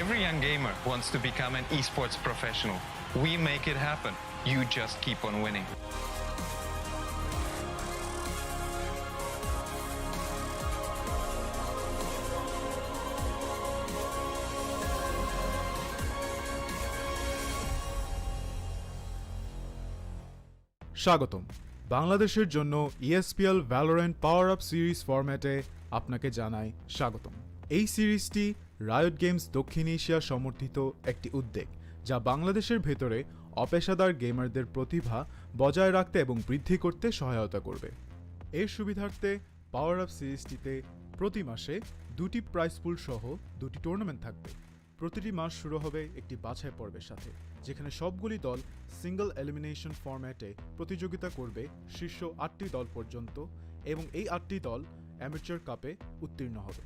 Every young gamer wants to become an esports professional. We make it happen. You just keep on winning. স্বাগতম বাংলাদেশের জন্য ESPL Valorant PowerUp Series ফরম্যাটে আপনাকে জানাই স্বাগতম। এই সিরিজটি রায়োট গেমস দক্ষিণ এশিয়া সমর্থিত একটি উদ্যোগ যা বাংলাদেশের ভেতরে অপেশাদার গেমারদের প্রতিভা বজায় রাখতে এবং বৃদ্ধি করতে সহায়তা করবে। এর সুবিধার্থে PowerUp সিরিজটিতে প্রতি মাসে দুটি প্রাইজ পুল সহ দুটি টুর্নামেন্ট থাকবে। প্রতিটি মাস শুরু হবে একটি বাছাই পর্বের সাথে, যেখানে সবগুলি দল সিঙ্গল এলিমিনেশন ফরম্যাটে প্রতিযোগিতা করবে শীর্ষ 8টি দল পর্যন্ত, এবং এই 8টি দল অ্যামেচার কাপে উত্তীর্ণ হবে।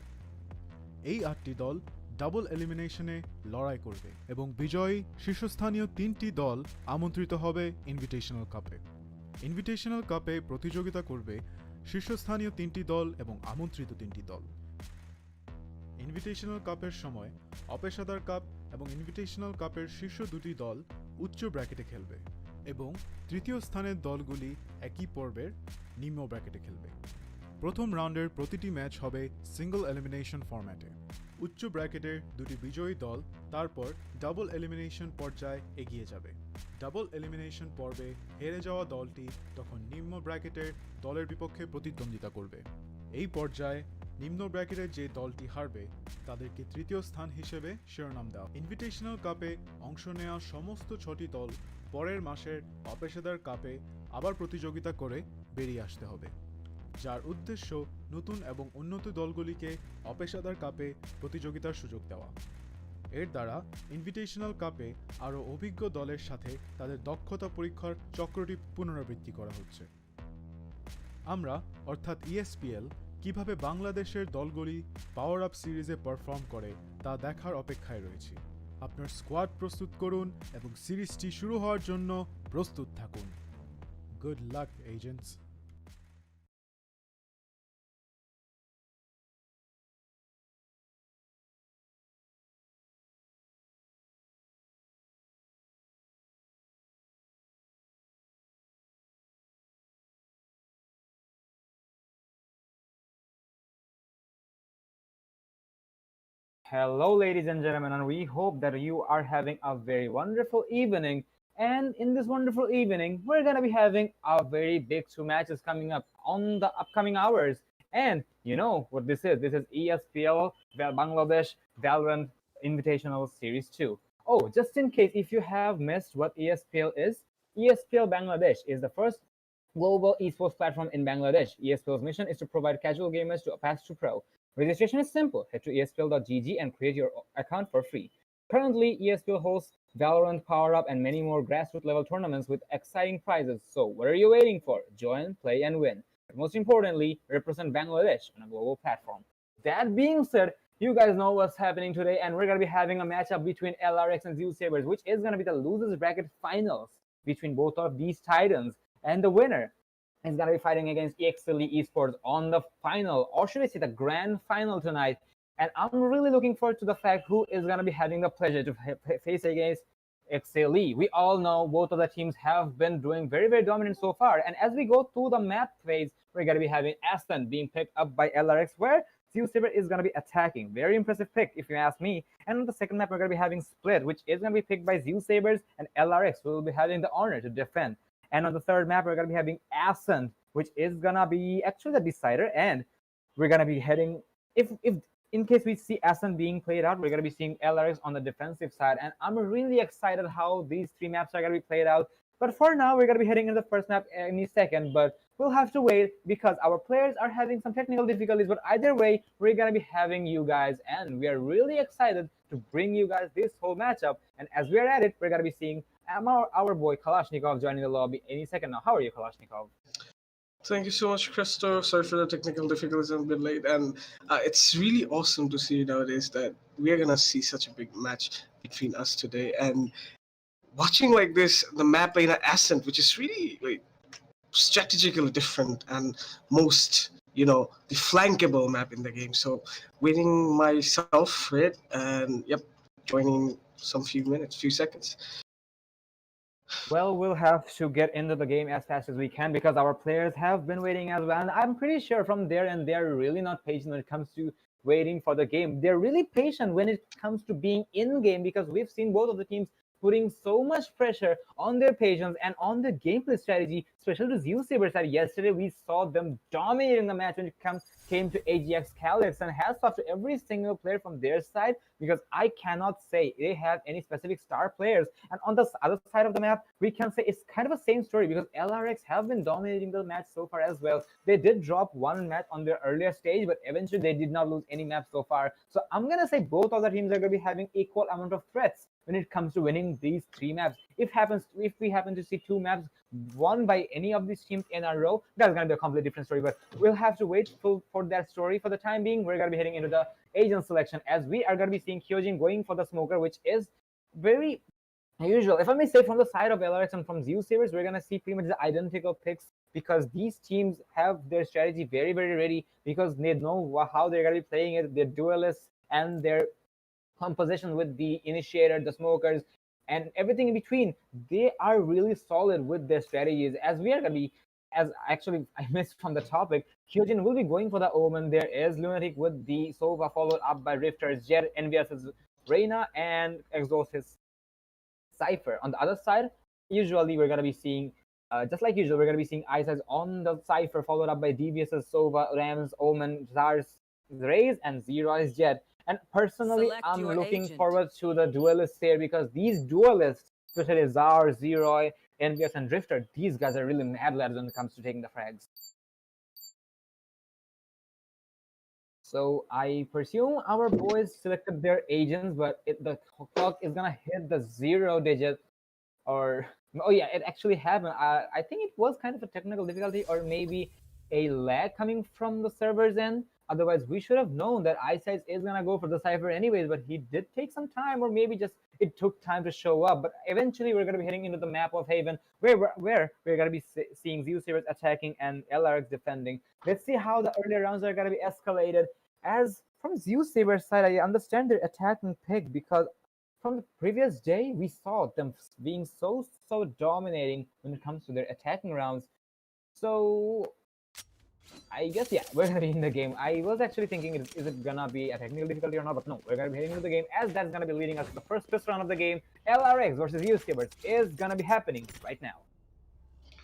এই 8টি দল ডাবল এলিমিনেশনে লড়াই করবে এবং বিজয়ী শীর্ষস্থানীয় 3টি দল আমন্ত্রিত হবে ইনভিটেশনাল কাপে। ইনভিটেশনাল কাপে প্রতিযোগিতা করবে শীর্ষস্থানীয় 3টি দল এবং আমন্ত্রিত 3টি দল। ইনভিটেশনাল কাপের সময় অপেশাদার কাপ এবং ইনভিটেশনাল কাপের শীর্ষ দুটি দল উচ্চ ব্র্যাকেটে খেলবে এবং তৃতীয় স্থানের দলগুলি একই পর্বের নিম্ন ব্র্যাকেটে খেলবে। প্রথম রাউন্ডের প্রতিটি ম্যাচ হবে সিঙ্গল এলিমিনেশন ফরম্যাটে। উচ্চ ব্র্যাকেটের দুটি বিজয়ী দল তারপর ডাবল এলিমিনেশন পর্যায়ে এগিয়ে যাবে। ডাবল এলিমিনেশন পর্বে হেরে যাওয়া দলটি তখন নিম্ন ব্র্যাকেটের দলের বিপক্ষে প্রতিদ্বন্দ্বিতা করবে। এই পর্যায়ে নিম্ন ব্র্যাকেটের যে দলটি হারবে তাদেরকে তৃতীয় স্থান হিসেবে শিরোনাম দেওয়া। ইনভিটেশনাল কাপে অংশ নেওয়া সমস্ত 6টি দল পরের মাসের অপেশাদার কাপে আবার প্রতিযোগিতা করে বেরিয়ে আসতে হবে, যার উদ্দেশ্য নতুন এবং উন্নত দলগুলিকে অপেশাদার কাপে প্রতিযোগিতার সুযোগ দেওয়া। এর দ্বারা ইনভিটেশনাল কাপে আরও অভিজ্ঞ দলের সাথে তাদের দক্ষতা পরীক্ষার চক্রটি পুনরাবৃত্তি করা হচ্ছে। আমরা অর্থাৎ ESPL কিভাবে বাংলাদেশের দলগুলি পাওয়ার আপ সিরিজে পারফর্ম করে তা দেখার অপেক্ষায় রয়েছি। আপনার স্কোয়াড প্রস্তুত করুন এবং সিরিজটি শুরু হওয়ার জন্য প্রস্তুত থাকুন। Good luck agents. Hello, ladies and gentlemen, and we hope that you are having a very wonderful evening. And in this wonderful evening, we're going to be having a very big 2 matches coming up on the upcoming hours. And you know what this is? This is ESPL Bangladesh Valorant Invitational Series 2. Oh, just in case if you have missed what ESPL is, ESPL Bangladesh is the first global esports platform in Bangladesh. ESPL's mission is to provide casual gamers to a path to pro. Registration is simple. Head to espl.gg and create your account for free. Currently, ESPL hosts Valorant PowerUp and many more grassroots level tournaments with exciting prizes. So what are you waiting for? Join, play, and win. But most importantly, represent Bangladesh on a global platform. That being said, you guys know what's happening today, and we're going to be having a matchup between Lariox and Zeusaberz, which is going to be the losers bracket finals between both of these titans. And the winner is going to be fighting against Exceeli Esports on the final, or should I say the grand final tonight. And I'm really looking forward to the fact who is going to be having the pleasure to face against Exceeli. We all know both of the teams have been doing very, very dominant so far. And as we go through the map phase, we're going to be having Ascent being picked up by Lariox, where Zeusaberz is going to be attacking. Very impressive pick, if you ask me. And on the second map, we're going to be having Split, which is going to be picked by Zeusaberz, and Lariox will be having the honor to defend. And on the third map, we're going to be having Ascent, which is going to be actually the decider. And we're going to be heading, if in case we see Ascent being played out, we're going to be seeing Lariox on the defensive side. And I'm really excited how these 3 maps are going to be played out. But for now, we're going to be heading into the first map any second. But we'll have to wait because our players are having some technical difficulties. But either way, we're going to be having you guys. And we are really excited to bring you guys this whole matchup. And as we're at it, we're going to be seeing our boy Kalashnikov joining the lobby any second now. How are you, Kalashnikov? Thank you so much, Christo. Sorry for the technical difficulties. I'm a bit late, and it's really awesome to see nowadays that we are gonna see such a big match between us today. And watching like this, the map in Ascent, which is really like strategically different and most, the flankable map in the game. So waiting myself for it, and yep, joining some few seconds. Well, we'll have to get into the game as fast as we can because our players have been waiting as well. And I'm pretty sure from there and they're really not patient when it comes to waiting for the game. They're really patient when it comes to being in game because we've seen both of the teams putting so much pressure on their patience and on the gameplay strategy, especially to Zeusaberz side. Yesterday, we saw them dominating the match when it came to AGX Calyx, and hats off to every single player from their side because I cannot say they have any specific star players. And on the other side of the map, we can say it's kind of the same story because LRX have been dominating the match so far as well. They did drop one match on their earlier stage, but eventually they did not lose any map so far. So I'm gonna say both of the teams are gonna be having equal amount of threats when it comes to winning these 3 maps. If we happen to see 2 maps won by any of these teams in a row, that's gonna be a completely different story. But we'll have to wait for that story. For the time being, we're gonna be heading into the agent selection as we are gonna be seeing Kyojin going for the smoker, which is very usual. If I may say, from the side of LRX and from Zeusaberz, we're gonna see pretty much the identical picks because these teams have their strategy very, very ready because they know how they're gonna be playing it. They're duelists and they're composition with the initiator, the smokers, and everything in between. They are really solid with their strategies. As we are gonna be, as actually I missed from the topic, Kyojin will be going for the Omen. There is Lunatic with the Sova, followed up by Rifters, Jet, Envious' Reina, and Exhaust's Cypher. On the other side, usually we're gonna be seeing, just like usual, we're gonna be seeing Ice on the Cypher, followed up by Devious' Sova, Rams, Omen, Zars, Raze, and Zero's Jet. And personally, Select I'm your looking agent. forward to the duelists here because these duelists, especially Zar, Zeroy, Envious, and Drifter, these guys are really mad lads when it comes to taking the frags. So I presume our boys selected their agents, but the clock is gonna hit the 0 digit, or oh yeah, it actually happened. I think it was kind of a technical difficulty, or maybe a lag coming from the server's end. Otherwise, we should have known that Eyesight is gonna go for the Cypher anyways, but he did take some time, or maybe just it took time to show up. But eventually, we're gonna be heading into the map of Haven, where we're gonna be seeing Zeusaberz attacking and LRX defending. Let's see how the earlier rounds are gonna be escalated. As from Zeusaberz side, I understand their attacking pick because from the previous day, we saw them being so dominating when it comes to their attacking rounds. So I guess, yeah, we're gonna be in the game. I was actually thinking, is it gonna be a technical difficulty or not? But no, we're gonna be heading into the game as that's gonna be leading us to the first round of the game. LRX versus Zeusaberz is gonna be happening right now.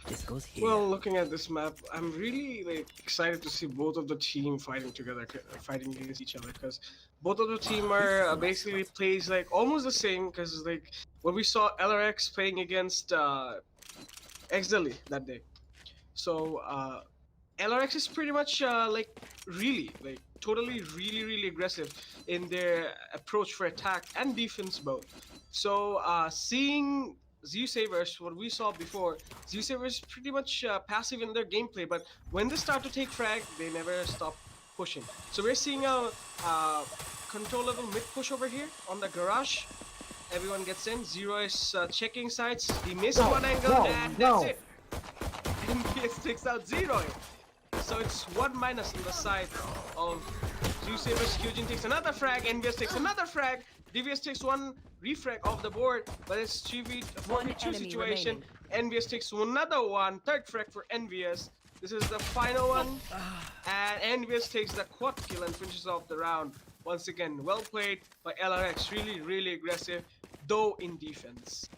This goes here. Well, looking at this map, I'm really excited to see both of the team fighting together, fighting against each other, because both of the team are basically plays almost the same. Because when we saw LRX playing against Exceeli that day, so LRX is pretty much really totally really aggressive in their approach for attack and defense both. So seeing Zeusaberz, what we saw before, Zeusaberz is pretty much passive in their gameplay, but when they start to take frag, they never stop pushing. So we're seeing a control level mid push over here on the garage. Everyone gets in. Zero is checking sides. He missed one angle, and that's it. NBS takes out Zero. So it's 1 minus on the side of Zeusaberz. Kyojin takes another frag. NBS takes another frag. DVS takes one refrag off the board, but it's 4v2 situation. NVS takes another one, third frag for NVS. This is the final one, and NVS takes the quad kill and finishes off the round. Once again, well played by LRX. Really aggressive, though in defense.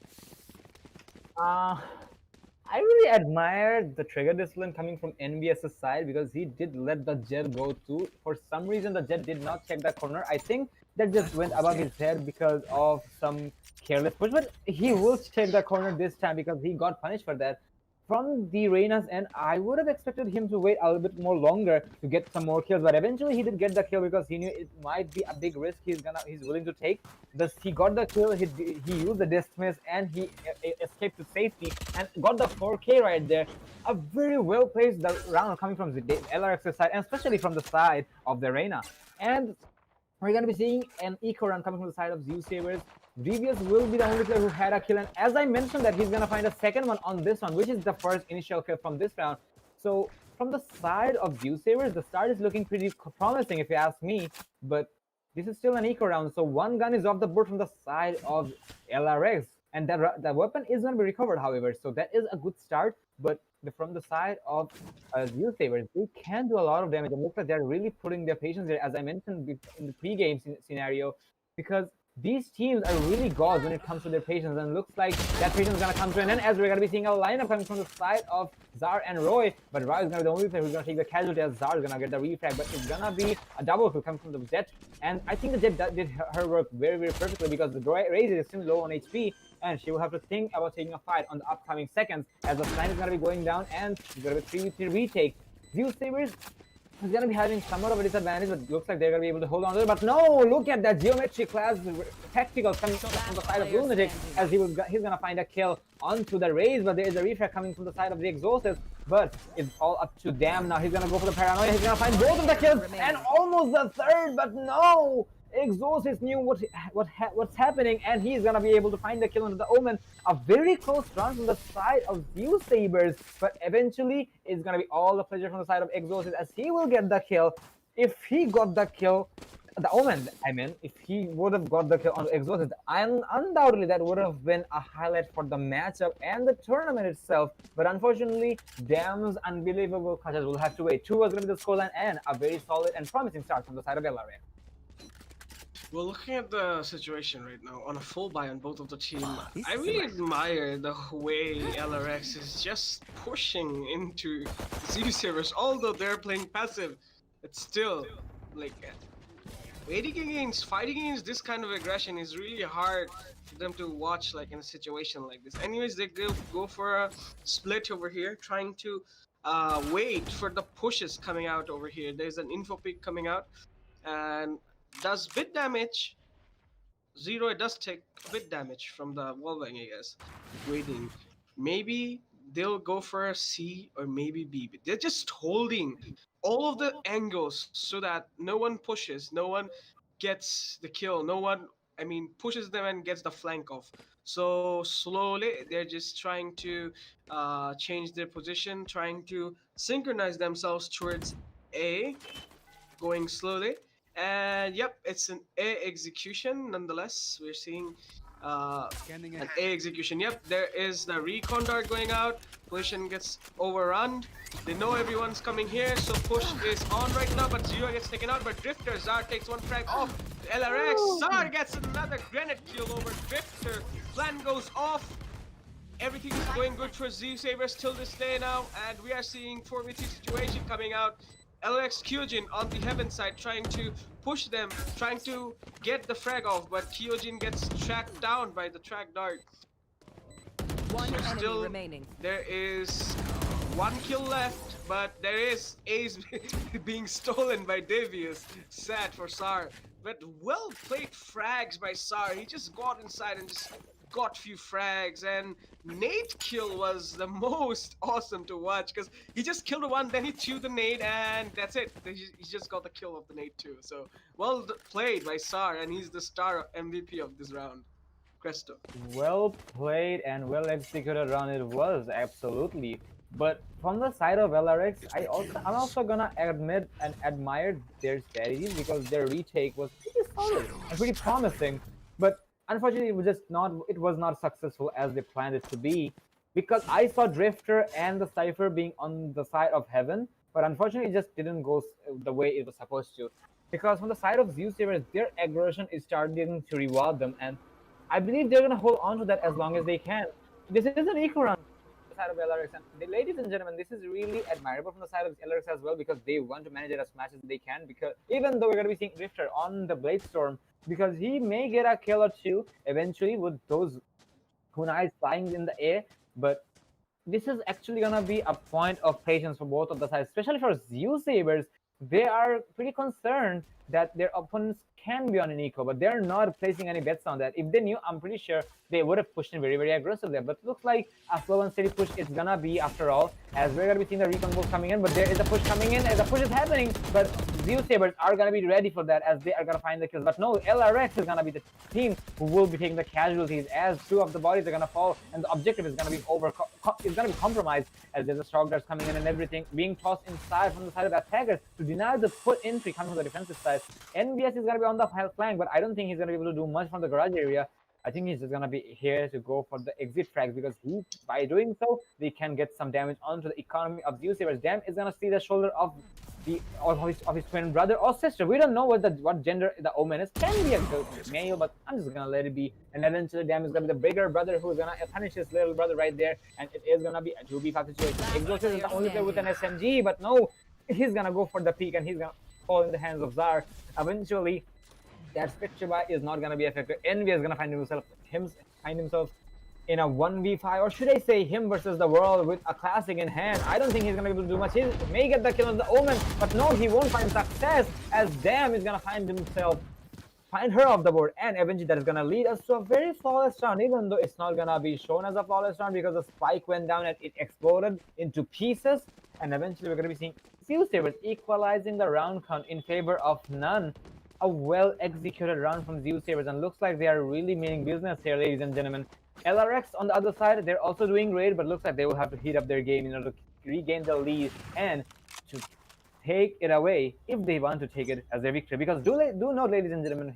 I really admired the trigger discipline coming from NBS's side because he did let the Jet go too. For some reason, the Jet did not check that corner. I think that just went above his head because of some careless push, but he will check the corner this time because he got punished for that. From the Reina's end, I would have expected him to wait a little bit more longer to get some more kills, but eventually he did get the kill because he knew it might be a big risk he's willing to take. Thus, he got the kill, he used the dismiss, and he escaped to safety and got the 4K right there. A very well placed round coming from the LRX's side, and especially from the side of the Reina. And we're going to be seeing an eco round coming from the side of Zeusaberz. Devious will be the only player who had a kill, and as I mentioned that he's going to find a second one on this one, which is the first initial kill from this round. So from the side of Zeusaberz, the start is looking pretty promising if you ask me, but this is still an eco round, so one gun is off the board from the side of LRX, and the weapon is going to be recovered, however, so that is a good start. But from the side of Zeusaberz, they can do a lot of damage. It looks like they're really putting their patience there, as I mentioned in the pre-game scenario, because these teams are really gods when it comes to their patience, and it looks like that patience is going to come to an end, as we're going to be seeing a lineup coming from the side of Zar and Roy. But Roy is going to be the only player who's going to take the casualty, as Zar is going to get the refrag, but it's going to be a double kill coming from the Jet. And I think the Jet did her work very, very perfectly, because the Raze is still low on HP, and she will have to think about taking a fight on the upcoming seconds, as the Stein is going to be going down, and she's going to be 3v3 retake. Zeusaberz is going to be having somewhat of a disadvantage, but looks like they're going to be able to hold on to it. But no, look at that geometry class tactical coming from the side of Lunatic, as he's going to find a kill onto the Raze, but there is a refrag coming from the side of the Exhausted. But it's all up to Damn now. He's going to go for the Paranoia. He's going to find both of the kills and almost the third, but no! Exhausted knew what's happening, and he's gonna be able to find the kill on the Omen. A very close run from the side of Zeusaberz, but eventually it's gonna be all the pleasure from the side of Exhausted, as he will get the kill. If he got the kill, the Omen, I mean, if he would have got the kill on Exhausted, undoubtedly that would have been a highlight for the matchup and the tournament itself. But unfortunately, Damn's unbelievable clutches will have to wait. 2 was gonna be the scoreline, and a very solid and promising start from the side of LRA. Well, looking at the situation right now, on a full buy on both of the team, I really admire the way LRX is just pushing into Zeusaberz. Although they're playing passive, it's still, like, fighting against this kind of aggression is really hard for them to watch, like, in a situation like this. Anyways, they go for a split over here, trying to wait for the pushes coming out over here. There's an info peak coming out, and does bit damage. Zero does take a bit damage from the wallbang, I guess. Waiting. Maybe they'll go for a C or maybe B. But they're just holding all of the angles so that no one pushes, no one gets the kill, no one, pushes them and gets the flank off. So slowly, they're just trying to change their position, trying to synchronize themselves towards A, going slowly. And yep, it's an A execution nonetheless. We're seeing an A execution. Yep, there is the recon dart going out. Position gets overrun. They know everyone's coming here, so push is on right now, but Zero gets taken out. But Drifter, Zar takes one frag off. LRX, Zar gets another grenade kill over Drifter. Plan goes off. Everything is going good for Zeusaberz till this day now, and we are seeing 4v3 situation coming out. LX Kyojin on the heaven side trying to push them, trying to get the frag off, but Kyojin gets tracked down by the track dart. One So enemy still, remaining. there is one kill left, but there is Ace being stolen by Devious. Sad for Sar. But well played frags by Sar. He just got inside and just got few frags, and nade kill was the most awesome to watch, because he just killed one, then he threw the nade, and that's it. He just got the kill of the nade too. So well played by Sar, and he's the star MVP of this round. Cresto. Well played and well executed run it was, absolutely. But from the side of LRX, I'm also gonna admit and admire their strategies, because their retake was pretty solid and pretty promising. But unfortunately, it was not successful as they planned it to be, because I saw Drifter and the Cypher being on the side of Heaven, but unfortunately it just didn't go the way it was supposed to. Because from the side of Zeusaberz, their aggression is starting to reward them, and I believe they're gonna hold on to that as long as they can. This is an eco run from the side of LRX, and ladies and gentlemen, this is really admirable from the side of LRX as well, because they want to manage it as much as they can. Because even though we're gonna be seeing Drifter on the Blade Storm, because he may get a kill or two eventually with those kunais flying in the air, but this is actually gonna be a point of patience for both of the sides, especially for Zeusaberz. They are pretty concerned that their opponents can be on an eco, but they're not placing any bets on that. If they knew, I'm pretty sure they would have pushed in very, very aggressively. But it looks like a slow and steady push it's gonna be after all, as we're gonna be seeing the recon ball coming in, but there is a push coming in, as a push is happening, but Zeusaberz are gonna be ready for that as they are gonna find the kills. But no, LRX is gonna be the team who will be taking the casualties as 2 of the bodies are gonna fall and the objective is gonna be compromised as there's a shock darts coming in and everything being tossed inside from the side of the attackers to deny the put entry coming from the defensive side. NBS is gonna be on the flank, but I don't think he's gonna be able to do much from the garage area. I think he's just gonna be here to go for the exit frags because by doing so, they can get some damage onto the economy of Zeusaberz. Dam is gonna see the shoulder of his twin brother or sister. We don't know what gender the Omen is. Can be a male, but I'm just gonna let it be. And eventually, Dam is gonna be the bigger brother who's gonna punish his little brother right there, and it is gonna be a 2v5 situation. Exhausted is the only player with an SMG, but no, he's gonna go for the peak and he's gonna fall in the hands of Zar. Eventually, that spectre buy is not gonna be effective. Envy is gonna find himself in a 1v5, or should I say him versus the world with a classic in hand. I don't think he's gonna be able to do much. He may get the kill on the Omen, but no, he won't find success as Dam is gonna find her off the board, and eventually that is gonna lead us to a very flawless round, even though it's not gonna be shown as a flawless round because the spike went down and it exploded into pieces, and eventually we're gonna be seeing Zeusaberz equalizing the round count in favor of none. A well-executed round from Zeusaberz, and looks like they are really meaning business here, ladies and gentlemen. LRX on the other side, they're also doing great, but looks like they will have to heat up their game in order to regain the lead and to take it away if they want to take it as their victory. Because do note, ladies and gentlemen,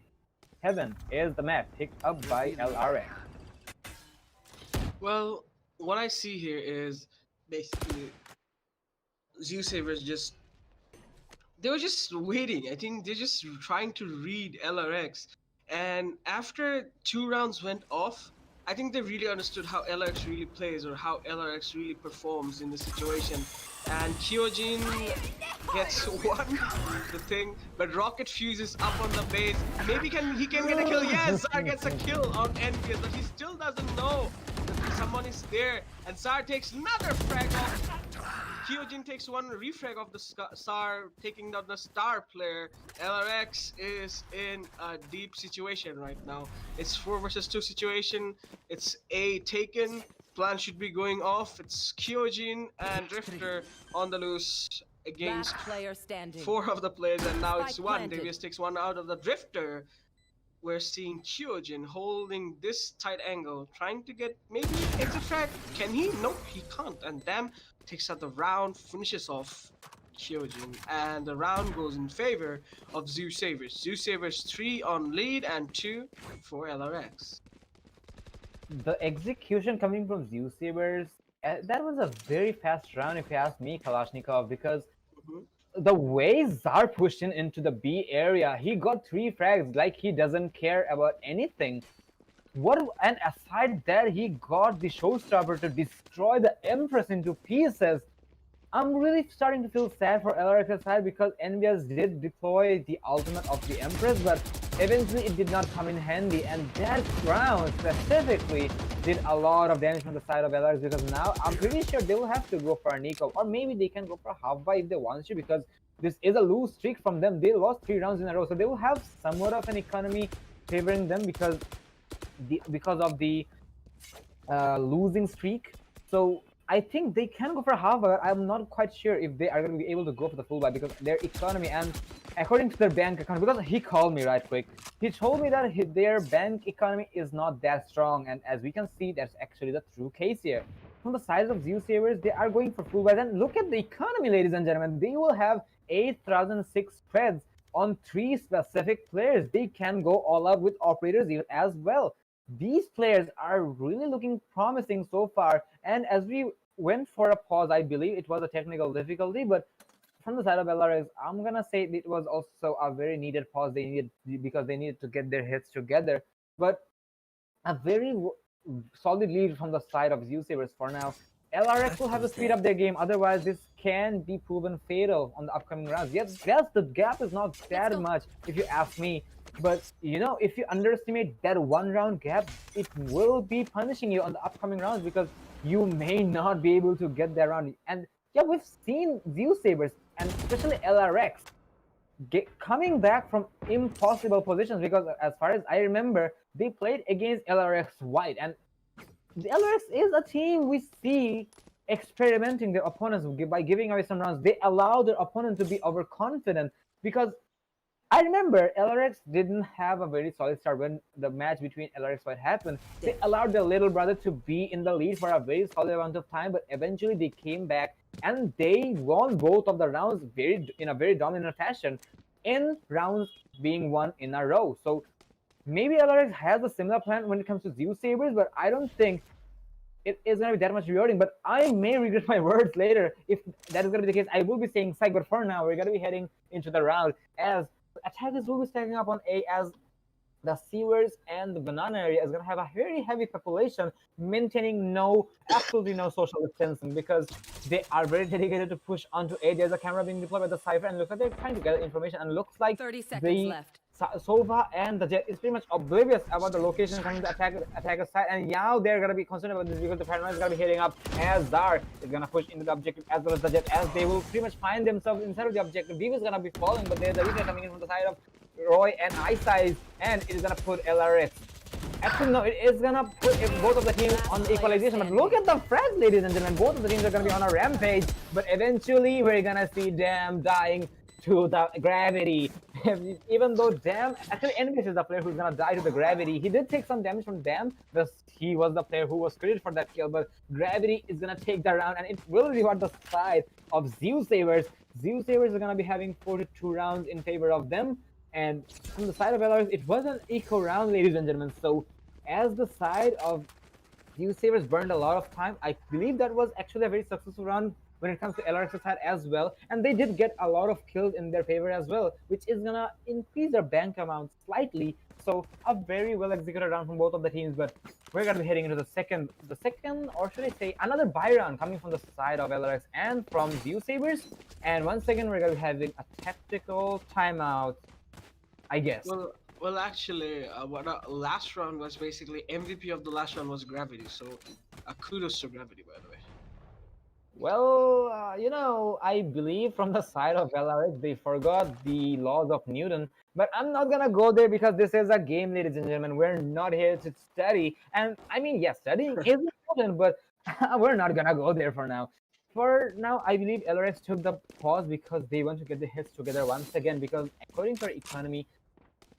Heaven is the map picked up by LRX. Well, what I see here is basically Zeusaberz they were just waiting. I think they're just trying to read LRX. And after 2 rounds went off, I think they really understood how LRX really plays or how LRX really performs in the situation. And Kyojin gets the thing, but Rocket fuses up on the base. Maybe he can get a kill. Yes, Zar gets a kill on NBS, but he still doesn't know that someone is there. And Zar takes another frag off. Kyojin takes one refrag of the Star, taking down the star player. LRX is in a deep situation right now. It's 4 versus 2 situation. It's A taken. Plan should be going off. It's Kyojin and Drifter on the loose against Last player standing. 4 of the players, and now it's Spike 1. planted. Davies takes 1 out of the Drifter. We're seeing Kyojin holding this tight angle, trying to get maybe exit frag. Can he? Nope, he can't. And Dam takes out the round, finishes off Kyojin, and the round goes in favor of Zeusaberz. Zeusaberz 3 on lead and 2 for LRX. The execution coming from Zeusaberz, that was a very fast round if you ask me, Kalashnikov, because the way Zar pushed into the B area, he got 3 frags like he doesn't care about anything. And aside that, he got the showstopper to destroy the Empress into pieces. I'm really starting to feel sad for LRX's side because NBS did deploy the ultimate of the Empress, but eventually it did not come in handy, and that round specifically did a lot of damage from the side of LRX because now I'm pretty sure they will have to go for a Nico, or maybe they can go for a half buy if they want to, because this is a lose streak from them. They lost 3 rounds in a row, so they will have somewhat of an economy favoring them because of the losing streak. So I think they can go for a half buy. I'm not quite sure if they are going to be able to go for the full buy because their economy, and according to their bank account, because he called me right quick, he told me that their bank economy is not that strong, and as we can see, that's actually the true case here. From the side of Zeusaberz, they are going for full buys, and look at the economy, ladies and gentlemen. They will have 8,006 spreads on 3 specific players. They can go all out with operators as well. These players are really looking promising so far, and as we went for a pause, I believe it was a technical difficulty, but from the side of LRX, I'm gonna say it was also a very needed pause because they needed to get their heads together. But a very solid lead from the side of Zeusaberz for now. LRX will have to speed up their game, otherwise this can be proven fatal on the upcoming rounds. Yes, the gap is not that much if you ask me, but you know, if you underestimate that 1 round gap, it will be punishing you on the upcoming rounds because you may not be able to get that round. And yeah, we've seen Zeusaberz and especially LRX coming back from impossible positions, because as far as I remember, they played against LRX White, and the LRX is a team we see experimenting their opponents by giving away some rounds. They allow their opponent to be overconfident because I remember LRX didn't have a very solid start when the match between LRX fight happened. They allowed their little brother to be in the lead for a very solid amount of time, but eventually they came back and they won both of the rounds in a very dominant fashion, in rounds being won in a row. So maybe LRX has a similar plan when it comes to Zeusaberz, but I don't think it is going to be that much rewarding. But I may regret my words later if that is going to be the case. I will be saying psych, but for now, we're going to be heading into the round as attackers will be stacking up on A, as the sewers and the banana area is going to have a very heavy population, maintaining absolutely no social distancing, because they are very dedicated to push onto A. There's a camera being deployed by the Cypher, and looks like they're trying to gather information, and looks like 30 seconds the left. Sova and the Jet is pretty much oblivious about the location coming to attacker's side, and now they're gonna be concerned about this because the Paranoid is gonna be hitting up as Zar is gonna push into the objective as well as the Jet, as they will pretty much find themselves inside of the objective. Viva is gonna be falling, but there's a retake coming in from the side of Roy and Ice, and it is gonna put LRX. Actually, no, it is gonna put both of the teams on the equalization. But look at the frags, ladies and gentlemen. Both of the teams are gonna be on a rampage, but eventually we're gonna see them dying to the gravity. Even though Dam, actually Envis is the player who's gonna die to the gravity. He did take some damage from Dam, but he was the player who was credited for that kill. But gravity is gonna take the round, and it will reward the side of Zeusaberz. Zeusaberz is gonna be having 42 rounds in favor of them. And from the side of LRX, it was an eco round, ladies and gentlemen. So as the side of Zeusaberz burned a lot of time, I believe that was actually a very successful round when it comes to LRX's side as well. And they did get a lot of kills in their favor as well, which is gonna increase their bank amount slightly. So a very well executed round from both of the teams. But we're gonna be heading into the second, or should I say, another buy round coming from the side of LRX and from Zeusaberz. And once again, we're gonna be having a tactical timeout, I guess. Well, actually, last round was basically MVP of the last round was Gravity. So, kudos to Gravity, by the way. Well, I believe from the side of LRX, they forgot the laws of Newton. But I'm not gonna go there because this is a game, ladies and gentlemen. We're not here to study. And I mean, yes, studying is important, but we're not gonna go there for now. For now, I believe LRX took the pause because they want to get the hits together once again, because according to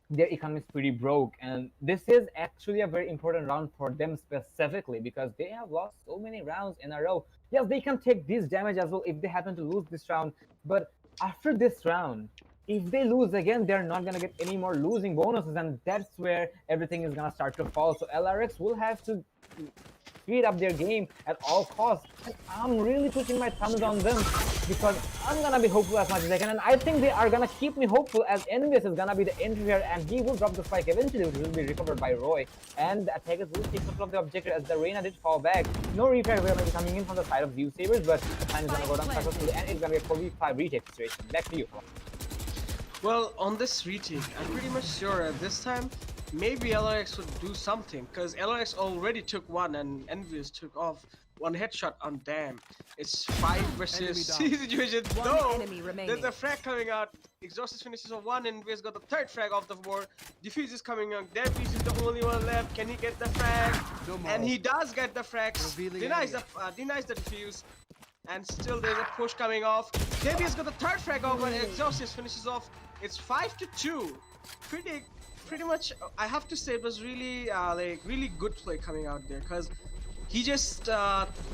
their economy is pretty broke, and this is actually a very important round for them specifically because they have lost so many rounds in a row. Yes, they can take this damage as well if they happen to lose this round, but after this round, if they lose again, they're not gonna get any more losing bonuses, and that's where everything is gonna start to fall. So LRX will have to speed up their game at all costs, and I'm really pushing my thumbs on them because I'm gonna be hopeful as much as I can, and I think they are gonna keep me hopeful as Envis is gonna be the entry here, and he will drop the spike eventually, which will be recovered by Roy, and the attackers will take control of the objective as the Reyna did fall back. No refrag will be coming in from the side of Zeusaberz, but the time is gonna go down successfully, and it's gonna be a 4v5 retake situation. Back to you. Well, on this retake, I'm pretty much sure at this time, maybe LRX would do something, because LRX already took one and Envious took off one headshot on Dam. It's 5 versus C situation. No! Enemy remaining. There's a frag coming out. Exhaustus finishes on one, and Envious got the third frag off the board. Diffuse is coming out. Defuse is the only one left. Can he get the frag? And he does get the frags. Denies the defuse. And still there's a push coming off. Devious got the third frag off, and Exhaustus finishes off. It's 5-2. Pretty much, I have to say it was really really good play coming out there, because he just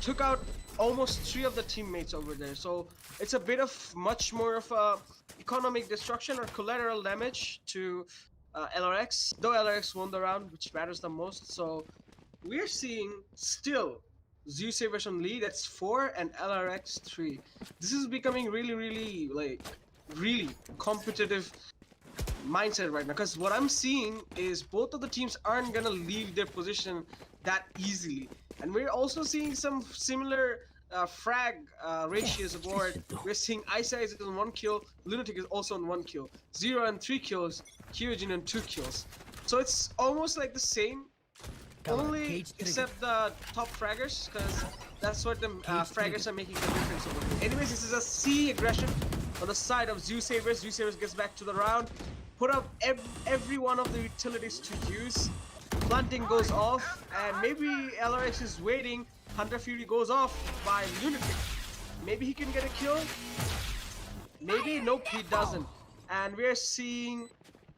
took out almost 3 of the teammates over there. So it's a bit of much more of a economic destruction or collateral damage to LRX, though LRX won the round, which matters the most. So we're seeing still Zeusaberz on lead, that's 4, and LRX 3. This is becoming really competitive mindset right now, because what I'm seeing is both of the teams aren't gonna leave their position that easily, and we're also seeing some similar frag ratios aboard. We're seeing Ice is on 1 kill, Lunatic is also on 1 kill, 0 and 3 kills, Kyojin on 2 kills. So it's almost like the same, only except the top fraggers, because that's what the fraggers are making the difference over here. Anyways, this is a C aggression on the side of Zeusaberz. Zeusaberz gets back to the round, put up every one of the utilities to use. Planting goes off, and maybe LRX is waiting. Hunter Fury goes off by Lunatic. Maybe he can get a kill. Maybe nope, he doesn't. and we're seeing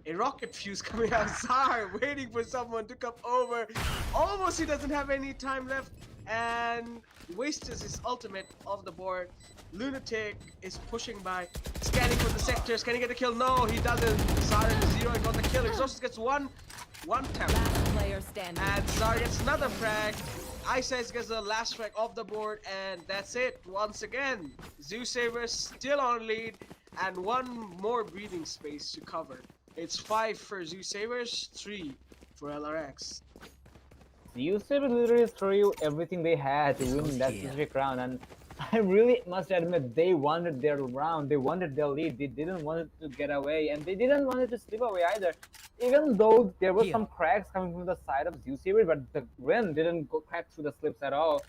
a rocket fuse coming out. Zar waiting for someone to come over. Almost he doesn't have any time left, and wastes his ultimate off the board. Lunatic is pushing by, scanning for the sectors. Can he get a kill? No, he doesn't. Zar and Zero got the kill. Exhausted gets one tap. Last player standing. And Zar gets another frag. Ice gets the last frag off the board, and that's it. Once again, Zeusaberz still on lead, and one more breathing space to cover. It's 5 for Zeusaberz, 3 for LRX. Zeusaberz literally threw everything they had to win that specific round, and I really must admit they wanted their round, they wanted their lead, they didn't want it to get away, and they didn't want it to slip away either. Even though there was some cracks coming from the side of Zeusaberz, but the Gren didn't go crack through the slips at all.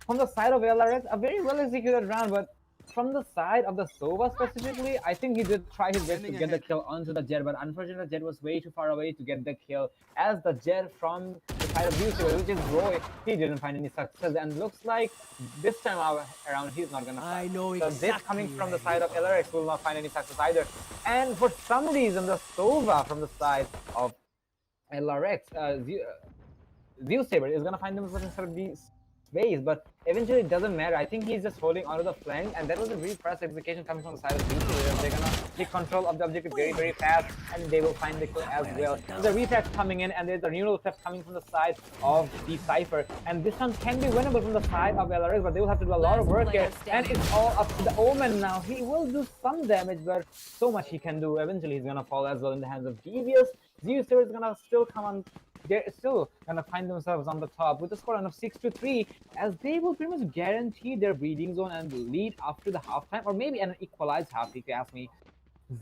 From the side of LRX, a very well executed round, but from the side of the Sova specifically, I think he did try his best to get the kill onto the Jet, but unfortunately the Jet was way too far away to get the kill. As the Jet from the side of Zeusaberz, which is Roy, he didn't find any success, and looks like this time around he's not gonna find. I know So exactly. this coming from the side of LRX will not find any success either. And for some reason, the Sova from the side of LRX, Zeusaberz is gonna find themselves instead of the space, but eventually it doesn't matter. I think he's just holding onto the flank, and that was a really fast execution coming from the side of Zeusaberz. They're gonna take control of the objective very, very fast, and they will find the kill as well. There's a reflex coming in, and there's a neural theft coming from the side of the Cypher, and this one can be winnable from the side of LRX, but they will have to do a lot of work here, and it's all up to the Omen now. He will do some damage, but so much he can do. Eventually he's gonna fall as well in the hands of Devious. Zeusaberz is gonna still come on. They're still gonna find themselves on the top with a score of 6-3, as they will pretty much guarantee their breeding zone and lead after the halftime, or maybe an equalized half, if you ask me.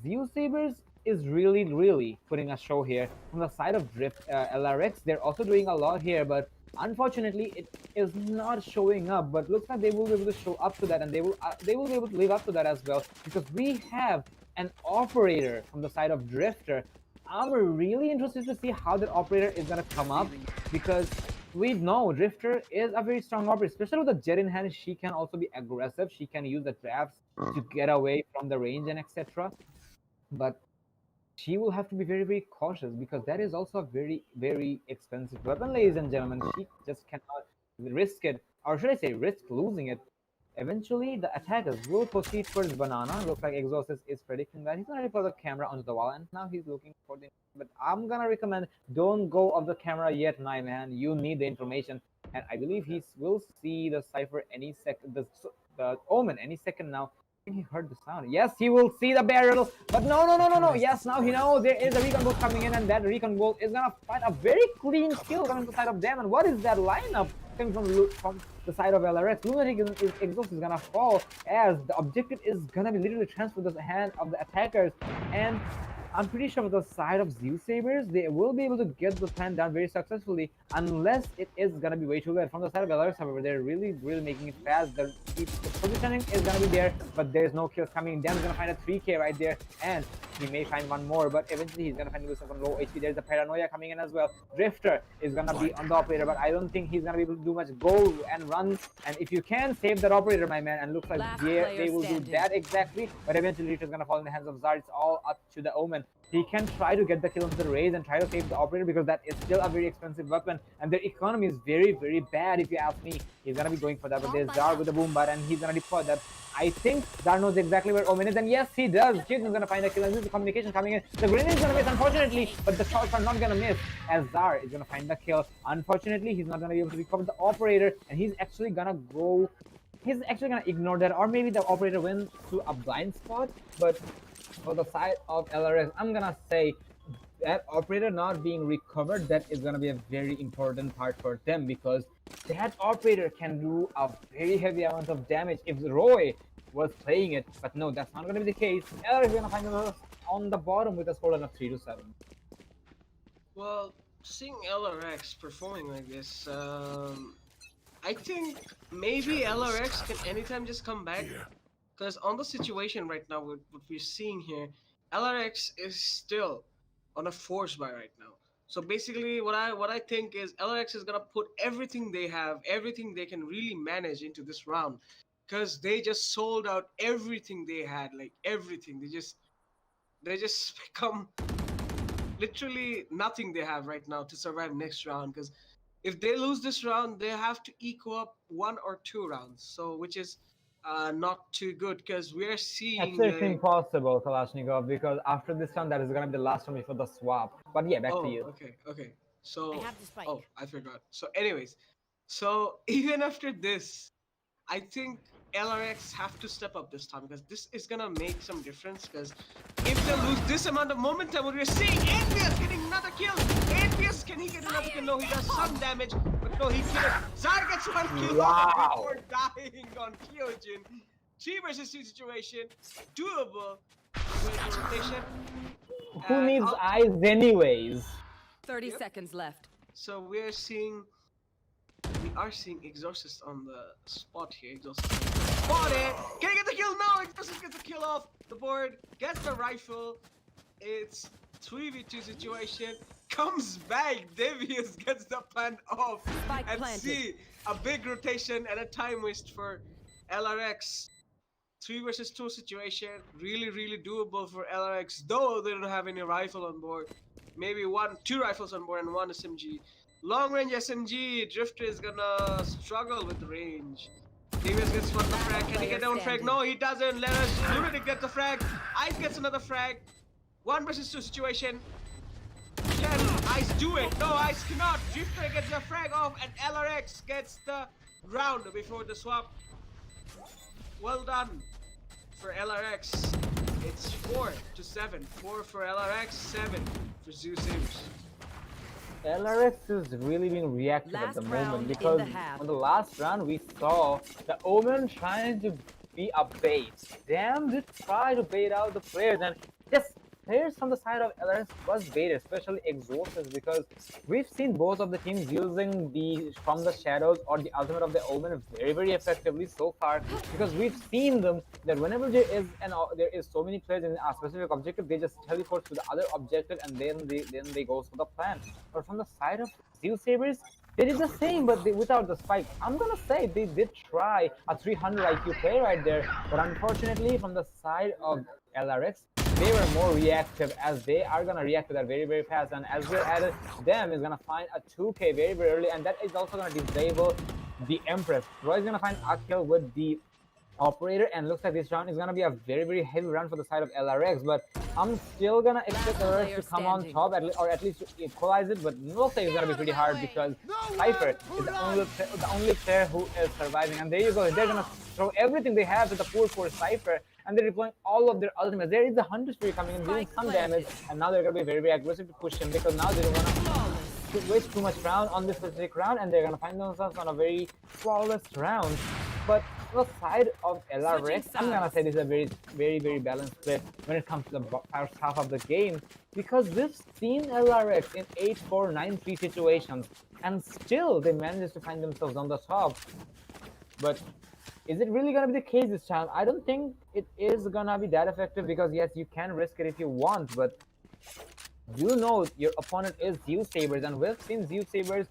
Zeusaberz is really putting a show here. From the side of Drift, LRX, they're also doing a lot here, but unfortunately it is not showing up. But looks like they will be able to show up to that, and they will be able to live up to that as well, because we have an operator from the side of Drifter. I'm really interested to see how that operator is gonna come up, because we know Drifter is a very strong operator, especially with the Jet in hand. She can also be aggressive. She can use the drafts to get away from the range and etc. But she will have to be very cautious, because that is also a very expensive weapon, ladies and gentlemen. She just cannot risk it, or should I say risk losing it. Eventually, the attackers will proceed towards Banana. Looks like Exhausted is predicting that he's gonna put the camera onto the wall, and now he's looking for the. But I'm gonna recommend, don't go off the camera yet, my man. You need the information, and I believe he will see the Cypher any second. The Omen any second now. I think he heard the sound. Yes, he will see the barrel, but no. Yes, now he knows there is a recon bolt coming in, and that recon bolt is gonna find a very clean kill coming from the side of them. And what is that lineup coming from the side of LRX? Lunatic Exhaust is gonna fall, as the objective is gonna be literally transferred to the hand of the attackers. And I'm pretty sure with the side of Zeusaberz, they will be able to get the plan done very successfully, unless it is gonna be way too late. From the side of LRX, however, they're really making it fast. The positioning is gonna be there, but there's no kills coming. Dam's gonna find a 3K right there, and he may find one more, but eventually he's gonna find himself on low HP. There's a Paranoia coming in as well. Drifter is gonna be on the operator, but I don't think he's gonna be able to do much. Go and run, and if you can, save that operator, my man. And looks like they will do that exactly, but eventually Drifter's gonna fall in the hands of Zar. It's all up to the Omen. He can try to get the kill into the raise and try to save the operator, because that is still a very expensive weapon, and their economy is very bad, if you ask me. He's gonna be going for that, but there's Zar with the boom bar, and he's gonna deploy that. I think Zar knows exactly where Omen is, and yes, he does. He's gonna find a kill, and this is the communication coming in. The grenade is gonna miss, unfortunately, but the shots are not gonna miss, as Zar is gonna find the kill. Unfortunately, he's not gonna be able to recover the operator, and he's actually gonna ignore that, or maybe the operator wins to a blind spot. But for the side of LRS, I'm gonna say that operator not being recovered, that is gonna be a very important part for them, because that operator can do a very heavy amount of damage if Roy was playing it. But no, that's not gonna be the case. LRS is gonna find themselves on the bottom with a score of 3-7. Well, seeing LRX performing like this, I think maybe LRX can anytime just come back. Because on the situation right now, with what we're seeing here, LRX is still on a force buy right now. So basically, what I think is LRX is gonna put everything they have, everything they can really manage into this round, because they just sold out everything they had, like everything. they just become literally nothing they have right now to survive next round. Because if they lose this round, they have to equal up 1 or 2 rounds. So which is not too good because we're seeing Actually, it's like impossible, Kalashnikov, because after this round, that is gonna be the last round before the swap. But yeah, back to oh you. okay. I So have the spike. oh I forgot. So anyways, so even after this, I think LRX have to step up this time because this is gonna make some difference. Because if they lose this amount of momentum, what we're seeing, APS getting another kill. APS, can he get another kill? No, he does some damage, but no, he couldn't. Zar gets 1 kill Wow. before dying on Kyojin. 3 versus 2 situation, doable. With the rotation. Who And needs eyes anyways? 30 Yep. seconds left. so we are seeing Exorcist on the spot here. Exorcist spot it. Can he get the kill? No, Exorcist gets the kill off the board. Gets the rifle. It's 3v2 situation. Comes back. Devious gets the plant off. Spike And planted. see a big rotation and a time waste for LRX. 3 versus 2 situation. Really doable for LRX. Though they don't have any rifle on board. Maybe 2 rifles on board and 1 SMG. Long range SMG, Drifter is gonna struggle with the range. Davis gets one frag. Can he get down frag? No, he doesn't. Let us. Lunatic gets the frag. Ice gets another frag. 1 versus 2 situation. Can Ice do it? No, Ice cannot. Drifter gets the frag off, and LRX gets the round before the swap. Well done for LRX. It's 4-7. 4 for LRX, 7 for Zeusaberz. LRX is really being reactive at Last the round moment in because the half. on the last round we saw the Omen trying to be a bait. Damn, they try to bait out the players, and yes, players from the side of LRX was baited, especially Exorcist, because we've seen both of the teams using the From the Shadows or the ultimate of the Omen very effectively so far, because we've seen them that whenever there is so many players in a specific objective, they just teleport to the other objective and then they go for the plan. But from the side of Zeusaberz, they did the same, but without the spike. I'm gonna say they did try a 300 IQ play right there, but unfortunately, from the side of LRX, they were more reactive, as they are gonna react to that very fast. And as we're at it, them is gonna find a 2K very early, and that is also gonna disable the Empress. Roy is gonna find a kill with the operator, and looks like this round is gonna be a very heavy round for the side of LRX. But I'm still gonna expect the player LRX to come on standing. top, or at least to equalize it. But looks like it's gonna be pretty hard because Cypher is the only player who is surviving. And there you go, they're gonna throw everything they have to the pool for Cypher, and they're deploying all of their ultimates. There is the Hunter Spirit coming in, doing some damage, and now they're gonna be very aggressive to push him, because now they don't wanna waste too much round on this specific round, and they're gonna find themselves on a very flawless round. But on the side of LRX, I'm gonna say this is a very balanced split when it comes to the first half of the game, because we've seen LRX in 8-4, 9-3 situations, and still they managed to find themselves on the top. But is it really gonna be the case this time? I don't think it is gonna be that effective, because yes, you can risk it if you want, but you know your opponent is Zeusaberz, and we've seen Zeusaberz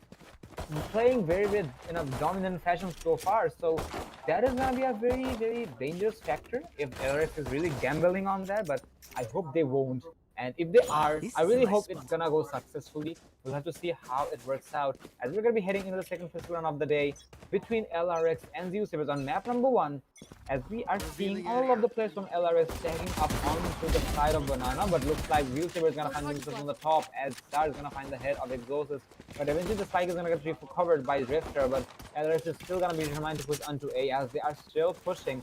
playing very in a dominant fashion so far. So that is gonna be a very dangerous factor if LRX is really gambling on that. But I hope they won't. And if they are, I really hope it's gonna go successfully. We'll have to see how it works out, as we're gonna be heading into the second physical round of the day between LRX and Zeusaberz on map number 1, as we are seeing all of the players from LRX stacking up onto the side of Banana. But looks like Zeusaberz is gonna find themselves on the top, as Star is gonna find the head of Exorcist. But eventually the spike is gonna get recovered by Drifter, but LRX is still gonna be determined to push onto A, as they are still pushing.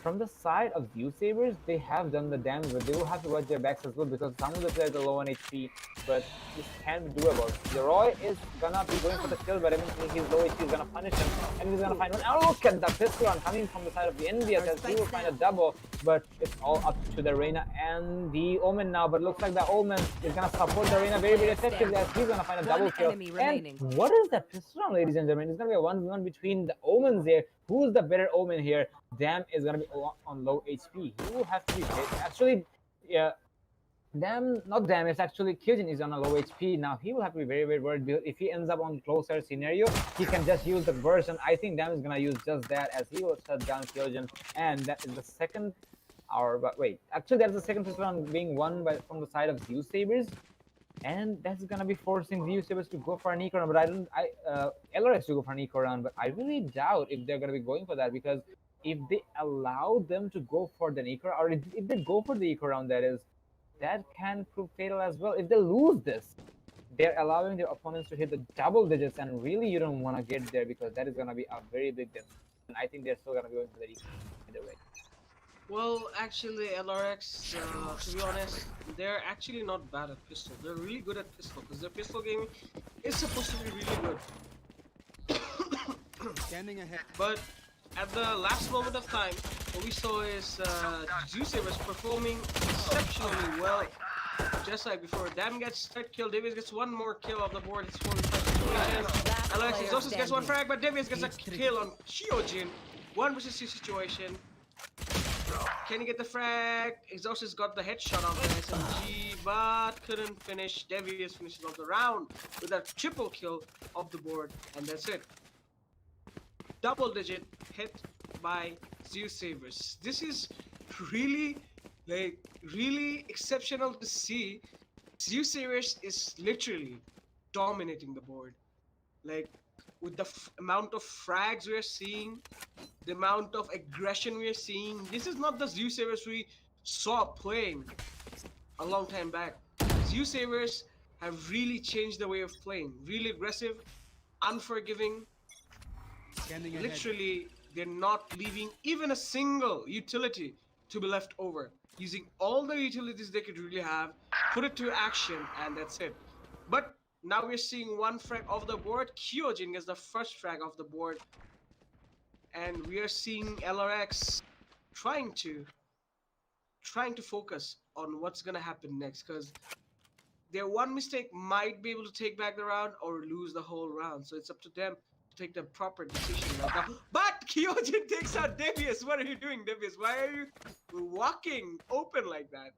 From the side of Zeusaberz, they have done the damage, but they will have to watch their backs as well, because some of the players are low on HP, but this can be doable. Leroy is gonna be going for the kill, but eventually his low HP is gonna punish him, and he's gonna find one. Oh, look at the pistol round coming from the side of the Envious, as he will find a double, but it's all up to the Reyna and the Omen now. But looks like the Omen is gonna support the Reyna very effectively, as he's gonna find a double kill. And what is that pistol round, ladies and gentlemen? It's gonna be a 1v1 between the Omens here. Who's the better Omen here? Dam is gonna be on low HP. He will have to be actually, yeah. Not Dam. It's actually Kyojin is on a low HP now. He will have to be very worried, because if he ends up on closer scenario, he can just use the burst. And I think Dam is gonna use just that, as he will shut down Kyojin. And that is the second But wait, actually, that's the second first round being won from the side of Zeusaberz, and that's gonna be forcing Zeusaberz to go for an eco round. But LRX to go for an eco round. But I really doubt if they're gonna be going for that, because if they allow them to go for the eco, or if they go for the eco round, that can prove fatal as well. If they lose this, they're allowing their opponents to hit the double digits, and really you don't want to get there, because that is gonna be a very big difference. And I think they're still gonna be going for the eco either way. Well, actually, LRX, to be honest, they're actually not bad at pistol. They're really good at pistol, because their pistol game is supposed to be really good. Scanning ahead. But at the last moment of time, what we saw is Zeusaberz performing exceptionally well. Just like before, Dam gets third kill, Davies gets one more kill off the board. It's 4v5 situation. LRX Exhaustus gets one frag, but Davies gets a kill on Kyojin. 1 versus 2 situation. Can he get the frag? Exhaustus got the headshot on the SMG, but couldn't finish. Devious finishes off the round with a triple kill off the board, and that's it. Double digit hit by Zeusaberz. This is really exceptional to see. Zeusaberz is literally dominating the board. Like, with the amount of frags we are seeing, the amount of aggression we are seeing, this is not the Zeusaberz we saw playing a long time back. Zeusaberz have really changed the way of playing. Really aggressive, unforgiving. Scanning ahead. Literally, they're not leaving even a single utility to be left over. Using all the utilities they could really have, put it to action, and that's it. But now we're seeing one frag off the board. Kyojin gets the first frag off the board. And we are seeing LRX trying to focus on what's gonna happen next, because their one mistake might be able to take back the round or lose the whole round. So it's up to them to take the proper decision right now. But Kyojin takes out Devious. What are you doing, Devious? Why are you walking open like that?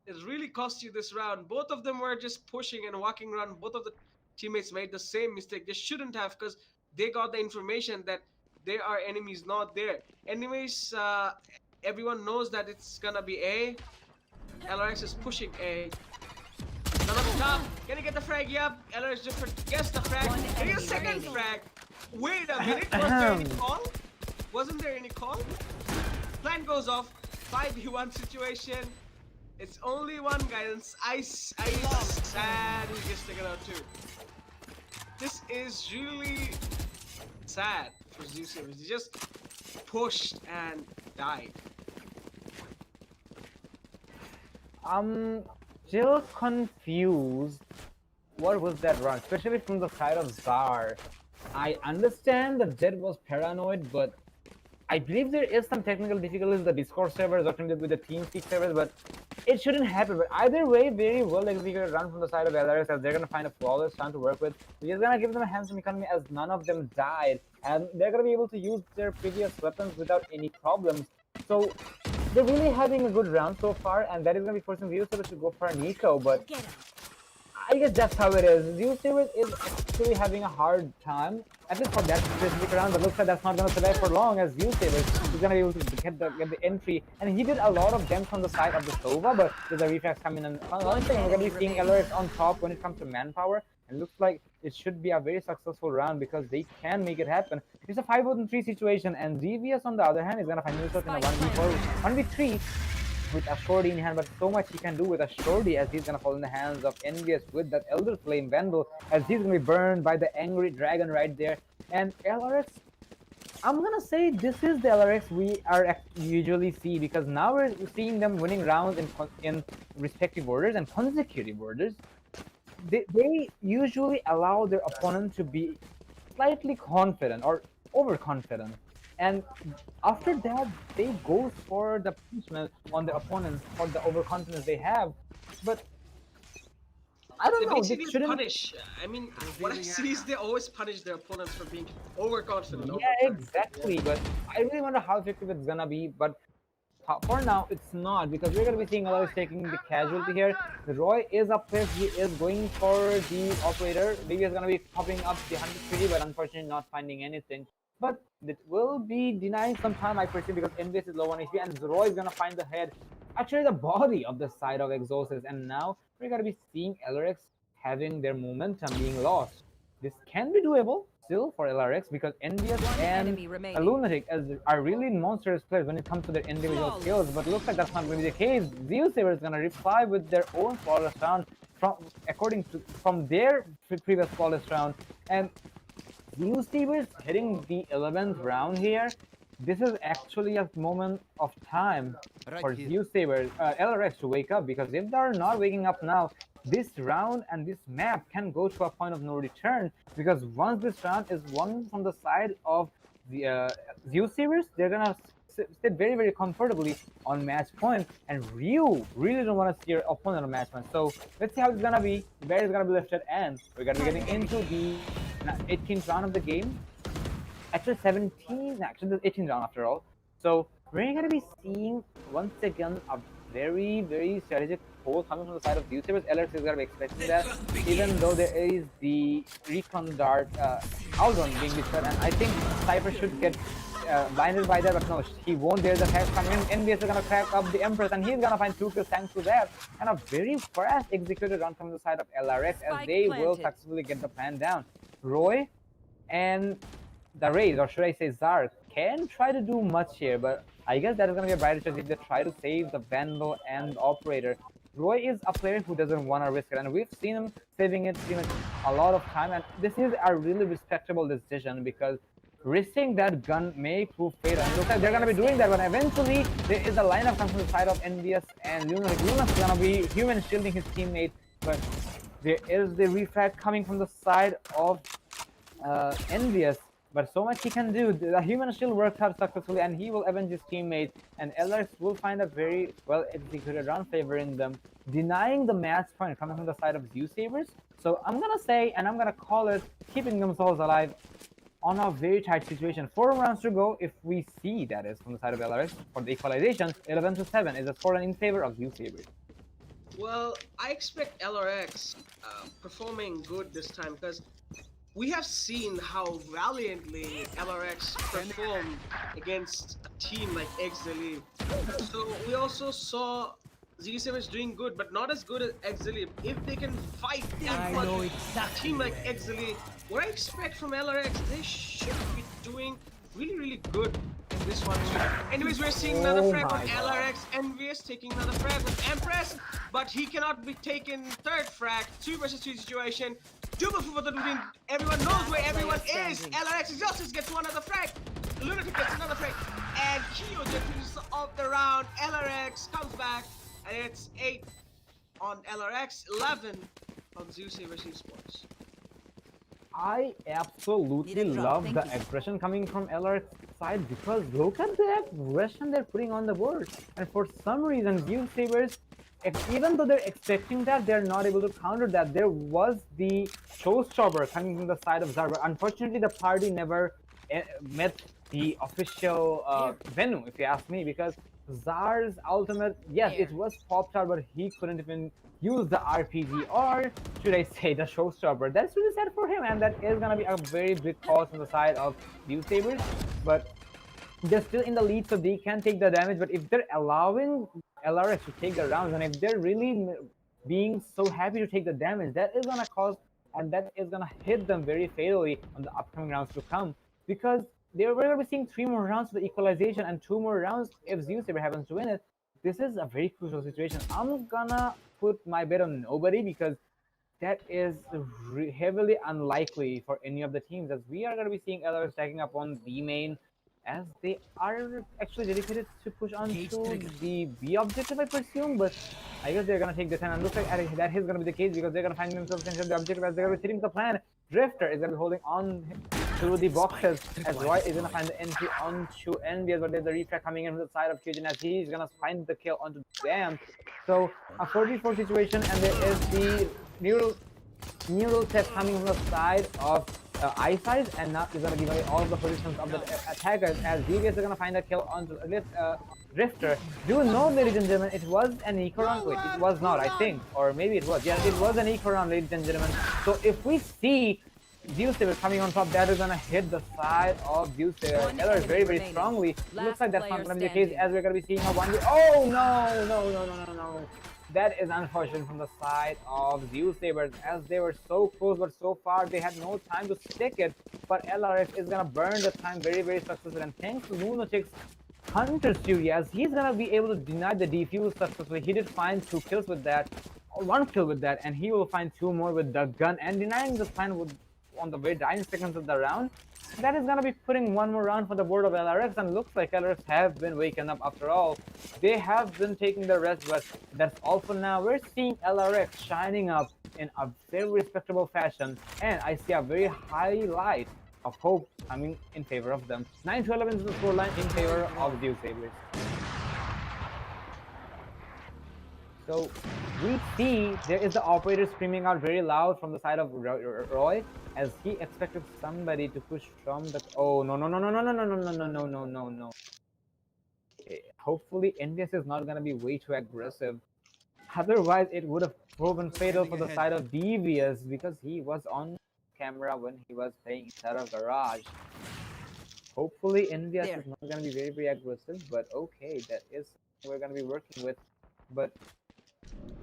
It really cost you this round. Both of them were just pushing and walking around. Both of the teammates made the same mistake. They shouldn't have, because they got the information that there are enemies not there. Anyways, everyone knows that it's gonna be A. LRX is pushing A. None up top. Can he get the frag? Yep. LRX just gets the frag. Can he get a second frag? Wait a minute. Was there any call? Wasn't there any call? Plan goes off. 5v1 situation. It's only one guy. Ice sad. He gets taken out too. This is really sad for Zeusaberz. He just pushed and died. Still confused. What was that run? Especially from the side of Zar. I understand that Zed was paranoid, but I believe there is some technical difficulties with the Discord servers or with the TeamSpeak servers, but it shouldn't happen. But either way, very well executed run from the side of LRS, as they're gonna find a flawless round to work with. We're just gonna give them a handsome economy, as none of them died, and they're gonna be able to use their previous weapons without any problems. So they're really having a good round so far, and that is gonna be forcing Zeusaberz to go for an eco, but I guess that's how it is. Zeusaberz is actually having a hard time, at least for that specific round, but looks like that's not going to survive for long, as Zeusaberz is going to be able to get the entry. And he did a lot of damage on the side of the Sova, but there's a reflex coming in. Honestly, we're going to be seeing LRX on top when it comes to manpower, and looks like it should be a very successful round, because they can make it happen. It's a 5-3 situation, and ZVS on the other hand is going to find himself in a 1v4, 1v3, with a shorty in hand, but so much he can do with a shorty, as he's gonna fall in the hands of Envious with that Elder Flame Vandal, as he's gonna be burned by the angry dragon right there. And LRX, I'm gonna say this is the LRX we usually see, because now we're seeing them winning rounds in respective orders and consecutive orders. They usually allow their opponent to be slightly confident or overconfident. And after that, they go for the punishment on the opponents for the overconfidence they have. But I don't know. They shouldn't punish. I mean, what I see is they always punish their opponents for being overconfident. Yeah, exactly. But I really wonder how effective it's gonna be. But for now, it's not, because we're gonna be seeing Aloy taking the casualty here. Roy is up there. He is going for the operator. Maybe he's gonna be popping up the 100 3D, but unfortunately not finding anything. but it will be denying some time, I perceive, because NVS is low on HP, and Roy is gonna find the head, actually the body of the side of Exosis, and now we're gonna be seeing LRX having their momentum being lost. This can be doable still for LRX because NVS and enemy remaining. Lunatic are really monstrous players when it comes to their individual skills, but looks like that's not going to be the case. Zeusaberz is going to reply with their own flawless round from their previous flawless round, and Zeusaberz hitting the 11th round here. This is actually a moment of time for Zeusaberz, LRX to wake up, because if they're not waking up now, this round and this map can go to a point of no return, because once this round is won from the side of the Zeusaberz, they're gonna sit very, very comfortably on match point, and Ryu really don't want to see your opponent on match point. So let's see how it's gonna be, where it's gonna be lifted, and we're gonna be getting into the 18th round of the game. Actually 17, actually the 18th round after all. So we're gonna be seeing once again a very, very strategic pull coming from the side of Zeusaberz. LRX is gonna be expecting that, even though there is the recon dart outrun being destroyed, and I think Cypher should get blinded by that, but no, he won't. There's a hack coming in. NBS is gonna crack up the Empress, and he's gonna find 2 kills thanks to that, and a very fast executed run from the side of LRX as they will successfully get the plan down. Roy and the Raze, or should I say Zark, can try to do much here, but I guess that is going to be a brighter choice if they try to save the Vandal and the Operator. Roy is a player who doesn't want to risk it, and we've seen him saving it pretty much a lot of time, and this is a really respectable decision because risking that gun may prove fatal. And it looks like they're going to be doing that, but eventually there is a lineup coming from the side of NVS and Luna. Luna's going to be human shielding his teammate, but there is the refrag coming from the side of NVS. But so much he can do. The human shield worked out successfully, and he will avenge his teammate. And LRX will find a very well executed round favoring them, denying the match point coming from the side of Zeusaberz. So I'm gonna say, and I'm gonna call it, keeping themselves alive on a very tight situation. 4 rounds to go. If we see that is from the side of LRX for the equalization, 11-7 is a scoreline in favor of Zeusaberz. Well, I expect LRX performing good this time because we have seen how valiantly LRX performed against a team like Exceeli. So we also saw Zeusaberz doing good, but not as good as Exceeli. If they can fight a team like Exceeli, what I expect from LRX, they should be doing really good in this one. Anyways, we're seeing another frag with LRX. Envious taking another frag with Empress, but he cannot be taken third frag. 2 versus 2 situation. Double for the routine. Everyone knows where everyone is. LRX Justice gets one other frag. Lunatic gets another frag. And Kyo just finishes off the round. LRX comes back, and it's 8 on LRX, 11 on Zeusaberz Esports. I absolutely love the aggression coming from LRX side, because look at the aggression they're putting on the board. And for some reason, Zeusaberz, even though they're expecting that, they're not able to counter that. There was the showstopper coming from the side of Zar, but unfortunately the party never met the official venue, if you ask me, because Zar's ultimate, yes, it was popped out, but he couldn't even use the RPG, or should I say the showstopper. That's really sad for him, and that is gonna be a very big cause on the side of Zeusaberz. But they're still in the lead, so they can take the damage. But if they're allowing LRX to take the rounds, and if they're really being so happy to take the damage, that is gonna cause, and that is gonna hit them very fatally on the upcoming rounds to come, because we're gonna be seeing 3 more rounds for the equalization and 2 more rounds if Zeusaberz happens to win it. This is a very crucial situation. I'm gonna put my bet on nobody, because that is heavily unlikely for any of the teams, as we are going to be seeing LRX stacking up on B main, as they are actually dedicated to push on to the B objective, I presume, but I guess they're going to take the 10, and looks like that is going to be the case, because they're going to find themselves in the objective as they're going to be hitting the plan. Drifter is going to be holding on to the boxes, as Roy is going to find the entry onto NBS, but there's a refrag coming in from the side of Kyojin, as he's going to find the kill onto Dam. So a 4v4 situation, and there is the neural test coming from the side of Eyesight, and now he's going to give away all of the positions of the attackers, as DBS is going to find a kill onto Drifter. Do you know, ladies and gentlemen, it was an eco round? Wait, it was not, I think, or maybe it was. Yes, it was an eco round, ladies and gentlemen. So if we see Zeusaberz coming on top. That is gonna hit the side of Zeusaberz. One Eller very, very enemy strongly. remaining. Looks like that's Last not gonna be the player case as we're gonna be seeing a 1v. Oh no, no, no, no, no, no. That is unfortunate from the side of Zeusaberz, as they were so close, but so far they had no time to stick it. But LRX is gonna burn the time very, very successfully. And thanks to Lunachic's Hunter's Fury, as he's gonna be able to deny the defuse successfully. He did find 2 kills with that, or 1 kill with that, and he will find 2 more with the gun, and denying the plan with on the very dying seconds of the round. That is gonna be putting 1 more round for the board of LRX, and looks like LRX have been waking up after all. They have been taking the rest, but that's all for now. We're seeing LRX shining up in a very respectable fashion, and I see a very high light of hope coming in favor of them. 9-11 is the scoreline in favor of Zeusaberz. So we see there is the operator screaming out very loud from the side of Roy, as he expected somebody to push from the. Oh no no no no no no no no no no no no no. Hopefully NVS is not gonna be way too aggressive. Otherwise, it would have proven fatal for the side of Devious, because he was on camera when he was playing inside of garage. Hopefully NVS is not gonna be very, very aggressive, but okay, that is something we're gonna be working with. But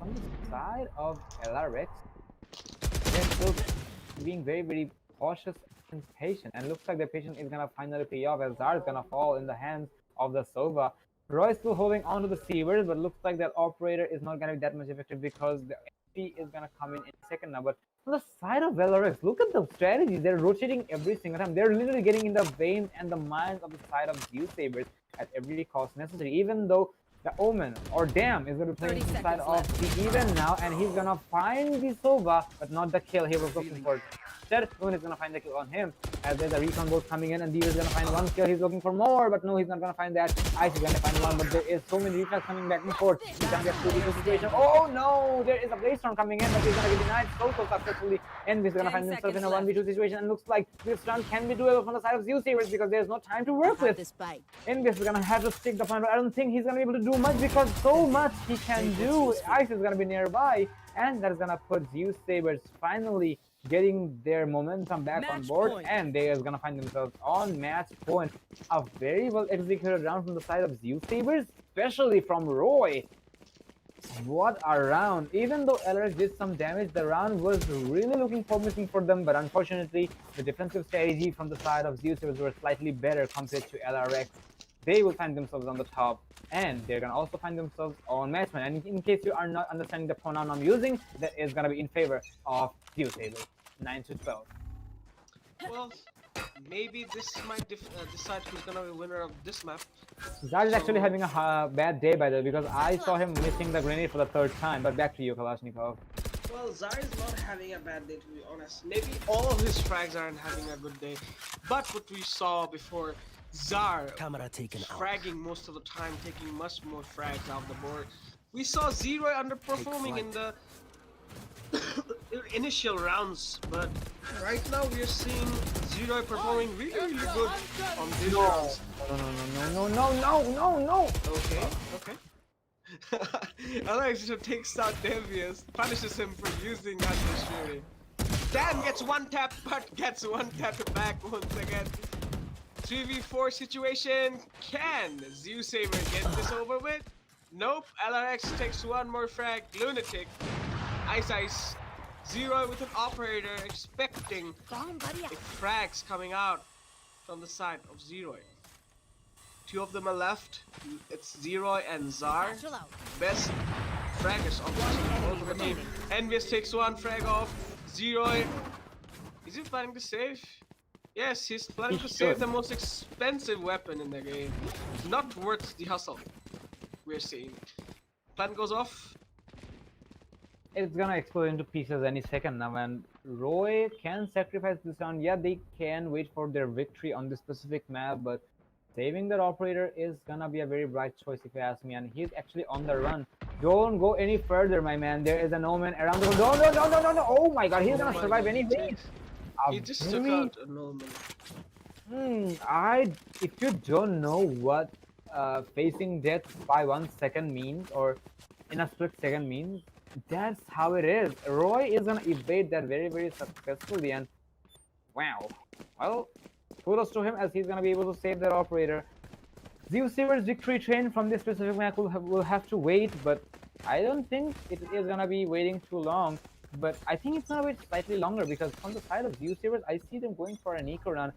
on the side of LRX, they're still being very, very cautious and patient, and looks like the patience is gonna finally pay off, as Zar is gonna fall in the hands of the Sova. Roy is still holding on to the Seavers, but looks like that operator is not gonna be that much effective, because the MP is gonna come in second now. But on the side of Valorant, look at the strategy. They're rotating every single time. They're literally getting in the veins and the minds of the side of Zeusaberz at every cost necessary, even though the Omen or Dam is going to be playing inside of the even now, and he's going to find the Sova, but not the kill he was looking for. Instead, Moon is going to find the kill on him, as there's a recon bolt coming in, and Dio is going to find 1 kill. He's looking for more, but no, he's not going to find that. Ice is going to find 1, but there is so many reflex coming back and forth. He's going to get through this situation. Oh no, there is a blaze storm coming in, but he's going to get denied so successfully. And he's going to find himself in a 1v2 situation, and looks like this round can be doable from the side of Zeusaberz, because there's no time to work with. And this is going to have to stick the plan, but I don't think he's going to be able to do much, because so much he can do. Ice is going to be nearby, and that is going to put Zeusaberz finally getting their momentum back on board, and they are going to find themselves on match point. A very well executed round from the side of Zeusaberz, especially from Roy. What a round. Even though LRX did some damage, the round was really looking promising for them, but unfortunately the defensive strategy from the side of Zeusaberz were slightly better compared to LRX. They will find themselves on the top, and they're gonna also find themselves on match point. And in case you are not understanding the pronoun I'm using, that is gonna be in favor of Zeusaberz. 9-12. Well, maybe this might decide who's gonna be winner of this map. Zar is actually having a bad day, by the way, because I saw him missing the grenade for the 3rd time. But back to you, Kalashnikov. Well, Zar is not having a bad day, to be honest. Maybe all of his frags aren't having a good day. But what we saw before, Zar fragging most of the time, taking much more frags out of the board. We saw Zero underperforming in the initial rounds, but right now we are seeing Zero performing really, really good on these rounds. No. Okay. Alex takes out Devious, punishes him for using Hunter's Fury. Dan gets 1 tap, but gets 1 tap back once again. 3v4 situation. Can Zeusaberz get this over with? Nope. LRX takes 1 more frag. Lunatic. Ice. Zero with an operator, expecting frags coming out from the side of Zero. 2 of them are left. It's Zero and Zar. Best fraggers on the team. Envious takes 1 frag off. Zero. Is he planning to save? Yes, he's planning to save the most expensive weapon in the game. Not worth the hustle. We're seeing. Plan goes off. It's gonna explode into pieces any second now, and Roy can sacrifice this round. Yeah, they can wait for their victory on this specific map, but saving that operator is gonna be a very bright choice if you ask me, and he's actually on the run. Don't go any further, my man. There is an Omen around the world. No. Oh my god, he's gonna survive anyway. He just took out an Omen. If you don't know what facing death by 1 second means, or in a split second means, that's how it is. Roy is gonna evade that very, very successfully, and Wow. Well, kudos to him as he's gonna be able to save that operator. Zeusaberz victory train from this specific map will have to wait, but I don't think it is gonna be waiting too long. But I think it's gonna wait slightly longer because from the side of Zeusaberz, I see them going for an eco run.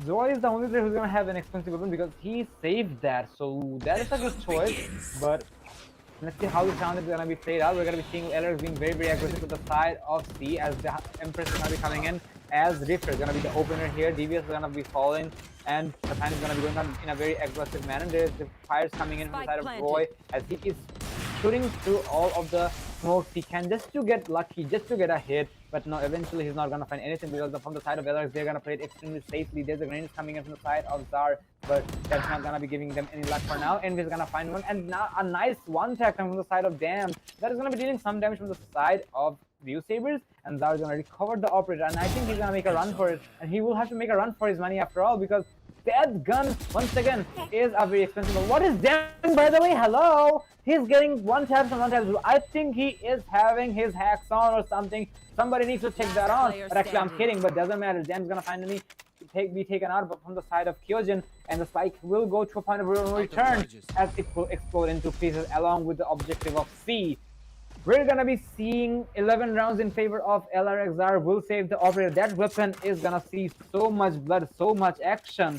Zoe is the only player who's gonna have an expensive weapon because he saved that, so that is a good choice. But let's see how this round is gonna be played out. We're gonna be seeing Lariox being very, very aggressive to the side of C as the Empress is gonna be coming in. As Rifter is gonna be the opener here. DBS is gonna be falling, and Katan is gonna be going on in a very aggressive manner. There's the fires coming in from the side of Roy as he is shooting through all of the smokes he can just to get lucky, just to get a hit. But no, eventually he's not gonna find anything because from the side of Lariox, they're gonna play it extremely safely. There's a grenade coming in from the side of Zar, but that's not gonna be giving them any luck for now. Envy is gonna find one, and now a nice one tap coming from the side of Dam. That is gonna be dealing some damage from the side of Zeusaberz, and Zar is gonna recover the operator, and I think he's gonna make a run for it, and he will have to make a run for his money after all because that gun once again is a very expensive one. What is Dam, by the way? Hello, he's getting one taps and one taps. I think he is having his hacks on or something. Somebody needs to check that on. But actually, I'm kidding. But doesn't matter. Dam's gonna finally be taken out, but from the side of Kyojin, and the spike will go to a point of no return as it will explode into pieces along with the objective of C. We're gonna be seeing 11 rounds in favor of Lariox. Zar will save the operator. That weapon is gonna see so much blood, so much action.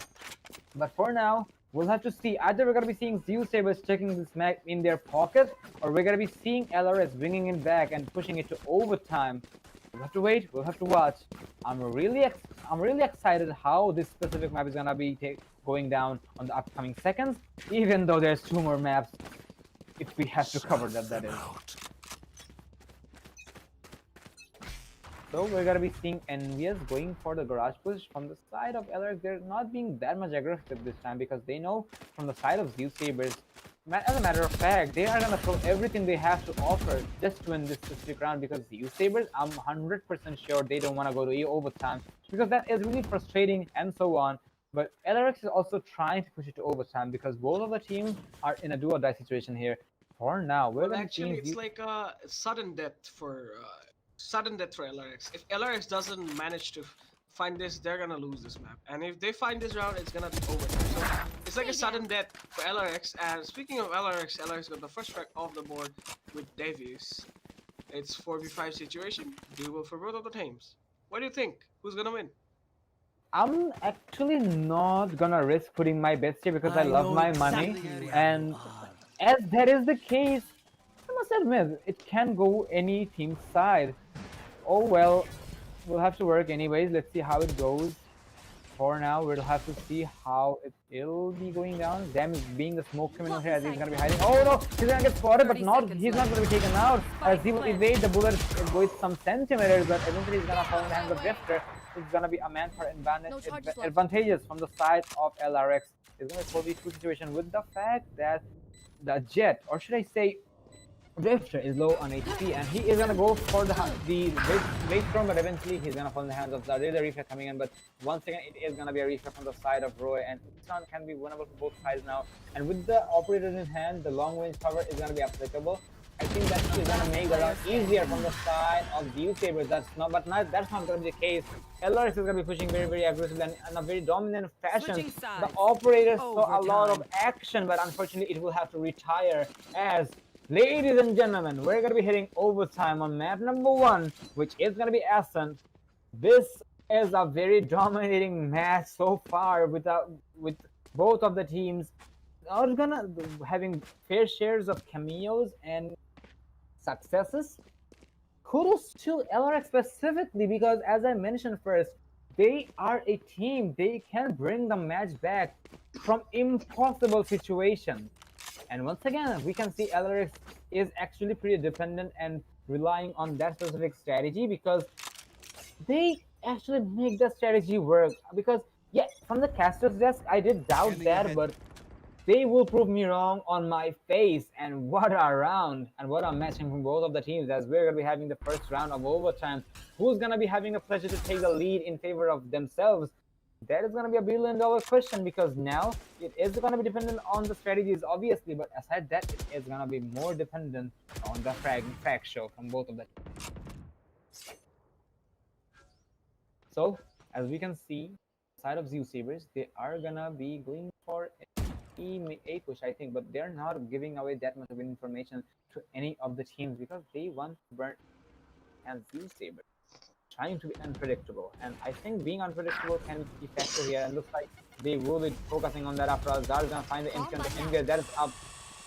But for now, we'll have to see. Either we're gonna be seeing Zeusaberz checking this map in their pocket, or we're gonna be seeing Lariox bringing it back and pushing it to overtime. We'll have to wait. We'll have to watch. I'm really excited how this specific map is gonna be going down on the upcoming seconds. Even though there's 2 more maps, if we have to cover that, that is. So we're gonna be seeing Envious going for the garage push from the side of Lariox. They're not being that much aggressive this time because they know from the side of Zeusaberz, as a matter of fact, they are gonna throw everything they have to offer just to win this specific round because Zeusaberz, I'm 100% sure they don't want to go to overtime because that is really frustrating and so on. But Lariox is also trying to push it to overtime because both of the teams are in a do or die situation here. For now, we're gonna actually, it's like a sudden death for Lariox. If Lariox doesn't manage to find this, they're gonna lose this map. And if they find this round, it's gonna be over. So it's like a sudden death for Lariox. And speaking of Lariox, Lariox got the first strike off the board with Davies. It's 4v5 situation. Doable for both of the teams. What do you think? Who's gonna win? I'm actually not gonna risk putting my bets here because I love my money, and as that is the case, I must admit it can go any team's side. Oh well, we'll have to work anyways. Let's see how it goes. For now, we'll have to see how it'll be going down. Dam is being the smoke criminal here as he's gonna be hiding. Oh no, he's gonna get spotted, but he's not gonna be taken out as he will evade the bullet with some centimeters, but eventually he's gonna fall in the hands of Drifter. It's gonna be a man for advantageous from the side of Lariox. It's gonna be a 4v2 situation with the fact that the Jet, or should I say Drifter, is low on HP, and he is gonna go for the base storm, but eventually he's gonna fall in the hands of the reflex coming in. But once again, it is gonna be a reflex from the side of Roy, and this round can be winnable for both sides now. And with the operators in hand, the long range cover is gonna be applicable. I think that is gonna make the round easier from the side of Zeusaberz. That's not gonna be the case. Lariox is gonna be pushing very, very aggressively and in a very dominant fashion. The operators saw a lot of action, but unfortunately, it will have to retire as. Ladies and gentlemen, we're gonna be hitting overtime on map number 1, which is gonna be Ascent. This is a very dominating match so far with both of the teams are gonna having fair shares of cameos and successes. Kudos to Lariox specifically because, as I mentioned first, they are a team. They can bring the match back from impossible situations. And once again, we can see Lariox is actually pretty dependent and relying on that specific strategy because they actually make the strategy work. Because, yeah, from the caster's desk, I did doubt that, but they will prove me wrong on my face. And what a round and what a match from both of the teams, as we're going to be having the first round of overtime. Who's going to be having a pleasure to take the lead in favor of themselves? That is going to be a billion-dollar question because now it is going to be dependent on the strategies, obviously, but aside that, it is going to be more dependent on the frag show from both of them. So as we can see, side of Zeusaberz, they are gonna be going for a push, I think, but they're not giving away that much of information to any of the teams because they want to burn and Zeusaberz trying to be unpredictable. And I think being unpredictable can be a key factor here. And looks like they will be focusing on that after all. Zar's gonna find the instant engage. That is up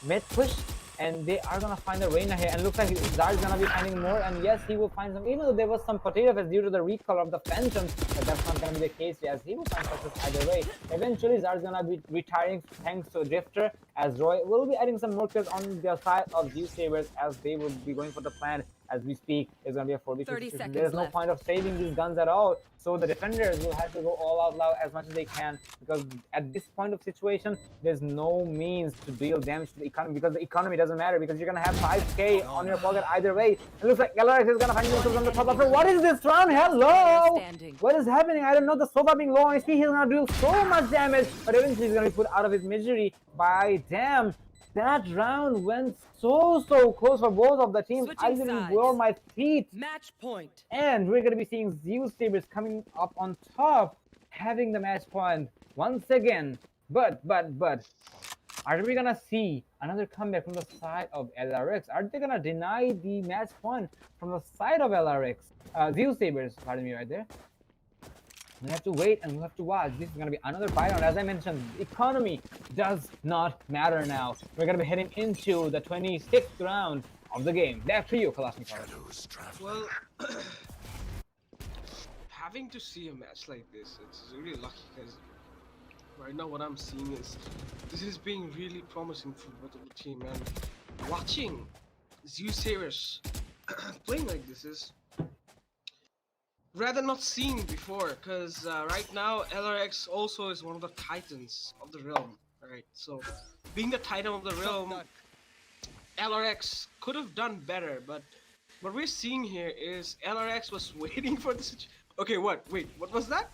mid push. And they are gonna find the Reina here. And looks like Zar's gonna be finding more. And yes, he will find some, even though there was some potato fest due to the recall of the Phantom, but that's not gonna be the case as he will find success either way. Eventually, Zar's gonna be retiring thanks to Drifter, as Roy will be adding some more kills on the side of Zeusaberz as they will be going for the plan. As we speak, it's going to be a 40 situation. There's no point of saving these guns at all. So the defenders will have to go all out loud as much as they can because at this point of situation, there's no means to deal damage to the economy because the economy doesn't matter because you're going to have 5k on your pocket either way. It looks like Lariox is going to find themselves on the top after. What is this round? Hello! What is happening? I don't know. The Soba being low on HP, he's going to do so much damage, but eventually he's going to be put out of his misery by damn. That round went so close for both of the teams. I didn't blow my feet. Match point. And we're gonna be seeing Zeusaberz coming up on top, having the match point once again. But are we gonna see another comeback from the side of Lariox? Are they gonna deny the match point from the side of Lariox? Zeusaberz, pardon me right there. We have to wait and we have to watch. This is going to be another buy round. As I mentioned, economy does not matter now. We're going to be heading into the 26th round of the game. Back to you, Kalashnikov. Well, having to see a match like this, it's really lucky because right now what I'm seeing is this is being really promising for both of the team. And watching Zeusaberz playing like this is rather not seen before, because right now Lariox also is one of the titans of the realm. Right, so being the titan of the realm, Lariox could have done better. But what we're seeing here is Lariox was waiting for this. Okay, what? Wait, what was that?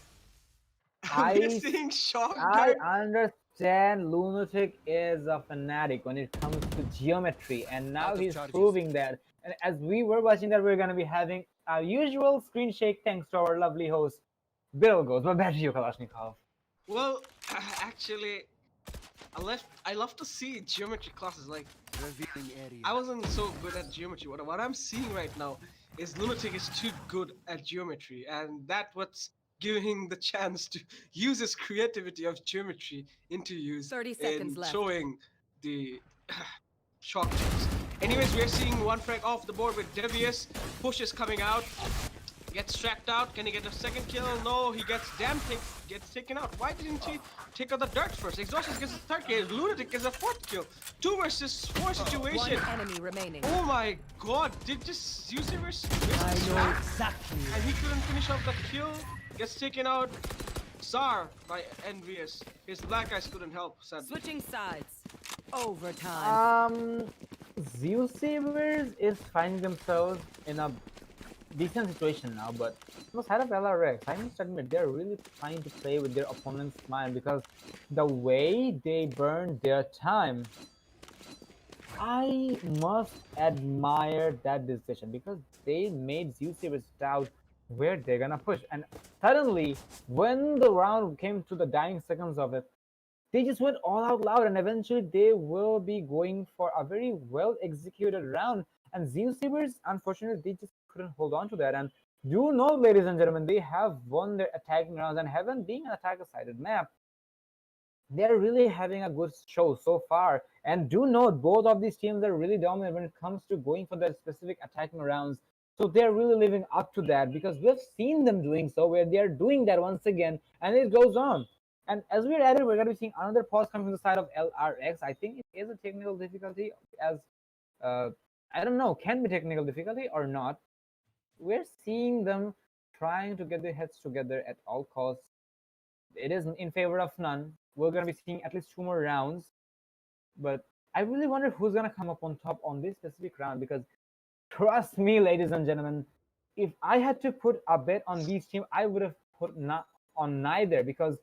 I'm seeing shock. I understand Lunatic is a fanatic when it comes to geometry, and now he's proving that. And as we were watching that, we're gonna be having our usual screen shake thanks to our lovely host, Bill Goes. But back to you, Kalashnikov. Well, actually, I love to see geometry classes. Like, I wasn't so good at geometry. What I'm seeing right now is Lunatic is too good at geometry, and that's what's giving him the chance to use his creativity of geometry into use 30 seconds in left. showing the shock jumps. Anyways, we're seeing one frag off the board with Devious. Push is coming out. Gets tracked out. Can he get a second kill? No, he gets gets taken out. Why didn't he take out the darts first? Exhaustion gets a third kill. Lunatic gets a fourth kill. 2 versus 4 situation. One enemy remaining. Oh my god, did this Zeusaberz I know exactly. and he couldn't finish off the kill? Gets taken out. Zar by Envious. His black eyes couldn't help, sadly. Switching sides. Overtime. Zeusaberz is finding themselves in a decent situation now, but on the side of Lariox, I must admit they're really trying to play with their opponent's mind because the way they burn their time, I must admire that decision because they made Zeusaberz doubt where they're gonna push. And suddenly, when the round came to the dying seconds of it, they just went all out loud, and eventually they will be going for a very well executed round. And Zeusaberz, unfortunately, they just couldn't hold on to that. And you know, ladies and gentlemen, they have won their attacking rounds, and Heaven being an attacker-sided map, they're really having a good show so far. And do note, both of these teams are really dominant when it comes to going for their specific attacking rounds. So they're really living up to that because we've seen them doing so, where they're doing that once again, and it goes on. And as we're at it, we're going to be seeing another pause coming from the side of Lariox. I think it is a technical difficulty, as I don't know, can be technical difficulty or not. We're seeing them trying to get their heads together at all costs. It is in favor of none. We're going to be seeing at least 2 more rounds. But I really wonder who's going to come up on top on this specific round because trust me, ladies and gentlemen, if I had to put a bet on these teams, I would have put on neither because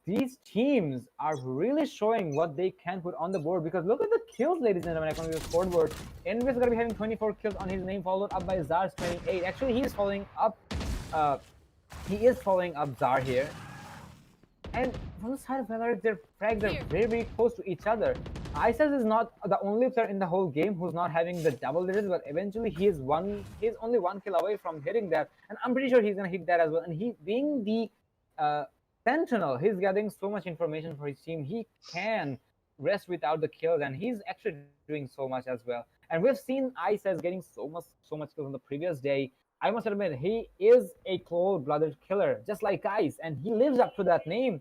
these teams are really showing what they can put on the board because look at the kills, ladies and gentlemen, on the scoreboard. Envy is going to be having 24 kills on his name, followed up by Zar's 28. Actually, he's following up He is following up Zar here. And from the side of Valorant, their frags are very, very close to each other. Isaac is not the only player in the whole game who's not having the double digits, but eventually he's only 1 kill away from hitting that. And I'm pretty sure he's gonna hit that as well. And he being the Sentinel, he's getting so much information for his team. He can rest without the kills, and he's actually doing so much as well. And we've seen Isaac getting so much kills on the previous day. I must admit, he is a cold-blooded killer, just like Ice, and he lives up to that name.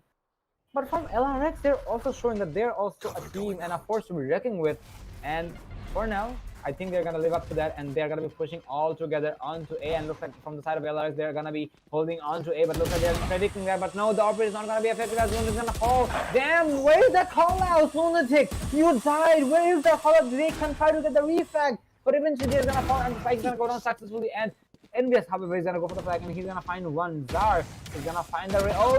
But from LRX, they're also showing that they're also a team and a force to be reckoned with. And for now, I think they're going to live up to that, and they're going to be pushing all together onto A. And looks like from the side of LRX, they're going to be holding on to A, but looks like they're predicting that. But no, the operator is not going to be effective as Moon is going to fall. Damn, where is that call out, Lunatic? You died. Where is that call out? They can try to get the refrag, but eventually they're going to fall, and the spike is going to go down successfully. And Envious, however, is gonna go for the flag, and he's gonna find one. Zar is gonna find the oh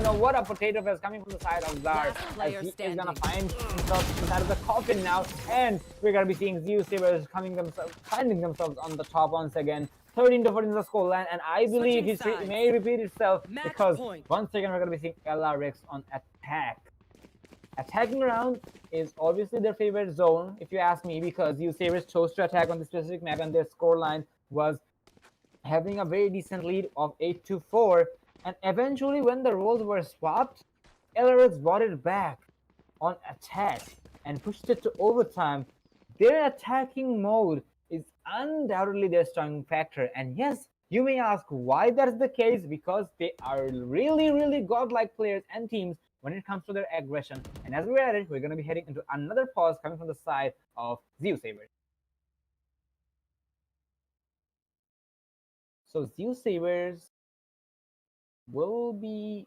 no! What a potato face coming from the side of Zar. As he is gonna find himself inside of the coffin now, and we're gonna be seeing Zeusaberz finding themselves on the top once again. 13 to 14 is the score line, and I believe history may repeat itself because once again we're gonna be seeing LRX on attack. Attacking around is obviously their favorite zone, if you ask me, because Zeusaberz chose to attack on this specific map, and their scoreline was having a very decent lead of 8-4. And eventually, when the roles were swapped, LRX brought it back on attack and pushed it to overtime. Their attacking mode is undoubtedly their strong factor. And yes, you may ask why that's the case, because they are really, really godlike players and teams when it comes to their aggression. And as we're at it, we're going to be heading into another pause coming from the side of Zeusaberz. So Zeusaberz will be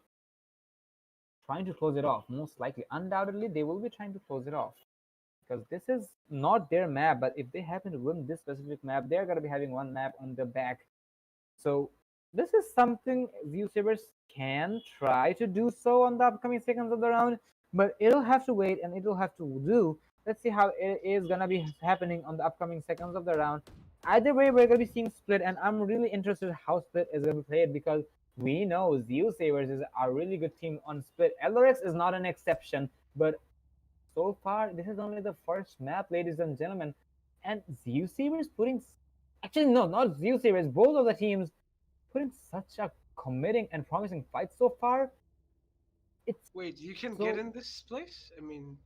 trying to close it off, most likely. Undoubtedly, they will be trying to close it off, because this is not their map, but if they happen to win this specific map, they're going to be having one map on the back. So this is something Zeusaberz can try to do so on the upcoming seconds of the round, but it'll have to wait and it'll have to do. Let's see how it is gonna be happening on the upcoming seconds of the round. Either way, we're gonna be seeing Split, and I'm really interested how Split is gonna be played, because we know Zeusaberz is a really good team on Split. LRX is not an exception, but so far this is only the first map, ladies and gentlemen, and Zeusaberz putting, actually no, not Zeusaberz, both of the teams putting such a committing and promising fight so far. Wait, you can get in this place? I mean,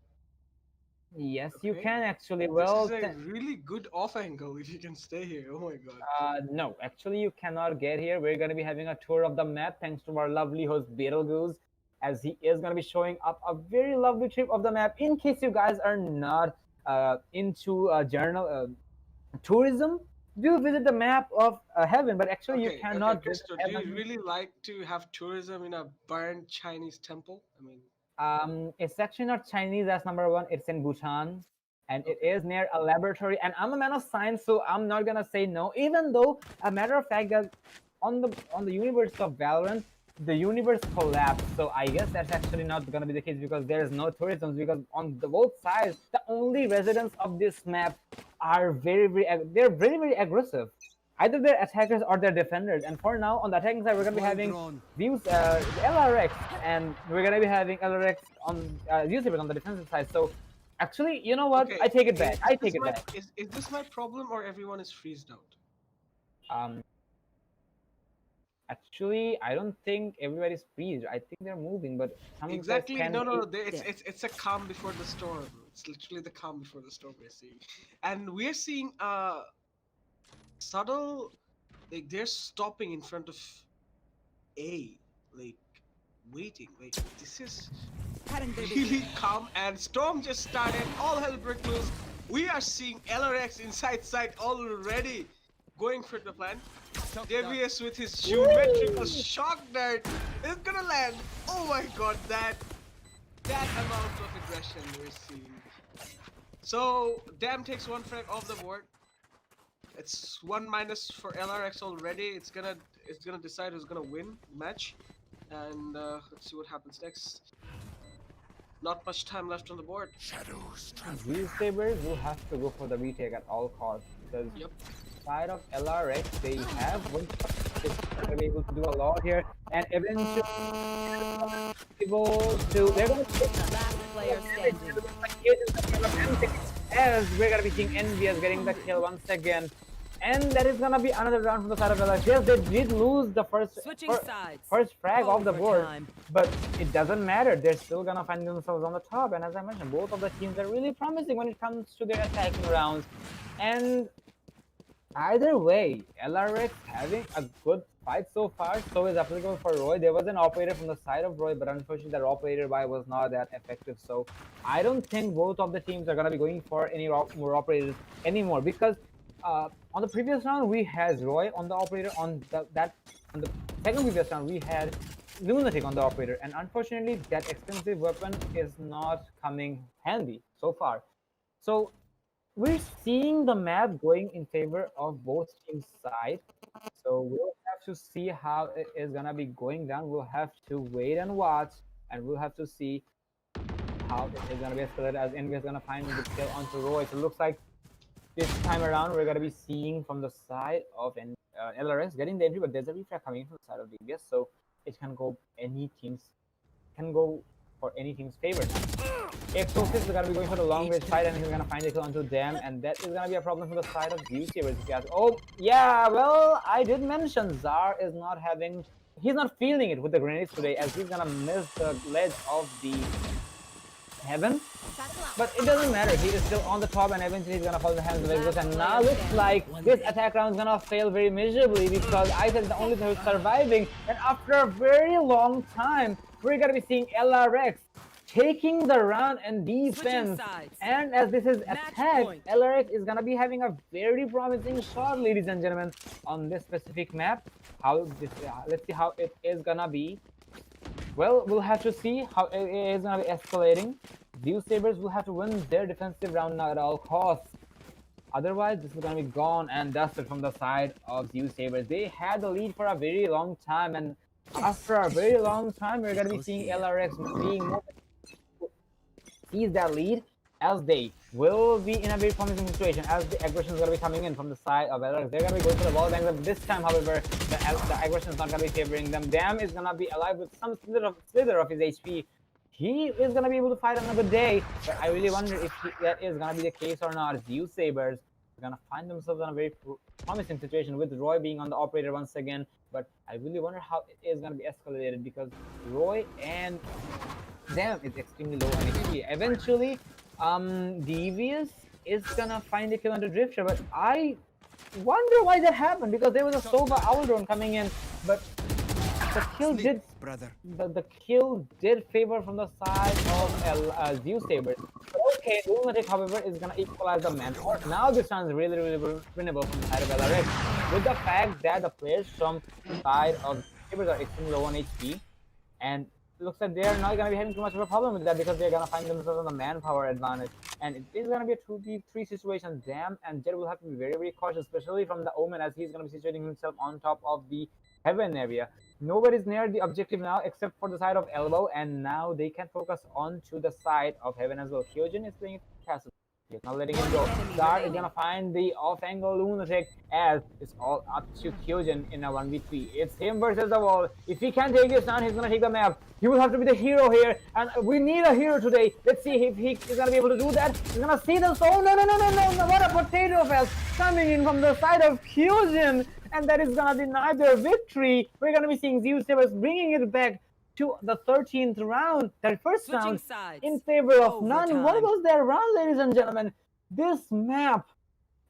yes, okay. you can actually. Well, this is a really good off angle if you can stay here. Oh my god. No, actually you cannot get here. We're going to be having a tour of the map thanks to our lovely host Beetlegoose, as he is going to be showing up a very lovely trip of the map. In case you guys are not into tourism, do visit the map of heaven, but actually you cannot. Okay, so do you really like to have tourism in a burned Chinese temple? I mean, it's actually not Chinese, that's number one. It's in Bhutan, and it is near a laboratory. And I'm a man of science, so I'm not gonna say no. Even though, a matter of fact, that on the universe of Valorant, the universe collapsed. So I guess that's actually not gonna be the case, because there is no tourism. Because on both sides, the only residents of this map are very aggressive. Either they're attackers or they're defenders. And for now, on the attacking side, we're gonna be having LRX, and we're gonna be having LRX on Zeusaberz on the defensive side. So actually, you know what? okay, I take it back. I take it back. Is this my problem, or everyone is freezed out? Actually, I don't think everybody's freezed. I think they're moving, but some exactly. No. It's a calm before the storm. It's literally the calm before the storm we're seeing, and we're seeing subtle, like they're stopping in front of A, like waiting. Like this is really calm, and storm just started. All hell broke loose. We are seeing LRX inside sight already, going for the plan. Devious with his geometrical shock dart is gonna land. Oh my god, that amount of aggression we're seeing. So Dam takes one frag off the board. It's 1- for LRX already. It's gonna decide who's gonna win the match, and let's see what happens next. Not much time left on the board. Zeusaberz will have to go for the retake at all costs, because side of LRX, they have one They're gonna be able to do a lot here, and eventually able to. They're gonna Last player standing. as we're gonna be seeing Envious getting the kill once again. And that is gonna be another round from the side of Valorant. Yes, they did lose the Switching sides. first frag of the board, Overtime. but it doesn't matter. They're still gonna find themselves on the top. And as I mentioned, both of the teams are really promising when it comes to their attacking rounds. And either way, Lariox having a good fight so far. So is applicable for Roy. There was an operator from the side of Roy, but unfortunately, that operator buy was not that effective. So I don't think both of the teams are gonna be going for any more operators anymore, because on the previous round we had Roy on the operator. On the second previous round we had Lunatic on the operator, and unfortunately that expensive weapon is not coming handy so far. So we're seeing the map going in favor of both teams' side. So we'll have to see how it is gonna be going down. We'll have to wait and watch, and we'll have to see how it is gonna be escalated as Envy is gonna find the kill onto Roy. So it looks like this time around, we're going to be seeing from the side of LRS getting the entry, but there's a refrag coming from the side of DBS, so it can go for any team's favor now. Exosis is going to be going for the long range side, and he's going to find a kill onto them, and that is going to be a problem from the side of Zeusaberz. Oh, yeah, well, I did mention Zar is not having, he's not feeling it with the grenades today, as he's going to miss the ledge of the Heaven. But it doesn't matter, he is still on the top, and eventually he's gonna fall in the hands of Exos. And now looks like this attack round is gonna fail very miserably, because I said the only thing who's surviving, and after a very long time, we're gonna be seeing Lariox taking the round and defense. And as this is attack, Lariox is gonna be having a very promising shot, ladies and gentlemen, on this specific map. Let's see how it is gonna be. Well, we'll have to see how it is gonna be escalating. Zeusaberz will have to win their defensive round now at all costs. Otherwise, this is gonna be gone and dusted from the side of Zeusaberz. They had the lead for a very long time, and after a very long time, we're gonna be seeing Lariox being more seize that lead, as they will be in a very promising situation, as the aggression is going to be coming in from the side of Lariox. They're going to be going for the wall bangs, but this time, however, the aggression is not going to be favoring them. Dam is going to be alive with some slither of his HP. He is going to be able to fight another day, but I really wonder if that is going to be the case or not. Zeusaberz are going to find themselves in a very promising situation with Roy being on the operator once again, but I really wonder how it is going to be escalated, because Roy and Dam is extremely low on HP. Eventually, Devious is gonna find a kill on the Drifter, but I wonder why that happened, because there was a Sova Owl drone coming in, but the kill the kill did favor from the side of Zeusaberz. Okay, Lunatic, however, is gonna equalize the manpower. Now this round is really winnable from the side of Lariox, with the fact that the players from the side of Zeusaberz are extremely low on HP, and looks like they're not going to be having too much of a problem with that, because they're going to find themselves on the manpower advantage. And it is going to be a 2v3 situation. Dam and Jet will have to be very cautious, especially from the Omen, as he's going to be situating himself on top of the Heaven area. Nobody's near the objective now except for the side of Elbow, and now they can focus on to the side of Heaven as well. Kyojin is playing it passive. He's not letting him go. Star is gonna find the off-angle Lunatic, as it's all up to Kyojin in a 1v3. It's him versus the wall. If he can't take this down, he's gonna take the map. He will have to be the hero here, and we need a hero today. Let's see if he is gonna be able to do that. He's gonna see this. Oh no! What a potato fest coming in from the side of Kyojin, and that is gonna deny their victory. We're gonna be seeing Zeusaberz bringing it back to the 13th round, that first round, in favor of none. What was their round, ladies and gentlemen? This map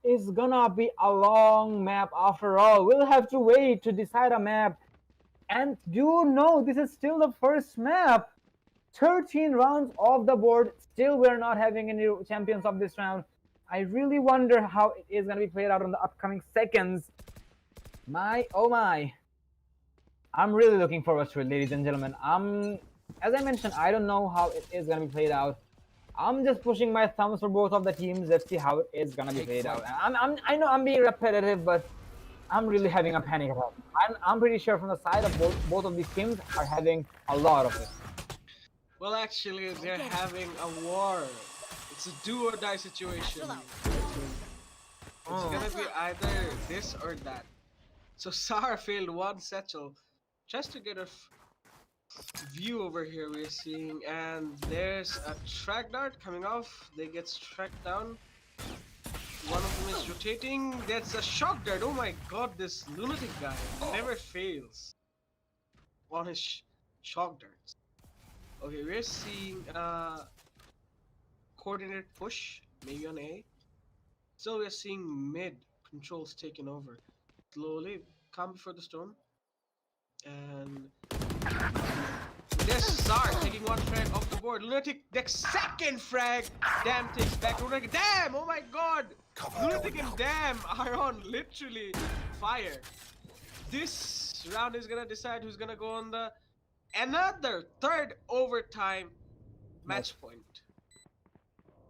is gonna be a long map after all. We'll have to wait to decide a map. And do know this is still the first map. 13 rounds off the board. Still, we're not having any champions of this round. I really wonder how it is gonna be played out in the upcoming seconds. My, oh my. I'm really looking forward to it, ladies and gentlemen. As I mentioned, I don't know how it is gonna be played out. I'm just pushing my thumbs for both of the teams. Let's see how it is gonna be played out. I know I'm being repetitive, but I'm really having a panic attack. I'm pretty sure from the side of both of these teams are having a lot of it. Well, actually, they're having a war. It's a do or die situation. It's gonna be either this or that. So Sar failed one satchel. Tries to get a view over here we're seeing, and there's a track dart coming off. They get tracked down. One of them is rotating. That's a shock dart. Oh my god, this lunatic guy never fails on his shock darts. Okay, we're seeing coordinated push, maybe on A. So we're seeing mid controls taking over. Slowly, calm before the storm. And there's Sar taking one frag off the board. Lunatic, the second frag! Damn takes back Lunatic. Damn! Oh my god! Lunatic and Damn are on literally fire. This round is gonna decide who's gonna go on the another third overtime match point.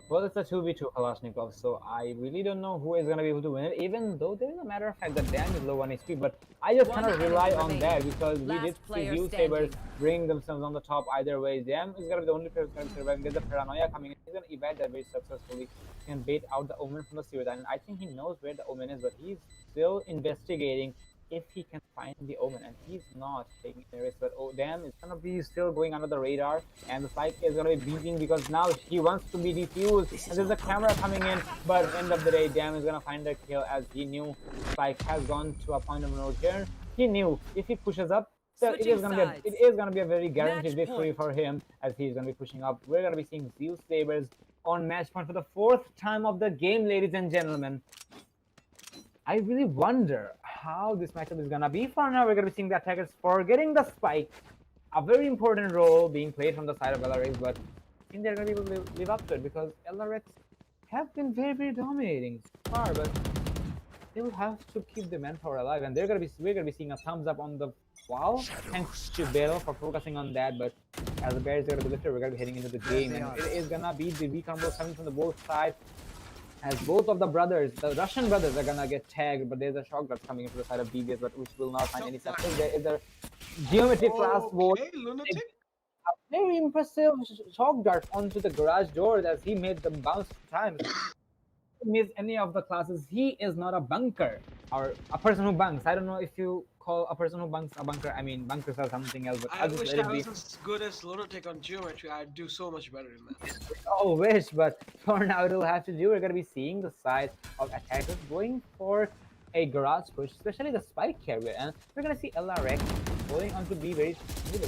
Well, it's a 2v2 Kalashnikov, so I really don't know who is going to be able to win it, even though there is a matter of fact that Dan is low on HP, but I just One cannot rely enemy on that remaining. because we Last did see player Zeusaberz standing. bring themselves on the top either way. Dan is going to be the only player who's going to survive. There's a Paranoia coming in. He's going to evade that very successfully and bait out the Omen from the series. And I think he knows where the Omen is, but he's still investigating if he can find the Omen, and he's not taking a risk. But Dan is gonna be still going under the radar, and the Spike is gonna be beating because now he wants to be defused. And there's a camera coming in, but at the end of the day, Dan is gonna find the kill as he knew Spike has gone to a point of no return. He knew if he pushes up, so it is gonna be a very guaranteed Match victory point. for him as he's gonna be pushing up. We're gonna be seeing Zeusaberz on match point for the 4th time of the game, ladies and gentlemen. I really wonder how this matchup is gonna be. For now, we're gonna be seeing the attackers forgetting the spike. A very important role being played from the side of LRX, but I think they're gonna be able to live up to it because LRX have been very, very dominating so far, but they will have to keep the manpower alive, and we're gonna be seeing a thumbs up on the wall. Thanks to Bell for focusing on that, but as the bear is gonna be lifted, we're gonna be heading into the game, and it is gonna be the V combos coming from the both sides. As both of the brothers, the Russian brothers, are gonna get tagged, but there's a shock that's coming into the side of BBS, but which will not find any success. There is a geometric class board. Okay, Lunatic. A very impressive shock dart onto the garage door as he made them bounce 2 times. Miss any of the classes, he is not a bunker or a person who bunks. I don't know if you call a person who bunks a bunker. I mean, bunkers are something else, but I I'll just wish let I it be. was as good as Lunatic on geometry. I'd do so much better in that. Oh, wish, but for now it'll have to do. We're gonna be seeing the side of attackers going for a garage push, especially the spike carrier, and we're gonna see LRX holding on to be very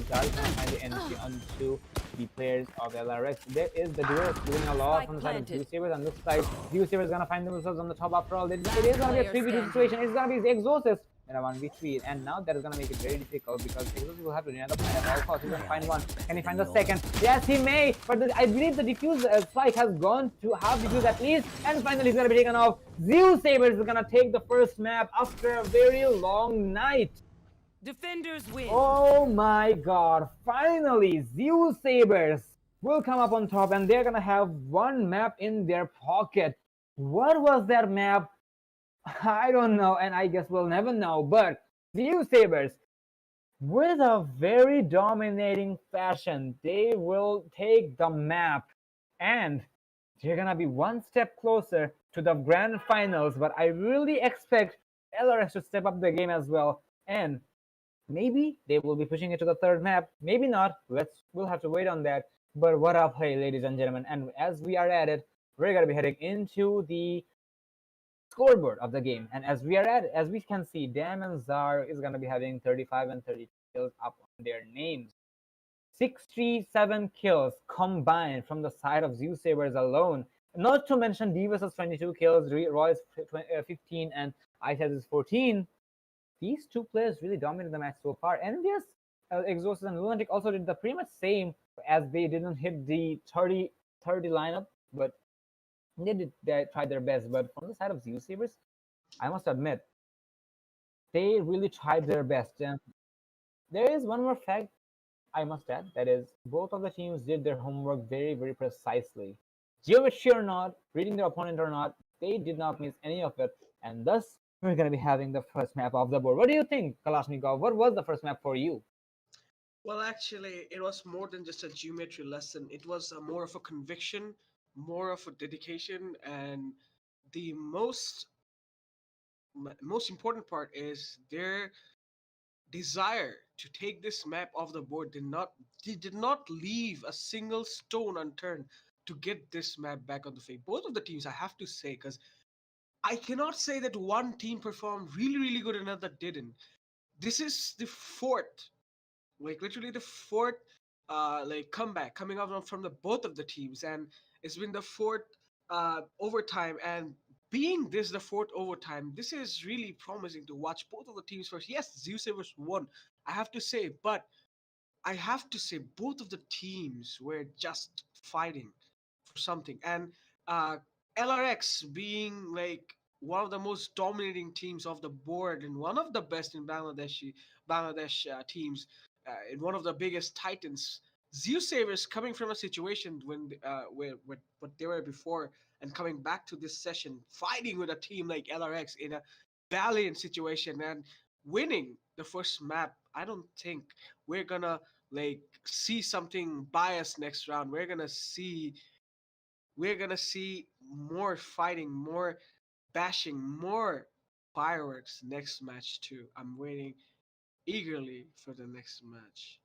trying to find the energy onto the players of LRX. There is the duo doing a lot Spike on the side of planted. Zeusaberz, and looks like Zeusaberz is gonna find themselves on the top after all. It is gonna be a Player 3v2 standing. situation. It's gonna be Exhaustus in a 1v3, and now that is gonna make it very difficult because Exhaustus will have to run the point at all costs. He's gonna find one. Can he find the second? Yes, he may, but I believe the diffuse spike has gone to half diffuse at least, and finally he's gonna be taken off. Zeusaberz is gonna take the first map after a very long night. Defenders win. Oh my god, finally Zeusaberz will come up on top and they're gonna have one map in their pocket. What was that map? I don't know, and I guess we'll never know, but Zeusaberz, with a very dominating fashion, they will take the map and they're gonna be one step closer to the grand finals, but I really expect LRX to step up the game as well, and maybe they will be pushing it to the 3rd map, maybe not. We'll have to wait on that. But what a play, ladies and gentlemen. And as we are at it, we're gonna be heading into the scoreboard of the game. And as we can see, Dam and Zar is gonna be having 35 and 30 kills up on their names. 67 kills combined from the side of Zeusaberz alone. Not to mention Divas has 22 kills, Roy's 15, and Ice has 14. These 2 players really dominated the match so far, and yes, Exhaustus and Lunatic also did the pretty much same, as they didn't hit the 30 lineup, but they tried their best. But from the side of Zeusaberz, I must admit, they really tried their best. And there is one more fact I must add, that is, both of the teams did their homework very, very precisely. Geometry or not, reading their opponent or not, they did not miss any of it, and thus we're going to be having the first map of the board. What do you think, Kalashnikov? What was the first map for you? Well, actually, it was more than just a geometry lesson. It was more of a conviction, more of a dedication, and the most most important part is their desire to take this map off the board. Did not leave a single stone unturned to get this map back on the field. Both of the teams, I have to say, because I cannot say that one team performed really, really good and another didn't. This is the fourth, like literally the fourth, like comeback coming out from the both of the teams, and it's been the fourth overtime. And being this the fourth overtime, this is really promising to watch both of the teams first. Yes, Zeusaberz won, I have to say, but I have to say both of the teams were just fighting for something. And uh, LRX being like one of the most dominating teams of the board and one of the best in Bangladesh teams, in one of the biggest titans. Zeusaberz coming from a situation where what they were before and coming back to this session, fighting with a team like LRX in a valiant situation and winning the first map. I don't think we're gonna like see something biased next round. We're gonna see more fighting, more bashing, more fireworks next match too. I'm waiting eagerly for the next match.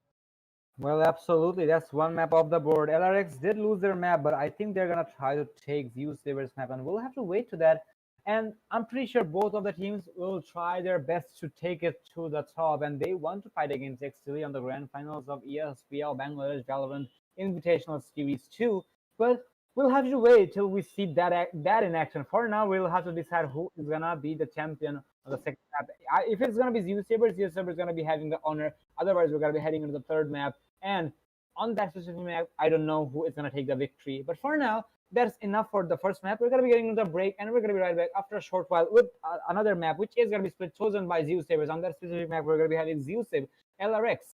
Well, absolutely. That's one map off the board. LRX did lose their map, but I think they're gonna try to take Zeusaberz map, and we'll have to wait to that. And I'm pretty sure both of the teams will try their best to take it to the top, and they want to fight against Exceeli on the grand finals of ESPL Bangladesh Valorant Invitational Series 2. But we'll have to wait till we see that in action. For now, we'll have to decide who is gonna be the champion of the second map. If it's gonna be Zeusaberz is gonna be having the honor. Otherwise, we're gonna be heading into the third map. And on that specific map, I don't know who is gonna take the victory. But for now, that's enough for the first map. We're gonna be getting into the break, and we're gonna be right back after a short while with another map, which is gonna be split chosen by Zeusaberz. On that specific map, we're gonna be having Zeusaberz LRX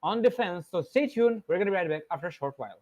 on defense. So stay tuned. We're gonna be right back after a short while.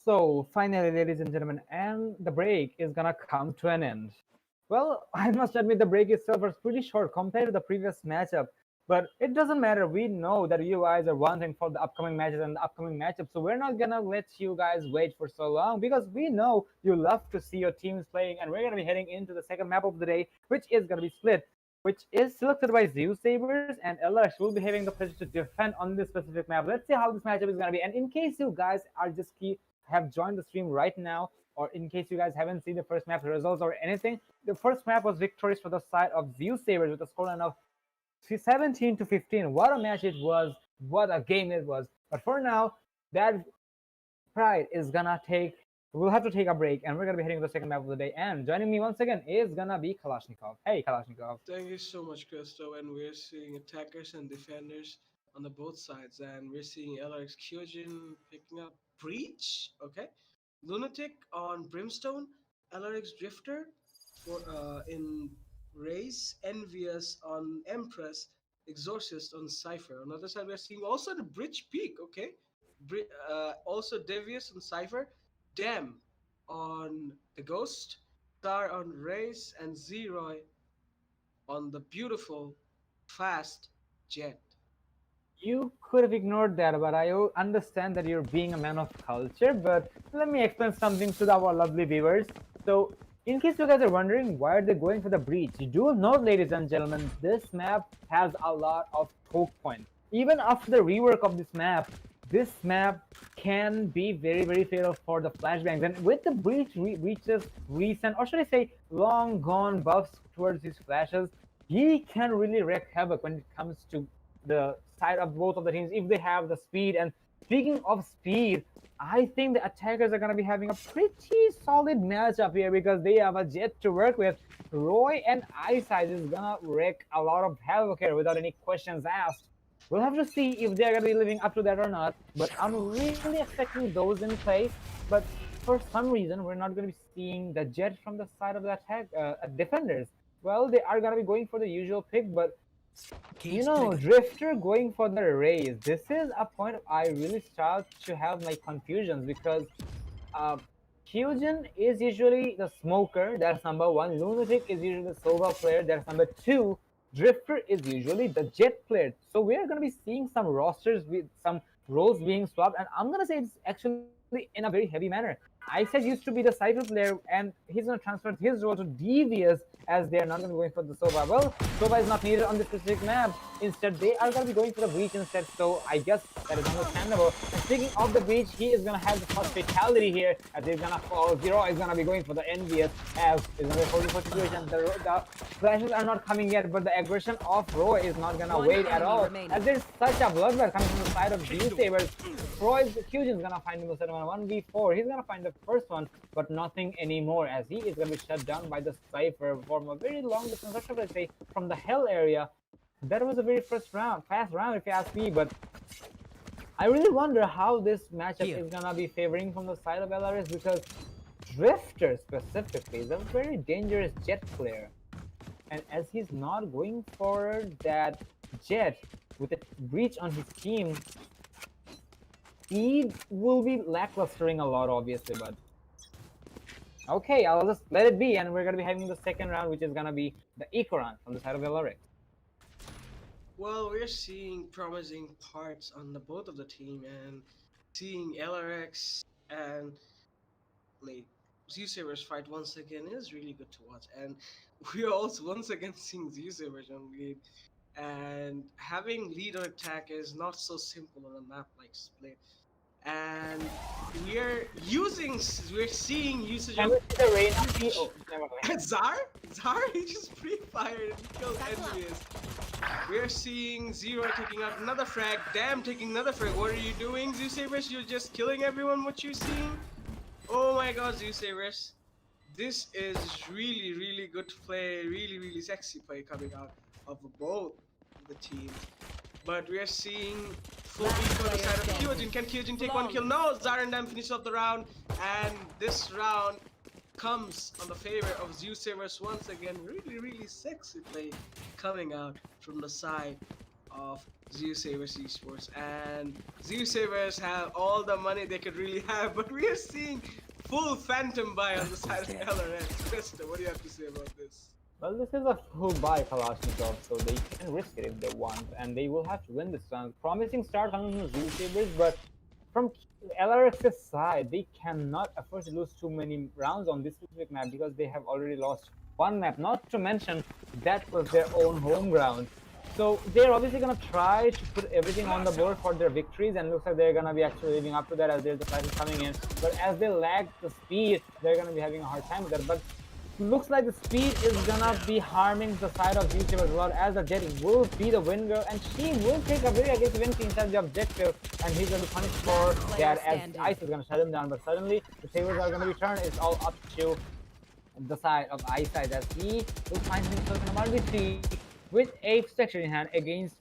So, finally, ladies and gentlemen, and the break is gonna come to an end. Well, I must admit the break itself was pretty short compared to the previous matchup, but it doesn't matter. We know that you guys are wanting for the upcoming matches and the upcoming matchups, so we're not gonna let you guys wait for so long because we know you love to see your teams playing, and we're gonna be heading into the second map of the day, which is gonna be split, which is selected by Zeusaberz, and Lariox will be having the pleasure to defend on this specific map. Let's see how this matchup is gonna be. And in case you guys are just have joined the stream right now, or in case you guys haven't seen the first map results or anything, the first map was victorious for the side of Zeusaberz with a scoreline of 17 to 15. What a match it was! What a game it was! But for now, that pride is gonna take. We'll have to take a break, and we're gonna be heading to the second map of the day. And joining me once again is gonna be Kalashnikov. Hey, Kalashnikov. Thank you so much, Christo. And we're seeing attackers and defenders on the both sides, and we're seeing LRX Kyojin picking up Breach. Okay, Lunatic on Brimstone, LRX Drifter for in Race, Envious on Empress, Exorcist on Cypher. On the other side, we're seeing also the Bridge Peak. Okay, also Devious on Cypher, Dem on the Ghost, Star on Race, and Zeroy on the beautiful, fast jet. You could have ignored that, but I understand that you're being a man of culture. But let me explain something to our lovely viewers. So, in case you guys are wondering why are they going for the breach, you do note, ladies and gentlemen, this map has a lot of choke points. Even after the rework of this map can be very, very fatal for the flashbangs. And with the breach reaches recent, or should I say, long gone buffs towards these flashes, he can really wreak havoc when it comes to the side of both of the teams if they have the speed. And speaking of speed, I think the attackers are going to be having a pretty solid matchup here because they have a jet to work with. Roy and Eyesight is going to wreak a lot of havoc here without any questions asked. We'll have to see if they're going to be living up to that or not, but I'm really expecting those in play. But for some reason, we're not going to be seeing the jet from the side of the attack defenders. Well, they are going to be going for the usual pick, but you know, Drifter going for the raise. This is a point I really start to have my confusions because Kyojin is usually the smoker, that's number one. Lunatic is usually the Sova player, that's number two. Drifter is usually the jet player. So we're going to be seeing some rosters with some roles being swapped, and I'm going to say it's actually in a very heavy manner. Icehead used to be the Cypher player, and he's going to transfer his role to Devious as they are not going to be going for the Sova. Well, Sova is not needed on this specific map. Instead, they are going to be going for the Breach instead, so I guess that is understandable. And speaking of the Breach, he is going to have the first fatality here as he's going to fall. Zero is going to be going for the Envious as it's going to be a 44 situation. The flashes are not coming yet, but the aggression of Roy is not going to wait at all. As there's such a bloodbath coming from the side of Zeusaberz, Roy's Kyojin is going to find him on a 1v4. He's going to find the first one, but nothing anymore as he is going to be shut down by the Cypher from a very long distance, or should I say, from the Hell area. That was a very fast round if you ask me, but I really wonder how this matchup is going to be favoring from the side of LRS because Drifter specifically is a very dangerous jet player. And as he's not going for that jet with a breach on his team, he will be lacklustering a lot, obviously, but okay, I'll just let it be, and we're gonna be having the second round, which is gonna be the eco round from the side of Valorant. Well, we're seeing promising parts on the both of the team, and seeing LRX and like Zeusaberz fight once again is really good to watch. And we are also once again seeing Zeusaberz on lead, and having lead on attack is not so simple on a map like Split. And we're seeing usage of The rain. Oh, never mind. Zar, he just pre-fired and killed Envious. We're seeing Zero taking out another frag, Damn taking another frag. What are you doing, Zeusaberz? You're just killing everyone, what you're seeing? Oh my god, Zeusaberz. This is really, really good play, really, really sexy play coming out of both the teams. But we are seeing full beat on the side of Kyojin. Can Kyojin take one kill? No! Zarandam finishes off the round, and this round comes on the favor of Zeusaberz once again. Really, really sexy play coming out from the side of Zeusaberz Esports, and Zeusaberz have all the money they could really have, but we are seeing full phantom buy on the side of LRX. Krista, what do you have to say about this? Well, this is a full buy Kalashnikov, so they can risk it if they want, and they will have to win this round. Promising start coming from Zeusaberz, but from LRX's side, they cannot afford to lose too many rounds on this specific map because they have already lost one map, not to mention that was their own home ground. So they're obviously gonna try to put everything on the board for their victories, and looks like they're gonna be actually living up to that as there's the prices coming in. But as they lag the speed, they're gonna be having a hard time with that. But looks like the speed is gonna be harming the side of YouTubers a lot, as the Jet will be the win girl, and she will take a very aggressive entry inside the objective, and he's gonna be punished for that as Ice is gonna shut him down. But suddenly the tables are gonna be turned. It's all up to the side of Ice side as he will find himself in a 1v3 with a protection in hand against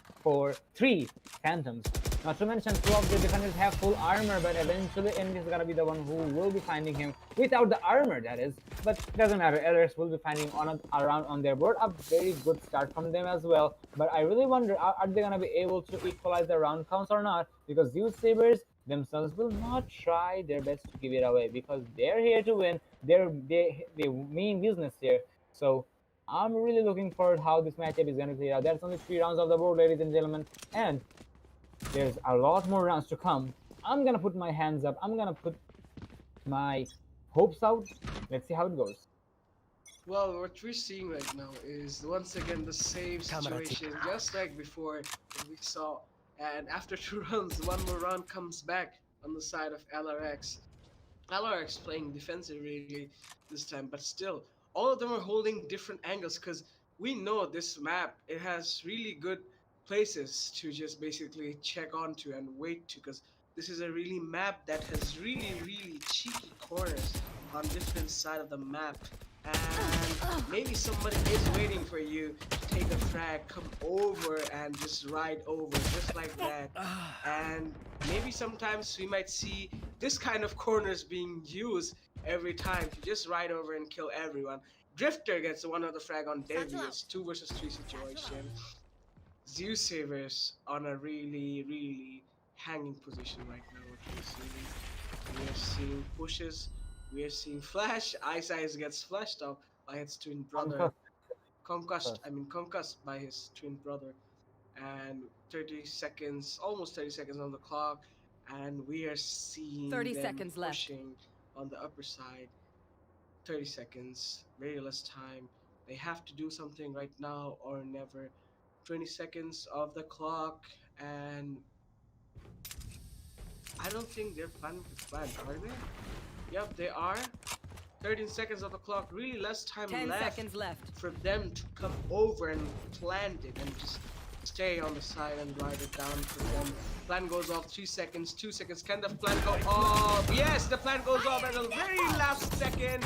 3 Phantoms. Not to mention, 2 of the defenders have full armor, but eventually Envy is gonna be the one who will be finding him without the armor, that is. But it doesn't matter, LRX will be finding around on their board. A very good start from them as well. But I really wonder, are they gonna be able to equalize the round counts or not? Because Zeusaberz themselves will not try their best to give it away, because they're here to win. They mean business here. So I'm really looking forward how this matchup is going to play out. There's only 3 rounds of the board, ladies and gentlemen, and there's a lot more rounds to come. I'm going to put my hands up. I'm going to put my hopes out. Let's see how it goes. Well, what we're seeing right now is once again the same situation, just like before that we saw. And after 2 rounds, 1 more round comes back on the side of LRX. LRX playing defensive really this time, but still, all of them are holding different angles because we know this map, it has really good places to just basically check onto and wait to, because this is a really map that has really cheeky corners on different side of the map, and maybe somebody is waiting for you to take a frag, come over and just ride over just like that. And maybe sometimes we might see this kind of corners being used every time to just ride over and kill everyone. Drifter gets one of the frag on Devious, 2 versus 3 situation. Zeusaberz on a really hanging position right now. What we are seeing pushes, we are seeing flash. Ice gets flashed up by his twin brother. Concussed by his twin brother. And 30 seconds, almost 30 seconds on the clock, and we are seeing 30 them seconds left. pushing on the upper side. 30 seconds, very less time. They have to do something right now or never. 20 seconds of the clock, and I don't think they're planning to plan, are they? Yep, they are. 13 seconds of the clock, really less time 10 left seconds left. for them to come over and plant it and just stay on the side and ride it down for them. Plan goes off, 3 seconds, 2 seconds. Can the plan go off? Yes, the plan goes off at the very last second.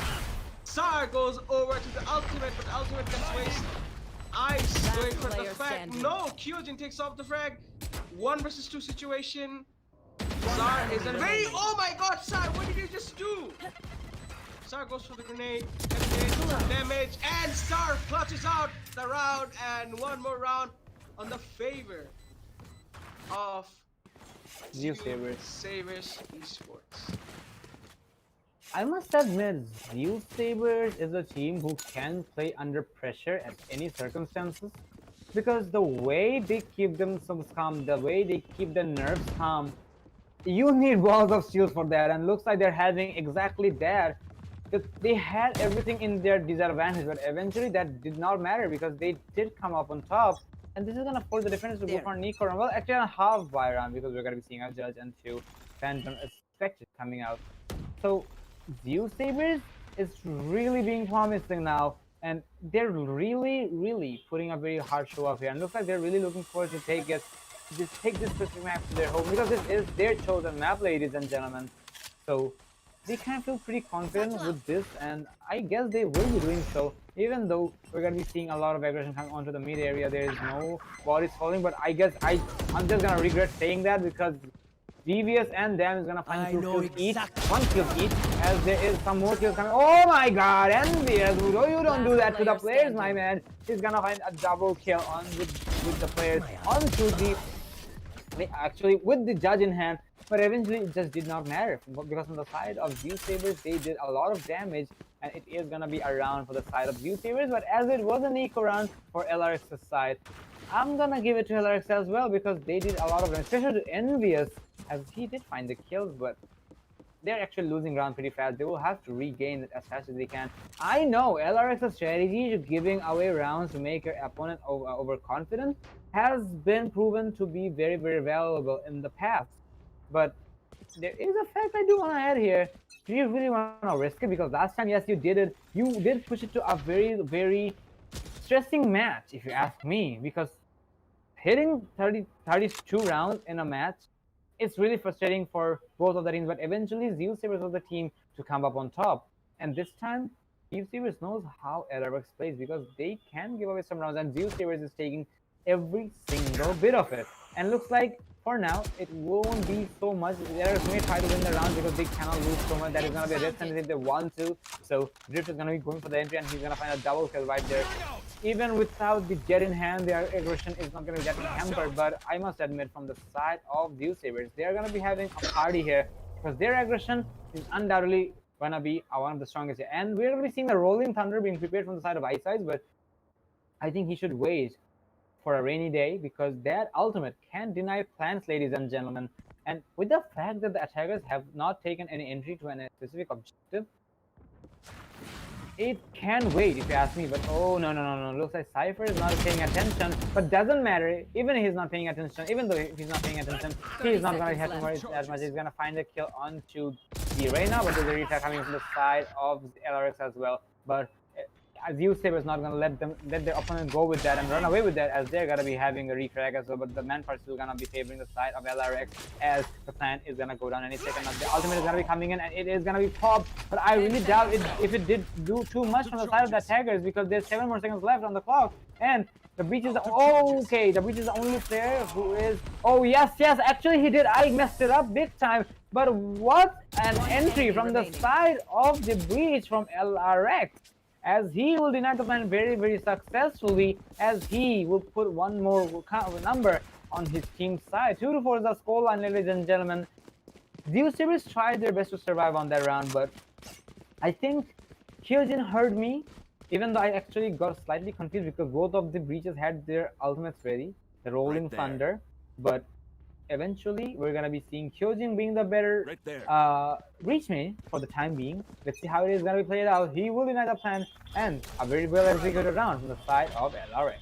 Sar goes over to the ultimate, but the ultimate gets wasted. Ice going for the player frag. standing. No, Kyojin takes off the frag. 1 versus 2 situation. Sar is a very. Oh my god, Sar, what did you just do? Sar goes for the grenade, damage, and Sar clutches out the round, and 1 more round on the favor of Zeusaberz Esports. I must admit, Zeusaberz is a team who can play under pressure at any circumstances, because the way they keep themselves calm, the way they keep the nerves calm, you need balls of steel for that, and looks like they're having exactly that. They had everything in their disadvantage, but eventually that did not matter because they did come up on top. And this is gonna force the defenders to go for Nico round. Well, actually on half buy round, because we're gonna be seeing a Judge and 2 Phantom expected coming out. So Zeusaberz is really being promising now, and they're really putting a very hard show up here. And looks like they're really looking forward to take this specific map to their home, because this is their chosen map, ladies and gentlemen. So they kind of feel pretty confident with this, and I guess they will be doing so, even though we're going to be seeing a lot of aggression coming onto the mid area. There is no bodies falling, but I guess I'm just going to regret saying that, because Devious and Damn is gonna find I 2 know kills each, exactly. 1 kill each, as there is some more kills coming. Oh my god, Envious, you don't do that to the Last player players, my standing. man. He's gonna find a double kill on with the players onto the actually with the judge in hand, but eventually it just did not matter because on the side of Zeusaberz they did a lot of damage, and it is gonna be a round for the side of Zeusaberz. But as it was an eco round for LRX's side, I'm gonna give it to LRX as well because they did a lot of damage, especially to Envious, as he did find the kills, but they're actually losing ground pretty fast. They will have to regain it as fast as they can. I know LRX's strategy to giving away rounds to make your opponent overconfident has been proven to be very, very valuable in the past. But there is a fact I do want to add here. Do you really want to risk it? Because last time, yes, you did it. You did push it to a very, very stressing match, if you ask me. Because hitting 32 rounds in a match, it's really frustrating for both of the teams, but eventually Zeusaberz was the team to come up on top. And this time, Zeusaberz knows how LRX plays because they can give away some rounds, and Zeusaberz is taking every single bit of it. And looks like, for now, it won't be so much. LRX may try to win the round because they cannot lose so much. That is going to be a risk, and if they want to. So Drift is going to be going for the entry, and he's going to find a double kill right there. Even without the jet in hand, their aggression is not going to be getting hampered. But I must admit, from the side of Zeusaberz, they are going to be having a party here because their aggression is undoubtedly going to be one of the strongest here. And we're going to be seeing the Rolling Thunder being prepared from the side of Ice Ice, but I think he should wait for a rainy day because that ultimate can deny plans, ladies and gentlemen. And with the fact that the attackers have not taken any entry to a specific objective, it can wait, if you ask me. But oh no, looks like Cypher is not paying attention, but doesn't matter. Even if he's not paying attention, even though if he's not paying attention, he's not gonna have to worry that much. He's gonna find a kill onto the Reyna, but there's a retake coming from the side of LRX as well. But Zeusaberz is not gonna let their opponent go with that and run away with that, as they're gonna be having a refrag as well. But the manpower is still gonna be favoring the side of LRX, as the plan is gonna go down any second. Now, the ultimate is gonna be coming in and it is gonna be popped. But I really doubt if it did do too much from the side of the attackers because there's 7 more seconds left on the clock. And the Breach is okay. The Breach is the only player who is. Oh yes, actually he did. I messed it up big time. But what an entry from the side of the Breach from LRX, as he will deny the plan very, very successfully, as he will put one more number on his team's side. 2-4 is the scoreline, ladies and gentlemen. Zeusaberz tried their best to survive on that round, but I think Kyojin heard me, even though I actually got slightly confused because both of the Breaches had their ultimates ready, the Rolling Thunder, but eventually we're gonna be seeing Kyojin being the better reach me for the time being. Let's see how it is gonna be played out. He will deny the plan, and a very well executed round from the side of LRX.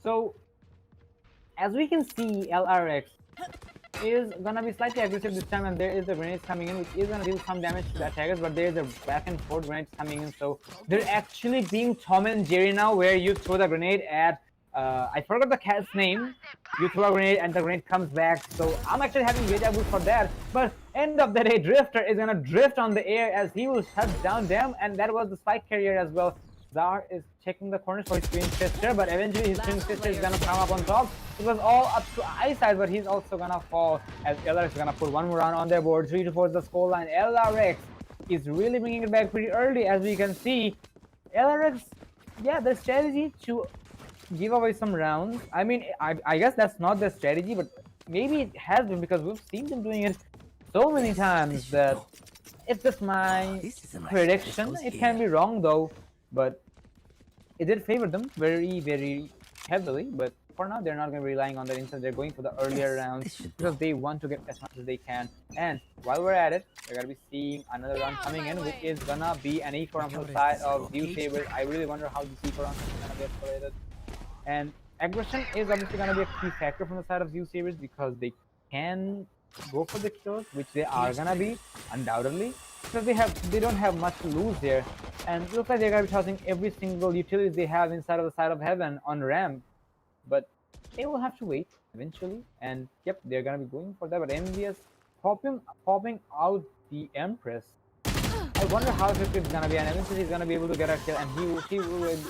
So as we can see, LRX is gonna be slightly aggressive this time, and there is the grenades coming in, which is gonna deal some damage to the attackers, but there is a back and forth grenades coming in, so they're actually being Tom and Jerry now, where you throw the grenade at I forgot the cat's name. You throw a grenade and the grenade comes back, so I'm actually having deja vu for that. But end of the day, Drifter is gonna drift on the air as he will shut down them, and that was the spike carrier as well. Zar is checking the corners for his twin sister, but eventually his twin sister is gonna come up on top. It was all up to Eyesight, but he's also gonna fall as LRX is gonna put one more round on their board. 3-4 is the scoreline. LRX is really bringing it back pretty early, as we can see. LRX, yeah, the strategy to give away some rounds. I mean, I guess that's not the strategy, but maybe it has been because we've seen them doing it so many times that it's just my prediction. It can be wrong though, but it did favor them very, very heavily. But for now, they're not going to be relying on that. Instead, they're going for the earlier rounds because they want to get as much as they can. And while we're at it, we're going to be seeing another round coming in, which is going to be an E4 on the side of Zeusaberz. I really wonder how this E4 round is going to be escalated. And aggression is obviously going to be a key factor from the side of Zeusaberz because they can go for the kills, which they are going to be, undoubtedly. Because they don't have much to lose here. And it looks like they're going to be tossing every single utility they have inside of the side of heaven on ramp. But they will have to wait eventually. And yep, they're going to be going for that. But Envious popping out the Empress. I wonder how effective it's gonna be, and eventually he's gonna be able to get a kill, and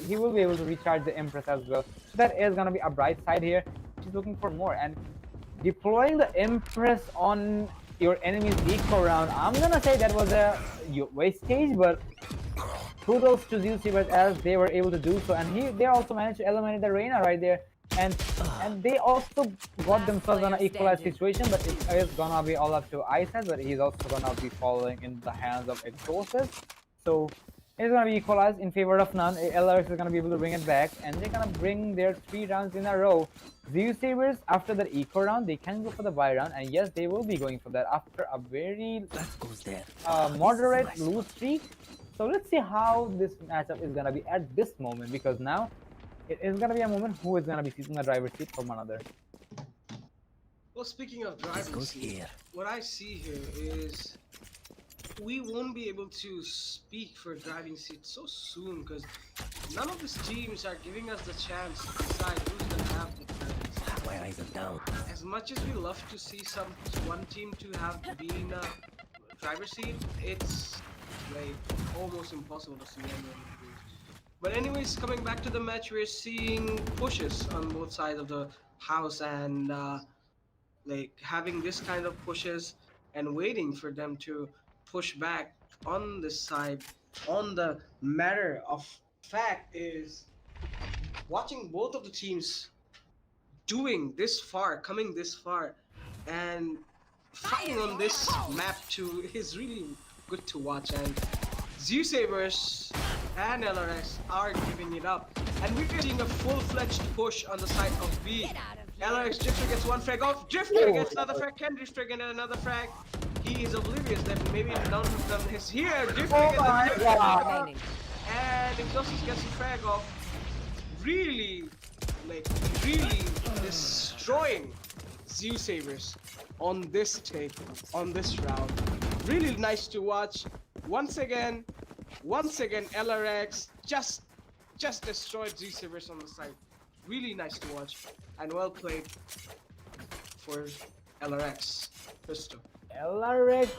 he will be able to recharge the Empress as well. So that is gonna be a bright side here. She's looking for more, and deploying the Empress on your enemy's eco round, I'm gonna say that was a wastage, but kudos to Zeusaberz as they were able to do so, and they also managed to eliminate the Reyna right there, and they also got themselves in an equalized situation, but it is gonna be all up to Icehead, but he's also gonna be falling in the hands of Exhausted, so it's gonna be equalized in favor of none. Lariox is gonna be able to bring it back, and they're gonna bring their 3 rounds in a row. Zeusaberz, after that eco round, they can go for the buy round, and yes, they will be going for that after a very moderate lose streak. So let's see how this matchup is gonna be at this moment, because now it is gonna be a moment who is gonna be seizing the driver's seat from another. Well, speaking of driving seat, what I see here is we won't be able to speak for driving seat so soon because none of these teams are giving us the chance to decide who's gonna have the driving seat. My eyes are down. As much as we love to see one team to have to be in a driver's seat, it's like almost impossible to see anyone. But anyways, coming back to the match, we're seeing pushes on both sides of the house, and like having this kind of pushes and waiting for them to push back on this side. On the matter of fact is watching both of the teams doing this far, coming this far, and fighting on this map too is really good to watch. And Zeusaberz and Lariox are giving it up, and we're seeing a full-fledged push on the side of B. Lariox, Drifter gets 1 frag off, Drifter gets another frag, can Drifter get another frag? He is oblivious that maybe none of them is here. Drifter gets another frag, and Exhausted gets a frag off. Really destroying Zeusaberz on this take, on this round. Really nice to watch. Once again, Lariox just destroyed Zeusaberz on the side. Really nice to watch, and well played for Lariox. Crystal. Lariox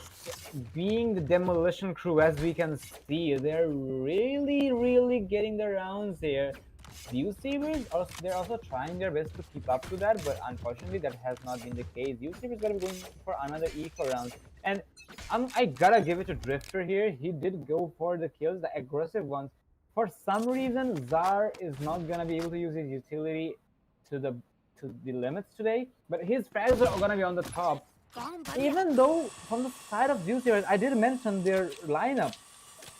being the demolition crew, as we can see, they're really getting the rounds here. Zeusaberz, they're also trying their best to keep up to that, but unfortunately that has not been the case. Zeusaberz is gonna be going for another eco round, and I gotta give it to Drifter here. He did go for the kills, the aggressive ones. For some reason, Zar is not gonna be able to use his utility to the limits today, but his frags are gonna be on the top. Even though from the side of Zeusaberz, I did mention their lineup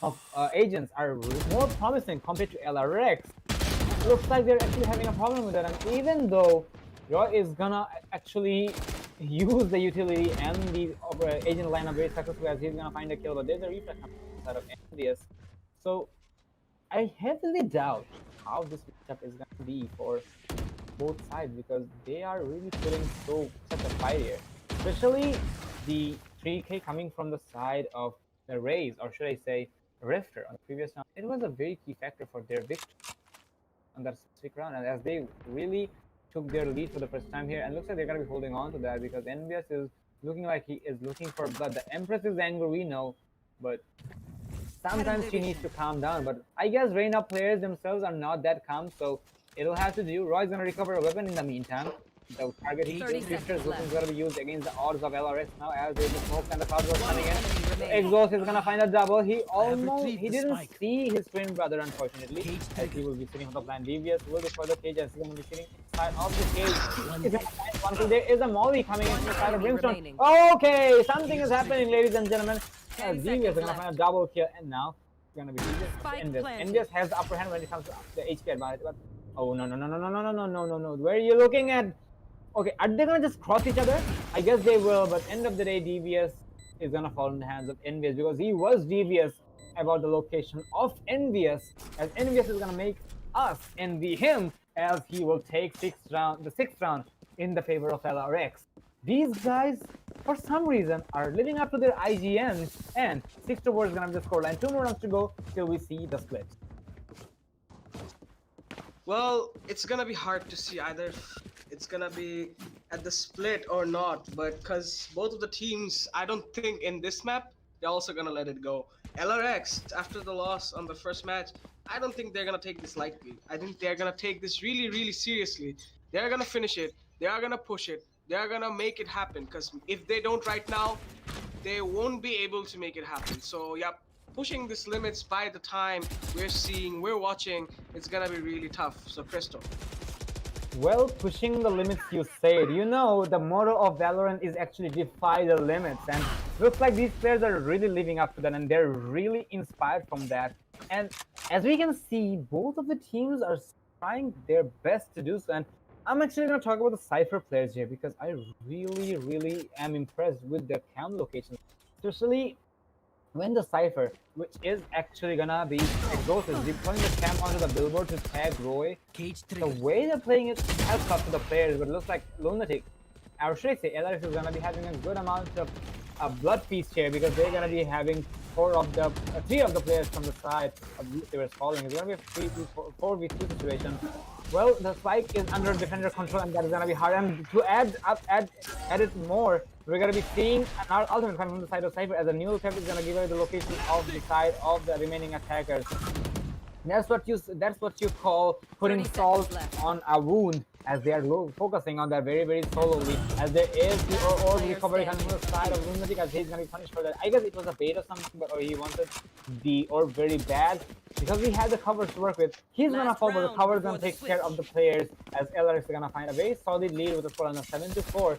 of agents are more promising compared to Lariox. Looks like they're actually having a problem with that, and even though Roy is gonna actually use the utility and the agent lineup very successfully, as he's gonna find a kill, but there's a reflex on the side of Envious. So I heavily doubt how this matchup is gonna be for both sides, because they are really putting such a fight here, especially the 3K coming from the side of the Rays, or should I say Rifter on the previous round. It was a very key factor for their victory on that specific round, and as they really took their lead for the first time here, and looks like they're gonna be holding on to that, because Envious is looking like he is looking for blood. The Empress is the angle we know, but sometimes she needs to calm down. But I guess Reyna players themselves are not that calm, so it'll have to do. Roy's gonna recover a weapon in the meantime. The target heat is gonna be used against the odds of Lariox now, as there's the smoke and the cloud was coming in. Exhaust is gonna find a double. He didn't see his twin brother, unfortunately, as he will be sitting on the plan. Devious will be for the cage, as he's gonna be sitting inside of the cage. He's gonna find one kill. There is a molly coming in from the side of Brimstone. Okay, something is happening, ladies and gentlemen. Devious is gonna find a double kill, and now it's gonna be Devious. Envious has the upper hand when it comes to the HP advantage, but oh no. Where are you looking at? Okay, are they gonna just cross each other? I guess they will, but end of the day, Devious is gonna fall in the hands of Envious, because he was devious about the location of Envious, as Envious is gonna make us envy him, as he will take the sixth round in the favor of Lariox. These guys, for some reason, are living up to their IGN, and 6-4 is gonna be the scoreline. 2 more rounds to go till we see the split. Well, it's gonna be hard to see either it's gonna be at the split or not, but because both of the teams, I don't think in this map, they're also gonna let it go. LRX, after the loss on the first match, I don't think they're gonna take this lightly. I think they're gonna take this really, really seriously. They're gonna finish it. They are gonna push it. They are gonna make it happen. Because if they don't right now, they won't be able to make it happen. So, yep, pushing these limits by the time we're watching, it's gonna be really tough. So, Crystal. Well, pushing the limits, you said. You know, the motto of Valorant is actually defy the limits, and looks like these players are really living up to that, and they're really inspired from that. And as we can see, both of the teams are trying their best to do so. And I'm actually going to talk about the Cypher players here because I really, really am impressed with their camp locations, especially when the Cypher, which is actually gonna be Exhausted, deploying the camp onto the billboard to tag Roy. Cage The trigger. way they're playing it has tough to the players, but it looks like Lunatic, or should I say, Lariox is gonna be having a good amount of a blood feast here because they're gonna be having three of the players from the side of Zeusaberz falling. It's gonna be a 4v2 situation. Well, the spike is under defender control, and that is gonna be hard. And to add it more, we're gonna be seeing an ultimate coming from the side of Cypher as a new theft is gonna give away the location of the side of the remaining attackers. That's what you call putting 30 salt seconds left. on a wound, as they are focusing on that very, very solely. As there is the orb Player recovery coming from the side of Lunatic, as he's gonna be punished for that. I guess it was a bait or something, but he wanted the orb very bad because we had the covers to work with. He's gonna Last fall, but the round cover's before gonna the take care of the switch. players. As LRX is gonna find a very solid lead with a score on a 7-4,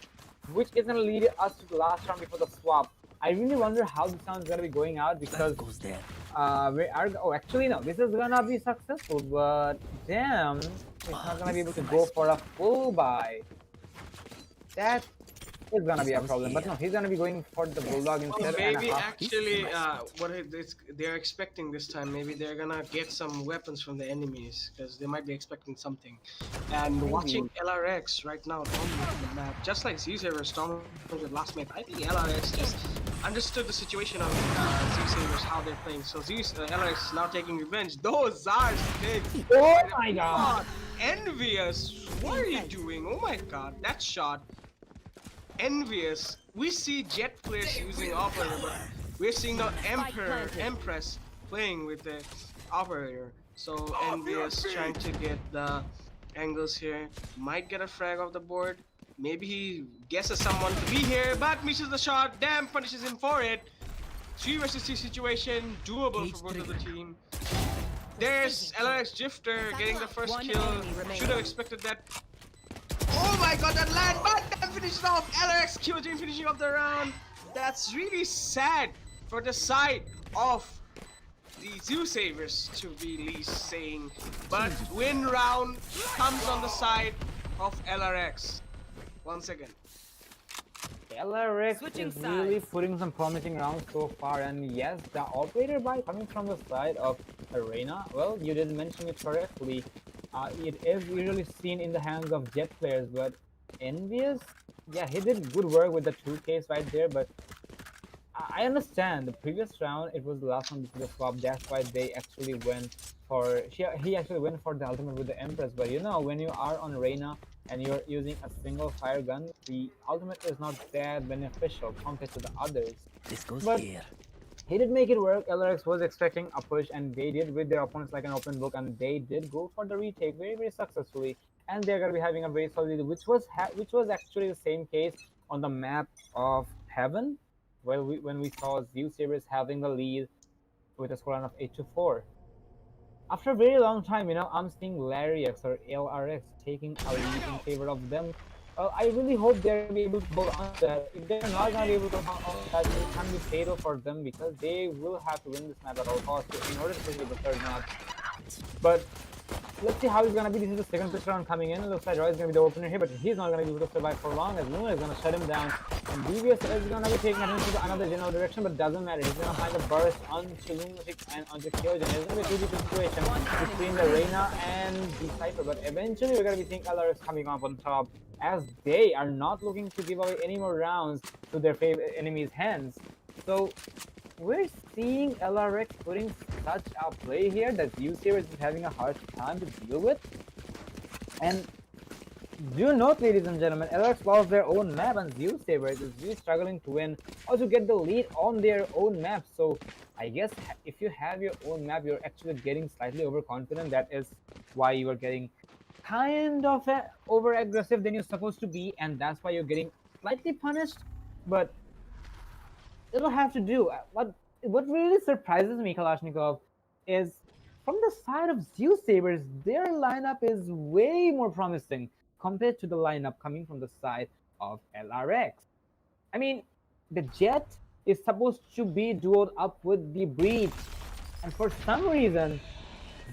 which is gonna lead us to the last round before the swap. I really wonder how this round is gonna be going out because That goes there. actually no, this is gonna be successful, but damn, it's not gonna be able to go for a full buy. That is gonna be a problem, but no, he's gonna be going for the bulldog Well, instead. And a maybe half. actually, they're expecting this time. Maybe they're gonna get some weapons from the enemies because they might be expecting something. And watching LRX right now dominating the map, just like Zeusaberz dominated last map, I think LRX just understood the situation of Zeusaberz, how they're playing. So LRX is now taking revenge. Those are big. Oh my god! Envious, what are you doing? Oh my god, that shot. Envious. We see Jet players using operator, but we're seeing the Empress playing with the operator. So Envious trying to get the angles here. Might get a frag off the board. Maybe he guesses someone to be here, but misses the shot. Damn, punishes him for it. 3 versus 3 situation, doable for both of the team. There's LRX Drifter getting the first One kill. enemy remaining. Should have expected that. Oh my god, that land, but that finished off. LRX Q team finishing off the round. That's really sad for the side of the Zeusaberz, to be least saying. But win round comes on the side of LRX. Once again. LRX Switching is really sides. putting some promising rounds so far, and yes, the operator buy coming from the side of Arena, well, you didn't mention it correctly. It is usually seen in the hands of Jet players, but Envious, yeah, he did good work with the 2Ks right there, but I understand the previous round, it was the last one before the swap, that's why they actually went for, he actually went for the ultimate with the Empress, but you know, when you are on Reyna and you're using a single fire gun, the ultimate is not that beneficial compared to the others. This goes But- here. He did make it work. LRX was expecting a push, and they did with their opponents like an open book, and they did go for the retake very, very successfully. And they're gonna be having a very solid lead, which was actually the same case on the map of Heaven, when we saw Zeusaberz having the lead with a scoreline of 8-4. After a very long time, you know, I'm seeing Lariox or LRX taking a lead in favor of them. I really hope they're gonna be able to hold on to that. If they're not gonna be able to hold on to that, it can be fatal for them because they will have to win this map at all costs in order to finish the third map. But let's see how it's gonna be. This is the second pitch round coming in. It looks like Roy is gonna be the opener here, but he's not gonna be able to survive for long as Luna is gonna shut him down. And DBS is gonna be taking it into another general direction, but doesn't matter. He's gonna find a burst onto Lunatic and onto Kyogen. It's gonna be a 2v2 situation between the Reyna and the Cypher, but eventually we're gonna be seeing LRX coming up on top as they are not looking to give away any more rounds to their enemy's hands. So we're seeing LRX putting such a play here that Zeusaberz is having a hard time to deal with. And do note, ladies and gentlemen, Lariox lost their own map and Zeusaberz is really struggling to win or to get the lead on their own map. So I guess if you have your own map, you're actually getting slightly overconfident. That is why you are getting kind of over aggressive than you're supposed to be, and that's why you're getting slightly punished. But it'll have to do. What really surprises me, Kalashnikov, is from the side of Zeusaberz, their lineup is way more promising compared to the lineup coming from the side of LRX. I mean, the Jet is supposed to be duoed up with the Breach, and for some reason,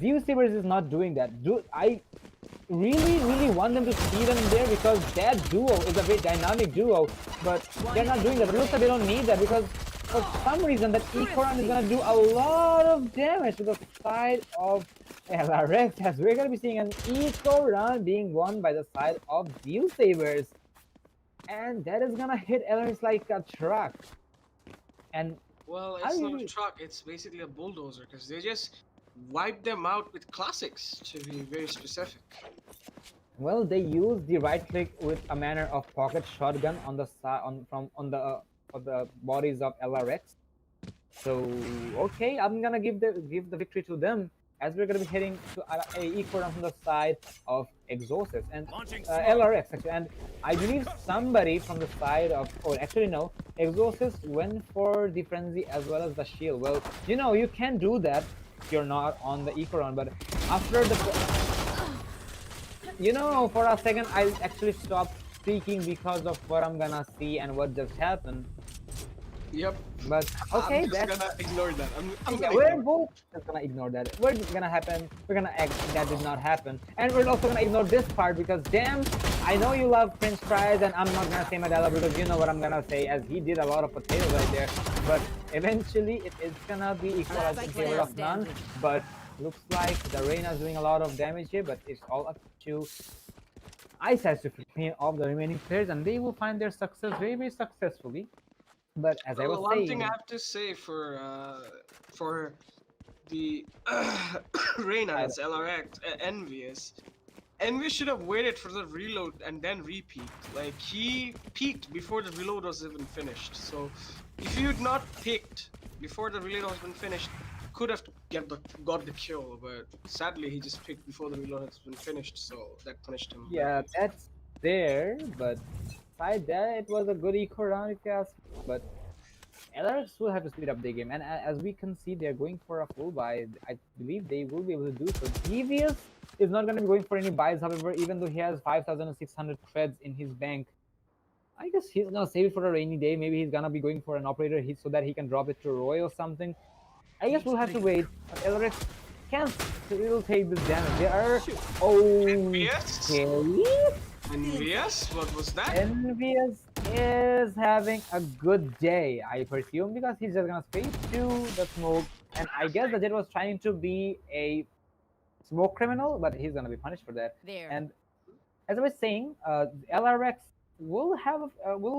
Zeusaberz is not doing that. I really want them to see them there because that duo is a very dynamic duo, but they're not doing that. But it looks like they don't need that because for some reason that Ecoran is gonna do a lot of damage to the side of LRX, as we're gonna be seeing an Ecoran being won by the side of Zeusaberz. And that is gonna hit LRX like a truck. And Well, it's not a truck, it's basically a bulldozer because they just wiped them out with classics, to be very specific. well, they use the right click with a manner of pocket shotgun on the side on the bodies of LRX. So okay, I'm gonna give the victory to them as we're gonna be heading to a equal round from the side of Exhausted and LRX actually. And I believe somebody from the side of, or actually no, Exhausted went for the frenzy as well as the shield. Well, you know, you can do that if you're not on the equal round, but after the, you know, for a second I actually stopped speaking because of what I'm gonna see and what just happened. Yep. But okay, I'm just that's gonna ignore that. I'm yeah, gonna we're ignore both just gonna ignore that. We're just gonna happen. We're gonna act that did not happen, and we're also gonna ignore this part because damn, I know you love French fries, and I'm not gonna say Medela because you know what I'm gonna say, as he did a lot of potatoes right there. But eventually, it is gonna be equalized in favor of none. But looks like the Reyna is doing a lot of damage here, but it's all up to Ice has to clean off the remaining players, and they will find their success very successfully. But as I was one saying, thing I have to say for the Reyna, that's LRX, Envious. Envious should have waited for the reload and then re-peeked. Like, he peeked before the reload was even finished. So, if you'd not peeked before the reload was been finished, could have got the kill. But sadly, he just peeked before the reload has been finished, so that punished him. yeah, that's there, but beside that, it was a good eco round if you ask me. But LRX will have to speed up their game, and as we can see, they're going for a full buy. I believe they will be able to do so. Devious is not going to be going for any buys, however, even though he has 5,600 creds in his bank. I guess he's gonna save it for a rainy day. Maybe he's gonna be going for an operator so that he can drop it to Roy or something. I guess we'll have to wait. But LRX can't still take this damage. They are Envious? okay. Envious? What was that? Envious is having a good day, I presume, because he's just gonna stay to the smoke. And I guess the Jet was trying to be a smoke criminal, but he's gonna be punished for that. There. And as I was saying, LRX will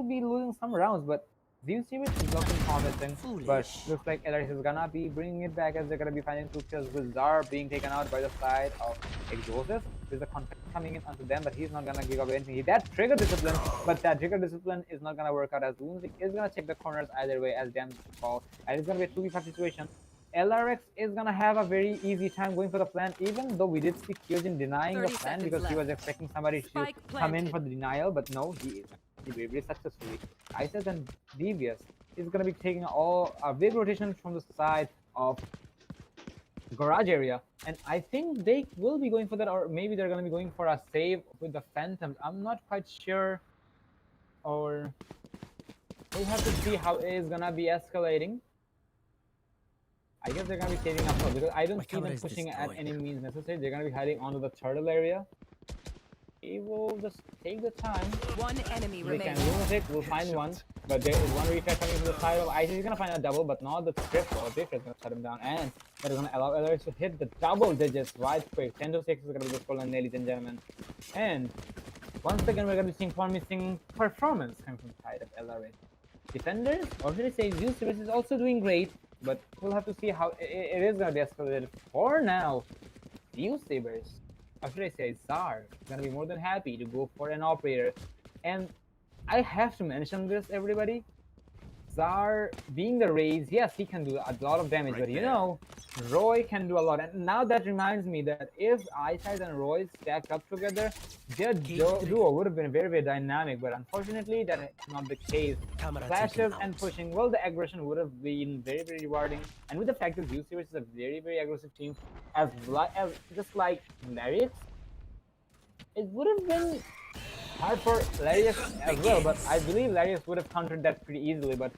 be losing some rounds, but Zeusaberz is looking promising. But looks like LRX is gonna be bringing it back as they're gonna be finding 2 kills with Zar being taken out by the side of Exhausted. There's a contact coming in onto them, but he's not gonna give up anything. That trigger discipline, but that trigger discipline is not gonna work out as Lunatic is gonna check the corners either way as damage to fall. And it's gonna be a 2v5 situation. LRX is gonna have a very easy time going for the plan, even though we did see Kyojin denying the 30 plan seconds because he left. was expecting somebody to Spike come in planted. for the denial, but no, he very successfully. Isis and Devious is gonna be taking a big rotation from the side of garage area, and I think they will be going for that, or maybe they're gonna be going for a save with the Phantoms. I'm not quite sure, or we'll have to see how it is gonna be escalating. I guess they're gonna be saving up for, because I don't see them pushing at any means necessary. They're gonna be heading onto the turtle area. He will just take the time. One enemy They can remaining. Lunatic, we'll find one, but there is one refresh coming from the side of Isis. He's gonna find a double, but not the triple. Triple is gonna shut him down, and that is gonna allow LRX to hit the double digits right quick. 10 to 6 is gonna be the scoreline, ladies and gentlemen. And once again, we're gonna be seeing promising performance coming from the side of LRX. Defenders, or should I say, Zeusaberz is also doing great, but we'll have to see how it is gonna be escalated. For now, Zeusaberz or should I say Czar, is gonna be more than happy to go for an operator. And I have to mention this, everybody. Czar, being the Raze, yes, he can do a lot of damage, but you know, Roy can do a lot. And now that reminds me that if Eyesight and Roy stacked up together, their duo would have been very, very dynamic. But unfortunately, that is not the case. Flashes and pushing, well, the aggression would have been very, very rewarding. And with the fact that Zeusaberz is a very, very aggressive team, as just like Lariox, it would have been hard for Lariox as well, but I believe Lariox would have countered that pretty easily, but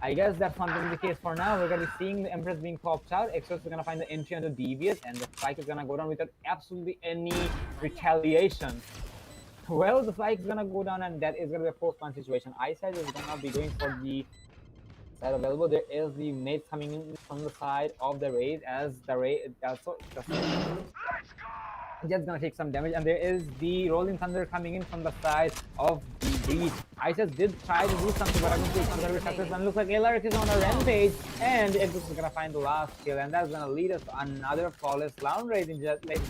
I guess that's not going to be the case for now. We're going to be seeing the Empress being popped out. Exos is going to find the entry onto Devious, and the Spike is going to go down without absolutely any retaliation. Well, the Spike is going to go down, and that is going to be a 4-1 situation. Eyesight is going to be going for the side of elbow. There is the mates coming in from the side of the Raid, as the Raid also just gonna take some damage, and there is the Rolling Thunder coming in from the side of the Breach. Isis did try to do something, but I don't think it's gonna be successful. And looks like Lariox is on a rampage, and Exos is gonna find the last kill, and that's gonna lead us to another flawless round, ladies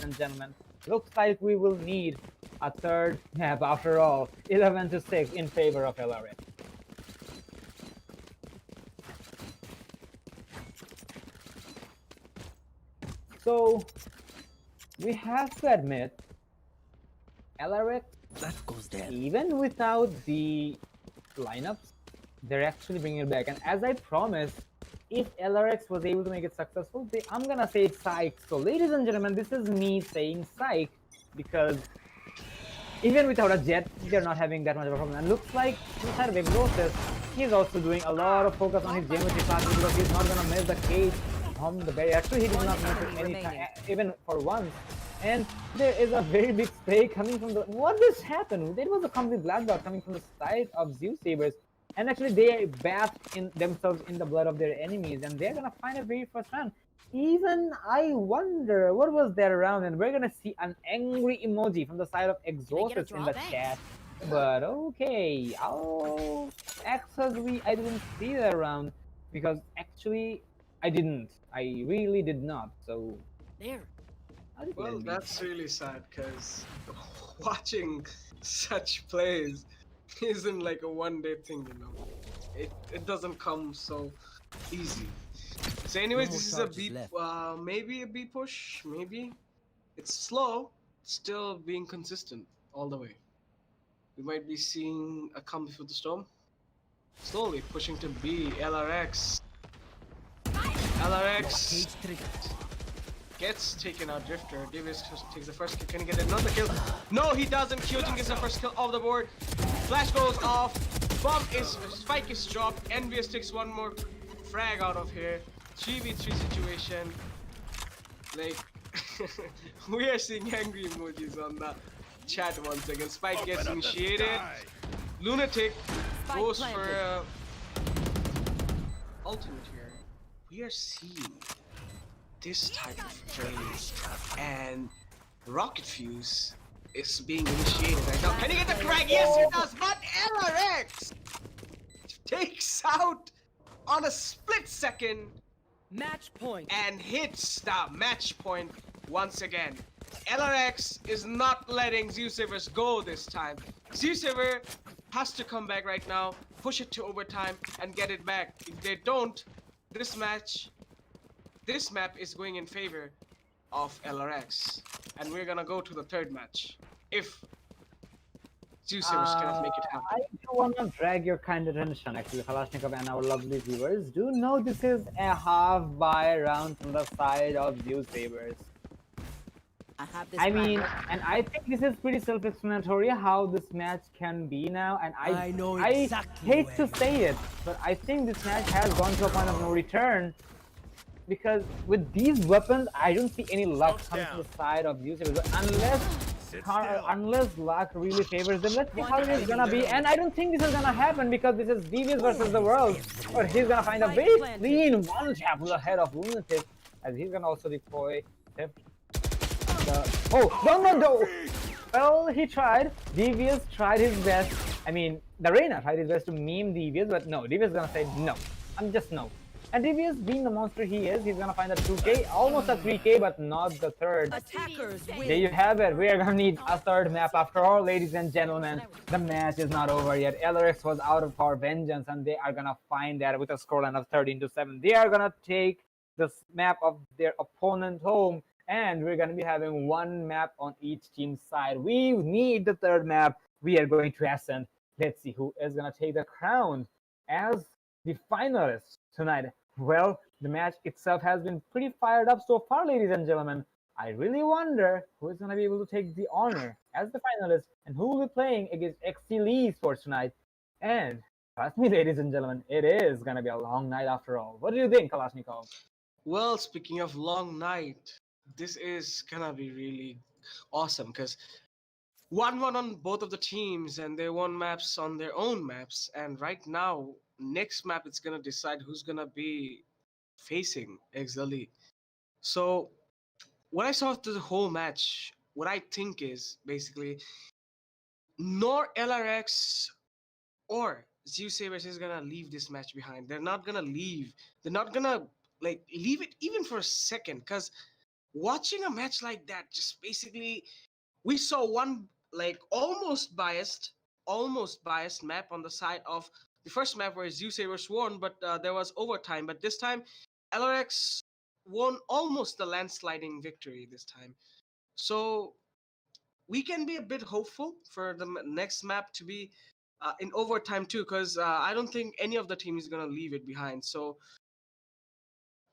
and gentlemen. Looks like we will need a third map after all. 11-6 in favor of Lariox. So we have to admit, Lariox, That goes there. even without the lineups, they're actually bringing it back. And as I promised, if Lariox was able to make it successful, I'm gonna say psych. So ladies and gentlemen, this is me saying psych, because even without a jet, they're not having that much of a problem. And looks like inside of Exhausted, he's also doing a lot of focus on his geometry classes, because he's not gonna miss the cage from the barrier. Actually, he did not miss it any time, even for once. And there is a very big spray coming from the... What just happened? There was a complete bloodbath coming from the side of Zeusaberz. And actually, they bathed in themselves in the blood of their enemies, and they're gonna find a very first round. Even I wonder what was that round, and we're gonna see an angry emoji from the side of Exhausted in the chat. But okay, I'll access I didn't see that round, because actually I didn't. I really did not. So There. Well, that's really sad, because watching such plays isn't like a one-day thing, you know. It doesn't come so easy. So anyways, No this is a charges B, left. maybe a B push, maybe. It's slow, still being consistent all the way. We might be seeing a come before the storm. Slowly pushing to B, LRX. LRX Cage triggered. gets taken out. Drifter. Davis takes the first kill. Can he get another kill? No, he doesn't. Kyojin gets the first kill off the board. Flash goes off. Spike is dropped. Envious takes one more frag out of here. 3v3 situation. Like, we are seeing angry emojis on the chat once again. Spike gets initiated. Lunatic Spike goes planted. for ultimate here. We are seeing this type of play, and Rocket Fuse is being initiated right now. Can he get the frag? Yes, he does. But LRX takes out on a split second Match point. and hits the match point once again. LRX is not letting Zeusaberz go this time. Zeusaberz has to come back right now, push it to overtime, and get it back. If they don't, this map is going in favor of LRX. And we're gonna go to the third match. If Zeusaberz cannot make it happen. I do want to drag your kind attention, actually, Kalashnikov and our lovely viewers. Do know this is a half-buy round from the side of Zeusaberz. I have this. I mean, and I think this is pretty self-explanatory how this match can be now, and I know I exactly hate where to you say it, but I think this match has gone to a point of no return, because with these weapons, I don't see any luck coming from the side of Zeusaberz, unless luck really favors them. Let's see how it is gonna be, and I don't think this is gonna happen, because this is Devious versus the world, or he's gonna find a very clean one-tap ahead of Lunatic, as he's gonna also deploy Theft. No! Well, he tried. Devious tried his best. I mean, the Reyna tried his best to meme Devious, but no, Devious is gonna say no. I'm just no. And TVS, being the monster he is, he's gonna find a 2K, almost a 3K, but not the third. Attackers There win. you have it. We are gonna need a third map after all, ladies and gentlemen. The match is not over yet. Lariox was out of our vengeance, and they are gonna find that with a scoreline of 13-7. They are gonna take this map of their opponent home, and we're gonna be having one map on each team's side. We need the third map. We are going to ascend. Let's see who is gonna take the crown as the finalists tonight. Well, the match itself has been pretty fired up so far, ladies and gentlemen. I really wonder who is going to be able to take the honor as the finalist and who will be playing against Exceeli Esports tonight. And trust me, ladies and gentlemen, it is going to be a long night after all. What do you think, Kalashnikov? Well, speaking of long night, this is gonna be really awesome because 1-1 on both of the teams, and they won maps on their own maps. And right now, next map it's gonna decide who's gonna be facing Exceeli. So what I saw of the whole match, what I think is basically nor LRX or Zeusaberz is gonna leave this match behind. They're not gonna leave. They're not gonna like leave it even for a second. Because watching a match like that, just basically, we saw one like almost biased map on the side of the first map where Zeusaberz won, but there was overtime. But this time, LRX won almost the landsliding victory this time. So we can be a bit hopeful for the next map to be in overtime too, because I don't think any of the team is gonna leave it behind. So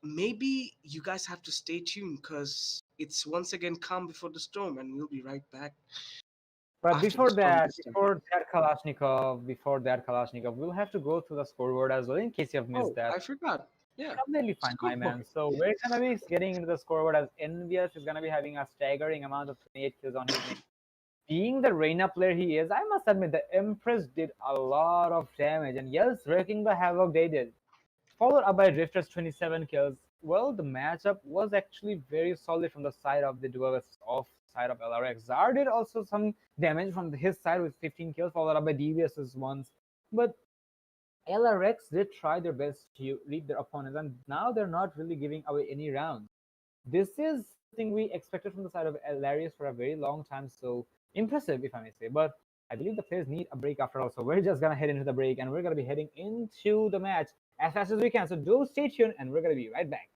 maybe you guys have to stay tuned because it's once again calm before the storm, and we'll be right back. But After before the storm that, this time. before that, Kalashnikov, we'll have to go through the scoreboard as well in case you have missed Oh, that. I forgot. Yeah. Completely fine, my man. Scoreboard. So we're gonna be getting into the scoreboard as Envious is gonna be having a staggering amount of 28 kills on his name. Being the Reina player he is, I must admit the Empress did a lot of damage, and yes, wrecking the havoc they did. Followed up by Drifter's 27 kills. Well, the matchup was actually very solid from the side of the duelists off side of LRX. Zar did also some damage from his side with 15 kills, followed up by DVS's ones. But LRX did try their best to read their opponents, and now they're not really giving away any rounds. This is something we expected from the side of Lariox for a very long time, so impressive, if I may say. But I believe the players need a break after all, so we're just gonna head into the break, and we're gonna be heading into the match as fast as we can. So do stay tuned, and we're gonna be right back.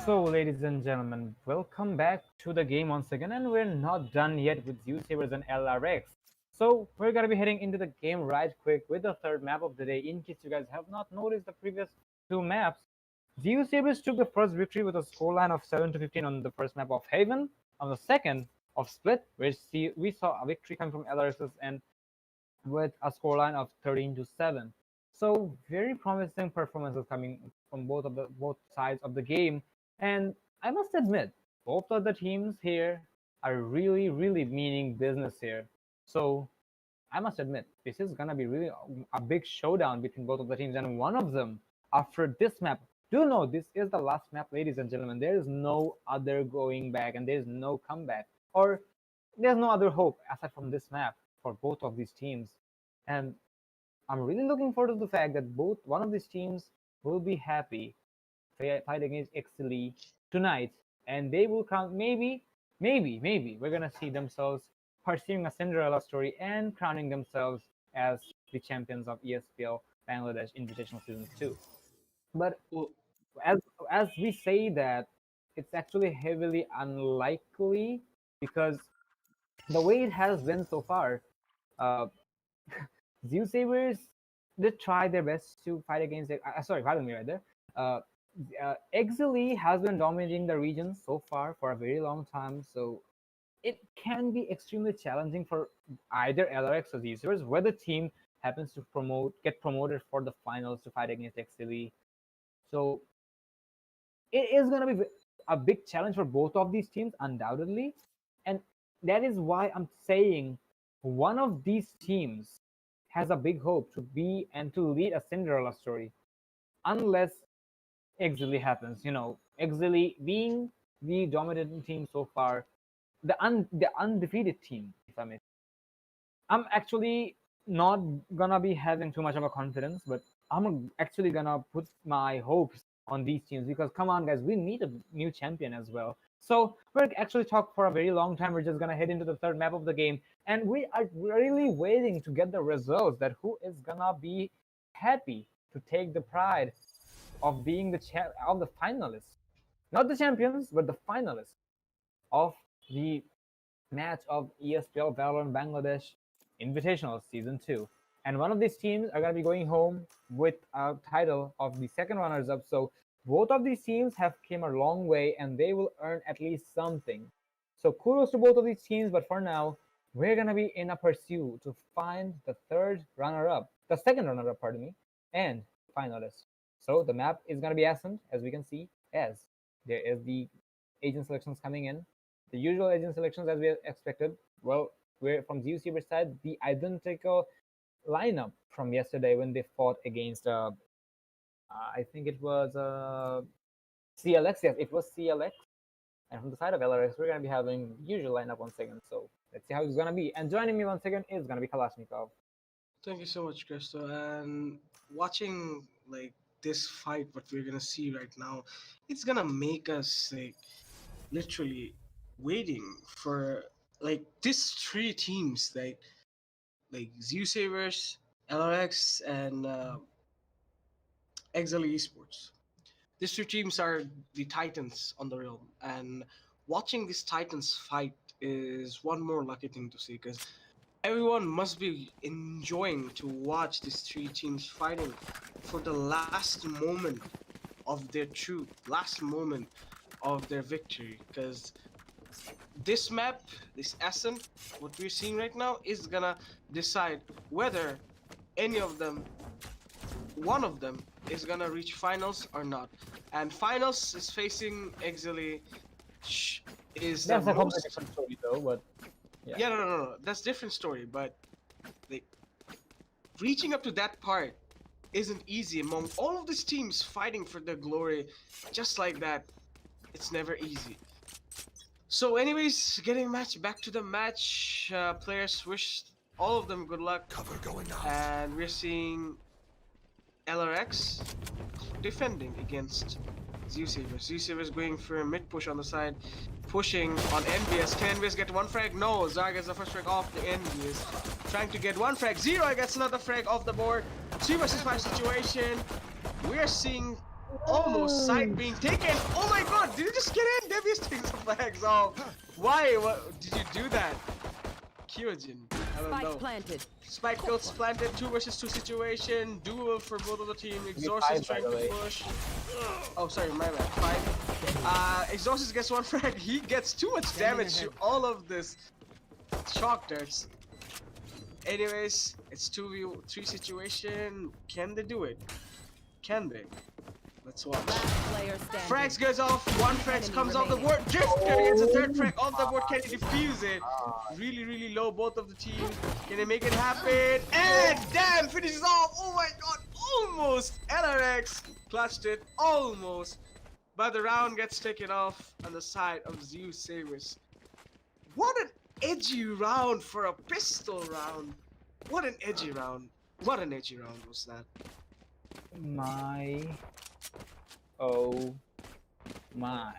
So, ladies and gentlemen, welcome back to the game once again, and we're not done yet with Zeusaberz and Lariox. So, we're gonna be heading into the game right quick with the third map of the day. In case you guys have not noticed the previous two maps, Zeusaberz took the first victory with a scoreline of 7-15 on the first map of Haven. On the second of Split, we saw a victory coming from Lariox's end with a scoreline of 13-7. So, very promising performances coming from both sides of the game. And I must admit, both of the teams here are really meaning business here. So I must admit, this is gonna be really a big showdown between both of the teams. And one of them, after this map, do know this is the last map, ladies and gentlemen. There is no other going back, and there is no comeback, or there's no other hope aside from this map for both of these teams. And I'm really looking forward to the fact that one of these teams will be happy fight against Exceeli tonight, and they will crown maybe we're gonna see themselves pursuing a Cinderella story and crowning themselves as the champions of ESPL Bangladesh Invitational Season 2. But Well, as we say that, it's actually heavily unlikely because the way it has been so far, uh, Zeusaberz did try their best to fight against it. Sorry, pardon me right there. Exceeli has been dominating the region so far for a very long time, so it can be extremely challenging for either Lariox or Zeusaberz, where the team happens to get promoted for the finals to fight against Exceeli. So it is going to be a big challenge for both of these teams, undoubtedly, and that is why I'm saying one of these teams has a big hope to be and to lead a Cinderella story, unless Exceeli happens. Exceeli being the dominant team so far, the undefeated team, if I may. I'm actually not gonna be having too much of a confidence, but I'm actually gonna put my hopes on these teams because come on, guys, we need a new champion as well. So we're actually talk for a very long time. We're just gonna head into the third map of the game, and we are really waiting to get the results that who is gonna be happy to take the pride of being the finalists, not the champions, but the finalists of the match of ESPL Valorant Bangladesh Invitational Season 2. And one of these teams are going to be going home with a title of the second runners-up. So both of these teams have came a long way, and they will earn at least something. So kudos to both of these teams. But for now, we're going to be in a pursuit to find the second runner-up, pardon me, and finalist. So the map is going to be Ascent, as we can see, as there is the agent selections coming in. The usual agent selections as we expected. Well, we're from Zeusaberz side, the identical lineup from yesterday when they fought against, I think it was CLX. Yes, it was CLX. And from the side of LRX, we're going to be having usual lineup once again. So let's see how it's going to be. And joining me once again is going to be Kalashnikov. thank you so much, Crystal. And watching like this fight, what we're gonna see right now, it's gonna make us like literally waiting for like these three teams, like Zeusaberz, LRX, and Exceeli Esports. These two teams are the titans on the realm, and watching these titans fight is one more lucky thing to see because everyone must be enjoying to watch these three teams fighting for the last moment of their truth, last moment of their victory. Because this map, this Ascent, what we're seeing right now, is gonna decide whether any of them, one of them, is gonna reach finals or not. And finals is facing Exceeli. Is the That's a completely most different story, though. But yeah, no, that's different story. But like reaching up to that part isn't easy among all of these teams fighting for their glory, just like that. It's never easy. So, anyways, getting back to the match. Players wish all of them good luck. Cover going out. And we're seeing LRX defending against Zeusaberz. Zeusaberz going for a mid push on the side, pushing on NBS. Can NBS get one frag? No, Zar gets the first frag off the NBS. Trying to get one frag. Zero gets another frag off the board. 3 versus 5 situation. We're seeing Almost side being taken. Oh my god, did you just get in? Devious takes the flags off. Why? What did you do that? Kyojin. I don't Spike know. planted. Spike gets planted, 2 versus 2 situation. Duel for both of the team. Exorcist five, by trying the to way. push. Oh, sorry, my bad. 5. Exorcist gets 1 frag. He gets too much damage to all of this shock darts. Anyways, it's 2v3 situation. Can they do it? Can they? Let's watch. Last player standing. Frags goes off, 1 frag Enemy comes off the remaining. board. Drifter gets a 3rd frag off the board. Can he defuse it? Really, really low, both of the teams. Can they make it happen? And damn, finishes off. Oh my god, almost. LRX clutched it, almost. But the round gets taken off on the side of Zeusaberz. What an edgy round for a pistol round. What an edgy round. What an edgy round was that? My. Oh my.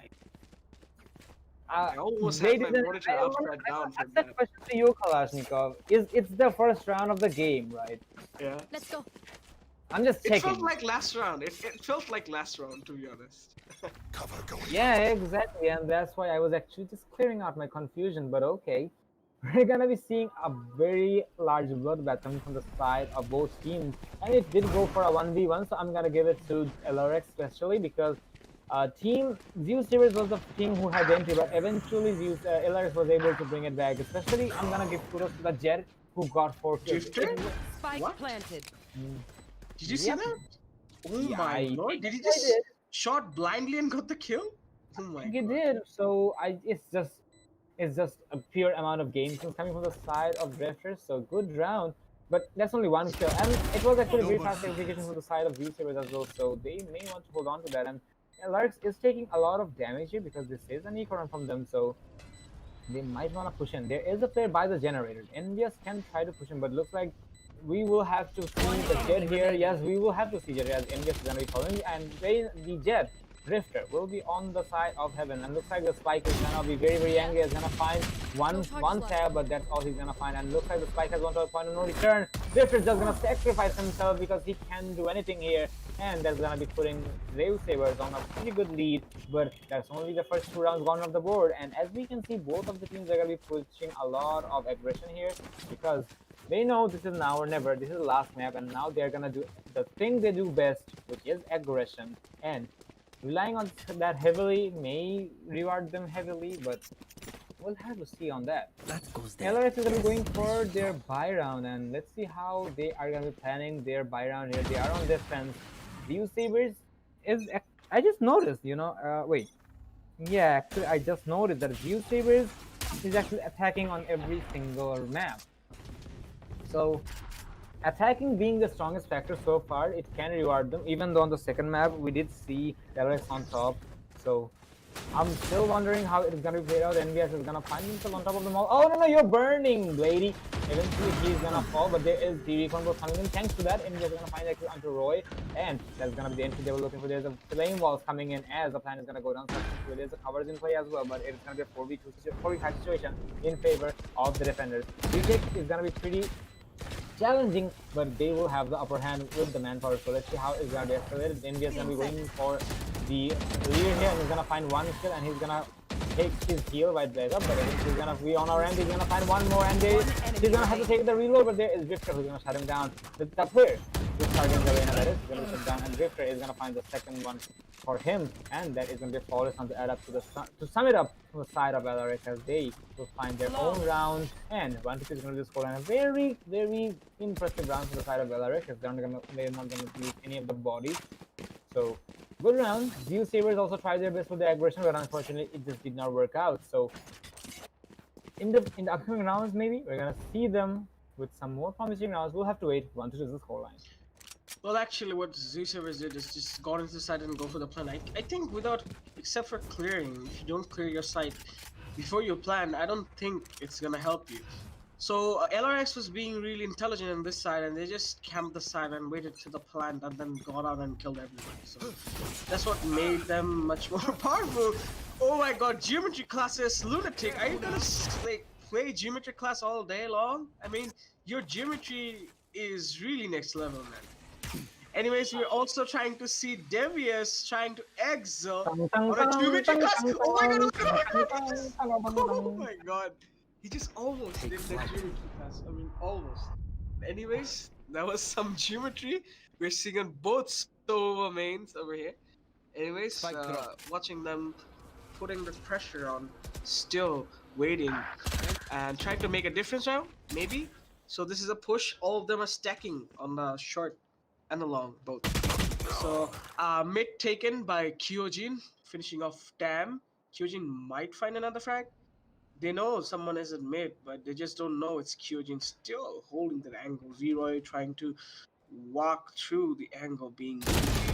I almost had Ladies my and- monitor I upside wanna down for ask that that. question to you, Kalashnikov. It's the first round of the game, right? Yeah. Let's go. I'm just It checking. felt like last round. It felt like last round, to be honest. Yeah, exactly, and that's why I was actually just clearing out my confusion. But okay, we're gonna be seeing a very large bloodbath coming from the side of both teams, and it did go for a 1v1. So I'm gonna give it to LRX especially because team Zeusaberz was the team who had the entry, but eventually LRX was able to bring it back. Especially, I'm gonna give kudos to the Jet who got 4 kills. Drifter? Spike What? planted. Did you see Yep. that? Oh Yeah, my I lord! Did he think I just did. shot blindly and got the kill? Oh my He god! did. So it's just a pure amount of game sense coming from the side of Drifters. So good round, but that's only 1 kill, and it was actually very fast execution from the side of Zeusaberz as well. So they may want to hold on to that. And Lariox is taking a lot of damage here because this is an eco run from them. So they might want to push in. There is a player by the generator. NVS can try to push in, but looks like we will have to see the Jet here. Yes, we will have to see Jet as NVS is going to be following, and the Jet Drifter will be on the side of Heaven, and looks like the Spike is gonna be very, very angry. He's gonna find one tab, but that's all he's gonna find. And looks like the Spike has gone to a point of no return. Drifter's just gonna sacrifice himself because he can't do anything here, and that's gonna be putting Zeusaberz on a pretty good lead. But that's only the first 2 rounds gone off the board, and as we can see, both of the teams are gonna be pushing a lot of aggression here because they know this is now or never. This is the last map, and now they're gonna do the thing they do best, which is aggression. And relying on that heavily may reward them heavily, but we'll have to see on that. That goes there. LRX is going to be going for their buy round, and let's see how they are going to be planning their buy round here. They are on defense. Zeusaberz is... I just noticed, you know... wait. Yeah, actually, I just noticed that Zeusaberz is actually attacking on every single map. So... attacking being the strongest factor so far, it can reward them, even though on the second map we did see LRX on top. So I'm still wondering how it's gonna be played out. NVS is gonna find himself on top of them all. Oh no, you're burning, lady. Eventually he's gonna fall, but there is the recon ball coming in. Thanks to that, NVS is gonna find actually onto Roy, and that's gonna be the entry they were looking for. There's a flame walls coming in as the plan is gonna go down. So there's a covers in play as well, but it's gonna be a 4v5 situation in favor of the defenders. Retake is gonna be pretty challenging, but they will have the upper hand with the manpower. So let's see how it's gonna be escalated. NVS is gonna be going for the lead here, and he's gonna find 1 kill, and he's gonna take his heal right back up. But he's gonna be on our end. He's gonna find 1 more, and he's gonna have to take the reload. But there is Drifter who's gonna shut him down. The player who's targeting the arena, that is gonna be shut down, and Drifter is gonna find the second one for him, and that is gonna be a flawless on to add up to sum it up from the side of LRX as they will find their own round, and 1-2 is gonna do score, and a very, very impressive round from the side of LRX as they're not gonna lose any of the bodies. So good round. Zeusaberz also tried their best with the aggression, but unfortunately it just did not work out. So in the upcoming rounds, maybe we're gonna see them with some more promising rounds. We'll have to wait. 1-2 is the scoreline. Well, actually, what Zeusaberz did is just got into the side and go for the plan. I think except for clearing, if you don't clear your site before you plan, I don't think it's gonna help you. So LRX was being really intelligent on this side, and they just camped the side and waited to the plant, and then got out and killed everybody. So that's what made them much more powerful. Oh my God, geometry classes, lunatic! Are you gonna like play geometry class all day long? I mean, your geometry is really next level, man. Anyways, we're also trying to see Devious trying to exile Tang, tang, on a tang, geometry tang, class. tang, Oh my god, tang, oh my god, tang, he just, tang, tang, tang, oh tang. my god. He just almost did the geometry class. I mean, almost. Anyways, that was some geometry. We're seeing on both Sova mains over here. Anyways, Spike drop. watching them putting the pressure on, still waiting and trying to make a difference now, maybe. So this is a push. All of them are stacking on the short and the long both. So mid taken by Kyojin, finishing off Tam. Kyojin might find another frag. They know someone is at mid, but they just don't know it's Kyojin still holding that angle. Zeroy trying to walk through the angle, being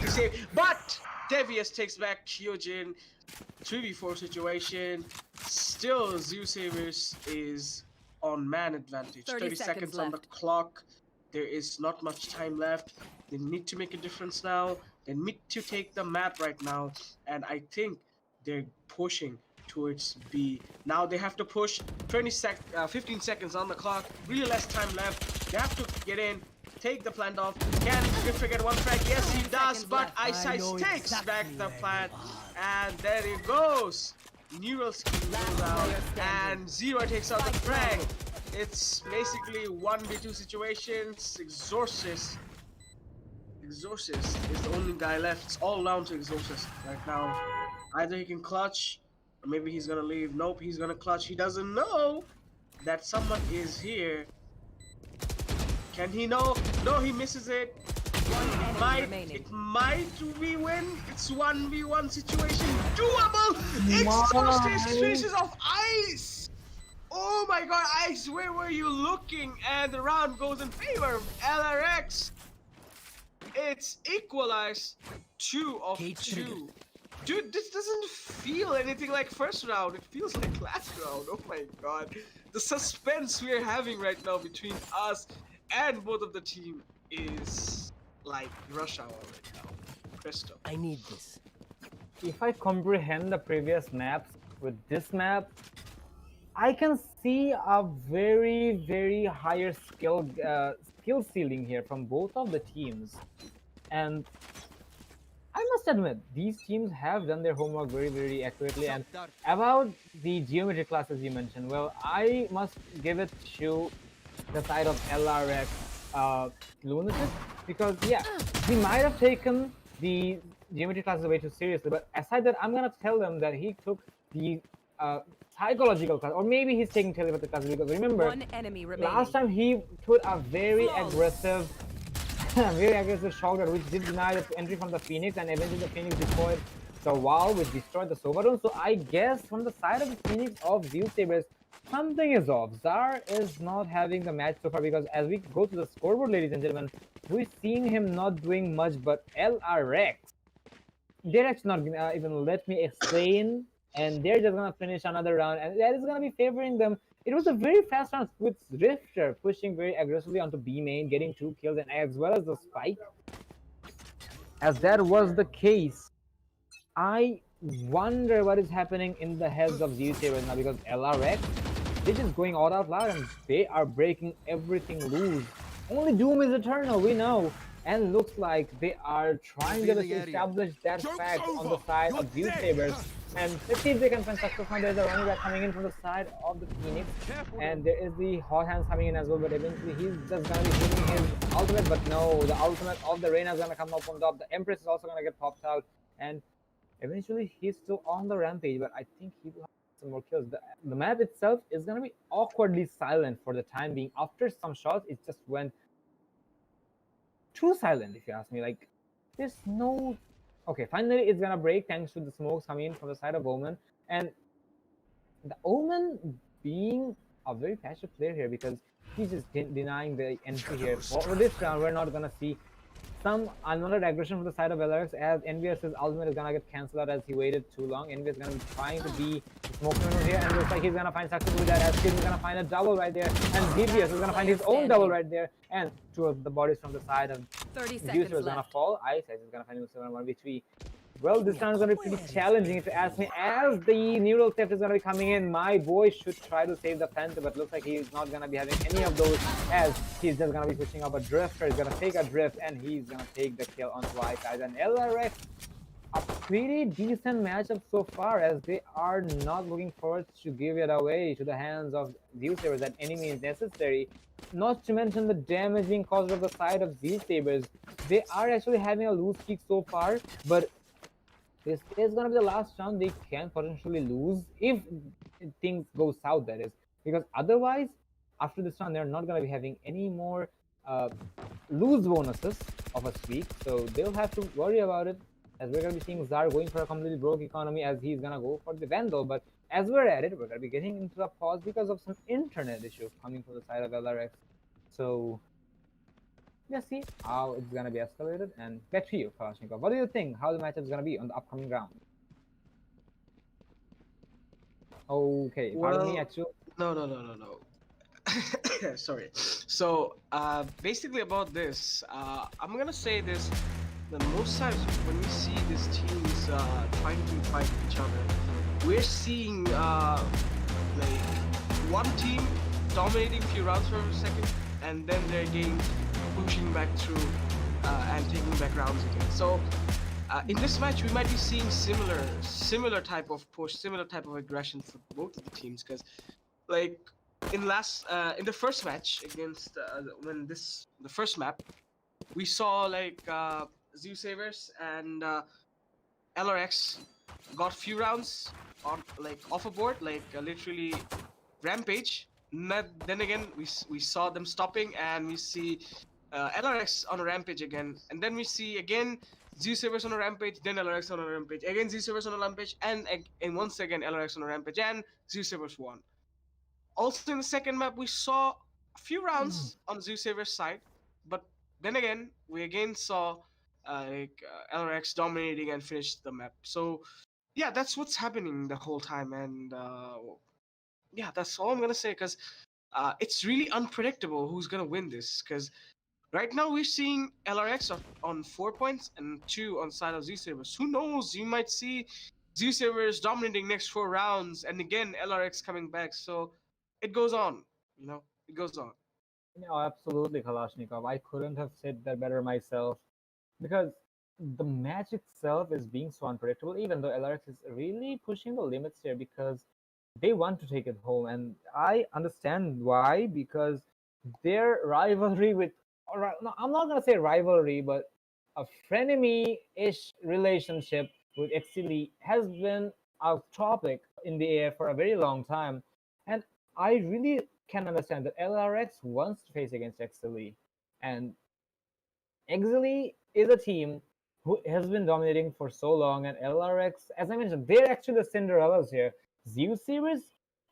safe. But Devious takes back Kyojin. 3v4 situation. Still, Zeusaberz is on man advantage. 30 seconds on the left. clock. There is not much time left. They need to make a difference now. They need to take the map right now. And I think they're pushing towards B. Now they have to push 15 seconds on the clock. Really less time left. They have to get in. Take the plant off. Can Griffin get one frag? Yes, he does, but Eyesight takes back the plant. And there he goes. Neural skill goes out. And Zero takes out the frag. It's basically 1v2 situations. Exorcist is the only guy left. It's all down to Exorcist right now. Either he can clutch, or maybe he's gonna leave. Nope, he's gonna clutch. He doesn't know that someone is here. Can he know? No, he misses it. It might be win. It's 1v1 situation. Doable! Exorcist finishes off Ice! Oh my god, Ice, where were you looking? And the round goes in favor of LRX. It's equalized 2 of 2. Dude, this doesn't feel anything like first round. It feels like last round. Oh my god. The suspense we're having right now between us and both of the team is like rush hour right now. Presto. I need this. If I comprehend the previous maps with this map, I can see a very higher skill ceiling here from both of the teams, and I must admit these teams have done their homework very accurately. And about the geometry classes you mentioned, well, I must give it to the side of LRX Lunatic, because yeah, he might have taken the geometry classes way too seriously, but aside that, I'm gonna tell them that he took the psychological class, or maybe he's taking telepathic classes, because remember, One enemy remaining. last time he put a very aggressive shot which did deny the entry from the Phoenix, and eventually the Phoenix destroyed the wall, which destroyed the Sova. So I guess from the side of the Phoenix of Zeusaberz, something is off. Zar is not having the match so far, because as we go to the scoreboard, ladies and gentlemen, we've seen him not doing much, but LRX, they're actually not gonna even let me explain, and they're just gonna finish another round, and that is gonna be favoring them. It was a very fast round with Rifter pushing very aggressively onto B main, getting 2 kills, and as well as the spike. As that was the case, I wonder what is happening in the heads of Zeusaberz now, because LRX, they're just going all out loud and they are breaking everything loose. Only Doom is eternal, we know. And looks like they are trying to establish that fact on the side of Zeusaberz. And let's see if they can find success now. There's a running back coming in from the side of the Phoenix. And there is the hot hands coming in as well, but eventually he's just gonna be hitting his ultimate, but no, the ultimate of the Reyna is gonna come up on top. The Empress is also gonna get popped out, and eventually he's still on the rampage, but I think he will have some more kills. The map itself is gonna be awkwardly silent for the time being. After some shots, it just went too silent, if you ask me. Like, there's no... Okay, finally it's gonna break thanks to the smokes coming in from the side of Omen. And the Omen being a very passive player here, because he's just denying the entry here. For this round, we're not gonna see another aggression from the side of LRX, as NVS's ultimate is gonna get cancelled out as he waited too long. NVS is gonna be trying to be smoking over here, and looks like he's gonna find success with that, as Kid is gonna find a double right there, and DBS is gonna find his own double right there, and 2 of the bodies from the side of 30 Zeusaberz seconds is gonna left. fall. Ice is gonna find himself on 1v3. Well, this round is going to be pretty challenging if you ask me. As the neural theft is going to be coming in, my boy should try to save the Panther, but looks like he's not going to be having any of those, as he's just going to be pushing up a drifter. He's going to take a drift, and he's going to take the kill on Twice. And LRX, a pretty decent matchup so far, as they are not looking forward to give it away to the hands of Zeusaberz at any means necessary. Not to mention the damage being caused on the side of Zeusaberz. They are actually having a loose kick so far, but this is going to be the last round they can potentially lose if things go south, that is. Because otherwise, after this round, they're not going to be having any more lose bonuses of a sweep. So they'll have to worry about it, as we're going to be seeing Zar going for a completely broke economy, as he's going to go for the Vandal. But as we're at it, we're going to be getting into a pause because of some internet issues coming from the side of LRX. So let's see how it's gonna be escalated. And back to you, Kalashnikov. What do you think how the matchup is gonna be on the upcoming round? Okay, pardon me, Well, actually. no. Sorry. So basically about this, I'm gonna say this: that most times when we see these teams trying to fight each other, we're seeing like one team dominating few rounds for a second, and then they're again pushing back through and taking back rounds again. So in this match, we might be seeing similar type of push, similar type of aggression for both of the teams. Because like in the first match against the first map, we saw like Zeusaberz and LRX got few rounds on like off a board, like literally rampage. Then again, we saw them stopping, and we see LRX on a rampage again, and then we see again Zeusaberz on a rampage, then LRX on a rampage, again Zeusaberz on a rampage, and once again LRX on a rampage, and Zeusaberz won. Also in the second map, we saw a few rounds on Zeusaberz side, but then again we again saw LRX dominating and finished the map. So yeah, that's what's happening the whole time, and yeah, that's all I'm gonna say. Because it's really unpredictable who's gonna win this. Because right now we're seeing LRX on 4 points and 2 on side of Zeusaberz. Who knows? You might see Zeusaberz dominating next 4 rounds, and again LRX coming back. So it goes on. It goes on. No, absolutely, Kalashnikov. I couldn't have said that better myself, because the match itself is being so unpredictable, even though LRX is really pushing the limits here because they want to take it home. And I understand why, because their rivalry with, all right, no, I'm not going to say rivalry, but a frenemy-ish relationship with Exceeli has been a topic in the air for a very long time. And I really can understand that LRX wants to face against Exceeli. And Exceeli is a team who has been dominating for so long, and LRX, as I mentioned, they're actually the Cinderellas here. Zeusaberz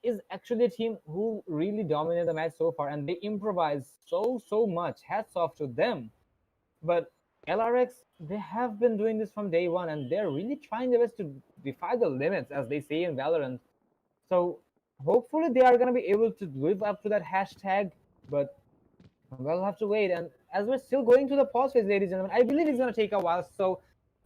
is actually a team who really dominated the match so far, and they improvise so much. Hats off to them. But LRX, they have been doing this from day one, and they're really trying their best to defy the limits, as they say in Valorant. So hopefully they are going to be able to live up to that hashtag, but we'll have to wait. And as we're still going to the pause phase, ladies and gentlemen, I believe it's going to take a while, so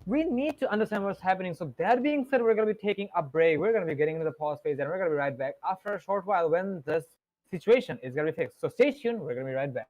we need to understand what's happening. So that being said, we're going to be taking a break. We're going to be getting into the pause phase, and we're going to be right back after a short while when this situation is going to be fixed. So stay tuned. We're going to be right back.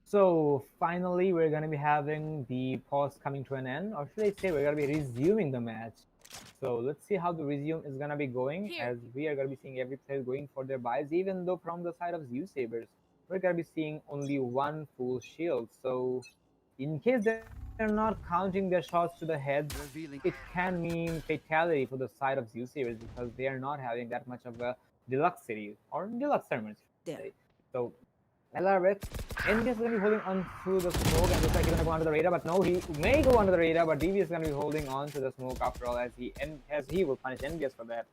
So finally, we're going to be having the pause coming to an end, or should I say we're going to be resuming the match. So let's see how the resume is going to be going, as we are going to be seeing every player going for their buys, even though from the side of Zeusaberz, we're going to be seeing only one full shield. So in case they're not counting their shots to the head, it can mean fatality for the side of Zeusaberz, because they are not having that much of a deluxe city or deluxe ceremony. So Lariox, Envious is going to be holding on to the smoke and looks like he's going to go under the radar, but no, he may go under the radar, but Devious is going to be holding on to the smoke after all, as he will punish Envious for that.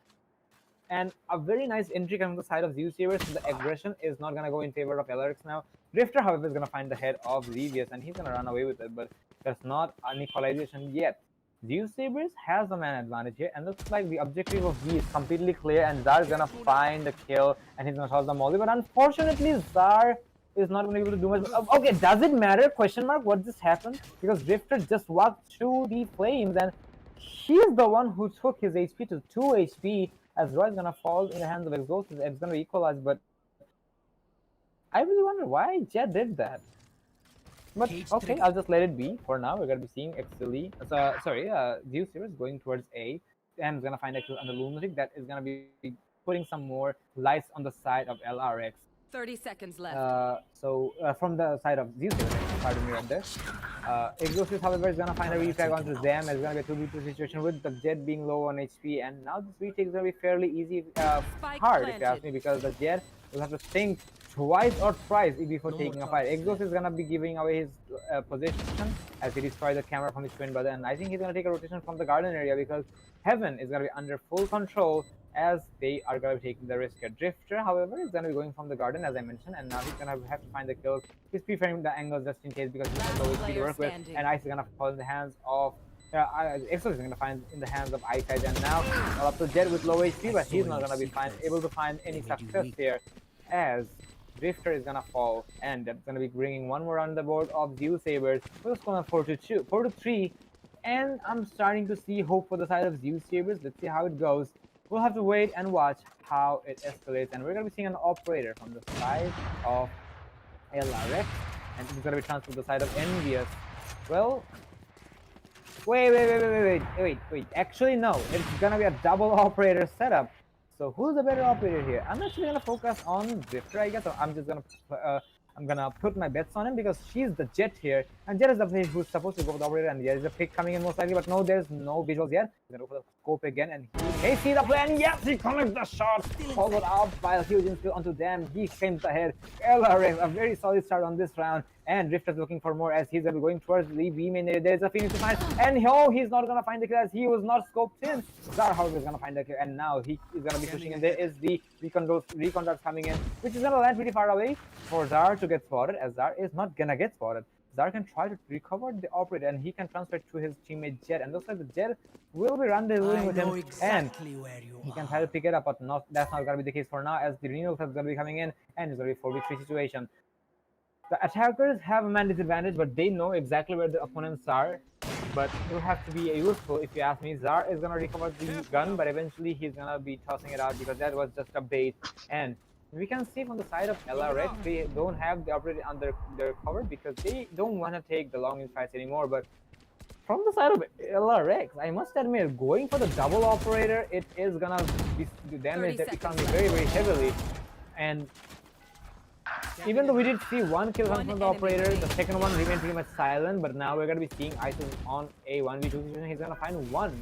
And a very nice entry coming from the side of Zeusaberz, so the aggression is not going to go in favor of Lariox now. Drifter, however, is going to find the head of Devious and he's going to run away with it, but there's not an equalization yet. Zeusaberz has a man advantage here, and looks like the objective of B is completely clear, and Zar is gonna find the kill, and he's gonna toss the molly. But unfortunately, Zar is not gonna be able to do much. Okay, does it matter? Question mark. What just happened? Because Drifter just walked through the flames, and he's the one who took his HP to 2 HP. As Roy is gonna fall in the hands of Exhausted, it's gonna equalize. But I really wonder why Jet did that. But okay, I'll just let it be for now. We're gonna be seeing Exceeli, Zeusaberz going towards A, and is gonna find a kill on the Lunatic that is gonna be putting some more lights on the side of Lariox. 30 seconds left. From the side of Zeusaberz, pardon me right there. Exhausted, however, is gonna find a refrag onto Zam. It's gonna be a 2v2 situation with the Jet being low on HP, and now this retake is gonna be fairly easy, hard if you ask me, because the Jet will have to think twice or thrice before taking a fight. Exhaust is gonna be giving away his position as he destroys the camera from his twin brother, and I think he's gonna take a rotation from the garden area because Heaven is gonna be under full control as they are gonna be taking the risk here. Drifter, however, is gonna be going from the garden as I mentioned, and now he's gonna have to find the kills. He's preferring the angles just in case because he has low HP to work with, and Ice is gonna fall in the hands of Exo is going to find in the hands of Eyesight, and now up to Jet with low HP, but he's not going to be able to find any success here as Drifter is gonna fall, and that's gonna be bringing one more on the board of Zeusaberz. We're just going 4-3, and I'm starting to see hope for the side of Zeusaberz. Let's see how it goes. We'll have to wait and watch how it escalates, and we're gonna be seeing an operator from the side of Lariox, and it's gonna be transferred to the side of Envious. Well, wait. Actually, no. It's gonna be a double operator setup. So who's the better operator here? I'm actually gonna focus on Drifter, I guess. So I'm just gonna put my bets on him because she's the Jet here, and Jet is the player who's supposed to go for the operator, and there is a pick coming in most likely, but no, there's no visuals yet. He's gonna go for the scope again, and he may see the play, and yes, he connects the shot, followed up by a huge infill onto them. He claims the head. Lariox, a very solid start on this round, and Drifter's looking for more as he's gonna be going towards the B main area. There's a Phoenix to find, and he's not gonna find the kill as he was not scoped in. Zar, however, is gonna find the kill, and now he is gonna be pushing in. There is the recon darts coming in, which is gonna land pretty far away for Zar to get spotted, as Zar is not gonna get spotted. Zar can try to recover the operator, and he can transfer to his teammate Jet, and looks like the Jet will be rendezvousing with him, and he can try to pick it up, but that's not gonna be the case for now, as the renewal is gonna be coming in, and it's gonna be 4v3 situation. The attackers have a man disadvantage, but they know exactly where the opponents are. But it will have to be useful if you ask me. Zar is gonna recover the gun, but eventually he's gonna be tossing it out because that was just a bait. And we can see from the side of Lariox, they don't have the operator under their cover because they don't want to take the long range fights anymore. But from the side of Lariox, I must admit, going for the double operator, it is gonna be damage the economy very, very heavily. And even though we did see one kill come from the operator, the second one remained pretty much silent, but now we're going to be seeing ISIS on a 1v2 situation. He's going to find one.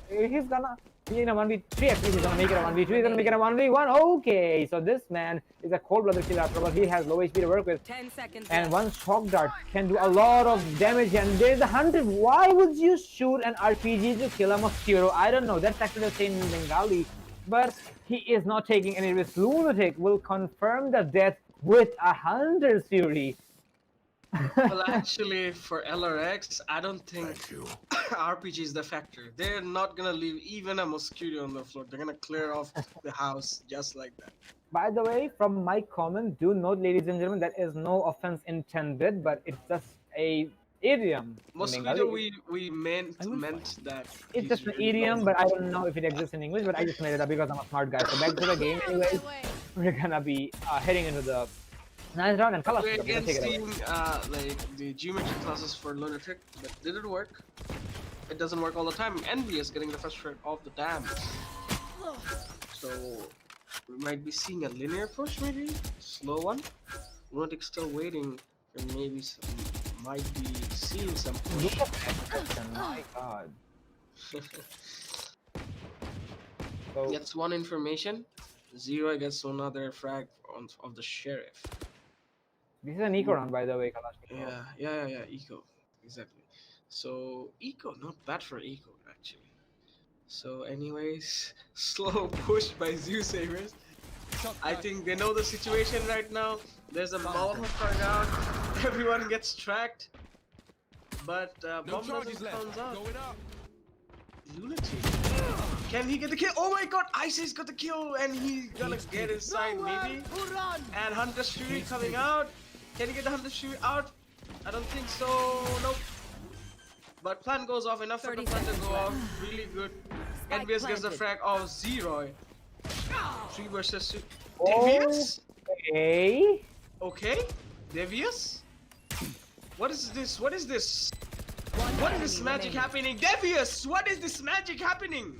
He's going to be in a 1v3, actually he's going to make it a 1v2, he's going to make it a 1v1. Okay, so this man is a cold-blooded killer after all. He has low HP to work with. 10 seconds and one shock dart can do a lot of damage, and there's a 100. Why would you shoot an RPG to kill a mosquito? I don't know. That's actually the same in Bengali, but he is not taking any risk. Lunatic will confirm the death with a Hunter Fury. Well, actually, for Lariox, I don't think RPG is the factor. They're not gonna leave even a mosquito on the floor. They're gonna clear off the house just like that. By the way, from my comment, do note, ladies and gentlemen, that is no offense intended, but it's just a idiom. Mosquito, we meant that. It's just an idiom, but I don't know if it exists in English, but I just made it up because I'm a smart guy. So back to the game anyways. We're gonna be heading into the ninth round, and Kalas we're again seeing like the geometry classes for Lunatic, but did it work? It doesn't work all the time. Envy is getting the first shred of the damage. So we might be seeing a linear push, maybe slow one. Lunatic still waiting, and maybe might be seeing some push. My God. So, gets one information. Zero gets another frag of the sheriff. This is an eco round, by the way, Kalashnikov. Yeah. Eco, exactly. So Eco, not bad for Eco actually. So, anyways, slow push by Zeusaberz. I think they know the situation right now. There's a Molotov coming out. Everyone gets tracked. But bomb doesn't comes out. Lunatic. Can he get the kill? Oh my god, Ice's got the kill and he's gonna get inside maybe. And Hunter's Fury coming out. Can he get the Hunter's Fury out? I don't think so. Nope. But plan goes off, enough for the 30 plan to seconds go left. off. Really good. Spike NBS gets the planted. frag of Zeroy. 3 versus 2. Devious? Okay. Okay. Devious? What is this? What is this? One What is enemy this magic remaining. happening? Devious! What is this magic happening?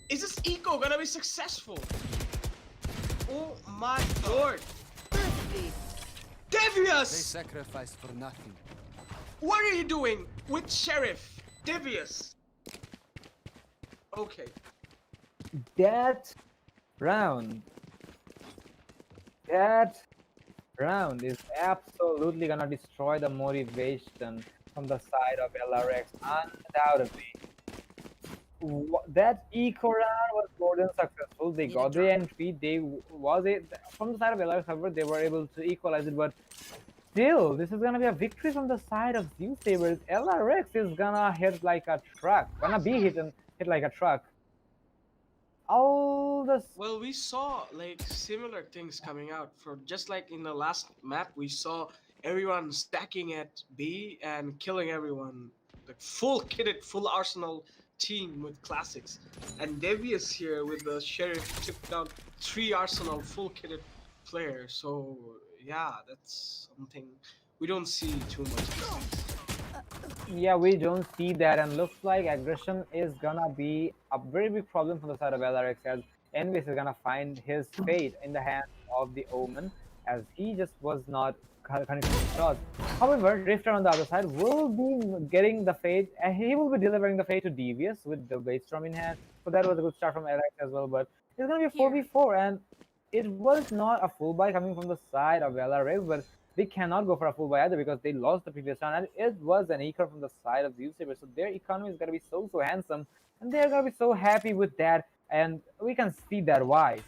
Is this eco gonna be successful? Oh my lord! Thirsty. Devious! sacrificed for nothing. What are you doing with Sheriff? Devious! Okay. That round. That round is absolutely gonna destroy the motivation from the side of LRX, undoubtedly. That eco round was more than successful. They got the entry. From the side of LRX, however, they were able to equalize it, but still, this is gonna be a victory from the side of Zeusaberz. LRX is gonna hit like a truck. Gonna be hit like a truck. All the Well, we saw like similar things coming out for just like in the last map. We saw everyone stacking at B and killing everyone. Like full kitted, full arsenal team with classics. And Devious here with the Sheriff took down 3 arsenal full kitted players. So yeah, that's something we don't see too much these days. Yeah, we don't see that, and looks like aggression is gonna be a very big problem for the side of LRX, as Envis is gonna find his fate in the hands of the Omen, as he just was not connecting his shots. However, Drifter on the other side will be getting the fate, and he will be delivering the fate to Devious with the Waitstorm in hand. So that was a good start from LRX as well, but it's gonna be a 4v4, and it was not a full buy coming from the side of LRX, but they cannot go for a full buy either because they lost the previous round, and it was an eco from the side of Zeusaberz. So their economy is gonna be so handsome, and they're gonna be so happy with that, and we can see that why.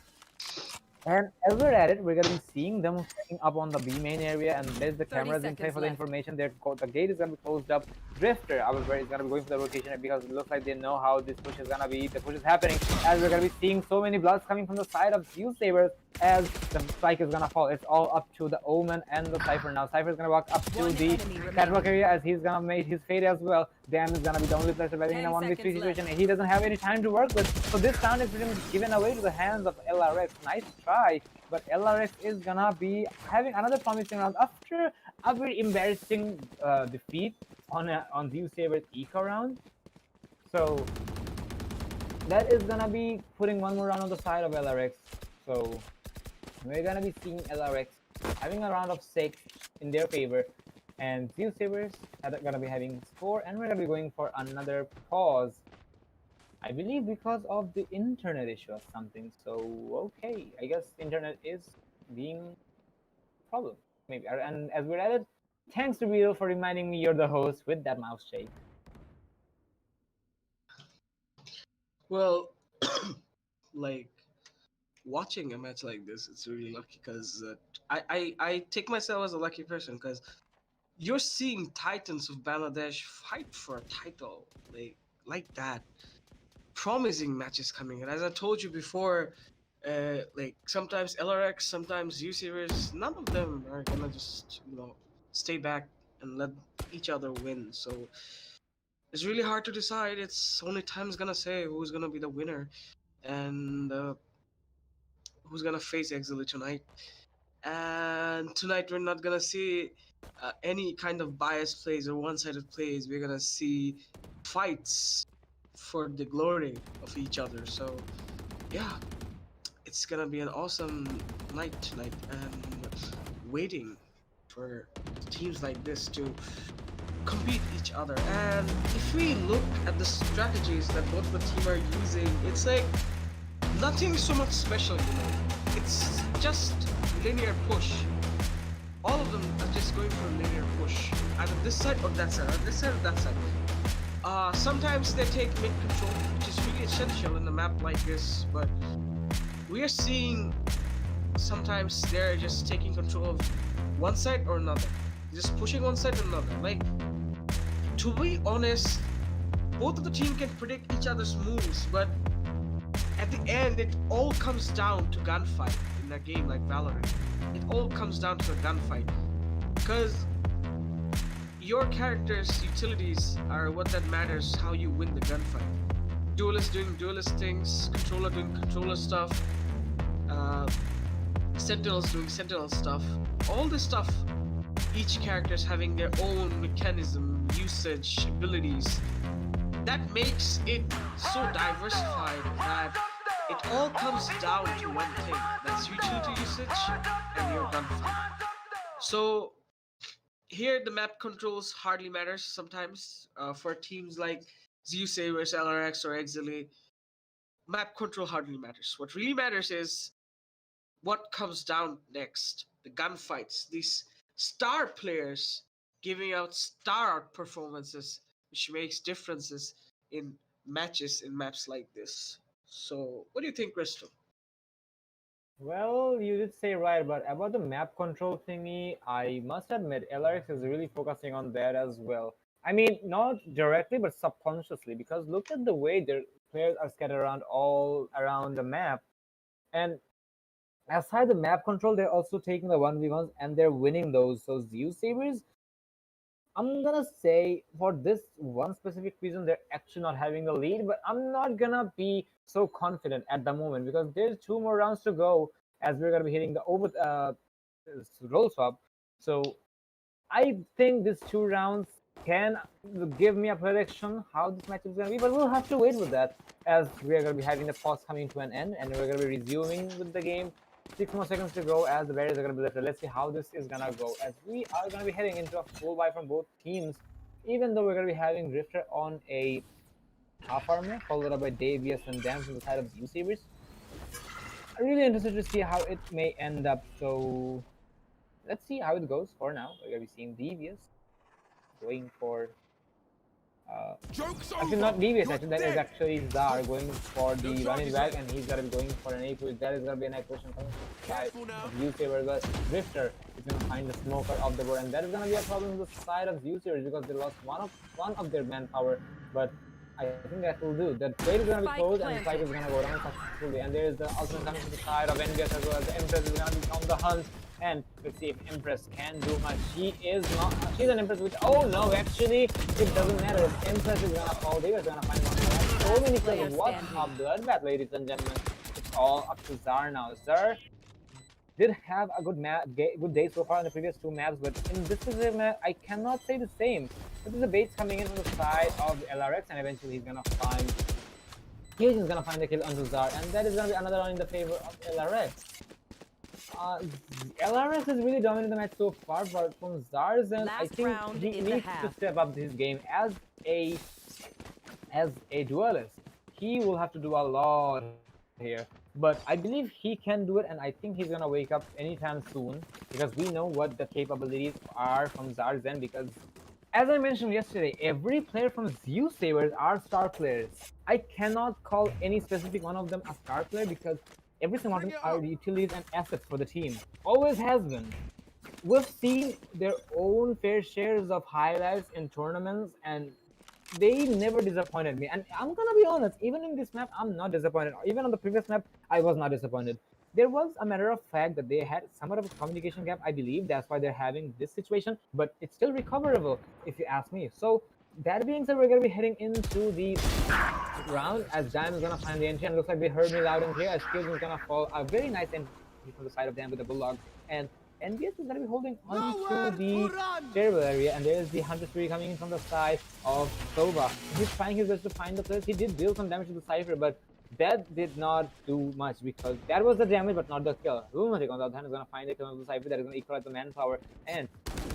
And as we're at it, we're gonna be seeing them setting up on the B main area, and there's the 30 cameras in play seconds for the left. information. The gate is gonna be closed up. Drifter, however, is gonna be going for the rotation because it looks like they know how this push is gonna be. The push is happening, as we're gonna be seeing so many bloods coming from the side of Zeusaberz as the spike is gonna fall. It's all up to the Omen and the Cypher now. Cypher is gonna walk up to One the enemy remaining. catwalk area as he's gonna make his fate as well. Damn is gonna be the only player surviving in a 10 1v3 seconds left. situation. He doesn't have any time to work with, so this round is pretty much given away to the hands of LRX. Nice try, but LRX is gonna be having another promising round after a very embarrassing defeat on Zeusaberz eco round. So that is gonna be putting one more round on the side of LRX. So we're gonna be seeing LRX having a round of 6 in their favor, and Zeusaberz are gonna be having 4, and we're gonna be going for another pause. I believe because of the internet issue or something. So okay, I guess internet is being a problem maybe. And as we're at it, thanks to Vito for reminding me you're the host with that mouse shake. Well, like watching a match like this, it's really lucky because I take myself as a lucky person because you're seeing Titans of Bangladesh fight for a title like that. Promising matches coming, and as I told you before, like sometimes LRX, sometimes Zeusaberz, none of them are gonna just stay back and let each other win. So it's really hard to decide. It's only time's gonna say who's gonna be the winner and who's gonna face Exceeli tonight. And tonight we're not gonna see any kind of biased plays or one-sided plays. We're gonna see fights for the glory of each other. So yeah, it's gonna be an awesome night tonight, and waiting for teams like this to compete each other. And if we look at the strategies that both the team are using, it's like nothing so much special, It's just linear push all of them are just going for a linear push, either this side or that side, or this side or that side. Sometimes they take mid control, which is really essential in a map like this, but we are seeing sometimes they're just taking control of one side or another, just pushing one side or another. Like, to be honest, both of the team can predict each other's moves, but at the end, it all comes down to gunfight in a game like Valorant. It all comes down to a gunfight, because your character's utilities are what that matters, how you win the gunfight. Duelist doing duelist things, controller doing controller stuff, sentinels doing sentinel stuff. All this stuff, each character's having their own mechanism, usage, abilities. That makes it so diversified that it all comes down to one thing. That's utility usage and your gunfight. So here the map controls hardly matters sometimes. For teams like Zeusaberz, Lariox, or Exceeli, map control hardly matters. What really matters is what comes down next. The gunfights, these star players giving out star performances, which makes differences in matches in maps like this. So what do you think, Crystal? Well, you did say right, but about the map control thingy, I must admit, LRX is really focusing on that as well. I mean, not directly, but subconsciously, because look at the way their players are scattered around all around the map. And aside the map control, they're also taking the 1v1s and they're winning those. So Zeusaberz, I'm gonna say for this one specific reason, they're actually not having the lead, but I'm not gonna be so confident at the moment because there's 2 more rounds to go as we're gonna be hitting the roll swap. So I think these 2 rounds can give me a prediction how this match is gonna be, but we'll have to wait with that as we are gonna be having the pause coming to an end and we're gonna be resuming with the game. 6 more seconds to go as the barriers are going to be lifted. Let's see how this is going to go as we are going to be heading into a full buy from both teams, even though we're going to be having Drifter on a half armor followed up by Davius and Dam from the side of Zeusaberz. I'm really interested to see how it may end up, so let's see how it goes. For now, we're going to be seeing Davius going for actually not Devious, actually that is actually Zar going for the running back and he's gonna be going for an A push. That is gonna be an acquisition coming from the side of Zeusaberz, but Drifter is gonna find the smoker off the board and that is gonna be a problem with the side of Zeusaberz because they lost one of their manpower, but I think that will do. The trade is gonna be closed and the fight is gonna go down successfully and there is the ultimate coming to the side of NBS as well as the Empress is gonna be on the hunt. And let's see if Empress can do much. She's an Empress which, oh no, actually, it doesn't matter. If Empress is gonna fall, they are gonna find one. So many kills. What a bloodbath, ladies and gentlemen. It's all up to Zar now. Zar did have a good day so far in the previous 2 maps, but in this specific map, I cannot say the same. But there's a bait coming in from the side of LRX, and eventually he's gonna find the kill onto Zar, and that is gonna be another one in the favor of LRX. LRS has really dominated the match so far, but from Zar's end, I think he needs to step up his game as a duelist. He will have to do a lot here, but I believe he can do it, and I think he's gonna wake up anytime soon because we know what the capabilities are from Zar's end. Because, as I mentioned yesterday, every player from Zeusaberz are star players. I cannot call any specific one of them a star player because every single one are utilities and assets for the team. Always has been. We've seen their own fair shares of highlights in tournaments and they never disappointed me. And I'm gonna be honest, even in this map, I'm not disappointed. Even on the previous map, I was not disappointed. There was a matter of fact that they had somewhat of a communication gap, I believe. That's why they're having this situation, but it's still recoverable, if you ask me. So, that being said, we're gonna be heading into the round as Dam is gonna find the entry and looks like they heard me loud and clear as Skills is gonna fall. A very nice entry from the side of Dam with the Bulldog. And NBS is gonna be holding on to the terrible area and there is the Hunter Spree coming in from the side of Sova. He's trying his best to find the players. He did deal some damage to the Cypher, but that did not do much because that was the damage but not the kill. Lunatic on the other hand is gonna find the kill on the side that is gonna equalize the manpower, and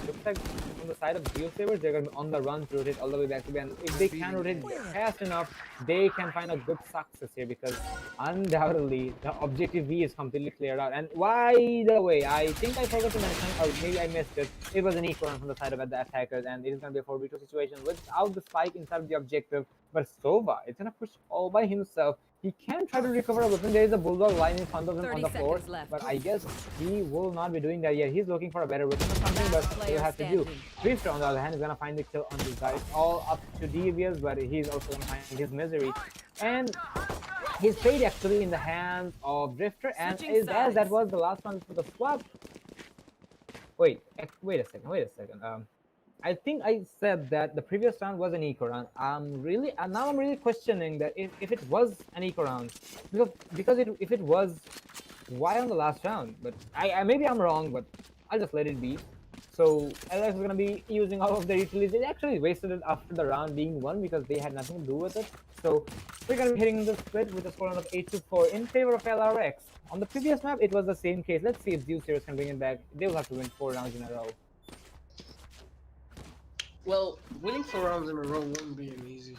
looks like on the side of Zeusaberz they're gonna be on the run to rotate all the way back to B, and if they can rotate fast enough they can find a good success here because undoubtedly the objective V is completely cleared out. And by the way, I think I forgot to mention, or maybe I missed it, it was an equal run from the side of the attackers, and it is gonna be a 4v2 situation without the spike inside of the objective. But Sova is gonna push all by himself. He can try to recover a weapon. There is a bulldog lying in front of him on the 30 floor, seconds left. but I guess he will not be doing that yet. He's looking for a better weapon or something, but he'll have to do. Drifter on the other hand is gonna find the kill on this guy. It's all up to Devious, but he's also gonna find his misery. And his fate actually in the hands of Drifter, and Switching as that sides. was the last one for the swap. Wait a second. I think I said that the previous round was an eco round. I'm really questioning that if it was an eco round, because if it was, why on the last round? But I maybe I'm wrong, but I'll just let it be. So Alex is gonna be using all of their utilities. They actually wasted it after the round being won because they had nothing to do with it. So we're gonna be hitting the split with a score of 8-4 in favor of LRX. On the previous map, it was the same case. Let's see if Zeusaberz can bring it back. They will have to win 4 rounds in a row. Well, winning 4 rounds in a row won't be an easy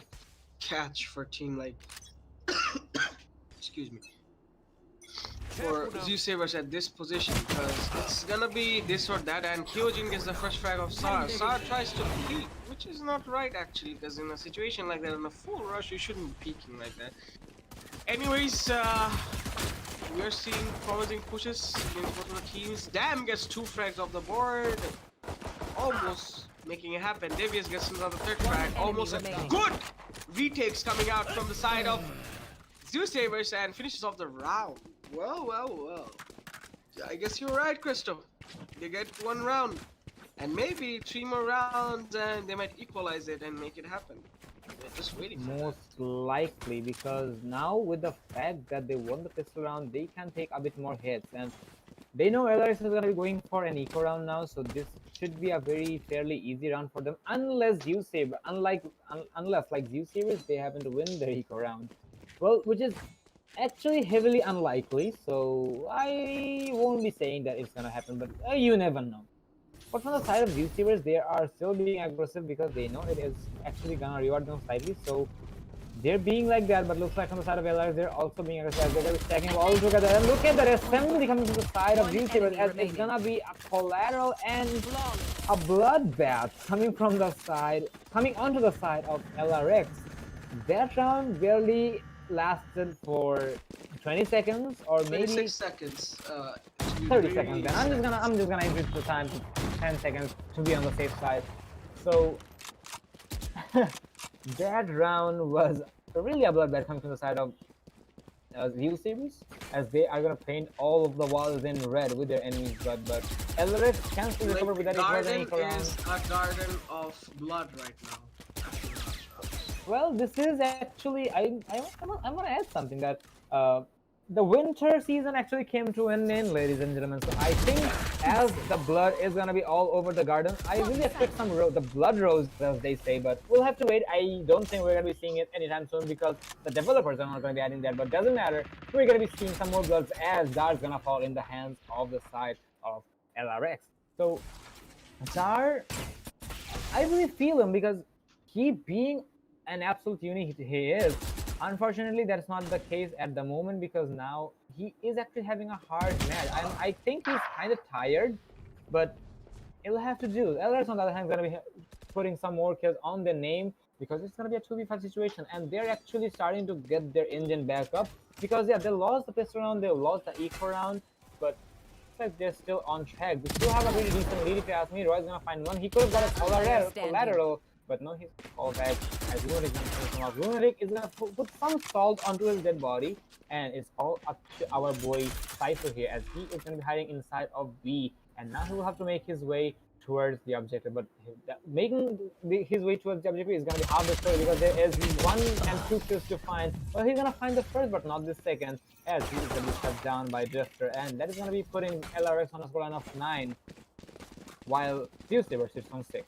catch for a team like excuse me, for Zeusaberz at this position, because it's gonna be this or that, and Kyojin gets the first frag of Sar. Sar tries to peek, which is not right actually, because in a situation like that, in a full rush, you shouldn't be peeking like that. Anyways, we are seeing promising pushes against both of the teams. Dam gets 2 frags off the board, almost making it happen. Devious gets another 3rd frag, almost a good retakes coming out from the side of Zeusaberz and finishes off the round. Well. I guess you're right, Crystal. They get 1 round, and maybe 3 more rounds, and they might equalize it and make it happen. They're just waiting for that. Most likely, because now with the fact that they won the pistol round, they can take a bit more hits, and they know LRX is gonna be going for an eco round now, so this should be a very fairly easy round for them, unless Zeusaberz, unless like Zeusaberz, they happen to win their eco round. Well, which is actually heavily unlikely, so I won't be saying that it's gonna happen, but you never know. But from the side of Zeusaberz, they are still being aggressive because they know it is actually gonna reward them slightly, so they're being like that. But looks like on the side of LRX, they're also being aggressive. They're gonna be stacking all together, and look at the assembly coming from the side of Zeusaberz, as it's gonna be a collateral and a bloodbath coming from the side, coming onto the side of LRX. That round barely lasted for 20 seconds or maybe 26 seconds. 30 seconds. Then I'm just gonna increase the time to 10 seconds to be on the safe side. So that round was really a bloodbath coming from the side of Zeusaberz, as they are gonna paint all of the walls in red with their enemy's blood. But LRX can still recover with that. Garden is a garden of blood right now. Well, this is actually I'm gonna add something that the winter season actually came to an end, ladies and gentlemen. So I think as the blood is gonna be all over the garden, I really expect some the blood rose, as they say. But we'll have to wait. I don't think we're gonna be seeing it anytime soon because the developers are not gonna be adding that. But doesn't matter. We're gonna be seeing some more bloods as Zar's gonna fall in the hands of the side of LRX. So Zar, I really feel him because he being an absolute unit he is. Unfortunately, that's not the case at the moment because now he is actually having a hard match. I think he's kind of tired, but it'll have to do. LRX on the other hand is going to be putting some more kills on the name because it's going to be a 2v5 situation, and they're actually starting to get their engine back up because yeah, they lost the pistol round, they lost the eco round, but it's like they're still on track. They still have a really decent lead if you ask me. Roy's going to find one. He could have got a collateral, but no, he's all back. As Lunatic Lunatic is gonna put some salt onto his dead body, and it's all up to our boy Cypher here, as he is gonna be hiding inside of B, and now he will have to make his way towards the objective. But making his way towards the objective is gonna be half the story because there is 1 and 2 kills to find. Well, he's gonna find the first, but not the second, as he is gonna be shut down by Drifter, and that is gonna be putting LRX on a scoreline of 9, while Zeusaberz sits on 6.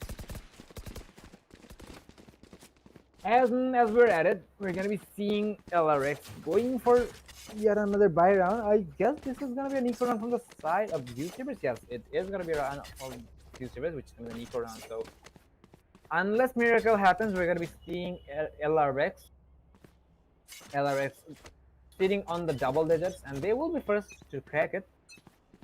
As we're at it, we're gonna be seeing Lariox going for yet another buy round. I guess this is gonna be an eco round from the side of Zeusaberz. Yes, it is gonna be a round of Zeusaberz, which is gonna be an eco round. So unless miracle happens, we're gonna be seeing Lariox sitting on the double digits, and they will be first to crack it.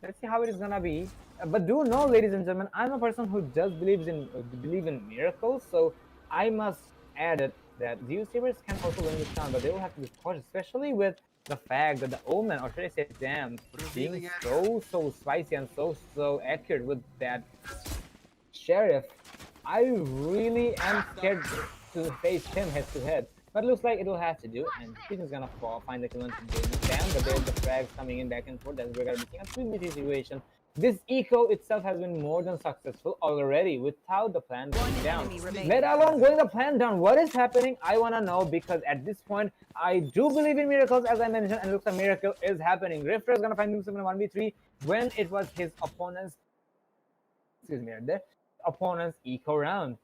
Let's see how it is gonna be. But do know, ladies and gentlemen, I'm a person who just believes in miracles. So I must add it that Zeusaberz can also win this round, but they will have to be cautious, especially with the fact that the Omen, or should I say Jam, being so spicy and so accurate with that Sheriff. I really am scared to face him head to head. But looks like it will have to do, and he's gonna find the kill on Damn, but there's the frags coming in back and forth. That's we're gonna be seeing a 2v2 situation. This eco itself has been more than successful already without the plan going down. Let alone going the plan down. What is happening? I wanna know, because at this point I do believe in miracles, as I mentioned, and looks like a miracle is happening. Rifter is gonna find himself in a 1v3 when it was his opponent's opponent's eco round.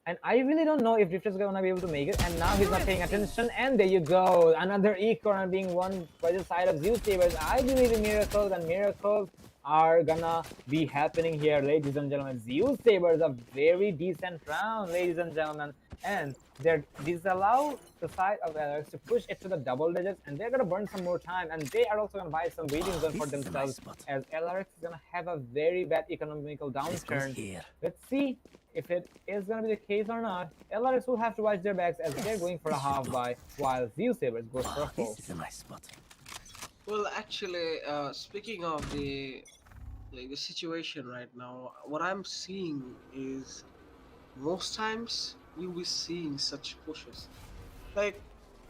And I really don't know if Drifter's gonna be able to make it, and now he's not paying attention, and there you go, another eco round being won by the side of Zeusaberz. I believe in miracles, and miracles are gonna be happening here, ladies and gentlemen. Zeusaberz, a very decent round, ladies and gentlemen, and they're disallow the side of Lariox to push it to the double digits, and they're gonna burn some more time, and they are also gonna buy some breathing zone for themselves, as Lariox is gonna have a very bad economical downturn. Let's see if it is gonna be the case or not. Lariox will have to watch their backs, as they're going for a half buy, while Zeusaberz goes for a full. Well, actually, speaking of the situation right now, what I'm seeing is most times we'll be seeing such pushes. Like,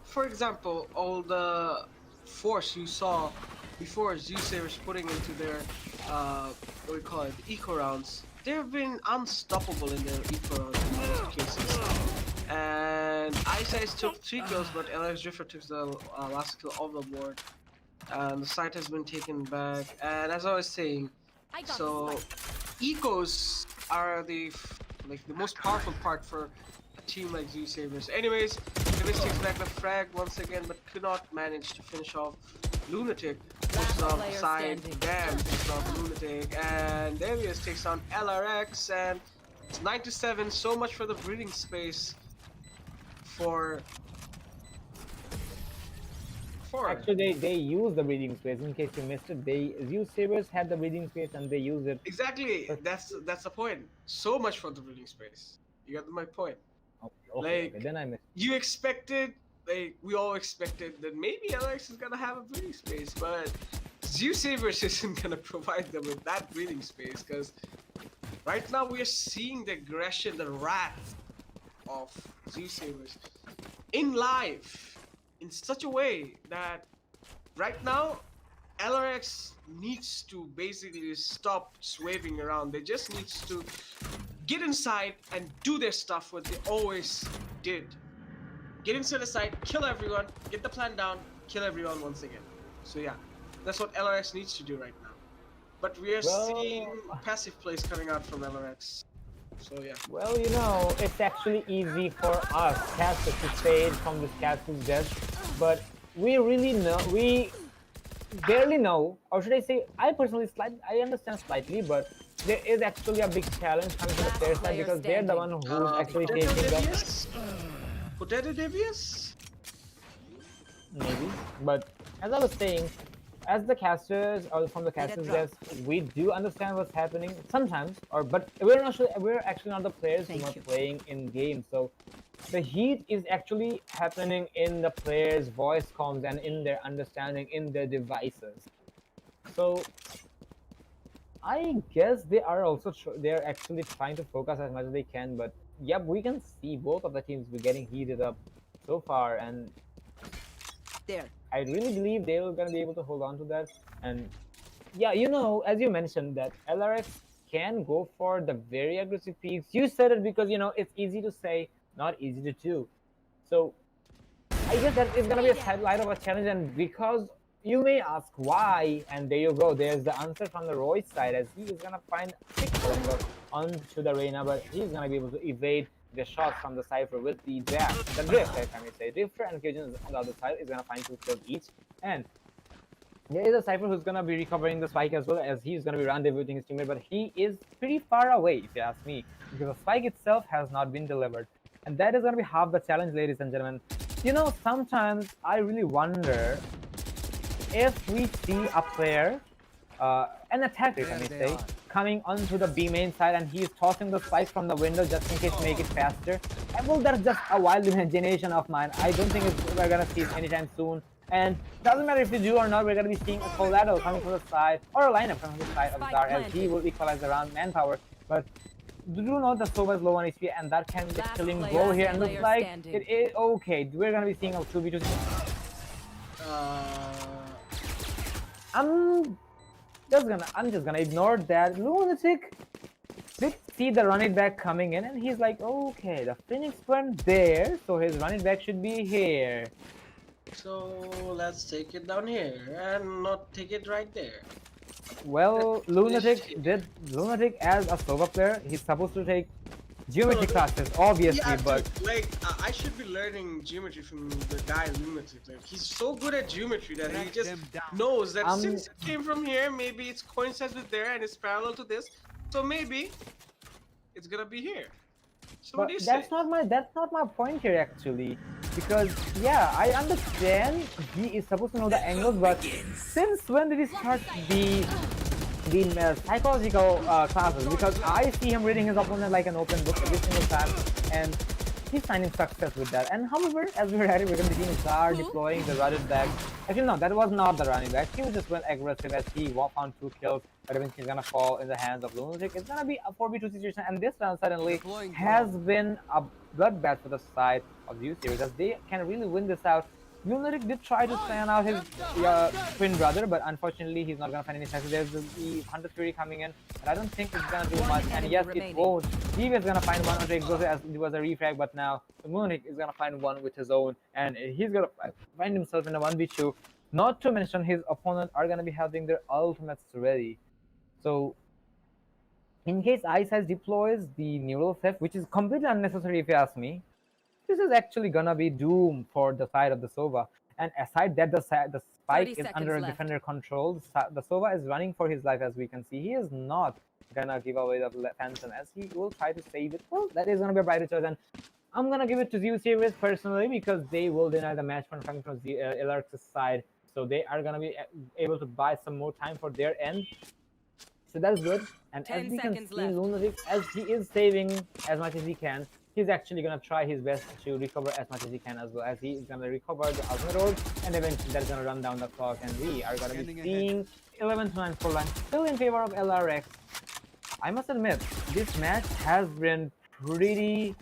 for example, all the force you saw before Zeusaberz putting into their what do we call it, eco rounds. They've been unstoppable in their eco rounds in most cases. And Ice Ice took 3 kills, but Lariox Drifter took the last kill off the board. And the site has been taken back. And as I was saying, so ecos are the most powerful part for a team like Zeusaberz. Anyways, Davis takes back the frag once again, but could not manage to finish off Lunatic. Pushes off the side, Damn pushes off Lunatic, and Davius takes on Lariox, and it's 9-7. So much for the breathing space for. Actually, they use the breathing space. In case you missed it, Zeusaberz had the breathing space and they use it. Exactly, that's the point. So much for the breathing space. You got my point. Okay, then I missed. You expected, we all expected that maybe Lariox is gonna have a breathing space, but Zeusaberz isn't gonna provide them with that breathing space, because right now we are seeing the aggression, the wrath of Zeusaberz in live in such a way that right now Lariox needs to basically stop swerving around. They just needs to get inside and do their stuff what they always did. Get inside the site, kill everyone, get the plan down, kill everyone once again. So yeah, that's what Lariox needs to do right now. But we are seeing passive plays coming out from Lariox. So yeah. Well, you know, it's actually easy for us casters to fade from this casting death, but we barely know, or should I say, I personally I understand slightly, but there is actually a big challenge coming to the player side, because they're the one who's actually taking the. Potato Devious? Maybe, but as I was saying, as the casters or from the casters desk, we do understand what's happening sometimes, but we're actually not the players who are playing in game. So the heat is actually happening in the players' voice comms and in their understanding in their devices. So I guess they are also they're actually trying to focus as much as they can. But yep, we can see both of the teams be getting heated up so far, and I really believe they're gonna be able to hold on to that. And yeah, you know, as you mentioned, that Lariox can go for the very aggressive peaks. You said it because, you know, it's easy to say, not easy to do. So I guess that is gonna be a light of a challenge, and because you may ask why, and there you go, there's the answer from the Roy's side, as he is gonna find 6 triangle onto the Reyna, but he's gonna be able to evade the shots from the Cypher with the jab, the drift, if I may say. Drifter and Cajun on the other side is gonna find 2 kills each. And there is a Cypher who's gonna be recovering the spike as well, as he's gonna be rendezvousing his teammate, but he is pretty far away, if you ask me, because the spike itself has not been delivered. And that is gonna be half the challenge, ladies and gentlemen. You know, sometimes I really wonder if we see a player, an attacker, if I may say, coming onto the B main side and he's tossing the spike from the window just in case to make it faster. And well, that's just a wild imagination of mine. I don't think we're gonna see it anytime soon. And doesn't matter if we do or not, we're gonna be seeing a collateral coming from the side, or a lineup coming from the side of Zar, as he will equalize around manpower. But do you know that Zeusaberz is low on HP and that can be a killing blow here, and looks like it is okay. We're gonna be seeing a 2v2. I'm just gonna ignore that. Lunatic did see the run it back coming in, and he's like, okay, the Phoenix went there, so his run it back should be here. So let's take it down here and not take it right there. Well, Lunatic as a solo player, he's supposed to take geometry classes, obviously, Yeah, but dude, like I should be learning geometry from the guy Lunatic. Like, he's so good at geometry that he just knows that since it came from here, maybe it's coincides with there and it's parallel to this. So maybe it's gonna be here. So what do you say? that's not my point here actually, because yeah, I understand he is supposed to know the angles, but since when did he start the psychological classes? Because I see him reading his opponent like an open book every single time, and he's finding success with that. And however, as we're at it, we're going to be seeing Zar deploying the rutted back. Actually, no, that was not the running back. He was just went aggressive as he found 2 kills, but eventually he's going to fall in the hands of Lunatic. It's going to be a 4v2 situation, and this round suddenly has been a bloodbath for the side of Zeusaberz, as they can really win this out. Lunatic did try to fan out his twin brother, but unfortunately he's not gonna find any success. There's the Hunter Fury coming in, and I don't think it's gonna do much. And yes, it won't. He was gonna find one on the exhaust as it was a refrag, but now Lunatic is gonna find one with his own, and he's gonna find himself in a 1v2. Not to mention his opponent are gonna be having their ultimates ready. So in case Ice deploys the neural theft, which is completely unnecessary if you ask me, this is actually gonna be doom for the side of the Sova. And aside that, the spike is under a defender control. The Sova is running for his life, as we can see. He is not gonna give away the Phantom, as he will try to save it. Well, that is gonna be a brighter choice, and I'm gonna give it to Zeusaberz personally, because they will deny the match point coming from the Lariox's side. So they are gonna be able to buy some more time for their end. So that's good. And as we can see, Lunatic, as he is saving as much as he can, he's actually gonna try his best to recover as much as he can, as well as he is gonna recover the ultimate roll, and eventually that's gonna run down the clock, and we are gonna be seeing 11-9 scoreline still in favor of Lariox. I must admit, this match has been pretty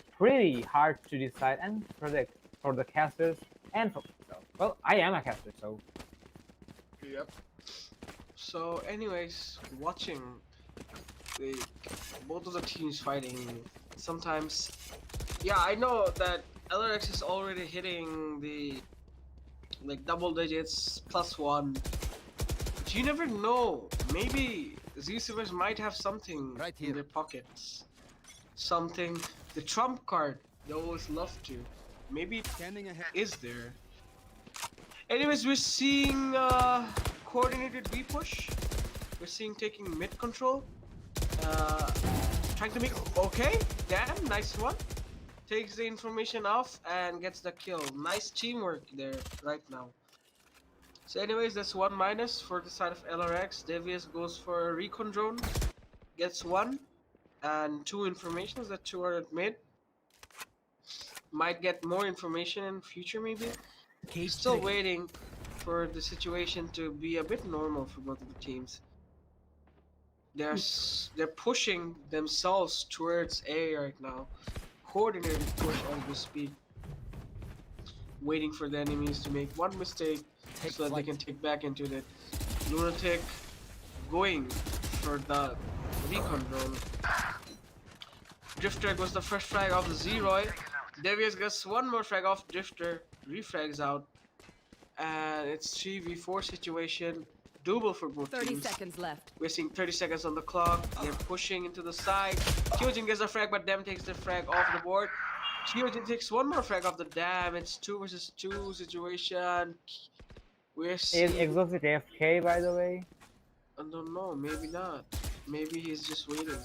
hard to decide and predict for the casters and for myself. Well, I am a caster, so. Yep. So, anyways, watching both of the teams fighting, sometimes, yeah, I know that Lariox is already hitting the double digits +1, but you never know. Maybe Zeusaberz might have something in their pockets, something, the trump card they always love to. Maybe it is there. Anyways, we're seeing coordinated B push. We're seeing taking mid control. Trying to make, okay, damn, nice one. Takes the information off and gets the kill. Nice teamwork there right now. So anyways, that's 1 minus for the side of Lariox. Devious goes for a recon drone, gets 1 and 2 informations. That 2 are at mid. Might get more information in future maybe. Still waiting for the situation to be a bit normal for both of the teams. They're pushing themselves towards A right now. Coordinated push on the speed. Waiting for the enemies to make one mistake so that they can take back into the Lunatic. Going for the recon drone. Drifter goes the first frag off the Zeroid. Devious gets one more frag off Drifter. Refrags out. And it's 3v4 situation. doable for both 30 teams. seconds left. We're seeing 30 seconds on the clock. They're pushing into the side. Kyojin gets a frag, but Dem takes the frag off the board. Kyojin takes one more frag off the Dam. It's 2 versus 2 situation. We're Is seeing. Exhausted AFK, by the way? I don't know. Maybe not. Maybe he's just waiting.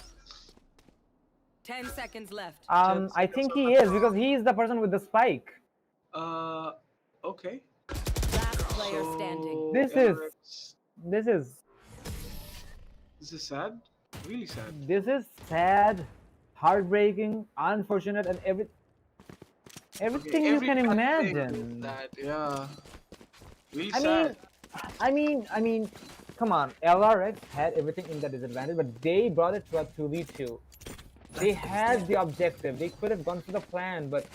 10 seconds left. I think he is because he is the person with the spike. Okay. Last player standing. This is sad. Really sad. This is sad, heartbreaking, unfortunate, and everything you Every can bad thing imagine. is that, yeah. Really I sad. mean, come on. LRX had everything in the disadvantage, but they brought it to a 2v2. They had the objective. They could have gone for the plan, but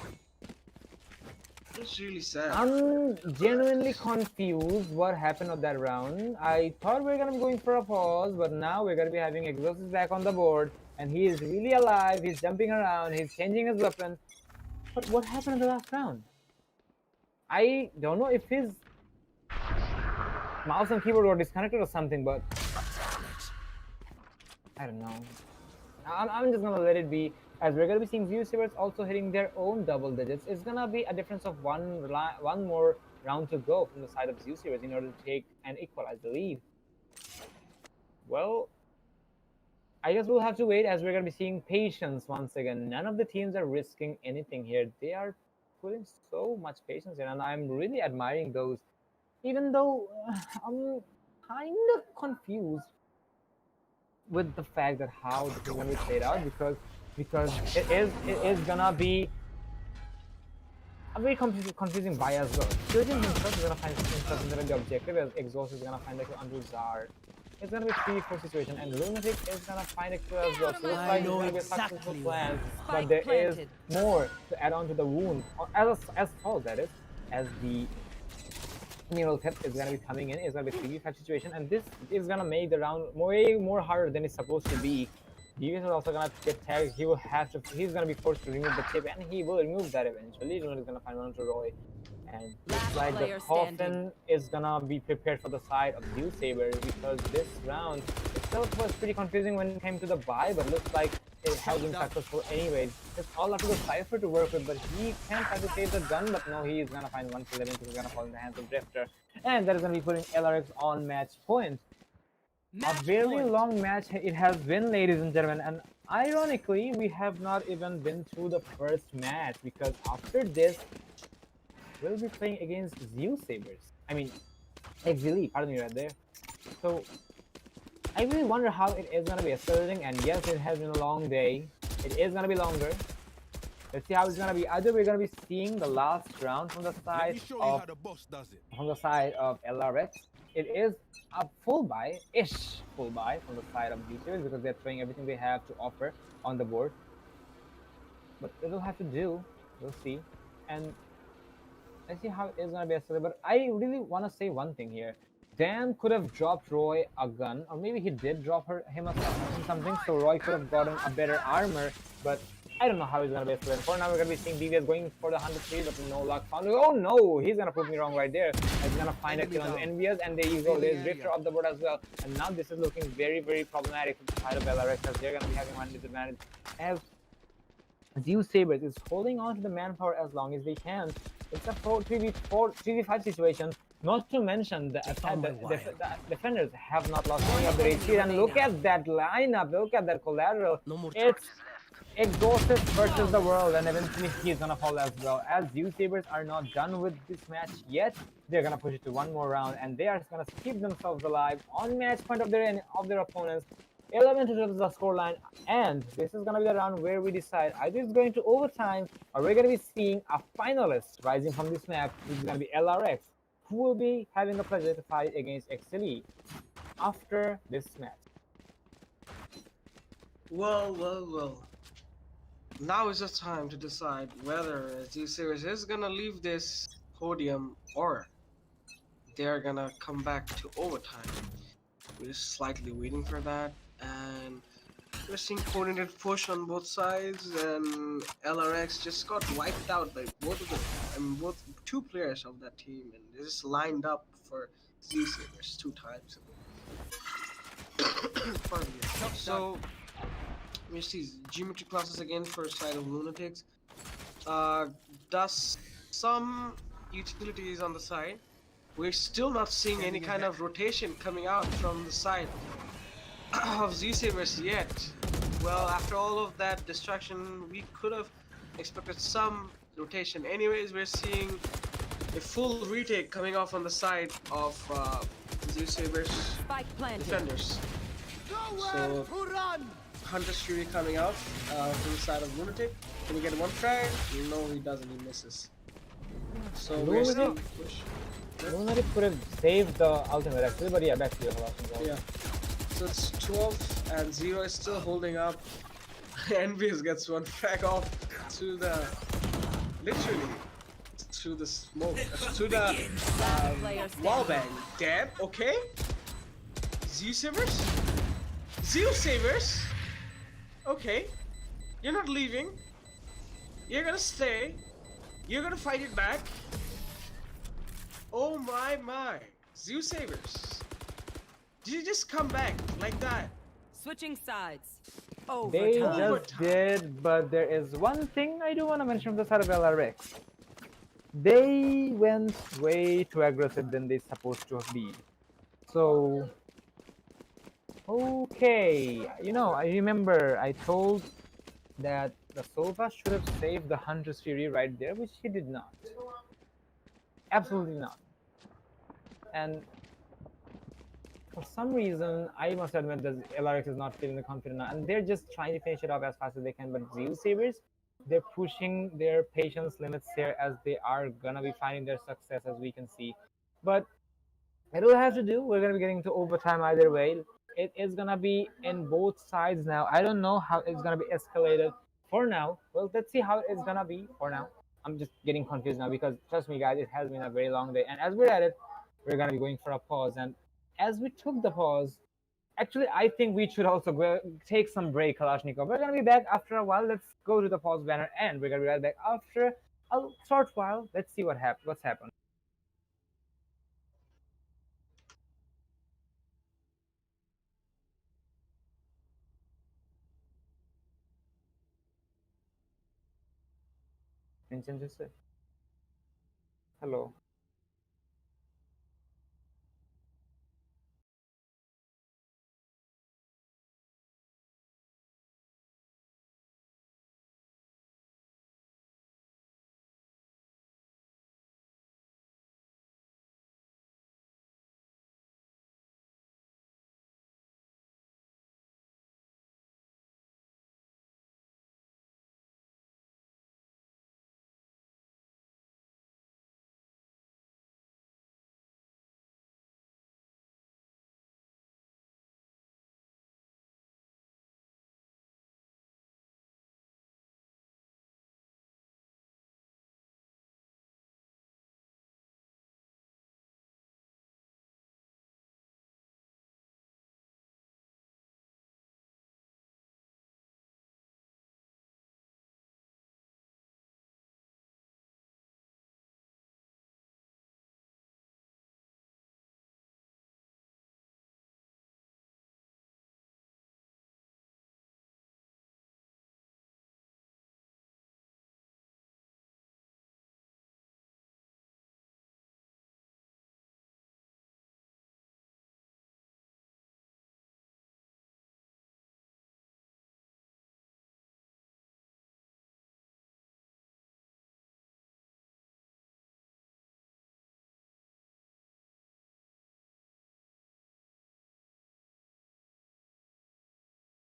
It's really sad. I'm genuinely confused what happened on that round. I thought we were gonna be going for a pause, but now we're gonna be having Exhausted back on the board, and he is really alive. He's jumping around. He's changing his weapon. But what happened in the last round? I don't know if his mouse and keyboard were disconnected or something, but I don't know. I'm just gonna let it be, as we're gonna be seeing Zeusaberz also hitting their own double digits. It's gonna be a difference of one more round to go from the side of Zeusaberz in order to take and equalize the lead. Well, I guess we'll have to wait, as we're gonna be seeing patience once again. None of the teams are risking anything here. They are putting so much patience in, and I'm really admiring those. Even though I'm kind of confused with the fact that how this is going to be played out, because it is gonna be a very confusing buy as well. Kyojin himself is gonna find himself in the objective, as Exhaust is gonna find a kill onto Zar. It's gonna be a 3-4 situation, and Lunatic is gonna find a kill as well. So it looks like it's gonna be a successful plan, but there is more to add on to the wound, as false that is, as the Neural Tip is going to be coming in. It's going to be a 3v5 situation, and this is going to make the round way more harder than it's supposed to be. DVS is also going to get tagged. He's going to be forced to remove the tip, and he will remove that eventually. Luna is going to find one to Roy, and looks like the coffin is going to be prepared for the side of Zeusaberz, because this round itself was pretty confusing when it came to the buy, but looks like it has been successful anyways. It's all up to the Cypher to work with, but he can try to save the gun, but no, he is gonna find 1 kill eventually. He's gonna fall in the hands of Drifter, and that is gonna be putting LRX on match point. A very long match it has been, ladies and gentlemen, and ironically, we have not even been through the first match, because after this, we'll be playing against Zeusaberz. I mean, Exceeli, pardon me right there. So I really wonder how it is going to be escalating, and yes, it has been a long day. It is going to be longer. Let's see how it's going to be. Either we're going to be seeing the last round from the side of LRX. It is a full buy-ish full buy from the side of Zeusaberz, because they're throwing everything they have to offer on the board. But it'll have to do. We'll see. And let's see how it is going to be escalated. But I really want to say one thing here. Dan could have dropped Roy a gun, or maybe he did drop him something, so Roy could have gotten a better armor, but I don't know how he's gonna be escalated. For now, we're gonna be seeing DVS going for the 103, but no luck found. Oh no, he's gonna prove me wrong right there. He's gonna find a kill on the NVS, and there you go, there's Drifter off the board as well. And now this is looking very, very problematic for the side of LRX, as they're gonna be having one disadvantage, as Zeusaberz is holding on to the manpower as long as they can. It's a 3v5 situation. Not to mention the defenders have not lost any of their HP, and look at that lineup, look at that collateral. It's Exhausted versus the world, and eventually he's gonna fall as well. As Zeusaberz are not done with this match yet, they're gonna push it to one more round, and they are gonna keep themselves alive on match point of their opponents. 11 to 12 is the scoreline, and this is gonna be the round where we decide either it's going to overtime, or we're gonna be seeing a finalist rising from this map, which is gonna be LRX, who will be having the pleasure to fight against Exceeli after this match. Well. Now is the time to decide whether Zeusaberz is gonna leave this podium or they're gonna come back to overtime. We're just slightly waiting for that, and we're seeing coordinated push on both sides, and LRX just got wiped out by both of them. I mean, two players of that team, and they just lined up for Zeusaberz 2 times. Pardon me. So we see geometry classes again for side of lunatics. Does some utilities on the side. We're still not seeing any kind of rotation coming out from the side of Zeusaberz yet. Well, after all of that distraction, we could have expected some rotation. Anyways, we're seeing a full retake coming off on the side of Zeusaberz Spike planted. defenders. So Hunter's Fury coming out from the side of Lunatic. Can he get one frag? No, he doesn't. He misses. So we're still push. Lunatic could have saved the ultimate actually, but yeah, back to you. Yeah. So it's 12 and 0 is still holding up. Envious gets one frag off to the literally through the smoke, through the wall bang. Damn. Okay. Zeusaberz. Zeusaberz. Okay. You're not leaving. You're gonna stay. You're gonna fight it back. Oh my. Zeusaberz. Did you just come back like that? Switching sides. They Overtime. just did, but there is one thing I do want to mention from the side of Lariox. They went way too aggressive than they supposed to be. So, okay, you know, I remember I told that the Sova should have saved the Hunter's Fury right there, which he did not. Absolutely not. And for some reason, I must admit that Lariox is not feeling the confident now, and they're just trying to finish it off as fast as they can. But Zeusaberz, they're pushing their patience limits here as they are gonna be finding their success, as we can see. But it will have to do. We're gonna be getting to overtime either way. It is gonna be in both sides now. I don't know how it's gonna be escalated for now. Well, let's see how it's gonna be for now. I'm just getting confused now because trust me, guys, it has been a very long day. And as we're at it, we're gonna be going for a pause. And as we took the pause, actually, I think we should also go take some break, Kalashnikov. We're gonna be back after a while. Let's go to the pause banner, and we're gonna be right back after a short while. Let's see what's happened. Hello.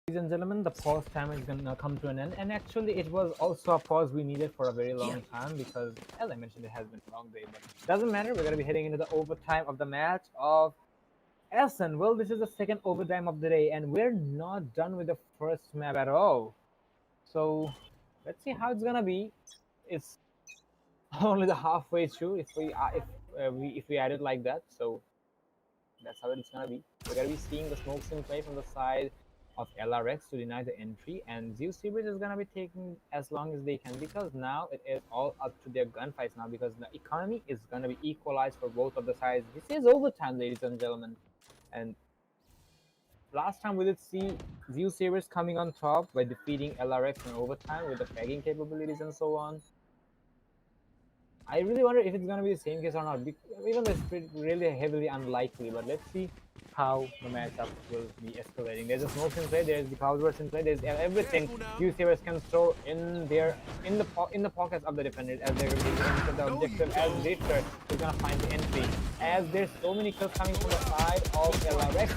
Ladies and gentlemen, the pause time is gonna come to an end, and actually it was also a pause we needed for a very long time because, as I mentioned, it has been a long day, but doesn't matter. We're gonna be heading into the overtime of the match of Essen. Well, this is the second overtime of the day, and we're not done with the first map at all. So let's see how it's gonna be. It's only the halfway through if we add it like that. So that's how it's gonna be. We're gonna be seeing the smoke sim play from the side of LRX to deny the entry, and Zeusaberz is gonna be taking as long as they can, because now it is all up to their gunfights now, because the economy is gonna be equalized for both of the sides. This is overtime, ladies and gentlemen, and last time we did see Zeusaberz coming on top by defeating LRX in overtime with the fragging capabilities and so on. I really wonder if it's gonna be the same case or not, even though it's really heavily unlikely, but let's see how the matchup will be escalating. There's a smoke in play, there's the powers in play, there's everything Zeusaberz can throw in the pockets of the defenders as they're going to enter the objective, as Victor is gonna find the entry. As there's so many kills coming from the side of LRX.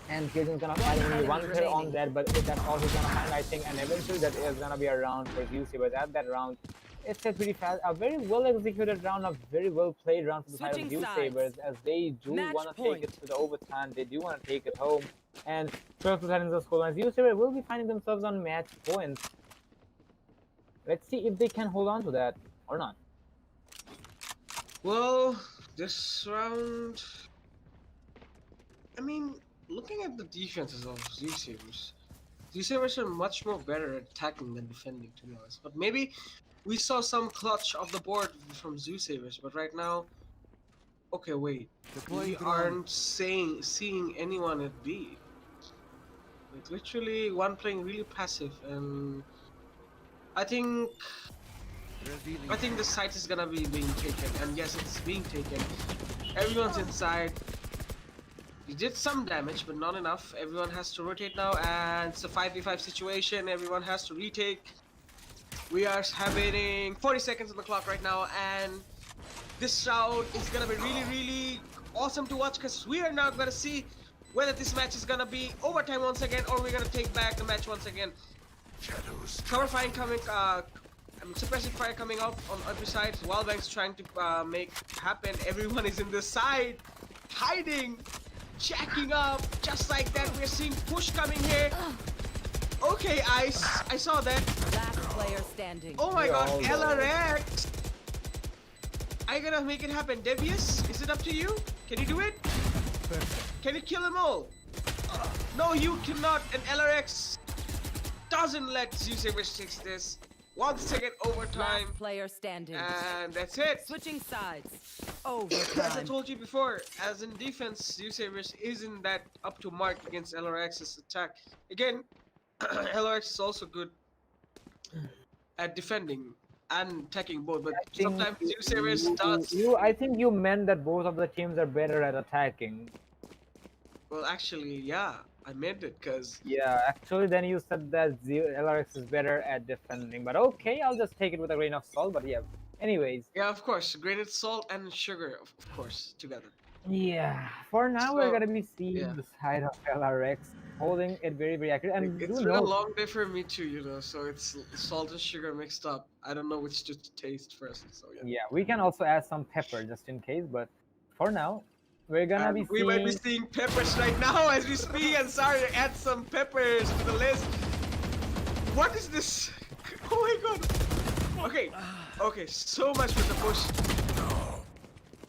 And Kyojin's gonna find only one kill on that, but that's all he's gonna find, I think, and eventually that is gonna be a round for Zeusaberz. At that round, it's a pretty fast, a very well executed round, a very well played round for the side of Zeusaberz, as they do want to take it to the overtime, they do want to take it home, and 12 Titans of score, and Zeusaberz will be finding themselves on match points. Let's see if they can hold on to that or not. Well, this round, I mean, looking at the defenses of Zeusaberz are much more better at attacking than defending, to be honest. But maybe we saw some clutch of the board from Zeusaberz, but right now, okay, wait, we aren't seeing anyone at B. Like literally, one playing really passive, and I think the site is gonna be being taken, and yes, it's being taken. Everyone's inside. We did some damage, but not enough. Everyone has to rotate now, and it's a 5v5 situation. Everyone has to retake. We are having 40 seconds on the clock right now, and this round is gonna be really awesome to watch, because we are now gonna see whether this match is gonna be overtime once again, or we're gonna take back the match once again. Cover fire coming, suppressive fire coming out on every side. Wallbang's trying to make happen. Everyone is in the side, hiding. Jacking up, just like that. We're seeing push coming here. Okay, I saw that. Last player standing. Oh my god, LRX! I gotta make it happen. Devious, is it up to you? Can you do it? Can you kill them all? No, you cannot. And LRX doesn't let Zeusaberz take this. 1 second overtime. Last player standing. And that's it. Switching sides. As I Overtime. told you before, as in defense, Zeusaberz isn't that up to mark against LRX's attack. Again, LRX is also good at defending and attacking both, but sometimes Zeusaberz does. I think you meant that both of the teams are better at attacking. Well, actually, yeah, I meant it, because Yeah, actually, then you said that LRX is better at defending. But okay, I'll just take it with a grain of salt. But yeah, anyways. yeah, of course, grated salt and sugar, of course, together. Yeah, for now we're So, gonna be seeing yeah. the side of LRX holding it very accurate. And It's who been a knows? long day for me too, you know, so it's salt and sugar mixed up. I don't know which to taste first, so yeah. Yeah, we can also add some pepper just in case. But for now, we're gonna And be we seeing. might be seeing peppers right now as we speak, and sorry to add some peppers to the list. What is this? Oh my god. Okay, so much for the push.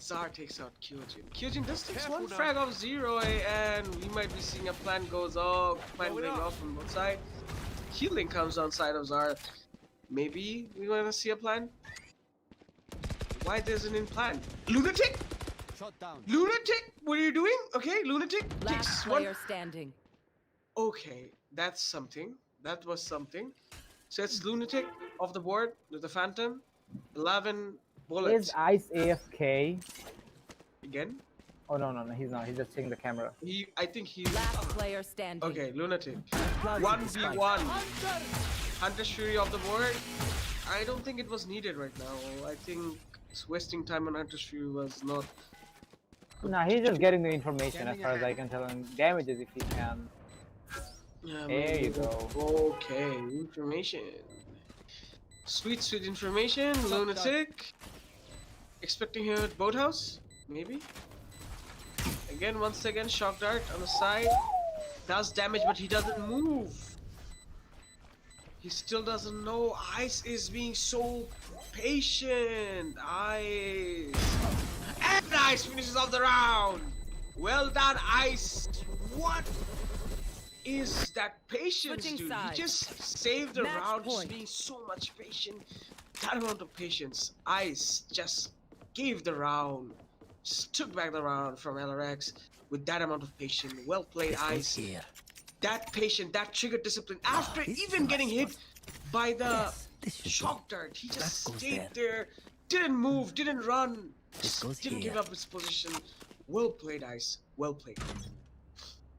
Zar takes out Kyojin. Kyojin does take one frag off Zero, and we might be seeing a plan going off from both sides. Healing comes on side of Zar. Maybe we wanna see a plan? Why there's an in plan? Lunatic? Shot down. Lunatic? What are you doing? Okay, Lunatic Last takes one. player standing. Okay, that's something. That was something. So it's Lunatic off the board with the Phantom. 11 bullets. Is Ice AFK? Again? Oh no, he's not. He's just checking the camera. I think he's... Last player standing. Okay, Lunatic. Blood 1v1. Hunter Shuri off the board. I don't think it was needed right now. I think wasting time on Hunter Shuri was not... Nah, he's just getting the information as far as I can tell, and damages if he can. Yeah, There you maybe. go. Okay, information. Sweet information. Lunatic. Expecting him at Boathouse? Maybe? Again, once again, Shock Dart on the side. Does damage, but he doesn't move. He still doesn't know. Ice is being so patient. Ice. And Ice finishes off the round. Well done, Ice. What? is that patience, Switching dude. sides. He just saved the Match round, just point. being so much patient. That amount of patience. Ice just gave the round, just took back the round from Lariox with that amount of patience. Well played, This goes Ice. here. That patient, that trigger discipline. After this is even a getting nice hit by the Yes, this should shock do. dart, he That just goes stayed there. there, didn't move, didn't run, This just goes didn't here. give up his position. Well played, Ice. Well played.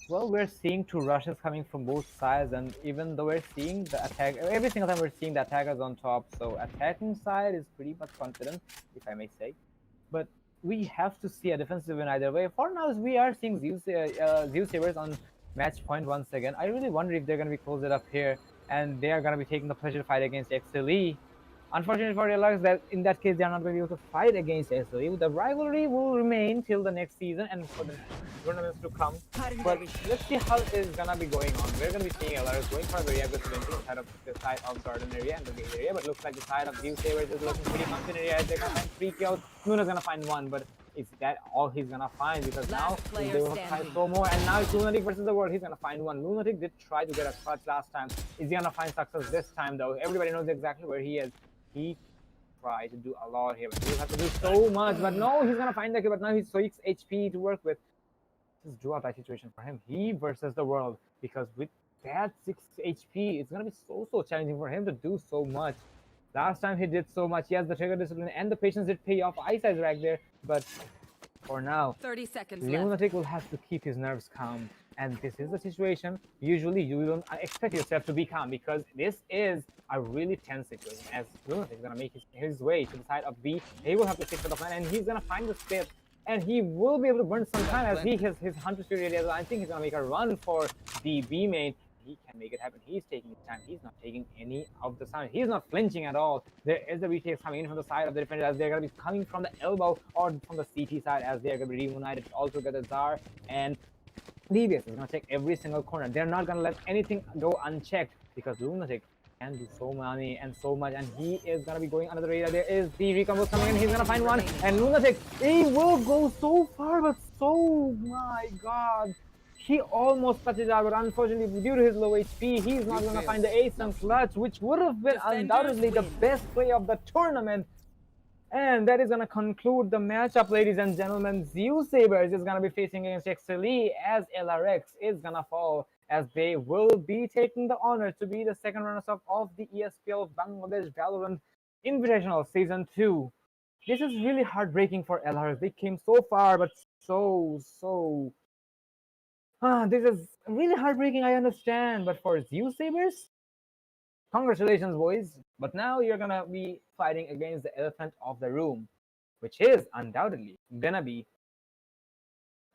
Well, we're seeing two rushes coming from both sides, and even though we're seeing the attack, every single time we're seeing the attackers on top, so attacking side is pretty much confident, if I may say. But we have to see a defensive win either way. For now, we are seeing Zeusaberz on match point once again. I really wonder if they're going to be close it up here, and they are going to be taking the pleasure fight against Exceeli. Unfortunately for Lariox, that in that case they are not going to be able to fight against Exceeli. The rivalry will remain till the next season and for the tournaments to come. But let's see how it is gonna be going on. We're gonna be seeing Lariox going for a very aggressive entry inside of the side of Garden area and the gate area, but looks like the side of Zeusaberz is looking pretty confident here. They're gonna find 3 kills. Luna's gonna find 1, but is that all he's gonna find? Because now Last player they will find standing. so more, and now it's Lunatic versus the world. He's gonna find 1. Lunatic did try to get a clutch last time. Is he gonna find success this time though? Everybody knows exactly where he is. He tried to do a lot here, but he'll have to do so much. But no, he's gonna find the kill. But now he's 6 HP to work with. This is draw tie situation for him. He versus the world, because with that 6 HP, it's gonna be so challenging for him to do so much. Last time he did so much. He has the trigger discipline and the patience did pay off. Ice is right there, but for now, 30 seconds left. Lunatic will have to keep his nerves calm. And this is the situation. Usually, you don't expect yourself to be calm because this is a really tense situation. As Lunatic is going to make his way to the side of B, he will have to stick to the plan and he's going to find the space. And he will be able to burn some time as he has his hunter spirit area. I think he's going to make a run for the B main. He can make it happen. He's taking his time. He's not taking any of the sound. He's not flinching at all. There is the retakes coming in from the side of the defender as they're going to be coming from the elbow or from the CT side as they're going to be reunited all together. Zar and DBS is going to check every single corner. They're not going to let anything go unchecked because Lunatic can do so many and so much, and he is going to be going under the radar. There is the recombo coming in. He's going to find 1, and Lunatic, he will go so far, but so, my god. He almost touched it out, but unfortunately, due to his low HP, he's not going to find the ace and clutch, which would have been undoubtedly the best play of the tournament. And that is going to conclude the matchup, ladies and gentlemen. Zeusaberz is going to be facing against Exceeli as Lariox is going to fall, as they will be taking the honor to be the second runners-up of the ESPL Bangladesh Valorant Invitational Season 2. This is really heartbreaking for Lariox. They came so far, but this is really heartbreaking, I understand. But for Zeusaberz, congratulations, boys. But now you're gonna be fighting against the elephant of the room, which is undoubtedly gonna be.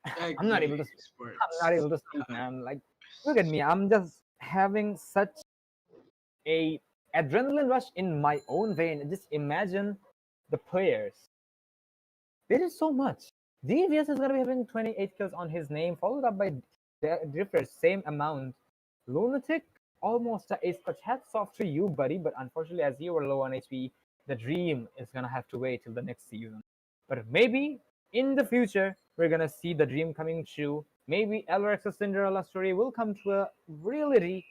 I'm not able to speak, man. Like, look at me. I'm just having such a adrenaline rush in my own vein. Just imagine the players. There is so much. DVS is gonna be having 28 kills on his name, followed up by Drifters, same amount. Lunatic, almost a ace clutch. Hats off to you, buddy, but unfortunately, as you were low on HP, the dream is gonna have to wait till the next season. But maybe in the future, we're gonna see the dream coming true. Maybe Lariox's Cinderella story will come to a reality.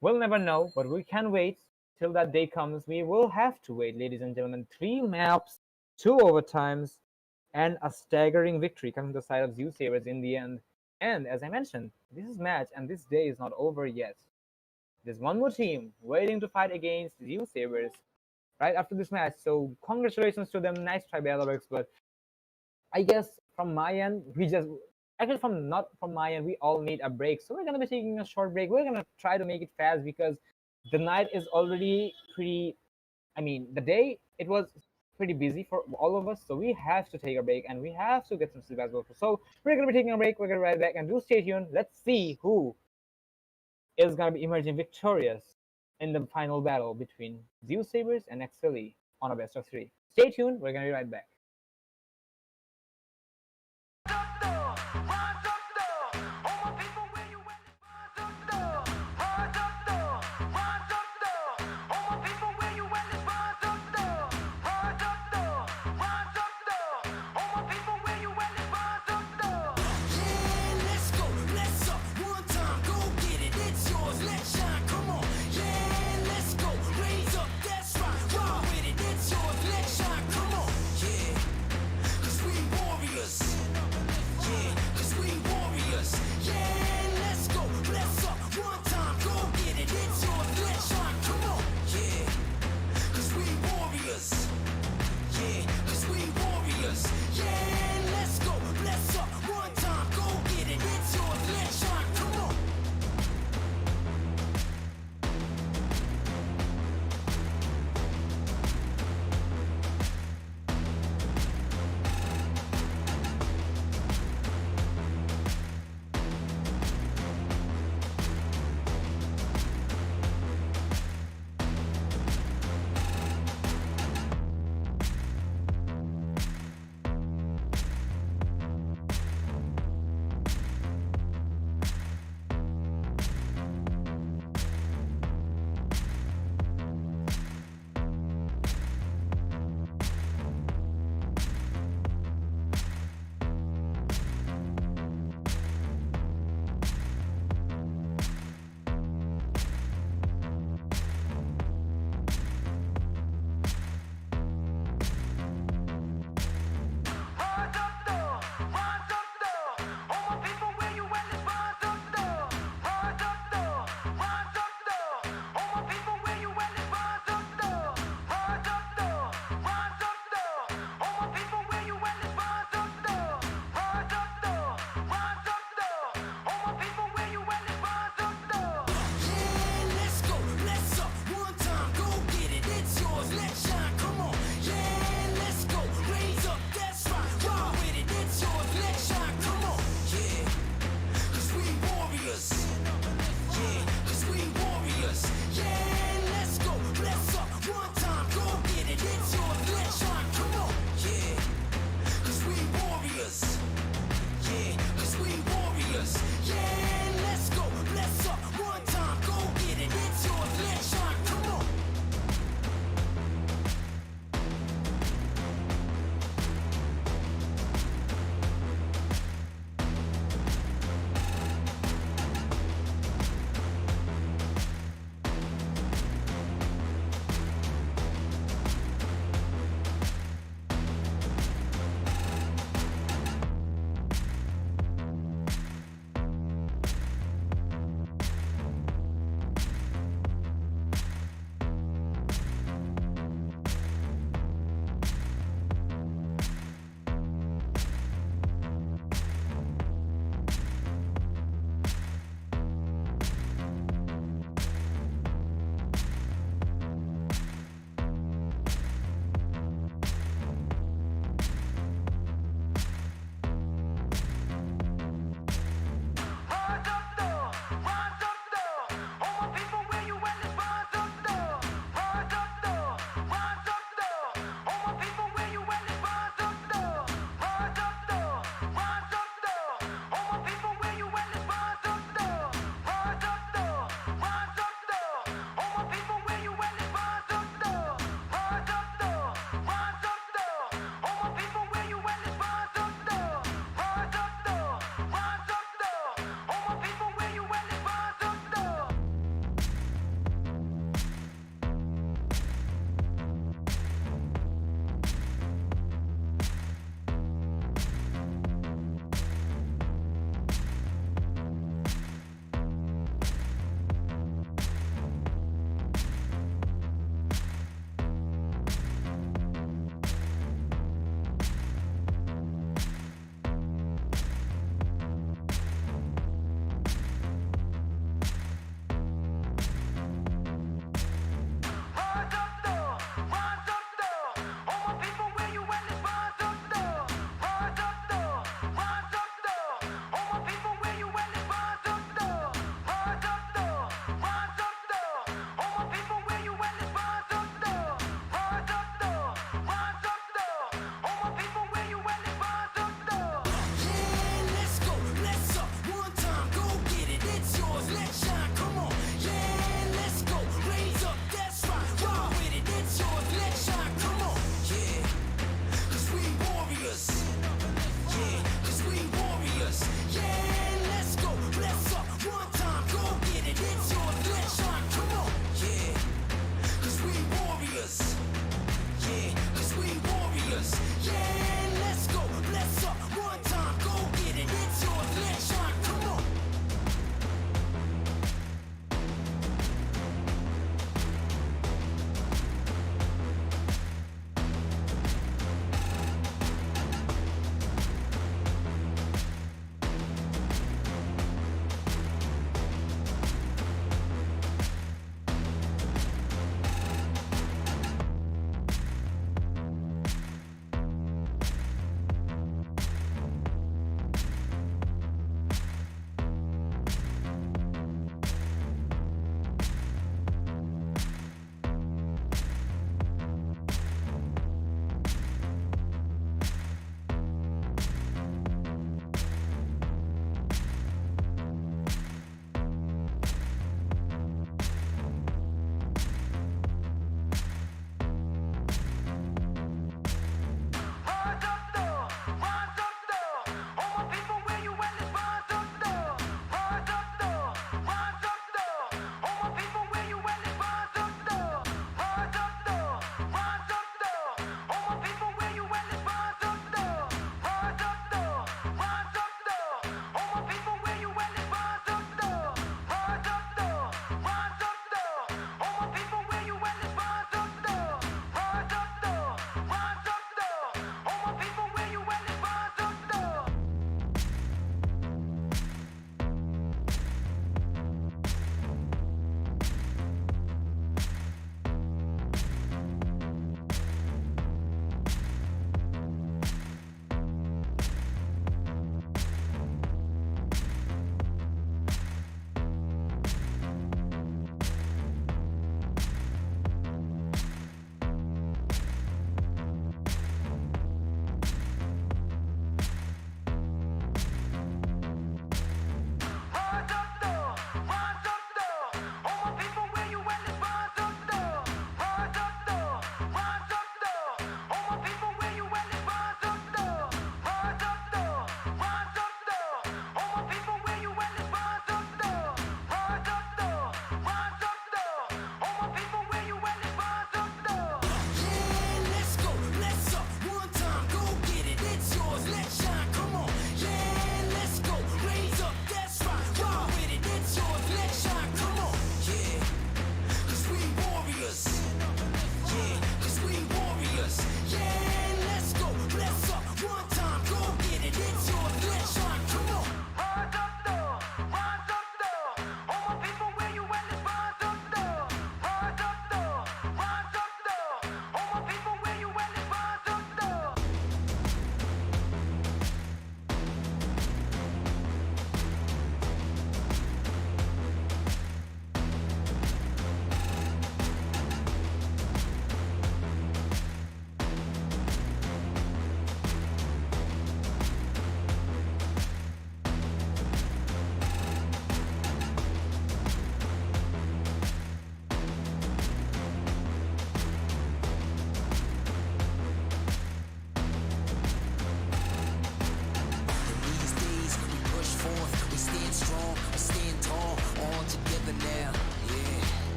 We'll never know, but we can wait till that day comes. We will have to wait, ladies and gentlemen. 3 maps, 2 overtimes, and a staggering victory coming to the side of Zeusaberz in the end. And as I mentioned, this is match and this day is not over yet. There's one more team waiting to fight against Zeusaberz right after this match. So congratulations to them. Nice try by Lariox, but I guess from my end, not from my end, we all need a break. So we're gonna be taking a short break. We're gonna try to make it fast because the night is already pretty. The day it was pretty busy for all of us, so we have to take a break and we have to get some sleep as well. So we're gonna be taking a break. We're gonna be right back and do stay tuned. Let's see who is gonna be emerging victorious in the final battle between Zeusaberz and Exceeli on a best of 3. Stay tuned. We're gonna be right back.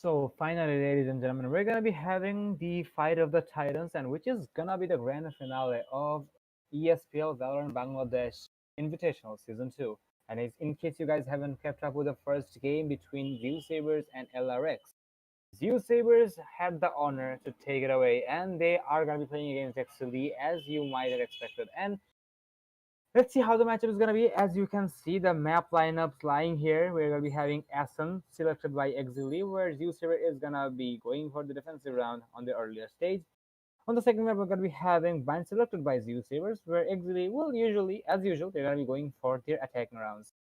So finally, ladies and gentlemen, we're gonna be having the fight of the Titans, and which is gonna be the grand finale of ESPL Valorant Bangladesh Invitational Season 2. And in case you guys haven't kept up with the first game between Zeusaberz and LRX, Zeusaberz had the honor to take it away, and they are gonna be playing against Exceeli as you might have expected. And let's see how the matchup is going to be. As you can see, the map lineups lying here. We're going to be having Asen selected by Exeeli, where Zeusaber is going to be going for the defensive round on the earlier stage. On the second map, we're going to be having Bind selected by Zeusabers, where Exeeli will usually, as usual, they're going to be going for their attacking rounds.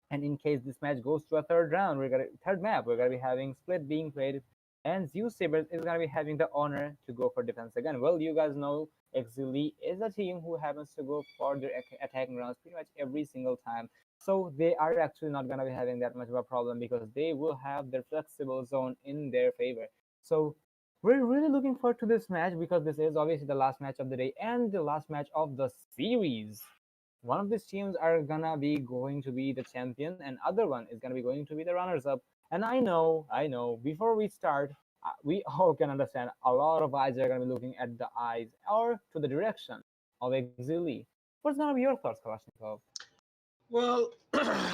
And in case this match goes to a third round, third map, we're gonna be having split being played, and Zeusaberz is gonna be having the honor to go for defense again. Well, you guys know Exeeli is a team who happens to go for their attacking rounds pretty much every single time. So they are actually not gonna be having that much of a problem because they will have their flexible zone in their favor. So we're really looking forward to this match because this is obviously the last match of the day and the last match of the series. One of these teams are gonna be going to be the champion, and other one is gonna be going to be the runners-up. And I know. Before we start, we all can understand a lot of eyes are gonna be looking at the eyes or to the direction of Exili. What's gonna be your thoughts, Kalashnikov? Well,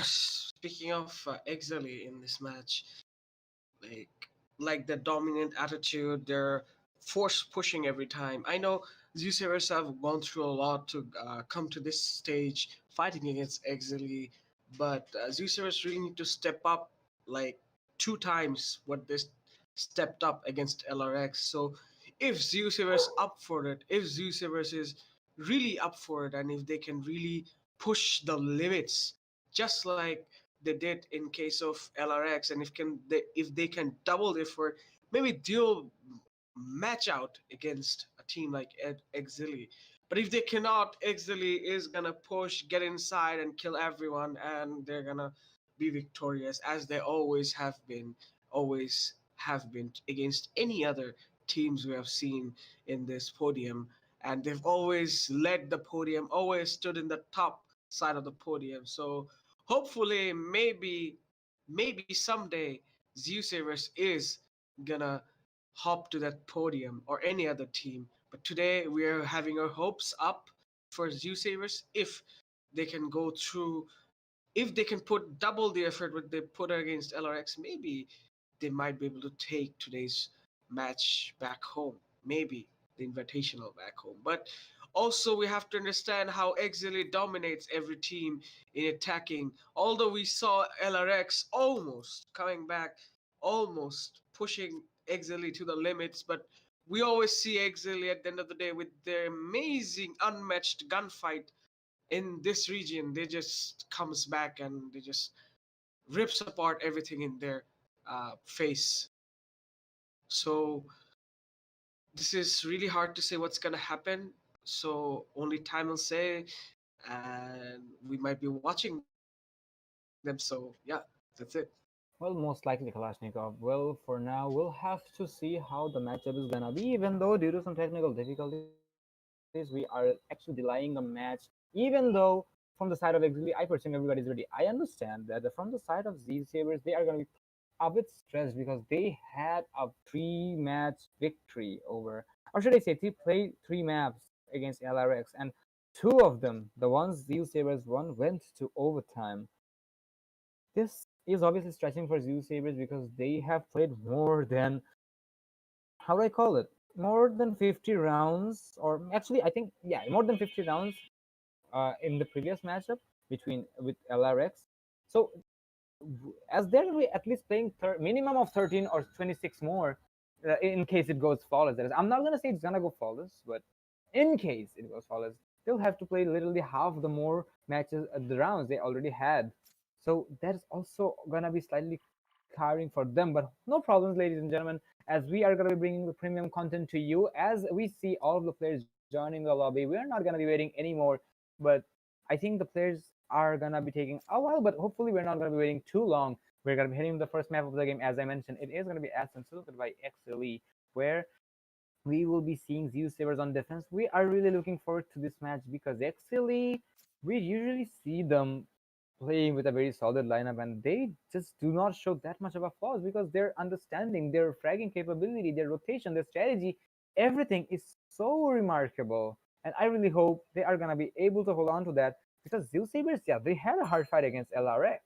speaking of Exeeli in this match, like like the dominant attitude, they're force pushing every time. I know Zeusers have gone through a lot to come to this stage fighting against Exeeli, but Zeusers really need to step up like two times what they stepped up against LRX. So if Zeusers up for it, if Zeusers is really up for it, and if they can really push the limits, just like they did in case of LRX, and if they can double effort, maybe deal match out against a team like Exili. But if they cannot, Exili is gonna push, get inside, and kill everyone, and they're gonna be victorious as they always have been against any other teams we have seen in this podium. And they've always led the podium, always stood in the top side of the podium. So hopefully, maybe someday Zeusaverse is gonna hop to that podium or any other team. But today we are having our hopes up for Zeusaverse if they can go through, if they can put double the effort what they put against LRX. Maybe they might be able to take today's match back home. Maybe the invitational back home. But also we have to understand how Exili dominates every team in attacking. Although we saw LRX almost coming back, almost pushing Exili to the limits, but we always see Exili at the end of the day with their amazing unmatched gunfight in this region. They just comes back and they just rips apart everything in their face. So this is really hard to say what's gonna happen. So only time will say, and we might be watching them. So yeah, that's it. Well, most likely Kalashnikov. Well, for now, we'll have to see how the matchup is gonna be, even though due to some technical difficulties, we are actually delaying the match. Even though from the side of Exili, I personally everybody's ready. I understand that from the side of Z Sabers, they are gonna be a bit stressed because they had a three-match victory over, or should I say, they played three maps against LRX, and two of them, the ones Z Sabers won, went to overtime. This is obviously stretching for Zeusaberz because they have played more than, how do I call it? More than 50 rounds, or actually, I think, yeah, more than 50 rounds in the previous matchup between with LRX. So as they're at least playing minimum of 13 or 26 more in case it goes flawless. That is, I'm not gonna say it's gonna go flawless, but in case it goes flawless, they'll have to play literally half the more matches the rounds they already had. So that's also gonna be slightly tiring for them. But no problems, ladies and gentlemen, as we are gonna be bringing the premium content to you as we see all of the players joining the lobby. We are not gonna be waiting anymore, but I think the players are gonna be taking a while, but hopefully we're not gonna be waiting too long. We're gonna be hitting the first map of the game. As I mentioned, it is gonna be Ascent selected by Exeeli, where we will be seeing Zeus Sabers on defense. We are really looking forward to this match because Exeeli, we usually see them playing with a very solid lineup, and they just do not show that much of a flaws because their understanding, their fragging capability, their rotation, their strategy, everything is so remarkable. And I really hope they are gonna be able to hold on to that because Zeusaberz, yeah, they had a hard fight against LRX,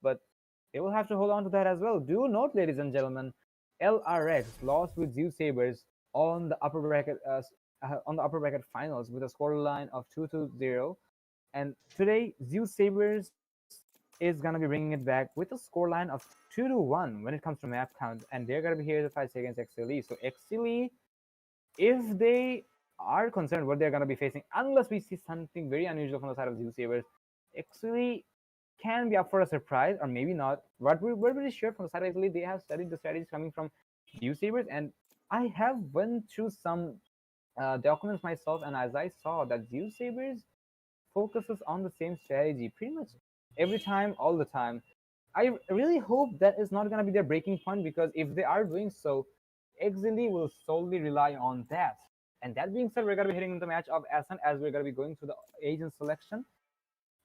but they will have to hold on to that as well. Do note, ladies and gentlemen, LRX lost with Zeusaberz on the upper bracket on the upper bracket finals with a scoreline of 2-0. And today, Zeusaberz is gonna be bringing it back with a scoreline of 2-1 when it comes to map count, and they're gonna be here to fight against Exceeli. So Exceeli, if they are concerned what they're gonna be facing, unless we see something very unusual from the side of Zeusaberz, Exceeli can be up for a surprise or maybe not. But we're pretty sure from the side of Exceeli, they have studied the strategies coming from Zeusaberz, and I have went through some documents myself, and as I saw that Zeusaberz focuses on the same strategy pretty much every time, all the time. I really hope that is not going to be their breaking point because if they are doing so, Exili will solely rely on that. And that being said, we're going to be hitting the match of Ascent as we're going to be going through the agent selection.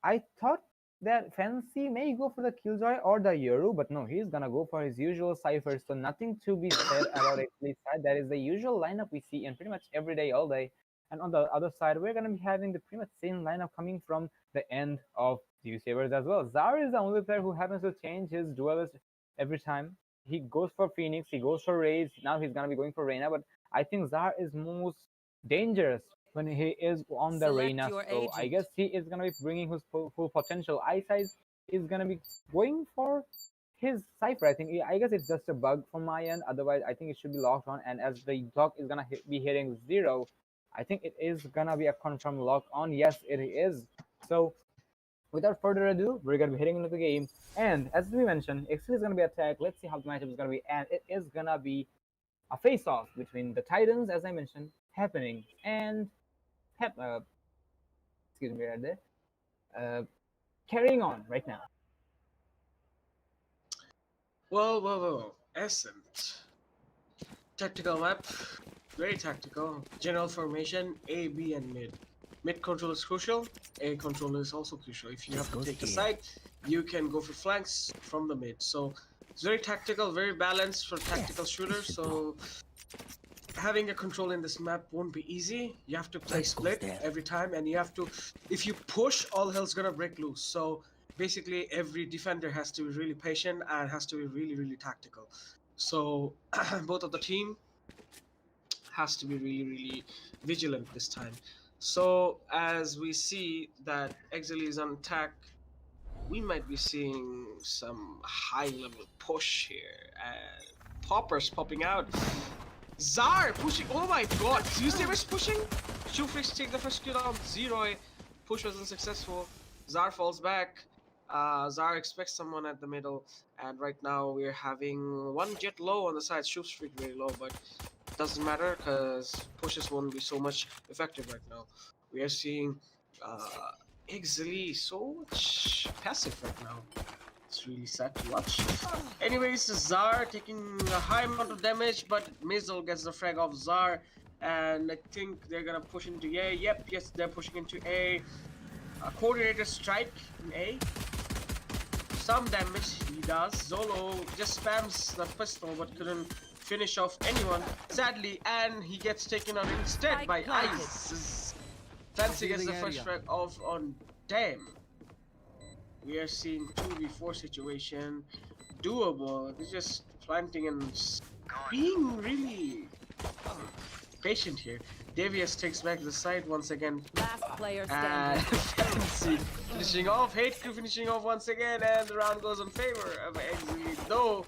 I thought that Fancy may go for the Killjoy or the Yoru, but no, he's gonna go for his usual Cypher. So nothing to be said about Exili's side. That is the usual lineup we see in pretty much every day, all day. And on the other side, we're gonna be having the pretty much same lineup coming from the end of Zeusaberz as well. Zar is the only player who happens to change his duelist every time. He goes for Phoenix, he goes for Raze. Now he's gonna be going for Reyna, but I think Zar is most dangerous when he is on the Select Reyna. your So I agent. guess he is gonna be bringing his full potential. Eyesight is gonna be going for his Cypher. I guess it's just a bug from my end. Otherwise, I think it should be locked on. And as the clock is gonna be hitting 0, I think it is gonna be a confirmed lock on. Yes, it is. So without further ado, we're gonna be hitting into the game. And as we mentioned, Exceeli is gonna be attacked. Let's see how the matchup is gonna be. And it is gonna be a face-off between the Titans, as I mentioned, happening, and excuse me right there, uh, carrying on right now. Well. Ascent. Tactical map. Very tactical. General formation, A, B, and mid. Mid control is crucial. A control is also crucial. If you have to take a side, you can go for flanks from the mid. So it's very tactical, very balanced for tactical shooters. So having a control in this map won't be easy. You have to play split every time, and you have to, if you push, all hell's gonna break loose. So basically every defender has to be really patient and has to be really tactical. So both of the team has to be really vigilant this time. So as we see that Exili is on attack, we might be seeing some high level push here, and poppers popping out. Zar pushing, oh my god, Zeusaberz pushing? Shufrix take the first kill on 0. Push wasn't successful. Zar falls back. Zar expects someone at the middle, and right now we're having one jet low on the side. Shufrix very low, but doesn't matter because pushes won't be so much effective right now. We are seeing Exili so much passive right now. It's really sad to watch. Anyways, Zar taking a high amount of damage, but Mizzle gets the frag off Zar, and I think they're gonna push into A. Yep, yes, they're pushing into A. A coordinator strike in A. Some damage he does. Zolo just spams the pistol but couldn't finish off anyone, sadly, and he gets taken out instead by Ice. Fancy gets the first frag off on Damn. We are seeing 2v4 situation, doable. They're just planting and being really patient here. Devious takes back the side once again. Last player And standing. Fancy finishing off, Hate Crew finishing off once again, and the round goes in favor of Exili, though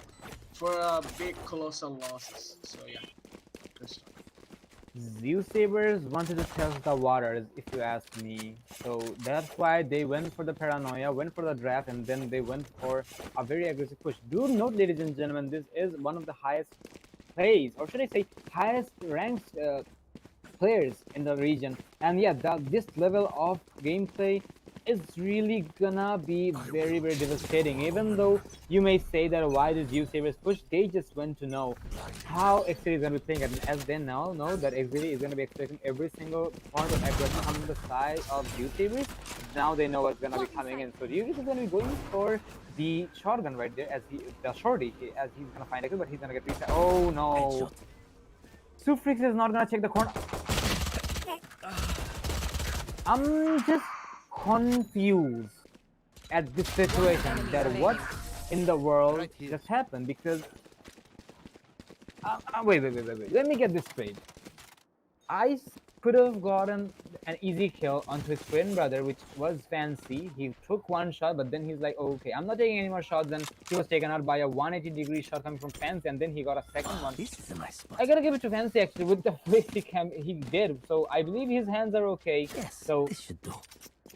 for a big colossal losses. So yeah. Zeusaberz wanted to test the waters, if you ask me. So that's why they went for the paranoia, went for the draft, and then they went for a very aggressive push. Do note, ladies and gentlemen, this is one of the highest plays, or should I say, highest ranked players in the region. And yeah, this level of gameplay is really gonna be very, very devastating. Even though you may say that why did Zeusaberz push, they just want to know how Exceeli is gonna be playing, and as they now know that Exceeli is gonna be expecting every single point of aggression coming the side of Zeusaberz. Now they know what's gonna be coming in. So Zeusaberz is gonna be going for the shotgun right there, as the shorty, as he's gonna find Exceeli, but he's gonna get reset. Oh no! Sufrix is not gonna check the corner. I'm just confused at this situation, that what in the world just happened, because wait, let me get this straight. Ice could have gotten an easy kill onto his twin brother, which was Fancy. He took one shot, but then he's like, oh, okay, I'm not taking any more shots. Then he was taken out by a 180-degree shot coming from Fancy, and then he got a second one. This is a nice spot. I gotta give it to Fancy actually with the flick he did. So I believe his hands are okay. Yes, So this should do.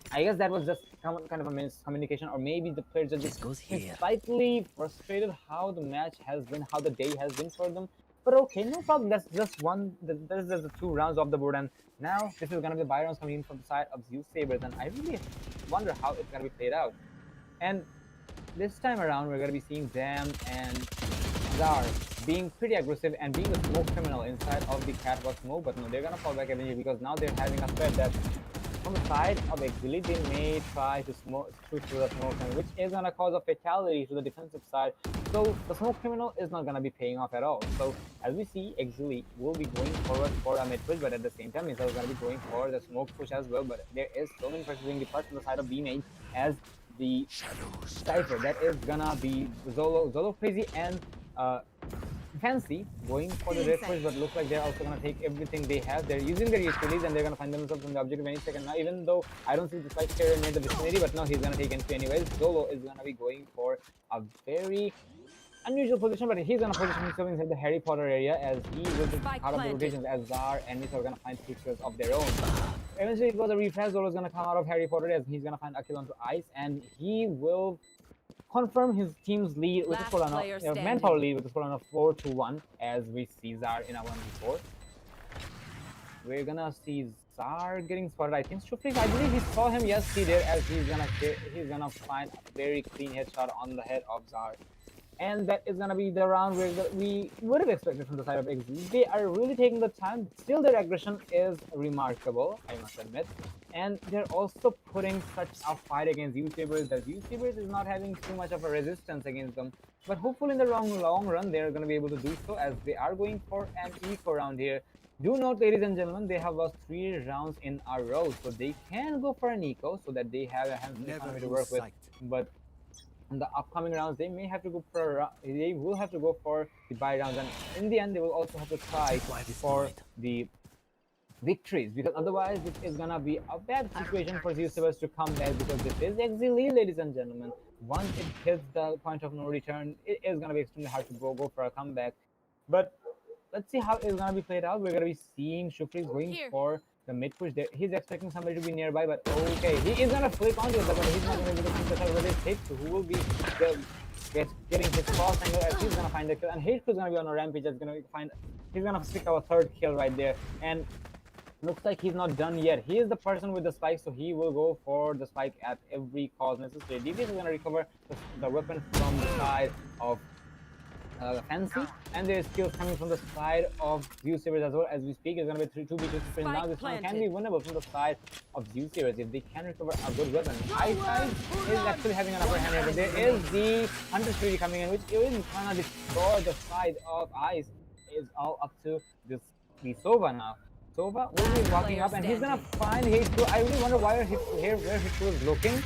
I guess that was just kind of a miscommunication, or maybe the players are This just goes here. slightly frustrated how the match has been, how the day has been for them. But okay, no problem. That's just that's just the 2 rounds off the board, and now this is gonna be the buy rounds coming in from the side of Zeusaberz, and I really wonder how it's gonna be played out. And this time around, we're gonna be seeing Jam and Zar being pretty aggressive and being a smoke criminal inside of the catwalk smoke, but no, they're gonna fall back eventually, because now they're having a threat that from the side of Exceeli, they may try to shoot through the smoke, which is gonna cause a fatality to the defensive side. So the smoke criminal is not gonna be paying off at all. So as we see, Exceeli will be going forward for a mid push, but at the same time, he's also gonna be going for the smoke push as well. But there is so many pressure being departed from the side of B main as the Cypher. That is gonna be Zolo Crazy and Fancy going for the red push, but looks like they're also gonna take everything they have. They're using their utilities and they're gonna find themselves in the objective any second now. Even though I don't see the spike carrier near the vicinity, but now he's gonna take entry anyways. Zolo is gonna be going for a very unusual position, but he's gonna position himself inside the Harry Potter area, as he will be out of the rotations, as Zar and Misa are gonna find pictures of their own. Eventually it was a refresh. Zolo is gonna come out of Harry Potter, as he's gonna find a kill onto Ice, and he will confirm his team's lead with a score on manpower lead with a score on a 4-1, as we see Zar in a 1v4. We're gonna see Zar getting spotted. I think Shufrik, I believe he saw him. Yes, he did, as he's gonna find a very clean headshot on the head of Zar. And that is gonna be the round where we would have expected from the side of Exceeli. They are really taking the time. Still, their aggression is remarkable, I must admit. And they're also putting such a fight against Zeusaberz that Zeusaberz is not having too much of a resistance against them. But hopefully in the long run, they're going to be able to do so, as they are going for an eco round here. Do note, ladies and gentlemen, they have lost 3 rounds in a row, so they can go for an eco so that they have a handsome economy to work with. But in the upcoming rounds, they may have to go for they will have to go for the buy rounds, and in the end, they will also have to try for the victories, because otherwise it is gonna be a bad situation for Zeusaberz to come back, because this is Exceeli, ladies and gentlemen. Once it hits the point of no return, it is gonna be extremely hard to go for a comeback. But let's see how it's gonna be played out. We're gonna be seeing Shufri going for the mid push there. He's expecting somebody to be nearby, but okay, he is gonna flick onto it, but he's not gonna be able to keep the shot with his hit. So who will be getting his cross angle, as he's gonna find the kill, and Hate is gonna be on a rampage. He's gonna pick our 3rd kill right there, and looks like he's not done yet. He is the person with the spike, so he will go for the spike at every cost necessary. DBS is going to recover the weapon from the side of Fancy, and there is kills coming from the side of Zeusaberz as well. As we speak, it's going to be 2v2 sprint. Now this one can be winnable from the side of Zeusaberz if they can recover a good weapon. Ice is actually having an upper hand here, but there is the Hunter Fury coming in, which is going to destroy the side of Ice. Is all up to the Sova now. Sova will be walking up, and he's gonna find Hate2. I really wonder where Hate2 is looking.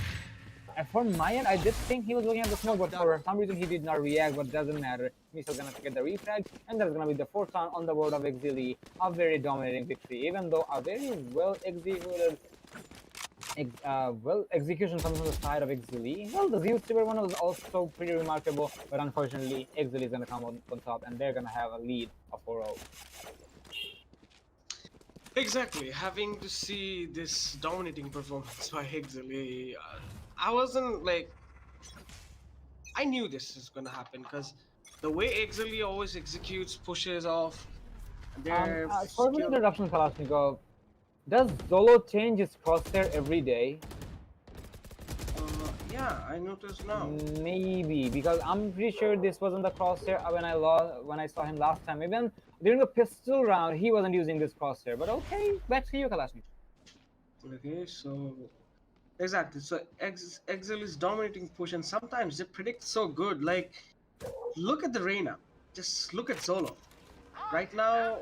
And from my end, I did think he was looking at the smoke, but for some reason he did not react, but doesn't matter. Miso's gonna get the refrag, and that's gonna be the 4th round on the board of Exceeli. A very dominating victory, even though a very well executed execution comes from the side of Exceeli. Well, the Zeusaberz one was also pretty remarkable, but unfortunately, Exceeli is gonna come on top, and they're gonna have a lead of 4-0. Exactly. Having to see this dominating performance by Exceeli, I wasn't like, I knew this is gonna happen, because the way Exceeli always executes, pushes off their for the interruption, Kalashnikov, does Zolo change his crosshair every day? Yeah, I noticed now. Maybe because I'm pretty sure this wasn't the crosshair when I saw him last time. Even during the pistol round, he wasn't using this crosshair. But okay, back to you, Kalashnik. Okay, so exactly. So Exceeli is dominating push, and sometimes they predict so good. Like, look at the Reyna. Just look at Zolo. Right now,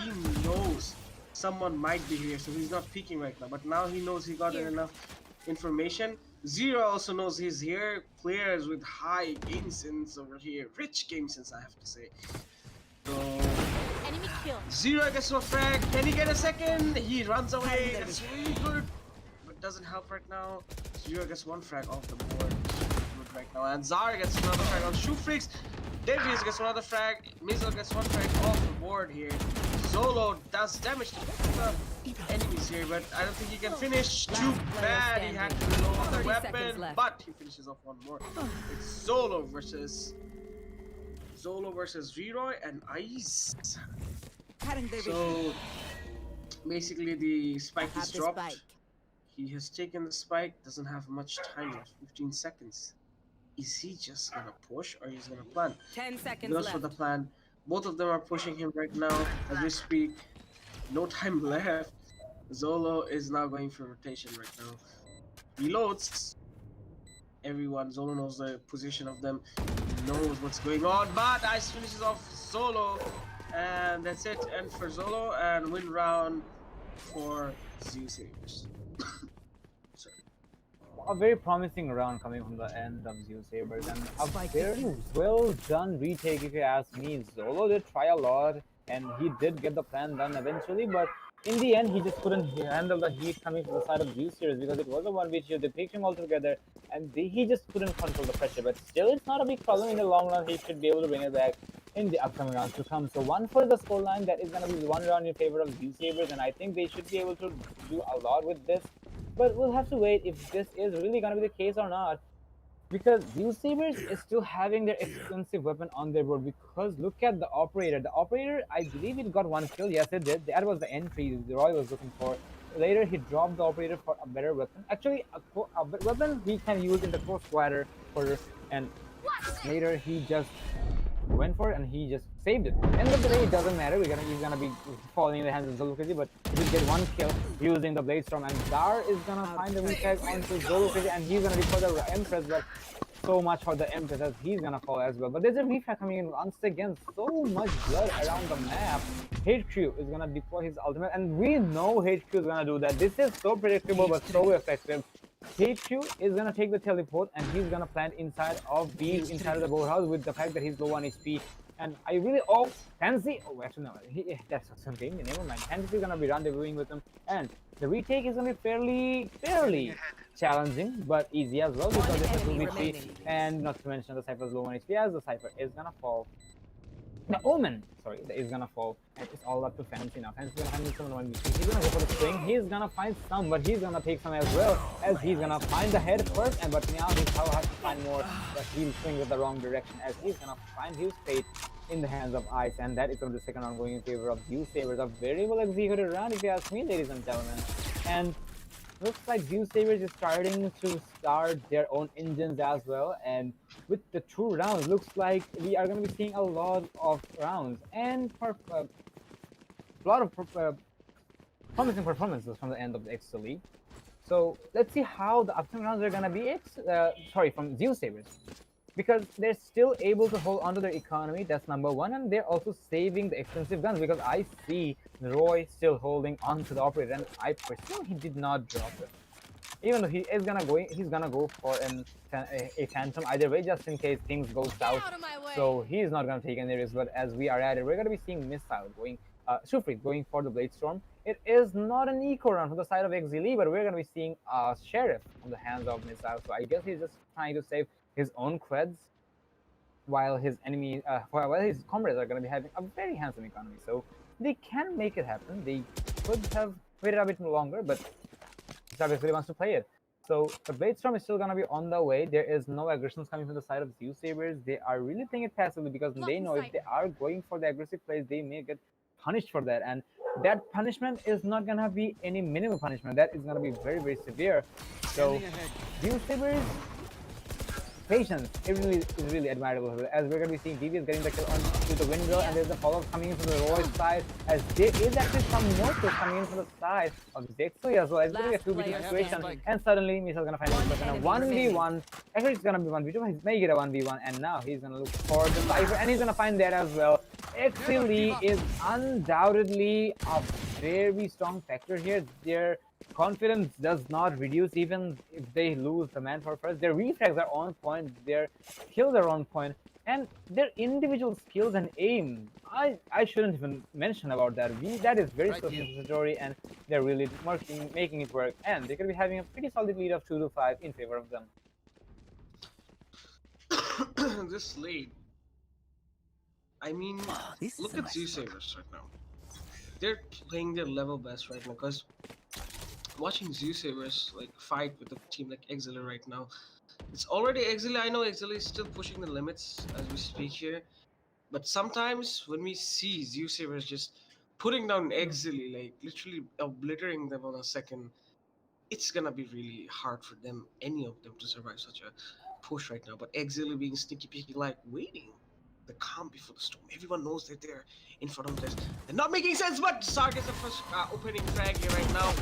he knows someone might be here, so he's not peeking right now. But now he knows he got enough information. Zero also knows he's here. Players with high game sense over here, rich game sense, I have to say. So Enemy kill. Zero gets to a frag. Can he get a second? He runs away. That's really good, but doesn't help right now. Zero gets one frag off the board. Good right now, and Zara gets another frag on Shoe Freaks. Davies gets another frag. Mizzle gets one frag off the board here. Zolo does damage to the enemies here, but I don't think he can finish. Too bad he had to reload the 30 weapon, seconds left. but he finishes off one more. It's Zolo versus Leroy and Ice. So basically the spike is dropped. He has taken the spike, doesn't have much time left, 15 seconds. Is he just gonna push or he's gonna plan? 10 seconds Goes left. for the plan. Both of them are pushing him right now as we speak. No time left. Zolo is now going for rotation right now. Reloads. Everyone, Zolo knows the position of them, knows what's going on, but Ice finishes off Zolo, and that's it. End for Zolo, and win round for Zeusaberz. A very promising round coming from the end of Zeusaberz, and a very well done retake if you ask me. Zolo did try a lot, and he did get the plan done eventually, but in the end he just couldn't handle the heat coming from the side of Zeusaberz because it was a 1v2. They picked him all together, and he just couldn't control the pressure. But still, it's not a big problem. In the long run, he should be able to bring it back in the upcoming rounds to come. So one for the scoreline, that is going to be one round in favor of Zeusaberz, and I think they should be able to do a lot with this. But we'll have to wait if this is really gonna be the case or not, because Zeusaberz is still having their expensive weapon on their board. Because look at the operator. The operator, I believe it got one kill. Yes, it did. That was the entry Roy was looking for. Later, he dropped the operator for a better weapon. Actually, a weapon he can use in the close quarter, and later he just went for it and he just saved it. End of the day, it doesn't matter. He's gonna be falling in the hands of Zolo Crazy, but he did get one kill using the Blade Storm, and Dar is gonna find the retag onto Zolo Crazy, and he's gonna recover the Empress, but so much for the Empress as he's gonna fall as well. But there's a refrag coming in once again. So much blood around the map. HQ is gonna deploy his ultimate, and we know HQ is gonna do that. This is so predictable but so effective. HQ is gonna take the teleport and he's gonna plant inside of B, inside of the boathouse, with the fact that he's low on HP. And I really Fancy. Oh, actually no, that's something. Never mind. Fancy is gonna be rendezvousing with him, and the retake is gonna be fairly challenging, but easy as well because it's a 2v3, and not to mention the Cypher's low on HP as the Cypher is gonna fall. The Omen, sorry, is gonna fall, and it's all up to Fancy now. Fancy's gonna handle some of the 1v3. He's gonna go for the swing. He's gonna find some, but he's gonna take some as well, as he's gonna find the head first, and but now he's has to find more, but he'll swing with the wrong direction, as he's gonna find his fate in the hands of Ice, and that is on the second round going in favor of Zeusaberz. A very well executed round, if you ask me, ladies and gentlemen. And looks like Zeusaberz is starting to start their own engines as well, and with the 2 rounds, looks like we are going to be seeing a lot of rounds and a lot of promising performances from the end of the Exceeli. So let's see how the upcoming rounds are going to be from Zeusaberz, because they're still able to hold onto their economy. That's number one, and they're also saving the expensive guns, because I see Roy still holding on to the operator, and I presume he did not drop it, even though he's gonna go for a phantom either way, just in case things go south. So he's not gonna take any risks. But as we are at it, we're gonna be seeing Missile going Shufri going for the Blade Storm. It is not an eco round from the side of Exceeli, but we're gonna be seeing Sheriff on the hands of Missile. So I guess he's just trying to save his own creds, while his while his comrades are going to be having a very handsome economy. So they can make it happen. They could have waited a bit longer, but Zeusaberz really wants to play it. So the Blade Storm is still going to be on the way. There is no aggressions coming from the side of Zeusaberz. They are really playing it passively, because they know if they are going for the aggressive plays, they may get punished for that. And that punishment is not gonna be any minimal punishment. That is gonna be very, very severe. So, Scanning ahead. Zeusaberz patience, it really is really admirable. As we're going to be seeing DB is getting the kill on to the window, and there's a follow-up coming in from the Roy's side, as there is actually some more kills coming in from the side of Exceeli as well. It's going to be a 2v2 Last player situation, standing. and suddenly Misa's going to find himself in a enemy 1v1. Actually, it's going to be 1v2, he's making it a 1v1, and now he's going to look for the Cypher, and he's going to find that as well. Exceeli is undoubtedly a very strong factor here. Their confidence does not reduce even if they lose the manpower first. Their reflex are on point, their kills are on point, and their individual skills and aim. I shouldn't even mention about that. That is very self-explanatory, and they're really making it work. And they're gonna be having a pretty solid lead of 2-5 in favor of them. This lead. I mean, look at Zeusaberz right now. They're playing their level best right now, because watching Zeusaberz like fight with a team like Exceeli right now, it's already Exceeli. I know Exceeli is still pushing the limits as we speak here, but sometimes when we see Zeusaberz just putting down Exceeli, like literally obliterating them on a second, it's gonna be really hard for them, any of them, to survive such a push right now. But Exceeli being sneaky peeky, like waiting the calm before the storm. Everyone knows that they're in front of this. They're not making sense, but Zar gets the first opening frag here right now.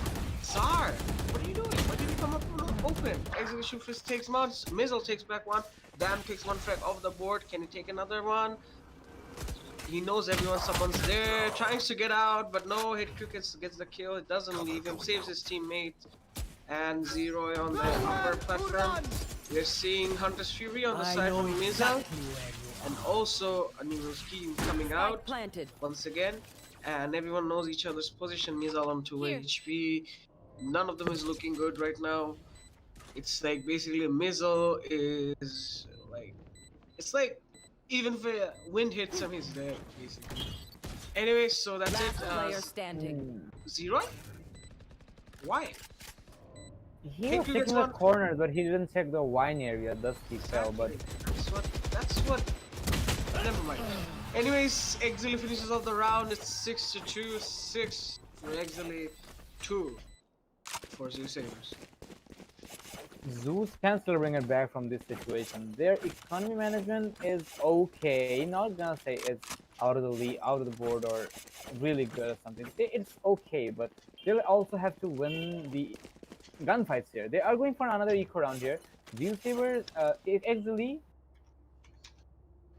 Zar, what are you doing? Why did you come up open? Execution Fist takes mounts. Mizzle takes back one. Dam takes one frag off the board. Can he take another one? He knows everyone, someone's there, tries to get out, but no, Hit Crickets gets the kill. It doesn't leave him, saves his teammate. And Zero on the upper platform. We're seeing Hunter's Fury on the side from Mizzle. And also a new scheme coming out Planted. once again. And everyone knows each other's position. Mizzle on 2 HP. None of them is looking good right now. It's like basically Mizzle is like, it's like even if a wind hits him, he's dead basically. Anyway, so that's Last player it. standing. Zero? Why? He was taking the corners, but he didn't check the wine area. Thus he fell. But that's what. Never mind. Anyways, Exceeli finishes off the round. It's 6-2, 6 for Exceeli, 2 for Zeusaberz. Zeus can still bring it back from this situation. Their economy management is okay. Not gonna say it's out of the board, or really good or something. It's okay, but they'll also have to win the gunfights here. They are going for another eco round here. Zeusaberz, Exceeli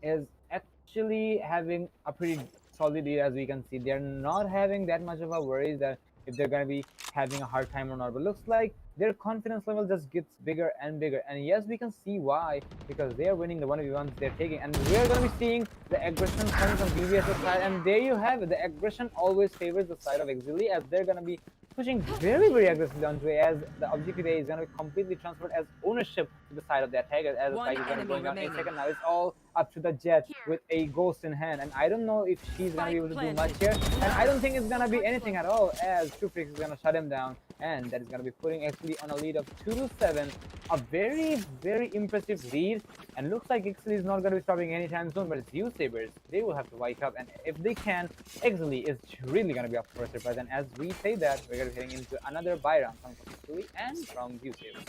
is actually having a pretty solid lead, as we can see. They're not having that much of a worry that if they're gonna be having a hard time or not, but looks like their confidence level just gets bigger and bigger. And yes, we can see why, because they are winning the 1v1s they're taking, and we're gonna be seeing the aggression coming from BBS's side. And there you have it. The aggression always favors the side of Exceeli, as they're gonna be pushing very, very aggressively onto it, as the objective A is gonna be completely transferred as ownership to the side of the attacker, as the fight is gonna be going on in a second. Now it's all up to the Jet with a ghost in hand, and I don't know if she's gonna be able to do much here, and I don't think it's gonna be anything at all, as Trufrix is gonna shut him down, and that is gonna be putting Exceeli on a lead of 2-7, a very, very impressive lead. And looks like Exceeli is not gonna be stopping anytime soon, but it's Zeusaberz. They will have to wake up, and if they can, Exceeli is really gonna be up for a surprise. And as we say that, we're gonna be heading into another buy round from Exceeli and from Zeusaberz.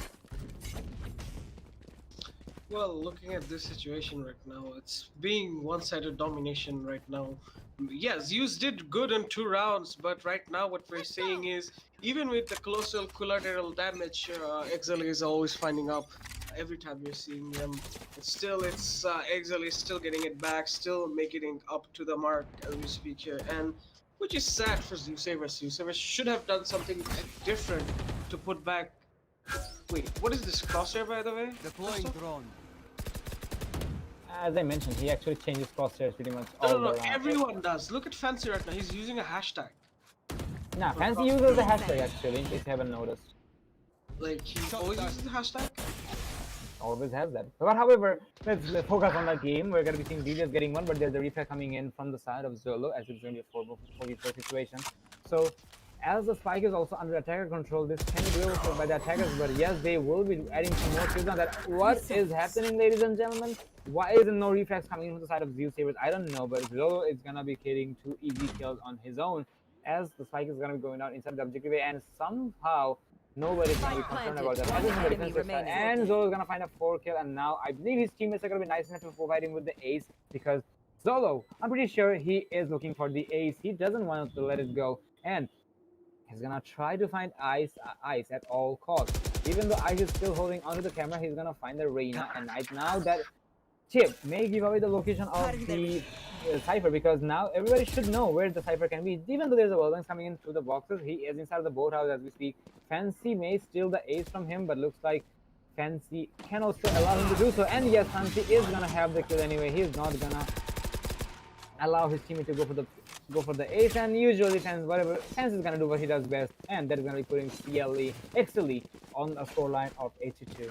Well, looking at this situation right now, it's being one-sided domination right now. Yeah, Zeus did good in 2 rounds, but right now what we're seeing is, even with the colossal collateral damage, Exceeli is always finding up. Every time you're seeing them, it's Exceeli is still getting it back, still making it up to the mark as we speak here, and which is sad for Zeusaberz. Zeusaberz should have done something different to put back. Wait, what is this crosshair, by the way? Deploying drone. As I mentioned, he actually changes crosshairs pretty much all No, around. everyone does. Look at Fancy right now. He's using a hashtag. Nah, Fancy uses the hashtag actually, in case you haven't noticed. Like, he always uses the hashtag? Always has that. But however, let's focus on the game. We're going to be seeing Devious getting one, but there's a reflex coming in from the side of Zolo, as it's going to be a 4v4 situation. So, as the spike is also under attacker control, this can be overflowed by the attackers, but yes, they will be adding some more kills on that. What is happening, ladies and gentlemen? Why isn't no reflex coming from the side of Zeusaberz? I don't know, but Zolo is going to be getting 2 easy kills on his own. as the spike is gonna be going down inside the objective area, and somehow nobody's gonna be concerned about that. That is the defensive side, and Zolo is gonna find a 4 kill, and now I believe his teammates are gonna be nice enough to provide him with the ace, because Zolo, I'm pretty sure he is looking for the ace. He doesn't want to let it go, and he's gonna try to find Ice at all costs. Even though Ice is still holding onto the camera, he's gonna find the Reina, and right now that chip may give away the location of the Cypher, because now everybody should know where the Cypher can be. Even though there's a Wallbang coming in through the boxes, he is inside of the boathouse as we speak. Fancy may steal the ace from him, but looks like Fancy can also allow him to do so. And yes, Fancy is gonna have the kill anyway. He's not gonna allow his teammate to go for the ace, and usually Fancy is gonna do what he does best, and that is gonna be putting Exceeli on a scoreline of 8-2.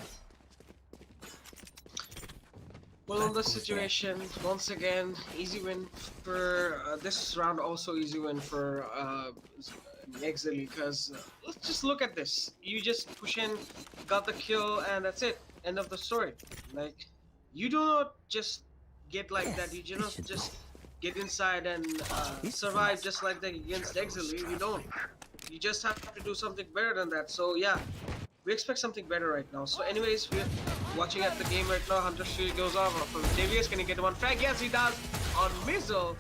Well, in this situation, once again, easy win for this round. Also, easy win for Exceeli, because let's just look at this. You just push in, got the kill, and that's it. End of the story. Like, you do not just get like that. You don't just get inside and survive just like that against Exceeli. You don't. You just have to do something better than that. So yeah, we expect something better right now. So anyways, we're watching at the game right now. Hunter Shield goes off from Devious. Can he get one frag? Yes, he does on Mizzle,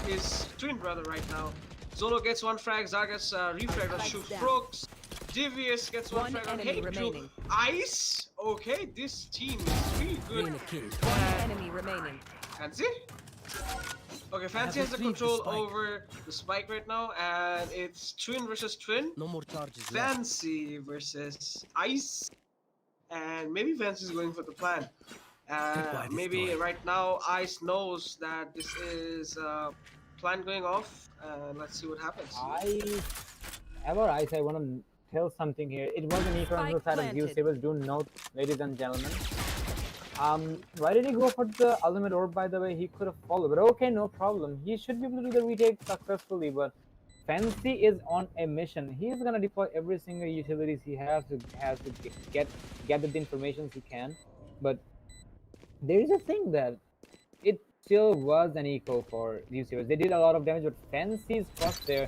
his twin brother right now. Zolo gets one frag. Zeusaberz refrag on Shoot Brooks. Devious gets one frag on Hate Crew. Ice. Okay, this team is really good. One enemy remaining. Fancy? Okay, Fancy has the control over the spike right now, and it's twin versus twin. No more charges. Fancy versus Ice, and maybe Fancy is going for the plan. Maybe right now Ice knows that this is plan going off, and let's see what happens. I want to tell something here. It was an eco on the side of Zeusaberz. Do note, ladies and gentlemen. Why did he go for the ultimate orb, by the way? He could have followed, but okay, no problem. He should be able to do the retake successfully, but Fancy is on a mission. He is gonna deploy every single utilities he has to get the information he can. But there is a thing that it still was an eco for Zeusaberz. They did a lot of damage, but Fancy's crosshair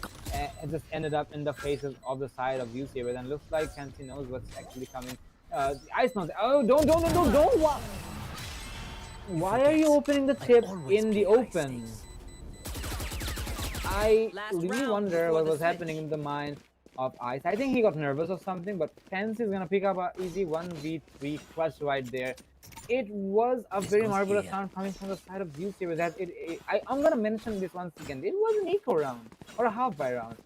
just ended up in the faces of the side of Zeusaberz, and looks like Fancy knows what's actually coming. Ice knows. Oh, don't! Why are you opening the tip in the open? I really wonder what was happening in the mind of Ice. I think he got nervous or something, but Fancy is gonna pick up an easy 1v3 clutch right there. It was a very marvelous round coming from the side of Zeusaberz. I'm gonna mention this once again. It was an eco round or a half-buy round.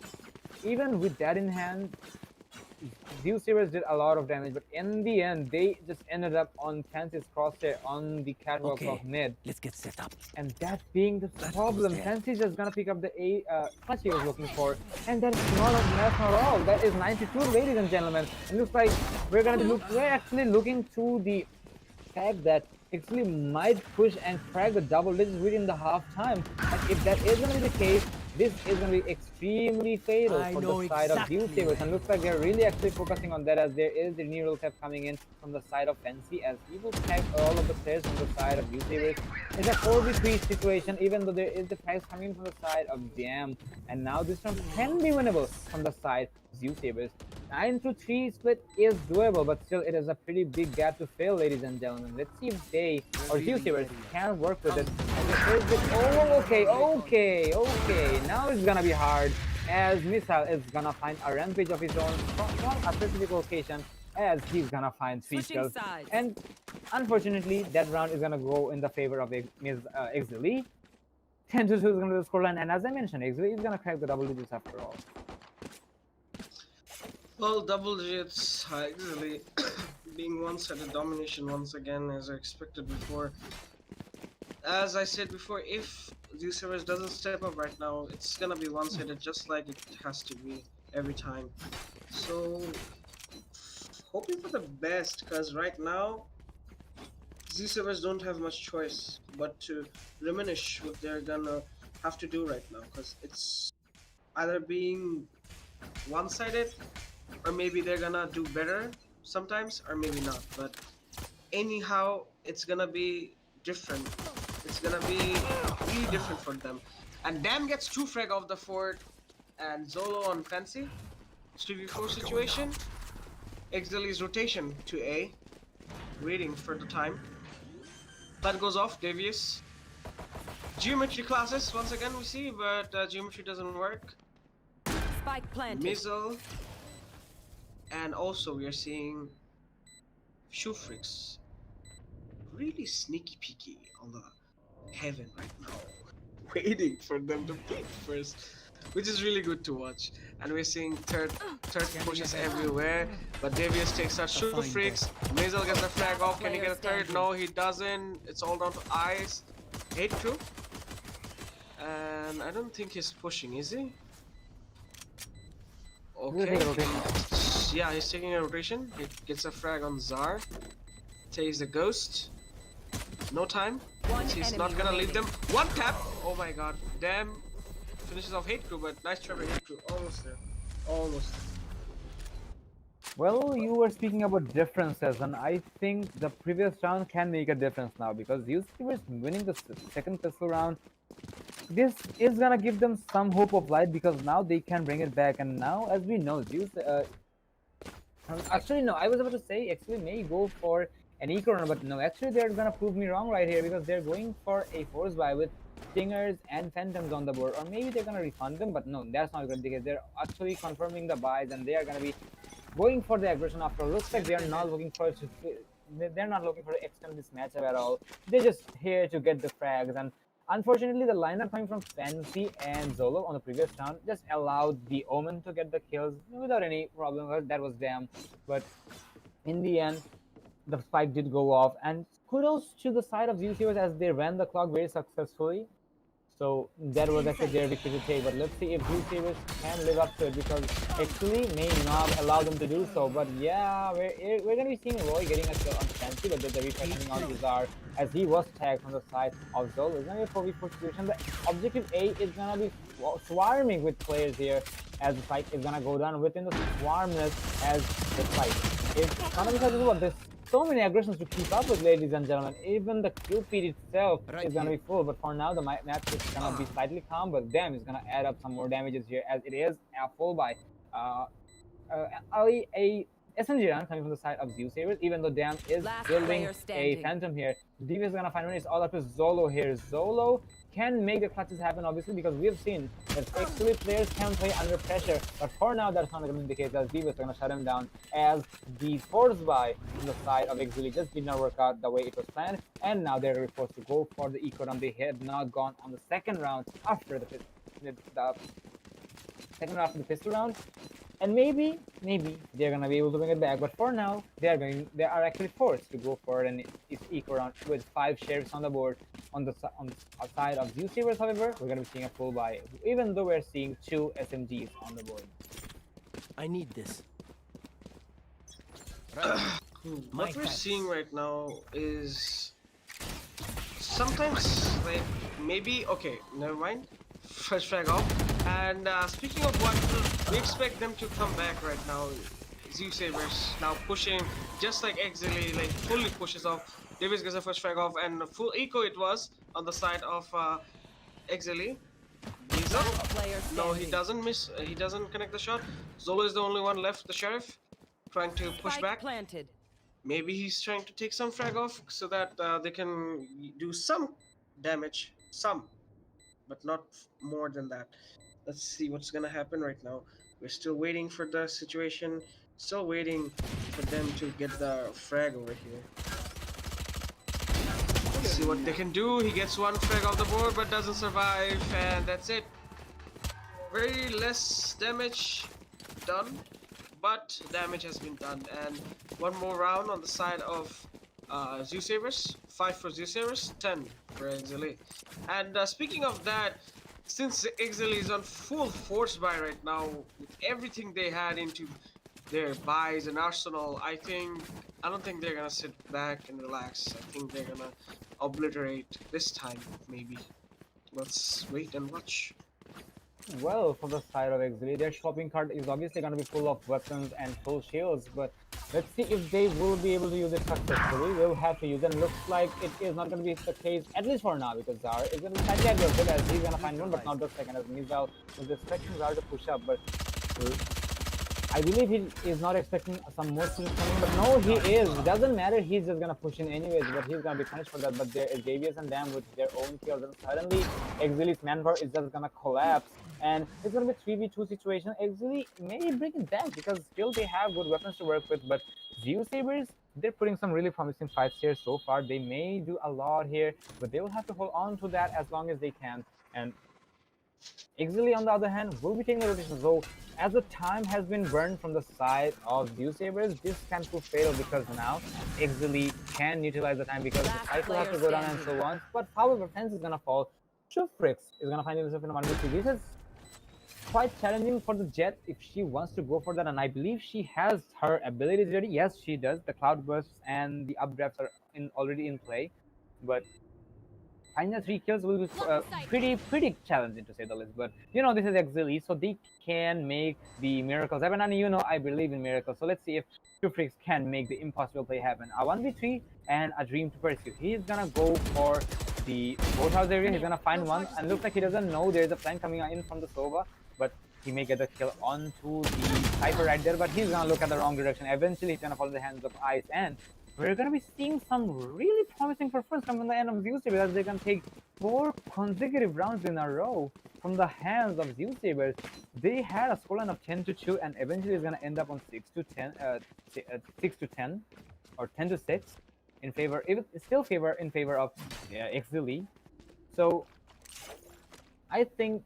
Even with that in hand, Zeusaberz did a lot of damage, but in the end, they just ended up on Fancy's crosshair on the catwalk of mid. Let's get set up. And that being the problem, Fancy's just gonna pick up the clutch he was looking for, and that's not at all. That is 92, ladies and gentlemen. It looks like we're actually looking to the fact that Exceeli might push and crack the double digits within the half time. And if that is gonna be the case, this is going to be extremely fatal for the side of Zeusaberz, and looks like they're really actually focusing on that, as there is the neural tap coming in from the side of Fancy, as he will tag all of the players from the side of Zeusaberz. It's a 4v3 situation, even though there is the tags coming from the side of Jam, and now this round can be winnable from the side of Zeusaberz. 9-3 split is doable, but still it is a pretty big gap to fill, ladies and gentlemen. Let's see if they or Zeusaberz can work with it. Oh, okay. Now it's gonna be hard, as Missile is gonna find a rampage of his own from a specific location, as he's gonna find 3 kills. And unfortunately, that round is gonna go in the favor of Exceeli. 10-2 is gonna be the scoreline, and as I mentioned, Exceeli is gonna crack the double digits after all. Well, double digits, Exceeli being one-sided domination once again, as I expected before. As I said before, if Zeusaberz doesn't step up right now, it's gonna be one-sided, just like it has to be every time. So, hoping for the best, because right now, Zeusaberz don't have much choice but to diminish what they're gonna have to do right now, because it's either being one-sided, or maybe they're gonna do better sometimes, or maybe not. But anyhow, it's gonna be different. It's gonna be really different for them. And Dan gets 2 frag off the fort, and Zolo on Fancy. 3v4 situation. Exceeli's rotation to A, waiting for the time. Plant goes off, Devious. Geometry classes, once again we see, but geometry doesn't work. Spike planted. Missile. And also we are seeing Shoe Freaks. Really sneaky peeky on the heaven right now. Waiting for them to pick first. Which is really good to watch. And we're seeing third pushes everywhere. But Devious takes out Shoe Freaks. Missile gets the flag off. Can he get a third? No, he doesn't. It's all down to eyes. Hate crew. And I don't think he's pushing, is he? Okay. Yeah, he's taking a rotation. He gets a frag on Zar. Takes the ghost. No time. He's not gonna leave them. One tap! Oh my god. Damn. Finishes off Hate Crew, but nice try by Hate Crew. Almost there. Almost there. Well, you were speaking about differences, and I think the previous round can make a difference now because Zeusaberz winning the second pistol round. This is gonna give them some hope of light because now they can bring it back, and now, as we know, actually no, I was about to say Exceeli may go for an eco run, but no, actually they're gonna prove me wrong right here because they're going for a force buy with Stingers and Phantoms on the board, or maybe they're gonna refund them, but no, that's not gonna be the case. They're actually confirming the buys and they are gonna be going for the aggression after. Looks like they are not looking for they're not looking for to extend this matchup at all. They're just here to get the frags, and unfortunately the lineup coming from Fancy and Zolo on the previous round just allowed the Omen to get the kills without any problem. That was them, but in the end the spike did go off, and kudos to the side of Zeusaberz as they ran the clock very successfully. So that was actually their victory to take. But let's see if Zeusaberz can live up to it because Exceeli may not allow them to do so. But yeah, we're gonna be seeing Roy getting a kill on Fancy, but there's a refresh coming on Zar as he was tagged from the side of Zol. It's gonna be a 4v4 situation. The objective A is gonna be swarming with players here as the fight is gonna go down within the swarmness as the fight. It's gonna be what this. So many aggressions to keep up with, ladies and gentlemen. Even the Q feed itself is gonna be full, but for now the match is gonna be slightly calm. But damn, it's gonna add up some more damages here as it is a full by a SMG run coming from the side of Zeusaberz. Even though Damn is building a Phantom here, Div is gonna find when it's all up to Zolo here. Zolo can make the clutches happen, obviously, because we have seen that Exceeli players can play under pressure, but for now that's not going to be the case as Div is going to shut him down as the force buy on the side of Exceeli just did not work out the way it was planned, and now they're forced to go for the eco round. They had not gone on the second round after the second round after the pistol round, and maybe they're gonna be able to bring it back. But for now, they are actually forced to go for an eco round with 5 sheriffs on the board. On the side of Zeusaberz, however, we're gonna be seeing a full buy, even though we're seeing 2 SMGs on the board. I need this. What we're seeing right now is sometimes like maybe okay, never mind. First frag off. And speaking of what, we expect them to come back right now. Zeusaberz now pushing just like Exceeli, like fully pushes off. Davis gets a first frag off and full eco it was on the side of Exceeli. No, he doesn't miss. He doesn't connect the shot. Zolo is the only one left. The sheriff trying to push back. Planted. Maybe he's trying to take some frag off so that they can do some damage, but not more than that. Let's see what's gonna happen right now. We're still waiting for the situation. Still waiting for them to get the frag over here. Let's see what they can do. He gets 1 frag off the board but doesn't survive, and that's it. Very less damage done, but damage has been done. And one more round on the side of Zeusaberz. 5 for Zeusaberz, 10 for Exceeli. And speaking of that, since Exceeli is on full force buy right now, with everything they had into their buys and arsenal, I don't think they're gonna sit back and relax. I think they're gonna obliterate this time, maybe. Let's wait and watch. Well, from the side of Exceeli, their shopping cart is obviously going to be full of weapons and full shields, but let's see if they will be able to use it successfully. They'll have to use it. Looks like it is not going to be the case, at least for now, because Zar is going to be slightly aggressive as he's going to find one, but not the second, as Mizal was expecting Zar to push up, but I believe he is not expecting some more things coming, but no, he is. It doesn't matter. He's just gonna push in anyways, but he's gonna be punished for that. But there is JBS and them with their own kills, and suddenly Exili's manpower is just gonna collapse, and it's gonna be 3v2 situation. Exili may bring it back because still they have good weapons to work with, but Zeusaberz, they're putting some really promising fights here so far. They may do a lot here, but they will have to hold on to that as long as they can. And Exili, on the other hand, will be taking the rotation. So, as the time has been burned from the side of Zeusaberz, this can prove fatal because now Exili can utilize the time because the cycle has to go down and so on. But however, Fence is gonna fall. Shufrix is gonna find himself in a 1v3. This is quite challenging for the Jet if she wants to go for that, and I believe she has her abilities ready. Yes, she does. The cloud bursts and the updrafts are already in play, but finding the 3 kills will be pretty challenging to say the least. But you know, this is Exili, so they can make the miracles happen. And you know, I believe in miracles. So let's see if Shufrix can make the impossible play happen. A 1v3 and a dream to pursue. He's gonna go for the boathouse area. He's gonna find one, and looks like he doesn't know there's a flank coming in from the Sova, but he may get the kill onto the Cypher right there. But he's gonna look at the wrong direction. Eventually, he's gonna fall in the hands of Ice, and we're going to be seeing some really promising performance from the end of Zeusaberz as they can take 4 consecutive rounds in a row from the hands of Zeusaberz. They had a scoreline of 10-2 and eventually it's going to end up on 6-10 or 10-6 in favor, still in favor of Exili. So I think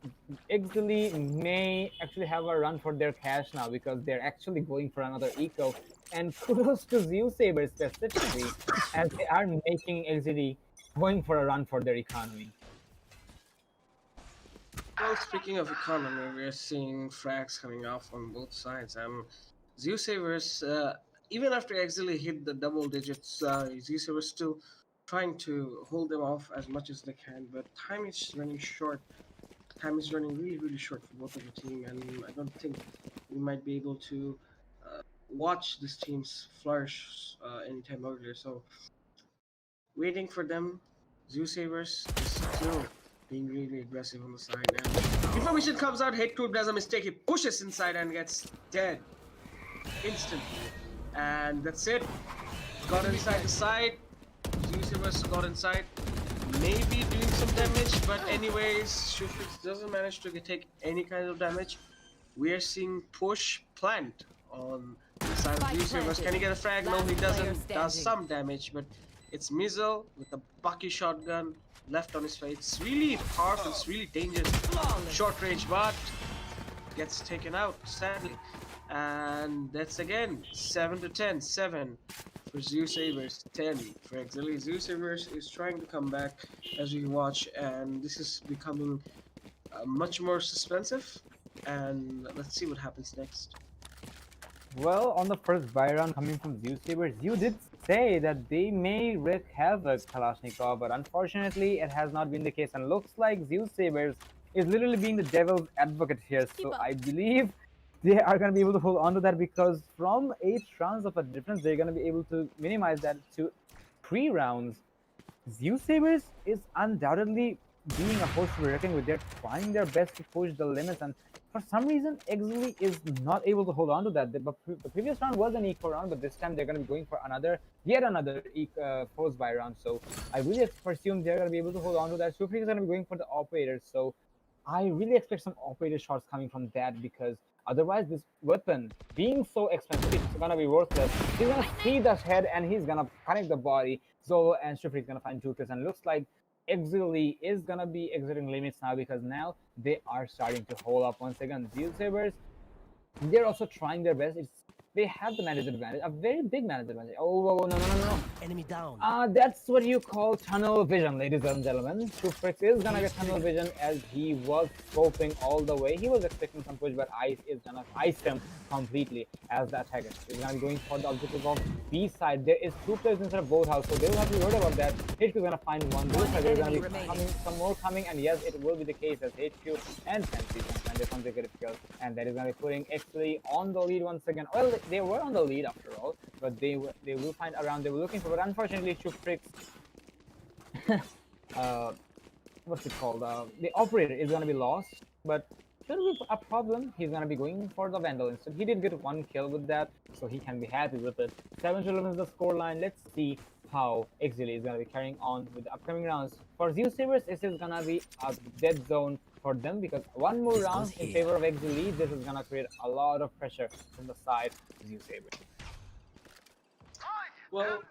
Exili may actually have a run for their cash now because they're actually going for another eco. And kudos to Zeusaberz specifically, as they are making Exili going for a run for their economy. Well, speaking of economy, we're seeing frags coming off on both sides. Zeusaberz, even after Exili hit the double digits, Zeusaberz still trying to hold them off as much as they can, but time is running short. Time is running really short for both of the team, and I don't think we might be able to watch this team's flourish anytime earlier. So waiting for them, Zeusaberz is still being really aggressive on the side, and information comes out. Headcrew does a mistake. He pushes inside and gets dead instantly, and that's it. Got inside the side. Zeusaberz got inside, maybe doing some damage, but anyways, Shufrix doesn't manage to take any kind of damage. We are seeing push plant on the side of Zeusaberz. Can he get a frag? No, he doesn't. Does some damage, but it's Mizzle with a Bucky shotgun left on his face. It's really powerful, it's really dangerous. Short range, but gets taken out, sadly. And that's again 7-10. 7 for Zeusaberz, 10 for Exceeli. Zeusaberz is trying to come back as we watch, and this is becoming much more suspensive. And let's see what happens next. Well, on the first buy round coming from Zeusaberz, you did say that they may wreak havoc Kalashnikov, but unfortunately it has not been the case, and looks like Zeusaberz is literally being the devil's advocate here. So I believe they are going to be able to hold on to that because from 8 rounds of a difference, they're going to be able to minimize that to 3 rounds. Zeusaberz is undoubtedly being a force to be reckoned with. They're trying their best to push the limits, and for some reason, Exili is not able to hold on to that. The previous round was an eco round, but this time they're going to be going for yet another force buy round. So I really presume they're going to be able to hold on to that. Shufrix is going to be going for the operator. So I really expect some operator shots coming from that because otherwise, this weapon being so expensive, it's going to be worthless. He's going to see the head and he's going to connect the body. Zolo and Shufrix is going to find 2 kills, and looks like Exili is gonna be exiting limits now because now they are starting to hold up once again. Zeusaberz, they're also trying their best. It's they have the managed advantage, a very big managed advantage. Oh, no. Enemy down. That's what you call tunnel vision, ladies and gentlemen. Shufrix is gonna get tunnel vision as he was scoping all the way. He was expecting some push, but Ice is gonna ice him completely as the attacker. He's gonna be going for the objective of B side. There is 2 players instead of both house, so they will have to be worried about that. HQ is gonna find one. There's gonna be coming, some more coming, and yes, it will be the case as HQ and Fancy can find their consecutive kills, and that is gonna be putting Exceeli on the lead once again. Well, they were on the lead after all, but they will find a round they were looking for. But unfortunately, Shufrix, what's it called? The operator is gonna be lost, but shouldn't be a problem. He's gonna be going for the Vandal instead. He did get 1 kill with that, so he can be happy with it. 7-11 is the scoreline. Let's see how Exceeli is gonna be carrying on with the upcoming rounds. For Zeusaberz, this is gonna be a dead zone for them because 1 more round in favor of Exceeli, this is gonna create a lot of pressure from the side of Zeusaberz. Well,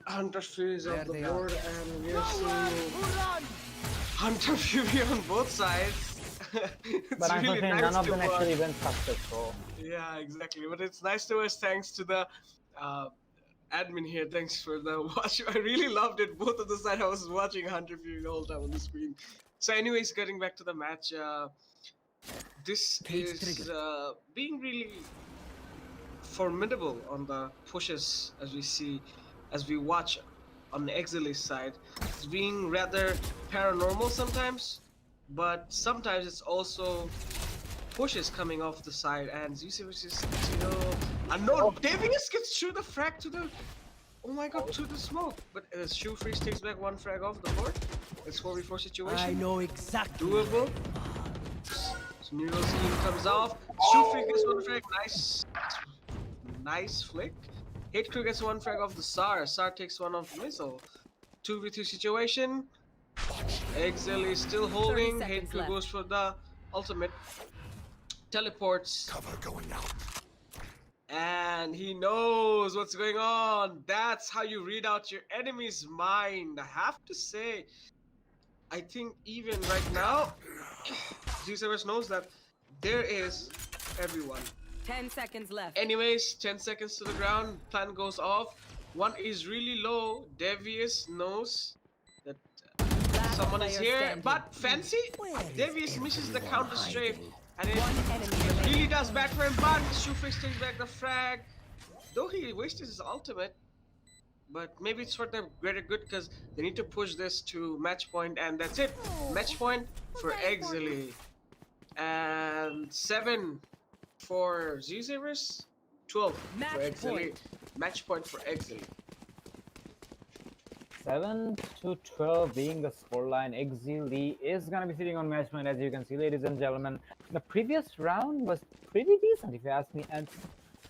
Hunter Fury is off the board, and we are seeing Hunter Fury on both sides. It's But really unfortunately, nice none of to them watch. actually went successful. Yeah, exactly. But it's nice to us. Thanks to the admin here. Thanks for the watch. I really loved it. Both of the side, I was watching Hunter Fury the whole time on the screen. So, anyways, getting back to the match, this is being really formidable on the pushes as we see, as we watch on the Exceeli's side. It's being rather paranormal sometimes, but sometimes it's also pushes coming off the side, and Zeusaberz is, unknown. Davius gets through the frag to the, oh my god, to the smoke. But Shufrix takes back 1 frag off the board. It's 4v4 situation. I know exactly. Doable. So Neural Scheme comes off. Shufrix gets 1 frag. Nice flick. Hate Crew gets 1 frag off the SAR. SAR takes 1 off the missile. 2v2 situation. Exceeli is still holding. Hate Crew goes for the ultimate. Teleports. Cover going out. And he knows what's going on. That's how you read out your enemy's mind. I have to say, I think even right now, Zeusaberz knows that there is everyone. 10 seconds left. Anyways, 10 seconds to the ground. Plan goes off. 1 is really low. Devious knows that someone is here. standing. But Fancy, Devious misses the counter strafe. And it Enemy really does bad for him. But Shufrix takes back the frag. Though he wasted his ultimate. But maybe it's for the greater good because they need to push this to match point. And that's it. Match point for Exceeli. And 7 for Zeusaberz, 12 for Match Exceeli. point. Match point for Exceeli. 7-12 being the scoreline. Exceeli is gonna be sitting on match point, as you can see, ladies and gentlemen. The previous round was pretty decent, if you ask me, and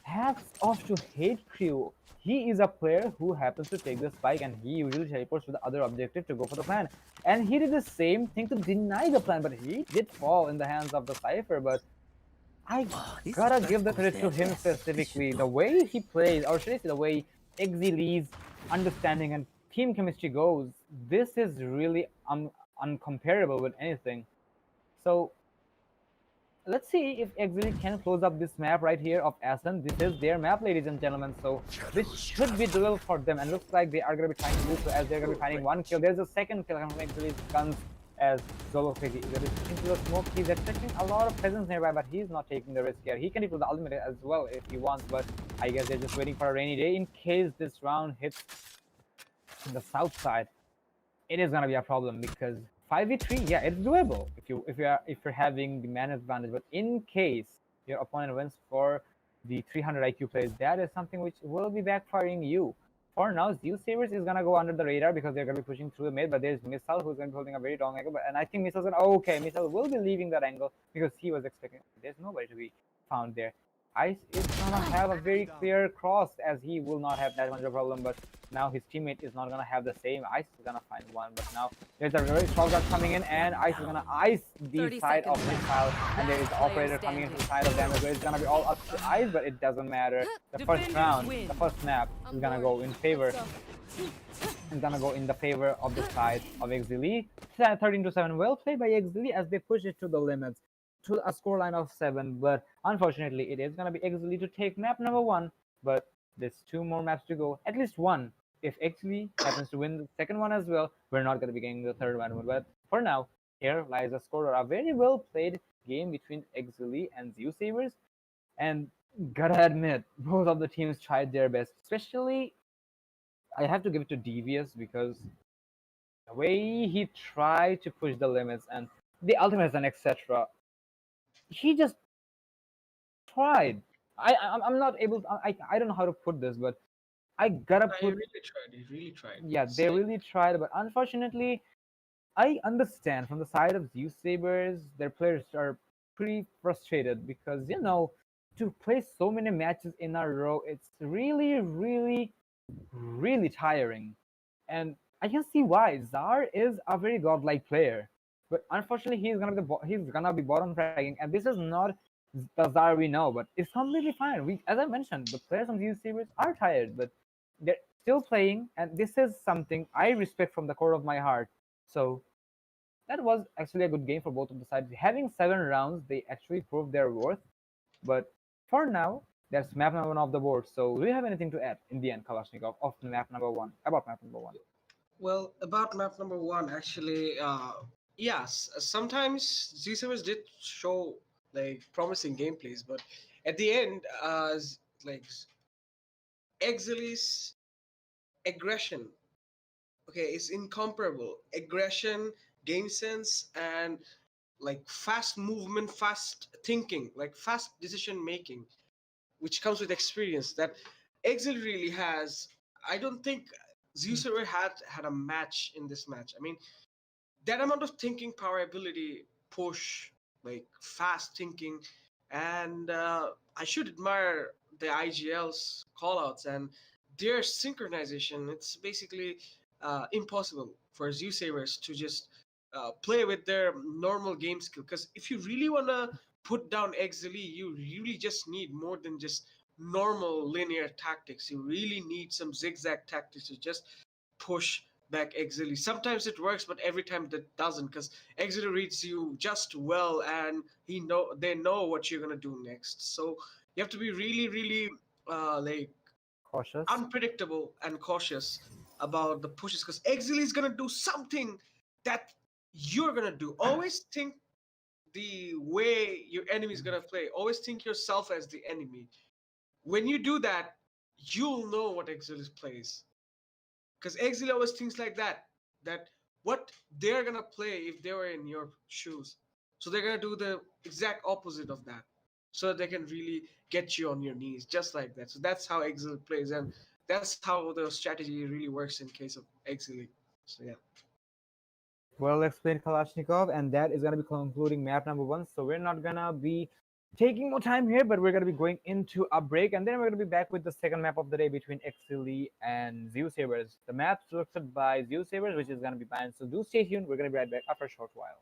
hats off to Hate Crew. He is a player who happens to take the spike, and he usually teleports to the other objective to go for the plan. And he did the same thing to deny the plan, but he did fall in the hands of the Cypher. But I gotta give the credit to him specifically. The way he plays, or should I say the way Exceeli's understanding and team chemistry goes, this is really uncomparable with anything. So let's see if Exceeli can close up this map right here of Ascent. This is their map, ladies and gentlemen. So this should be duel for them, and looks like they are going to be trying to do so as they're going to be finding 1 kill. There's a second kill coming from Exceeli's guns as BongoBD is into the smoke. He's expecting a lot of presence nearby, but he's not taking the risk here. He can deploy the ultimate as well if he wants, but I guess they're just waiting for a rainy day in case this round hits in the south side. It is gonna be a problem because 5v3, yeah, it's doable if you're having the man advantage, but in case your opponent wins for the 300 IQ plays, that is something which will be backfiring you. For now, Zeusaberz is gonna go under the radar because they're gonna be pushing through the mid, but there's Missile who's gonna be holding a very long angle, and I think Missile's gonna, okay, Missile will be leaving that angle because he was expecting, there's nobody to be found there. Ice is gonna have a very clear cross as he will not have that much of a problem, but now his teammate is not gonna have the same. Ice is gonna find 1, but now there's a very strong guard coming in, and Ice is gonna ice the side of Missile, and there is the operator coming into the side of them as well. It's gonna be all up to Ice, but it doesn't matter. The first round, the first map is gonna go in favor. It's gonna go in the favor of the side of Exceeli. 13-7, well played by Exceeli as they push it to the limits. to a scoreline of 7, but unfortunately, it is gonna be Exceeli to take map number 1. But there's 2 more maps to go, at least one. If Exceeli happens to win the second one as well, we're not gonna be getting the third one. But for now, here lies a score, a very well played game between Exceeli and Zeusaberz. And gotta admit, both of the teams tried their best. Especially, I have to give it to Devious because the way he tried to push the limits and the ultimates and etc. He just tried. I'm not able. I don't know how to put this, but I gotta He put. really tried. He really tried. Yeah, they really tried, but unfortunately, I understand from the side of Zeusaberz, their players are pretty frustrated because to play so many matches in a row, it's really, really, really tiring, and I can see why. Zar is a very godlike player, but unfortunately, he's gonna be bottom fragging, and this is not the Zar we know. But it's completely fine. As I mentioned, the players on Zeusaberz are tired, but they're still playing, and this is something I respect from the core of my heart. So that was actually a good game for both of the sides. Having 7 rounds, they actually proved their worth. But for now, that's map number 1 off the board. So do you have anything to add in the end, Kalashnikov, of map number 1, about map number 1? Well, about map number 1, actually, yes, sometimes Zeusaberz did show like promising gameplays, but at the end, like Exceeli's aggression, okay, is incomparable. Aggression, game sense, and like fast movement, fast thinking, like fast decision making, which comes with experience that Exceeli really has. I don't think Zeusaberz had a match in this match. I mean, that amount of thinking power, ability, push, like fast thinking, and I should admire the IGL's callouts and their synchronization. It's basically impossible for Zeusaberz to just play with their normal game skill. Because if you really want to put down Exceeli, you really just need more than just normal linear tactics. You really need some zigzag tactics to just push back Exceeli. Sometimes it works, but every time that doesn't, because Exceeli reads you just well, and they know what you're gonna do next. So you have to be really, really like Cautious. unpredictable and cautious about the pushes, because Exceeli is gonna do something that you're gonna do. Always think the way your enemy is gonna play. Always think yourself as the enemy. When you do that, you'll know what Exceeli plays. Because Exceeli always thinks like that what they're gonna play if they were in your shoes. So they're gonna do the exact opposite of that. So they can really get you on your knees, just like that. So that's how Exceeli plays, and that's how the strategy really works in case of Exceeli. So yeah. Well explained, Kalashnikov, and that is gonna be concluding map number 1. So we're not gonna be taking more time here, but we're gonna be going into a break, and then we're gonna be back with the second map of the day between Exceeli and Zeusaberz. The map selected by Zeusaberz, which is gonna be banned. So do stay tuned. We're gonna be right back after a short while.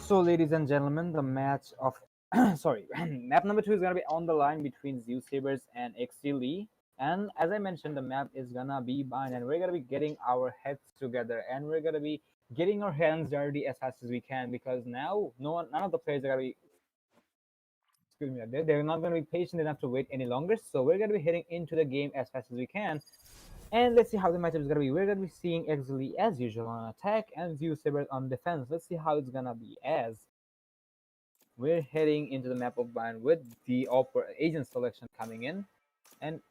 So, ladies and gentlemen, the match of sorry, map number 2 is gonna be on the line between Zeusaberz and Exceeli. And as I mentioned, the map is gonna be bind, and we're gonna be getting our heads together, and we're gonna be getting our hands dirty as fast as we can, because now none of the players are gonna be, excuse me, they're not gonna be patient enough to wait any longer. So we're gonna be heading into the game as fast as we can. And let's see how the matchup is gonna be. We're gonna be seeing Exceeli as usual on attack and Zeusaberz on defense. Let's see how it's gonna be as we're heading into the map of bind with the agent selection coming in. And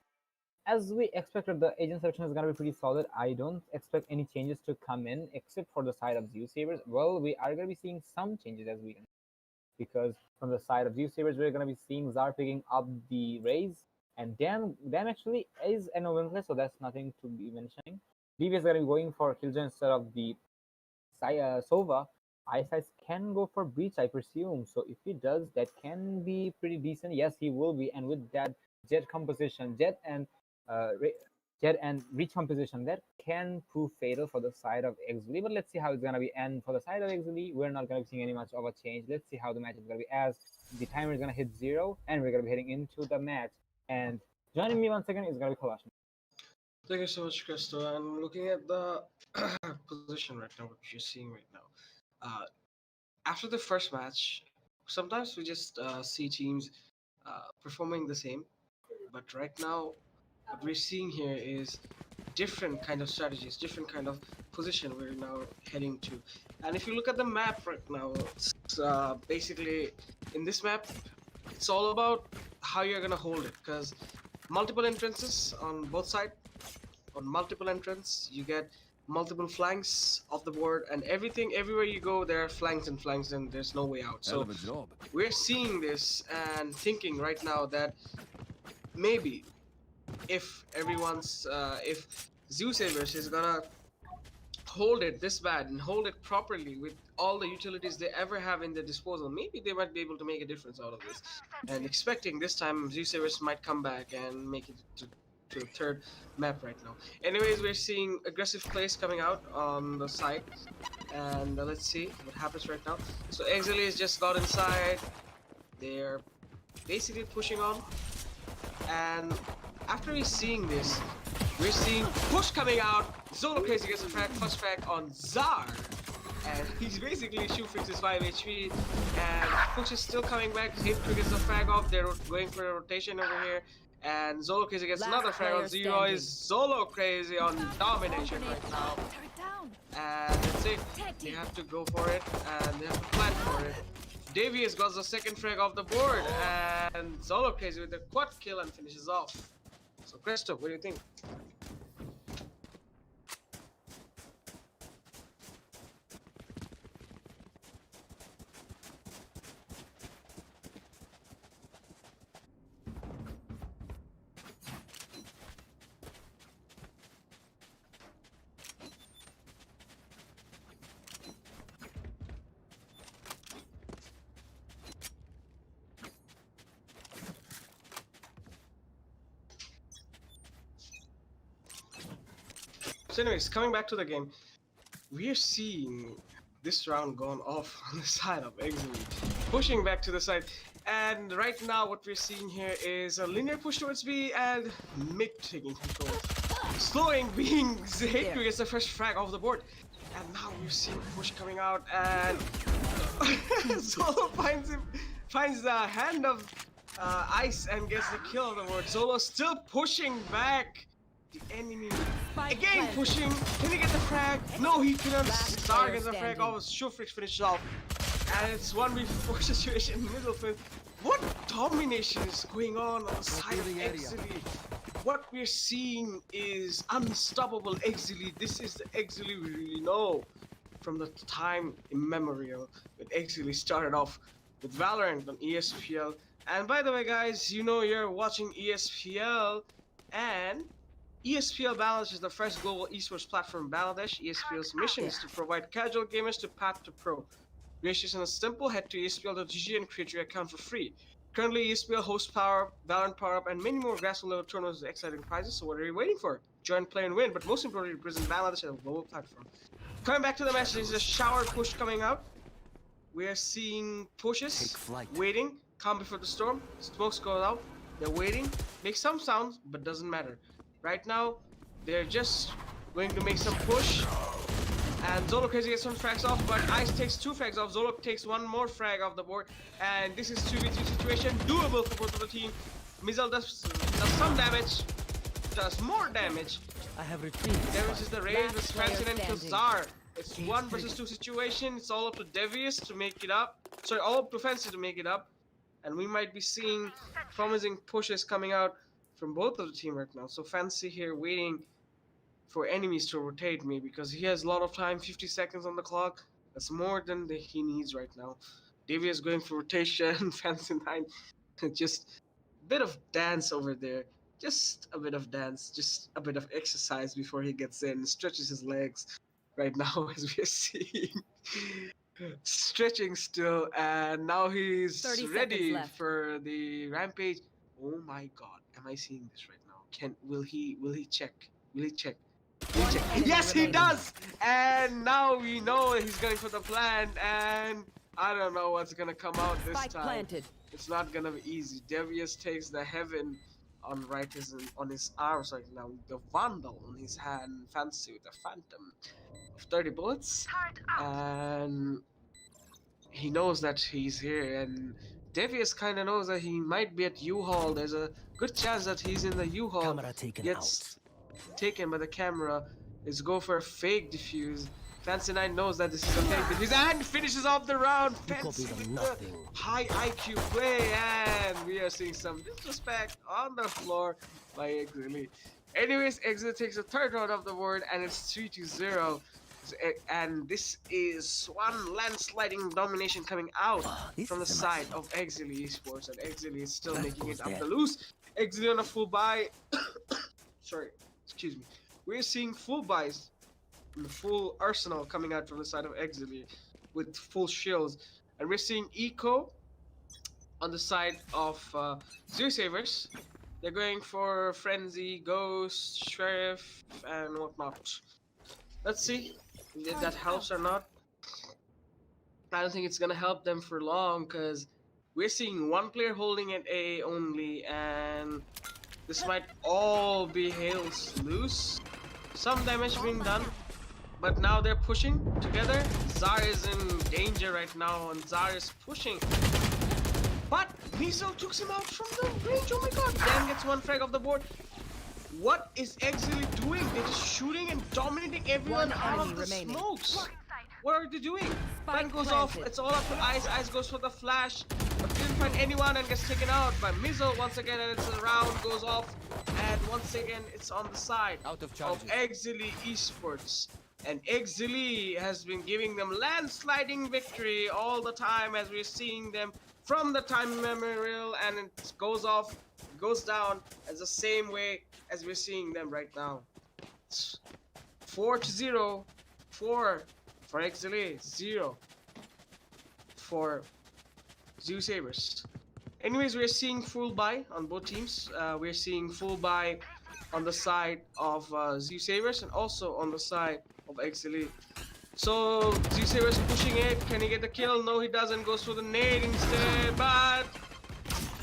as we expected, the agent selection is gonna be pretty solid. I don't expect any changes to come in except for the side of Zeusaberz. Well, we are gonna be seeing some changes as we can, because from the side of Zeusaberz, we're gonna be seeing Zar picking up the Raze, and Dan actually is an open play, so that's nothing to be mentioning. DB is gonna be going for Killjoy instead of the Sova. Eyesight can go for Breach, I presume. So if he does, that can be pretty decent. Yes, he will be. And with that Jet composition, Jet and Reach composition, that can prove fatal for the side of Exceeli. But let's see how it's gonna be. And for the side of Exceeli, we're not gonna be seeing any much of a change. Let's see how the match is gonna be, as the timer is gonna hit 0, and we're gonna be heading into the match. And joining me once again is gonna be Kalash. Thank you so much, Crystal. And looking at the position right now, what you're seeing right now. After the first match, sometimes we just see teams performing the same. But right now, what we're seeing here is different kind of strategies, different kind of position we're now heading to. And if you look at the map right now, it's basically in this map, it's all about how you're gonna hold it, because multiple entrances on both sides. On multiple entrance, you get multiple flanks of the board, and everywhere you go, there are flanks, and there's no way out. So we're seeing this and thinking right now that maybe if Zeusaberz is gonna hold it this bad and hold it properly with all the utilities they ever have in their disposal, maybe they might be able to make a difference out of this. And expecting this time Zeusaberz might come back and make it to the third map right now. Anyways, we're seeing aggressive plays coming out on the side, and let's see what happens right now. So Exceeli has just got inside. They're basically pushing on, and after we're seeing this, we're seeing push coming out. Zolo Crazy gets a first frag on Zar, and he's basically Shoefix is 5 HP, and push is still coming back. Hate gets a frag off. They're going for a rotation over here. And Zolo Crazy gets another frag on Zero. Is Zolo Crazy on domination right now. And that's it. They have to go for it, and they have to plan for it. Davius got the second frag off the board, and Zolo Crazy with the quad kill and finishes off. So Christoph, what do you think? So anyways, coming back to the game, we're seeing this round gone off on the side of Exceeli, pushing back to the side. And right now what we're seeing here is a linear push towards B and mid taking control. Slowing being Zahid gets the first frag off the board. And now we're seeing push coming out, and Zolo finds the hand of Ice and gets the kill on the board. Zolo still pushing back. The enemy again pushing. Can he get the frag? No, he cannot. Star gets the frag off. Shufrix finishes off. And it's 1v4 situation in the middle field. What domination is going on the side of Exceeli? What we're seeing is unstoppable Exceeli. This is the Exceeli we really know from the time immemorial when Exceeli started off with Valorant on ESPL. And by the way, guys, you know you're watching ESPL, and ESPL Bangladesh is the first global esports platform in Bangladesh. ESPL's mission is to provide casual gamers to path to pro. Registration is simple. Head to ESPL.gg and create your account for free. Currently, ESPL hosts Valorant PowerUp, and many more grassroots level tournaments with exciting prizes. So what are you waiting for? Join, play, and win. But most importantly, represent Bangladesh as a global platform. Coming back to the match, there's a shower push coming out. We are seeing pushes, Take flight. waiting, calm before the storm. Smokes go out. They're waiting. Make some sounds, but doesn't matter. Right now, they're just going to make some push. And Zolo Crazy gets some frags off, but Ice takes 2 frags off. Zolo takes 1 more frag off the board. And this is 2v3 situation. Doable for both of the team. Mizel does some damage. Does more damage. I have retrieved. There is the raid with Last player Francine and standing. Kazar. It's 1 versus 2 situation. It's all up to Devious to make it up. Sorry, all up to Fancy to make it up. And we might be seeing promising pushes coming out from both of the team right now. So Fancy here waiting for enemies to rotate me because he has a lot of time, 50 seconds on the clock. That's more than he needs right now. Devious going for rotation, Fancy 9. Just a bit of dance over there. Just a bit of dance, just a bit of exercise before he gets in, stretches his legs right now as we are seeing. Stretching still, and now he's 30 seconds ready left. for the rampage. Oh my god, am I seeing this right now? Will he check? Will he check? Will he check? enemy Yes, he remaining. does! And now we know he's going for the plan, and I don't know what's gonna come out this Spike time. planted. It's not gonna be easy. Devious takes the heaven on on his arms right now. The Vandal on his hand. Fancy with a Phantom of 30 bullets. And he knows that he's here. And Devious kind of knows that he might be at U-Haul. There's a good chance that he's in the U-Haul. Camera taken Gets taken by the camera. Let's go for a fake defuse. Fancy 9 knows that this is a fake defuse and finishes off the round. You copy Fancy them with nothing. the high IQ play, and we are seeing some disrespect on the floor by Exceeli. Anyways, Exceeli takes the 3rd round of the board, and it's 3-0. And this is one landsliding domination coming out This from the is a side maximum. of Exceeli Esports, and Exceeli is still That making goes it up there. the loose. Exceeli on a full buy. Sorry, excuse me. We're seeing full buys, the full arsenal coming out from the side of Exceeli with full shields, and we're seeing Eco on the side of Zeusaberz. They're going for Frenzy, Ghost, Sheriff, and whatnot. Let's see if that helps or not. I don't think it's gonna help them for long because we're seeing one player holding an A only, and this might all be Hales loose. Some damage being done, but now they're pushing together. Zar is in danger right now, and Zar is pushing. But Mizel took him out from the range. Oh my god. Dan gets 1 frag off the board. What is Exceeli doing? They're just shooting and dominating everyone One out of enemy the remaining. smokes. What are they doing? Spike Fan goes off. planted. It's all up to Ice. Ice goes for the flash, but didn't find anyone and gets taken out by Mizel once again. And it's a round goes off, and once again it's on the side Out of of charges. Exceeli Esports. And Exceeli has been giving them landsliding victory all the time as we're seeing them from the time memorial, and it goes off, goes down as the same way as we're seeing them right now. It's 4-0, 4 for Exceeli, 0 for Zeusaberz. Anyways, we're seeing full buy on both teams. We're seeing full buy on the side of Zeusaberz and also on the side of Exceeli. So Zeusaberz pushing it. Can he get the kill? No, he doesn't. Goes for the nade instead. But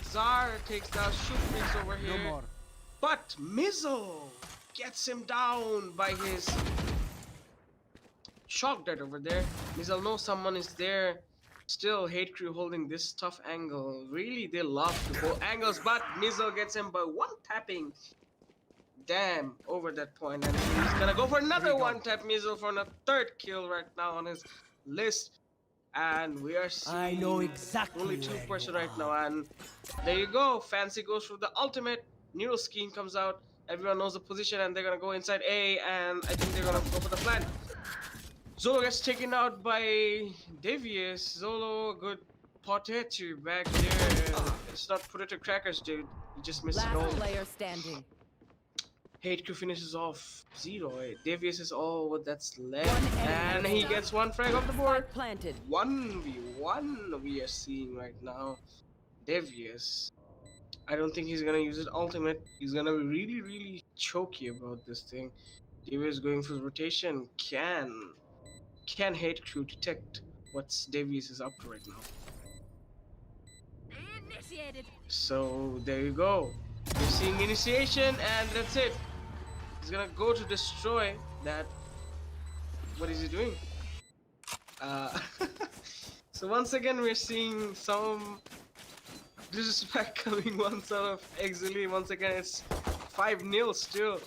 Zar takes down shoot freaks over No here. more. But Mizel gets him down by his shock dart over there. Mizel knows someone is there. Still, Hate Crew holding this tough angle. Really, they love to go angles, but Mizel gets him by 1 tapping. Damn, over that point, and he's gonna go for another 1 tap Mizel for a 3rd kill right now on his list. And we are seeing I know exactly only where 2% you right are. now, and there you go. Fancy goes for the ultimate. Neural Scheme comes out. Everyone knows the position, and they're gonna go inside A, and I think they're gonna go for the plan. Zolo gets taken out by Devious. Zolo, good potato back there. It's not potato crackers, dude. You just missed it all. Last player standing. Hate Crew finishes off 0. Devious is all that's left. One enemy And he remaining. gets 1 frag off the board. Spike planted. 1v1 we are seeing right now. Devious. I don't think he's gonna use his ultimate. He's gonna be really, really choky about this thing. Devious going for rotation. Can Hate Crew detect what's Davies is up to right now. Initiated. So there you go. You're seeing initiation, and that's it. He's gonna go to destroy that. What is he doing? So once again, we're seeing some disrespect coming once out of Exceeli. Once again, it's 5-0 still.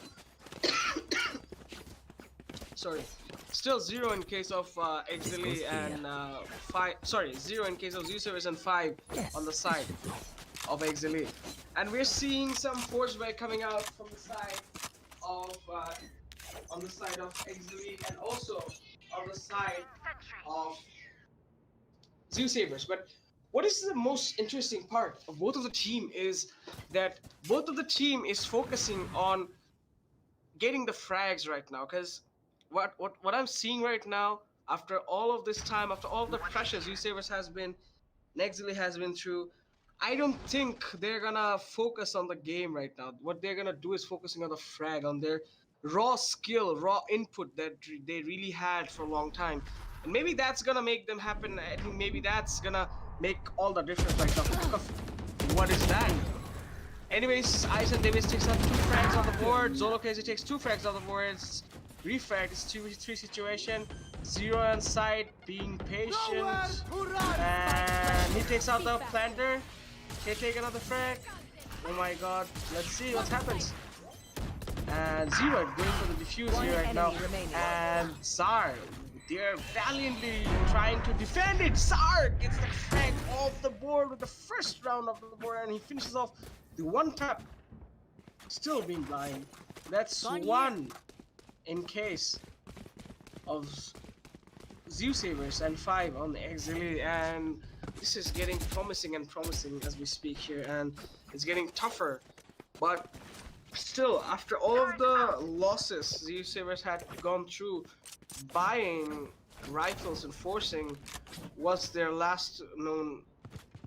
Sorry, still 0 in case of Exceeli and 0 in case of Zeusaberz and 5 on the side of Exceeli. And we're seeing some force by coming out from the side of on the side of Exceeli and also on the side of Zeusaberz. But what is the most interesting part of both of the team is that both of the team is focusing on getting the frags right now. Because what I'm seeing right now, after all of this time, after all of the pressures Zeusaberz has been, Exceeli has been through, I don't think they're gonna focus on the game right now. What they're gonna do is focusing on the frag, on their raw skill, raw input that they really had for a long time. And maybe that's gonna make them happen. I think maybe that's gonna make all the difference right now. What is that? Anyways, Ice and Davis takes up 2 frags on the board. Zolo Crazy takes 2 frags on the board. It's refrag, it's 2v3 situation. 0 on side, being patient. And he takes out the planter. Can take another frag. Oh my god, let's see what happens. And 0 going for the defuse here right now. And Zar, they're valiantly trying to defend it. Zar gets the frag off the board with the first round of the board, and he finishes off the 1 tap. Still being blind. That's 1 in case of Zeusaberz and 5 on the Exceeli, and this is getting promising and promising as we speak here, and it's getting tougher. But still, after all of the losses Zeusaberz had gone through, buying rifles and forcing was their last known.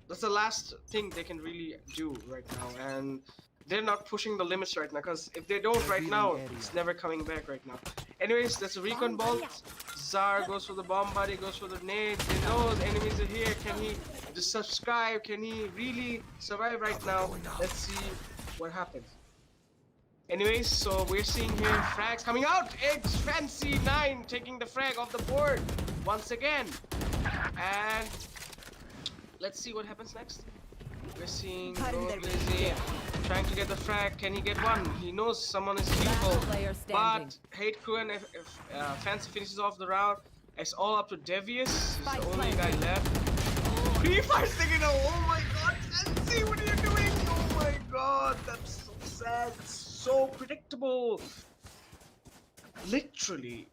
That's the last thing they can really do right now, and they're not pushing the limits right now, because if they don't right now, it's never coming back right now. Anyways, that's a recon bolt. Zar goes for the bomb body, goes for the nades. He knows enemies are here. Can he just subscribe? Can he really survive right now? Let's see what happens. Anyways, so we're seeing here frags coming out. It's Fancy 9 taking the frag off the board once again. And let's see what happens next. We're seeing BO3 trying to get the frag. Can he get one? He knows someone is lethal. But Hate Crew and Fancy finishes off the round. It's all up to Devious. He's the only guy left. Pre-fire sticking out. Oh my god, Fancy, what are you doing? Oh my god, that's so sad. It's so predictable. Literally.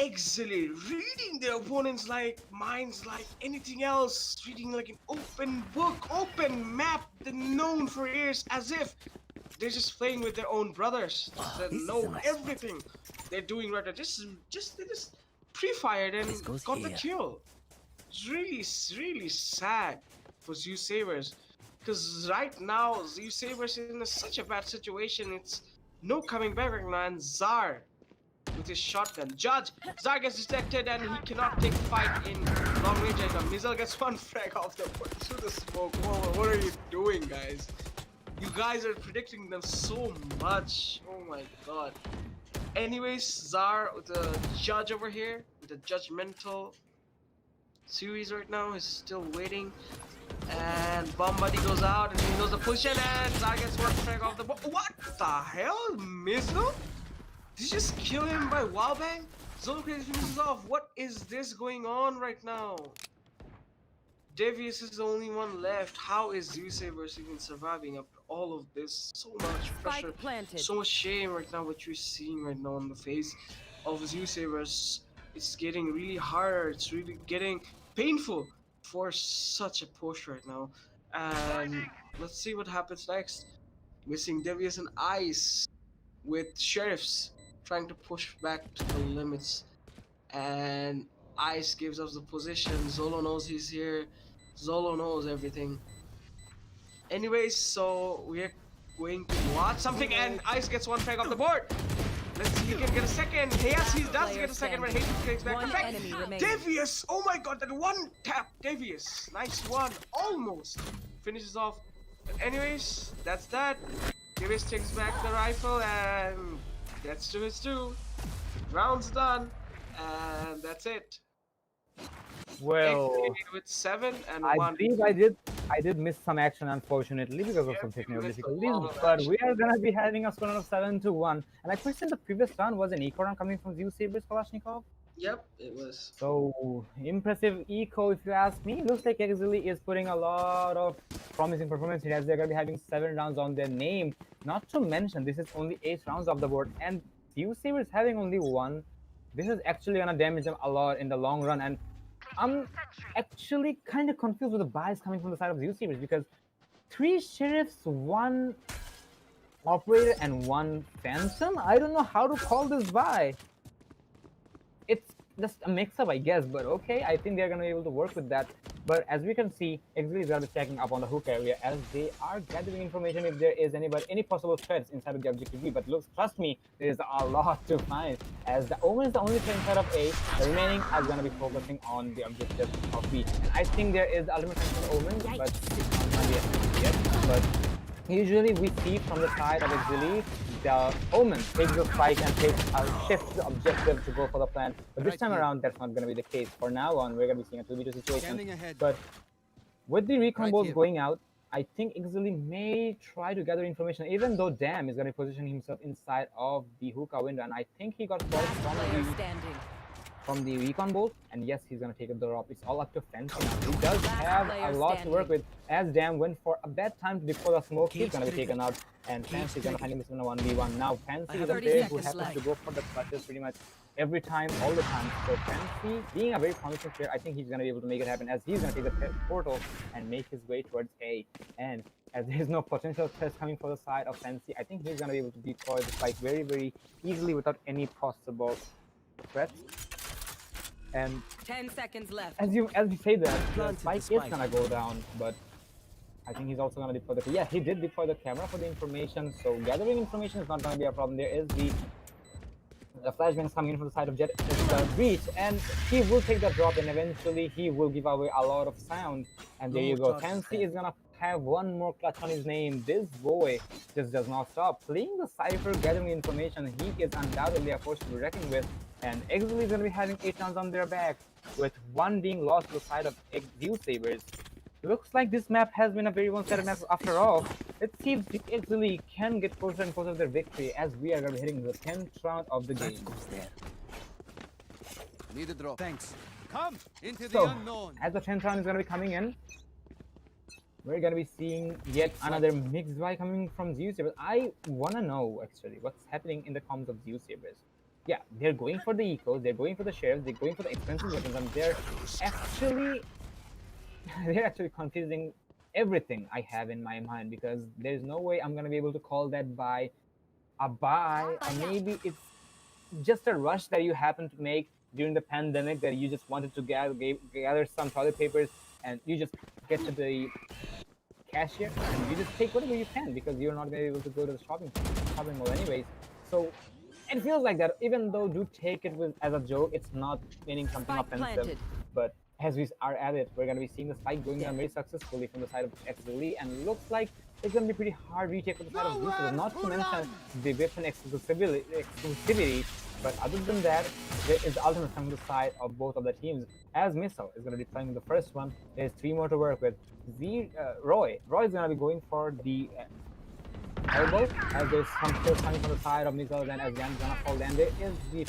Exceeli reading their opponents like minds like anything else, reading like an open book, open map, they're known for years, as if they're just playing with their own brothers that know everything they're doing right now. They just pre-fired and got the kill. It's really sad for Zeusaberz, because right now Zeusaberz is in such a bad situation. It's no coming back right now, and Zar with his shotgun. Zar gets detected and he cannot take the fight in long range right now. Mizzle gets 1 frag off the board through the smoke. Oh, what are you doing, guys? You guys are predicting them so much. Oh my god. Anyways, Zar, the judge over here, the judgmental series right now, is still waiting. And Bomb Buddy goes out and he knows the position, and Zar gets 1 frag off the board. What the hell? Mizzle? Did you just kill him by wallbang? Zolo Crazy finishes off. What is this going on right now? Devious is the only one left. How is Zeusaberz even surviving after all of this? So much pressure, so much shame right now. What you're seeing right now on the face of Zeusaberz, it's getting really hard. It's really getting painful for such a push right now. And let's see what happens next. Missing Devious and Ice with Sheriffs trying to push back to the limits, and Ice gives us the position. Zolo knows he's here. Zolo knows everything. Anyways, so we're going to watch something, and Ice gets 1 frag off the board. Let's see if he can get a second. Yes, he does Player get a second, but standing. Hayden takes back One the back. enemy remaining. Devious! Oh my god, that one tap! Devious. Nice one. Almost. Finishes off. But anyways, that's that. Devious takes back the rifle and gets to his 2. Round's done. And that's it. Well, Exceeli with 7 and I 1. believe I did miss some action, unfortunately, because of some technical missed a difficulties. lot of But action. we are gonna be having a score of 7-1. And I question the previous round was an eco round coming from Zeusaberz Kalashnikov. Yep, it was. So impressive eco, if you ask me. Looks like Exceeli is putting a lot of promising performance here, as they're gonna be having 7 rounds on their name. Not to mention, this is only 8 rounds off the board, and Zeusaberz having only 1. This is actually gonna damage them a lot in the long run. And I'm actually kind of confused with the buys coming from the side of Zeusaberz, because 3 sheriffs, 1 operator, and 1 phantom. I don't know how to call this buy. It's just a mix-up, I guess, but okay, I think they're gonna be able to work with that. But as we can see, Exceeli is gonna be checking up on the hook area as they are gathering information if there is any possible threats inside of the objective B. But looks, trust me, there is a lot to find, as the Omen is the only threat inside of A. The remaining are gonna be focusing on the objective of B. And I think there is the ultimate threat from Omen, but it's not gonna be a yet. But usually we see from the side of Exceeli, the Omen takes the spike and shifts the objective to go for the plan. But this Right time here. around, that's not going to be the case. For now on, we're going to be seeing a 2v2 situation. Scanning ahead. But with the recon Right balls here. going out, I think Exceeli may try to gather information, even though Dam is going to position himself inside of the hookah window. And I think he got spotted Player standing. from the recon bolt, and yes, he's gonna take a drop. It's all up to Fancy now. He does have a lot to work with, as Dam went for a bad time to deploy the smoke. He's gonna be taken out, and Fancy is gonna find him in a 1v1. Now Fancy is a 30 player who seconds happens to left. go for the clutches pretty much every time, all the time. So Fancy, being a very promising player, I think he's gonna be able to make it happen, as he's gonna take the portal and make his way towards A. And as there's no potential threats coming for the side of Fancy, I think he's gonna be able to deploy the spike very, very easily without any possible threats. And 10 seconds left. as you say that, the Planted the spike is spike. gonna go down, but I think he's also gonna deploy the. Yeah, he did deploy the camera for the information, so gathering information is not gonna be a problem. There is the flashbangs coming in from the side of Jet. It's the breach, and he will take the drop, and eventually he will give away a lot of sound. And there you go. Fancy is gonna have 1 more clutch on his name. This boy just does not stop playing the cipher, gathering information. He is undoubtedly a force to be reckoned with. And Exceeli is going to be having 8 rounds on their back, with 1 being lost to the side of Zeusaberz. Looks like this map has been a very one-sided map after all. Let's see if Exceeli can get closer and closer to their victory, as we are going to be hitting the 10th round of the game. That goes there. Need a drop. Thanks. Come into the So, unknown. as the 10th round is going to be coming in, we're going to be seeing yet another mixed buy coming from Zeusaberz. I want to know, actually, what's happening in the comms of Zeusaberz. Yeah, they're going for the ecos, they're going for the sheriffs, they're going for the expensive weapons, and they're actually confusing everything I have in my mind, because there's no way I'm gonna be able to call that buy a buy, or maybe it's just a rush that you happen to make during the pandemic, that you just wanted to gather some toilet papers, and you just get to the cashier and you just take whatever you can, because you're not gonna be able to go to the shopping mall anyways. So it feels like that, even though do take it as a joke, it's not meaning something Spike offensive. planted. But as we are at it, we're going to be seeing the spike going down very successfully from the side of Exceeli, and looks like it's going to be pretty hard retake for the side of Zeusaberz, not to mention the weapon exclusivity. But other than that, there is the ultimate from the side of both of the teams, as Missile is going to be playing the first one. There's 3 more to work with. Roy is going to be going for the elbow, as there's some kills coming from the side of Missile, then as Gan's gonna fall. Then there is the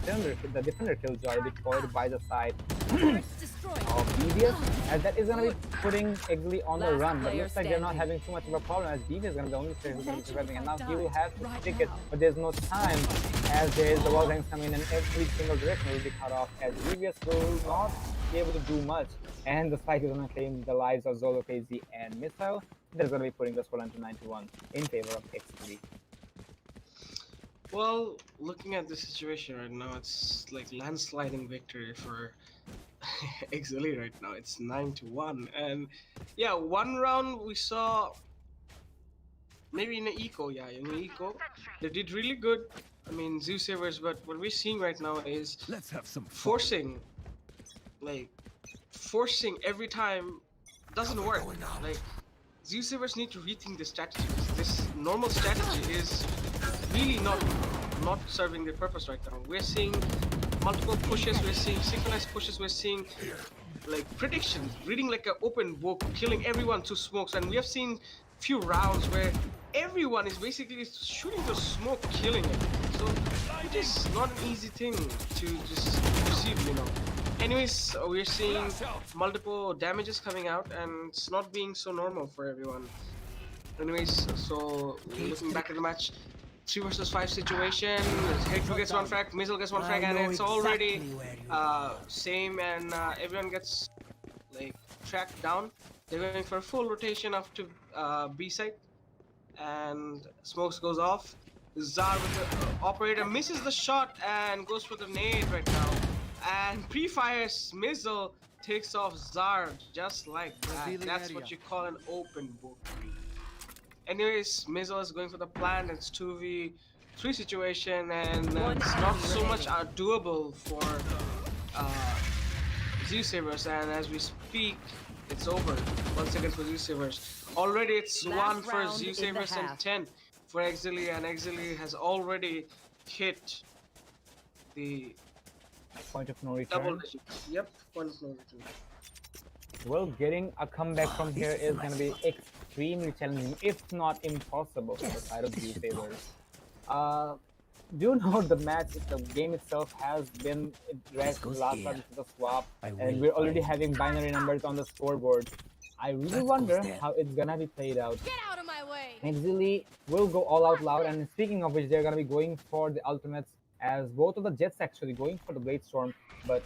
defender killjoy deployed by the side of Devious, as that is gonna be putting Exceeli on the Last run. But player looks like they're not standing. having too much of a problem, as Devious is gonna be the only player who's gonna be surviving, and now he will have to stick it, but there's no time, as there is the wall gangs coming in every single direction will be cut off, as Devious will not be able to do much, and the spike is gonna claim the lives of Zolo, KZ, and Missile. They're going to be putting the score into 9-1 in favor of Exceeli. Well, looking at the situation right now, it's like landsliding victory for Exceeli right now. It's 9-1, and yeah, 1 round we saw maybe in an eco. Yeah, in an eco, they did really good. I mean, Zeusaberz, but what we're seeing right now is Let's have some fun. forcing every time doesn't work. Like, Zeusaberz need to rethink the strategy. This normal strategy is really not serving the purpose right now. We're seeing multiple pushes, we're seeing synchronized pushes, we're seeing like predictions, reading like an open book, killing everyone to smokes, and we have seen few rounds where everyone is basically shooting the smoke, killing it. So it is not an easy thing to just receive, you know. Anyways, we're seeing multiple damages coming out, and it's not being so normal for everyone. Anyways, so looking back at the match, 3 versus 5 situation. Hector gets one frag, Mizzle gets one frag, and it's already same, and everyone gets like tracked down. They're going for a full rotation up to B side, and Smokes goes off. Zar with the operator misses the shot and goes for the nade right now, and pre-fires Mizzle takes off Zar just like that. That's what you call an open book. Anyways, Mizzle is going for the plant. It's 2v3 situation, and it's not so much doable for Zeusaberz. And as we speak, it's over. 1 second for Zeusaberz. Already it's Last 1 for round in the Zeusaberz and half. 10 for Exceeli, and Exceeli has already hit the Point of no double return. digits. Yep, point of no return. Well, getting a comeback from here is going to be extremely challenging, if not impossible, for the side of Zeusaberz. Do you know the match, the game itself has been dragged to the last round to the swap, and we're already having binary numbers on the scoreboard. I really wonder how it's gonna be played out. Get out of my way! Exceeli will go all out loud, and speaking of which, they're gonna be going for the ultimates, as both of the Jets actually going for the Blade Storm, but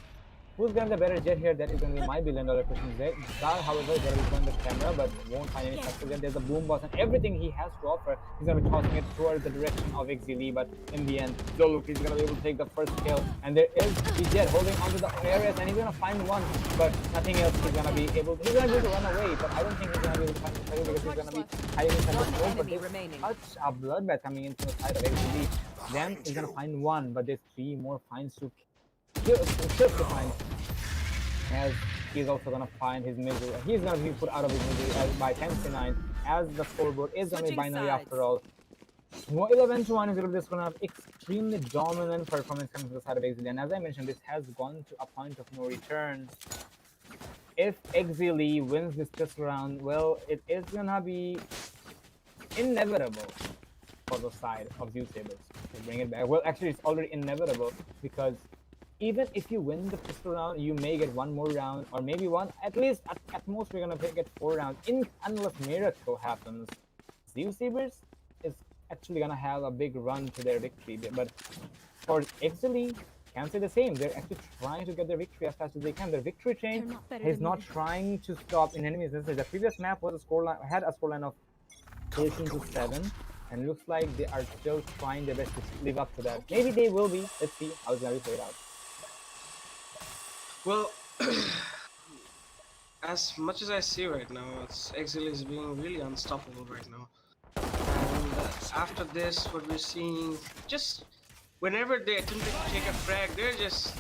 who's gonna be the better jet here? That is gonna be my $1 billion question. Zar, however, is gonna be showing the camera, but won't find any success. Then there's a boom boss, and everything he has to offer, he's gonna be tossing it towards the direction of Exceeli. But in the end, Zoluk is gonna be able to take the first kill, and there is the jet holding onto the areas, and he's gonna find one, but nothing else. He's gonna be able to run away, but I don't think he's gonna be able to find the second because he's gonna be hiding inside the smoke. But enemy there's remaining. such a bloodbath coming into the side of Exceeli. Then he's gonna find one, but there's 3 more finds to kill to find. As he's also gonna find his misery. He's gonna be put out of his misery by 10-9, as the scoreboard is gonna be Switching binary sides. after all. 11-1 is just gonna have extremely dominant performance coming to the side of Exceeli. And as I mentioned, this has gone to a point of no return. If Exceeli wins this round, well, it is gonna be inevitable for the side of Zeusaberz to bring it back. Well, actually, it's already inevitable, because even if you win the pistol round, you may get 1 more round, or maybe one. At least, at most, we're gonna get 4 rounds. Unless miracle happens, Zeusaberz is actually gonna have a big run to their victory. But for Exceeli, can't say the same. They're actually trying to get their victory as fast as they can. Their victory train is not trying to stop in enemies. The previous map was had a scoreline of 18-7. And looks like they are still trying their best to live up to that. Maybe they will be. Let's see how it's gonna be played out. Well, as much as I see right now, Exceeli is being really unstoppable right now. And after this, what we're seeing, just whenever they attempt to take a frag, they're just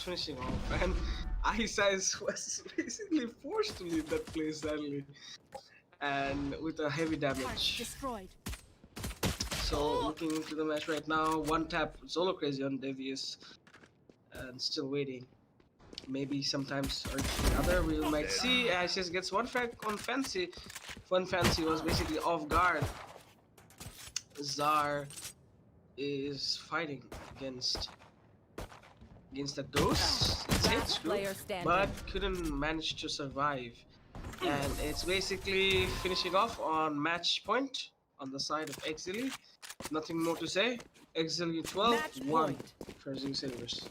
finishing off. And Ice was basically forced to leave that place sadly, and with a heavy damage. Destroyed. So looking into the match right now, 1 tap solo crazy on Devious, and still waiting. Maybe sometimes or the other we might see. Isis gets 1 frag on Fancy. One Fancy was basically off guard. Zar is fighting against the Ghost. It's Last player standing. but couldn't manage to survive. And it's basically finishing off on match point on the side of Exceeli. Nothing more to say. Exceeli 12-1 for Zeusaberz.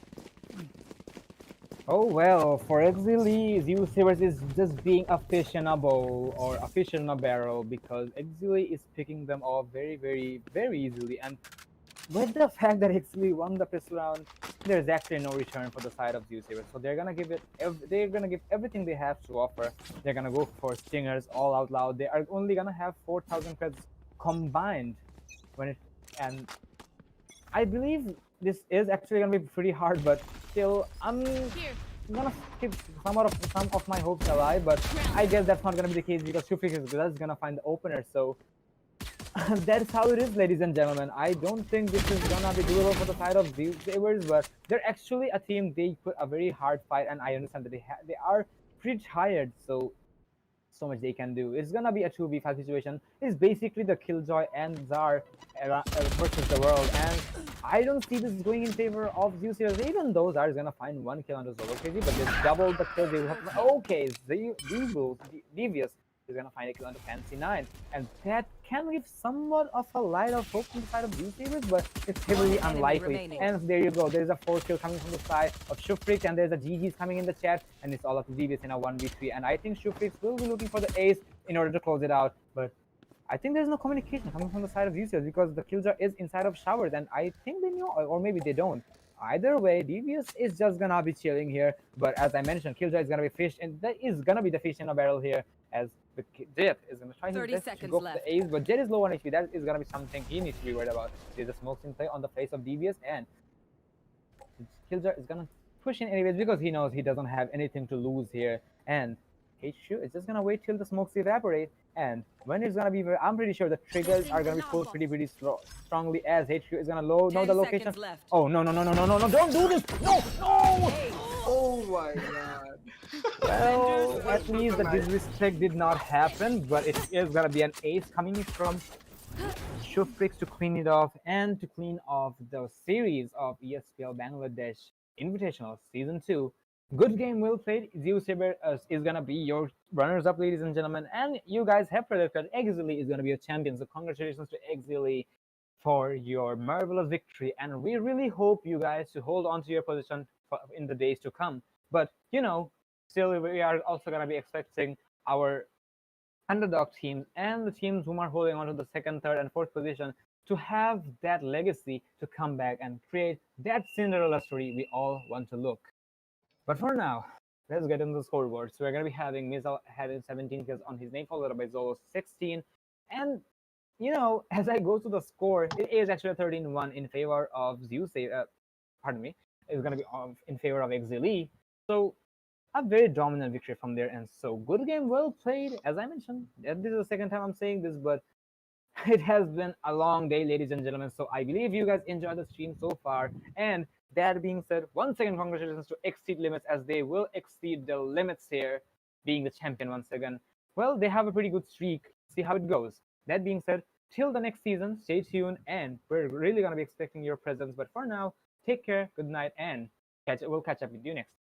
Oh well, for Exceeli, Zeusaberz is just being a fish in a bowl, or a fish in a barrel, because Exceeli is picking them off very, very, very easily. And with the fact that Exceeli won the pistol round, there's actually no return for the side of Zeusaberz. So they're gonna give everything they have to offer. They're gonna go for stingers all out loud. They are only gonna have 4,000 credits combined and I believe this is actually gonna be pretty hard, but still, I'm Here. gonna keep some of my hopes alive. But I guess that's not gonna be the case because Shufik is just gonna find the opener. So that's how it is, ladies and gentlemen. I don't think this is gonna be doable for the side of Zeusaberz, but they're actually a team. They put a very hard fight, and I understand that they are pretty tired. So much they can do. It's gonna be a 2v5 situation. It's basically the Killjoy and Zar versus the world, and I don't see this going in favor of Zeusaberz. Even though Zar is gonna find one kill on the solo crazy, but they double the kills. They will have okay. Devious is gonna find a kill on the Fancy 9, and that can give somewhat of a light of hope on the side of Zeusaberz, but it's heavily One enemy unlikely. remaining. And there you go. There's a 4 kill coming from the side of Shufrik, and there's a GG's coming in the chat, and it's all up to Devious in a 1v3. And I think Shufrik will be looking for the ace in order to close it out, but I think there's no communication coming from the side of Zeusaberz because the Killjoy is inside of Showers, and I think they know, or maybe they don't. Either way, Devious is just gonna be chilling here. But as I mentioned, Killjoy is gonna be fish, and that is gonna be the fish in a barrel here, as the Jet is gonna try his 30 best to seconds go for left. the ace, but Jet is low on HP. That is gonna be something he needs to be worried about. There's a smoke in play on the face of Devious, and Killjoy is gonna push in anyways because he knows he doesn't have anything to lose here. And HQ is just gonna wait till the smokes evaporate. And when it's gonna be, I'm pretty sure the triggers are gonna be pulled pretty strongly as HQ is gonna know the 10 location. seconds left. Oh no, don't do this! No! Oh my god. Well, at That's least the not nice. disrespect did not happen, but it is gonna be an ace coming from Shufrix to clean it off and to clean off the series of ESPL Bangladesh Invitational Season 2. Good game, well played. Zeusaberz is gonna be your runners-up, ladies and gentlemen, and you guys have predicted Exceeli is gonna be a champion. So congratulations to Exceeli for your marvelous victory, and we really hope you guys to hold on to your position in the days to come. But still we are also gonna be expecting our underdog teams and the teams who are holding on to the second, third, and fourth position to have that legacy to come back and create that Cinderella story we all want to look. But for now, let's get into the scoreboard. So we're going to be having Mizal having 17 kills on his name, followed by Zolo 16. And, as I go to the score, it is actually a 13-1 in favor of Zeus. Pardon me. It's going to be in favor of Exceeli. So a very dominant victory from there. And so good game, well played. As I mentioned, this is the second time I'm saying this, but it has been a long day, ladies and gentlemen. So I believe you guys enjoyed the stream so far. And that being said, once again, congratulations to Exceed Limits, as they will exceed the limits here, being the champion once again. Well, they have a pretty good streak. See how it goes. That being said, till the next season, stay tuned, and we're really going to be expecting your presence. But for now, take care, good night, and we'll catch up with you next time.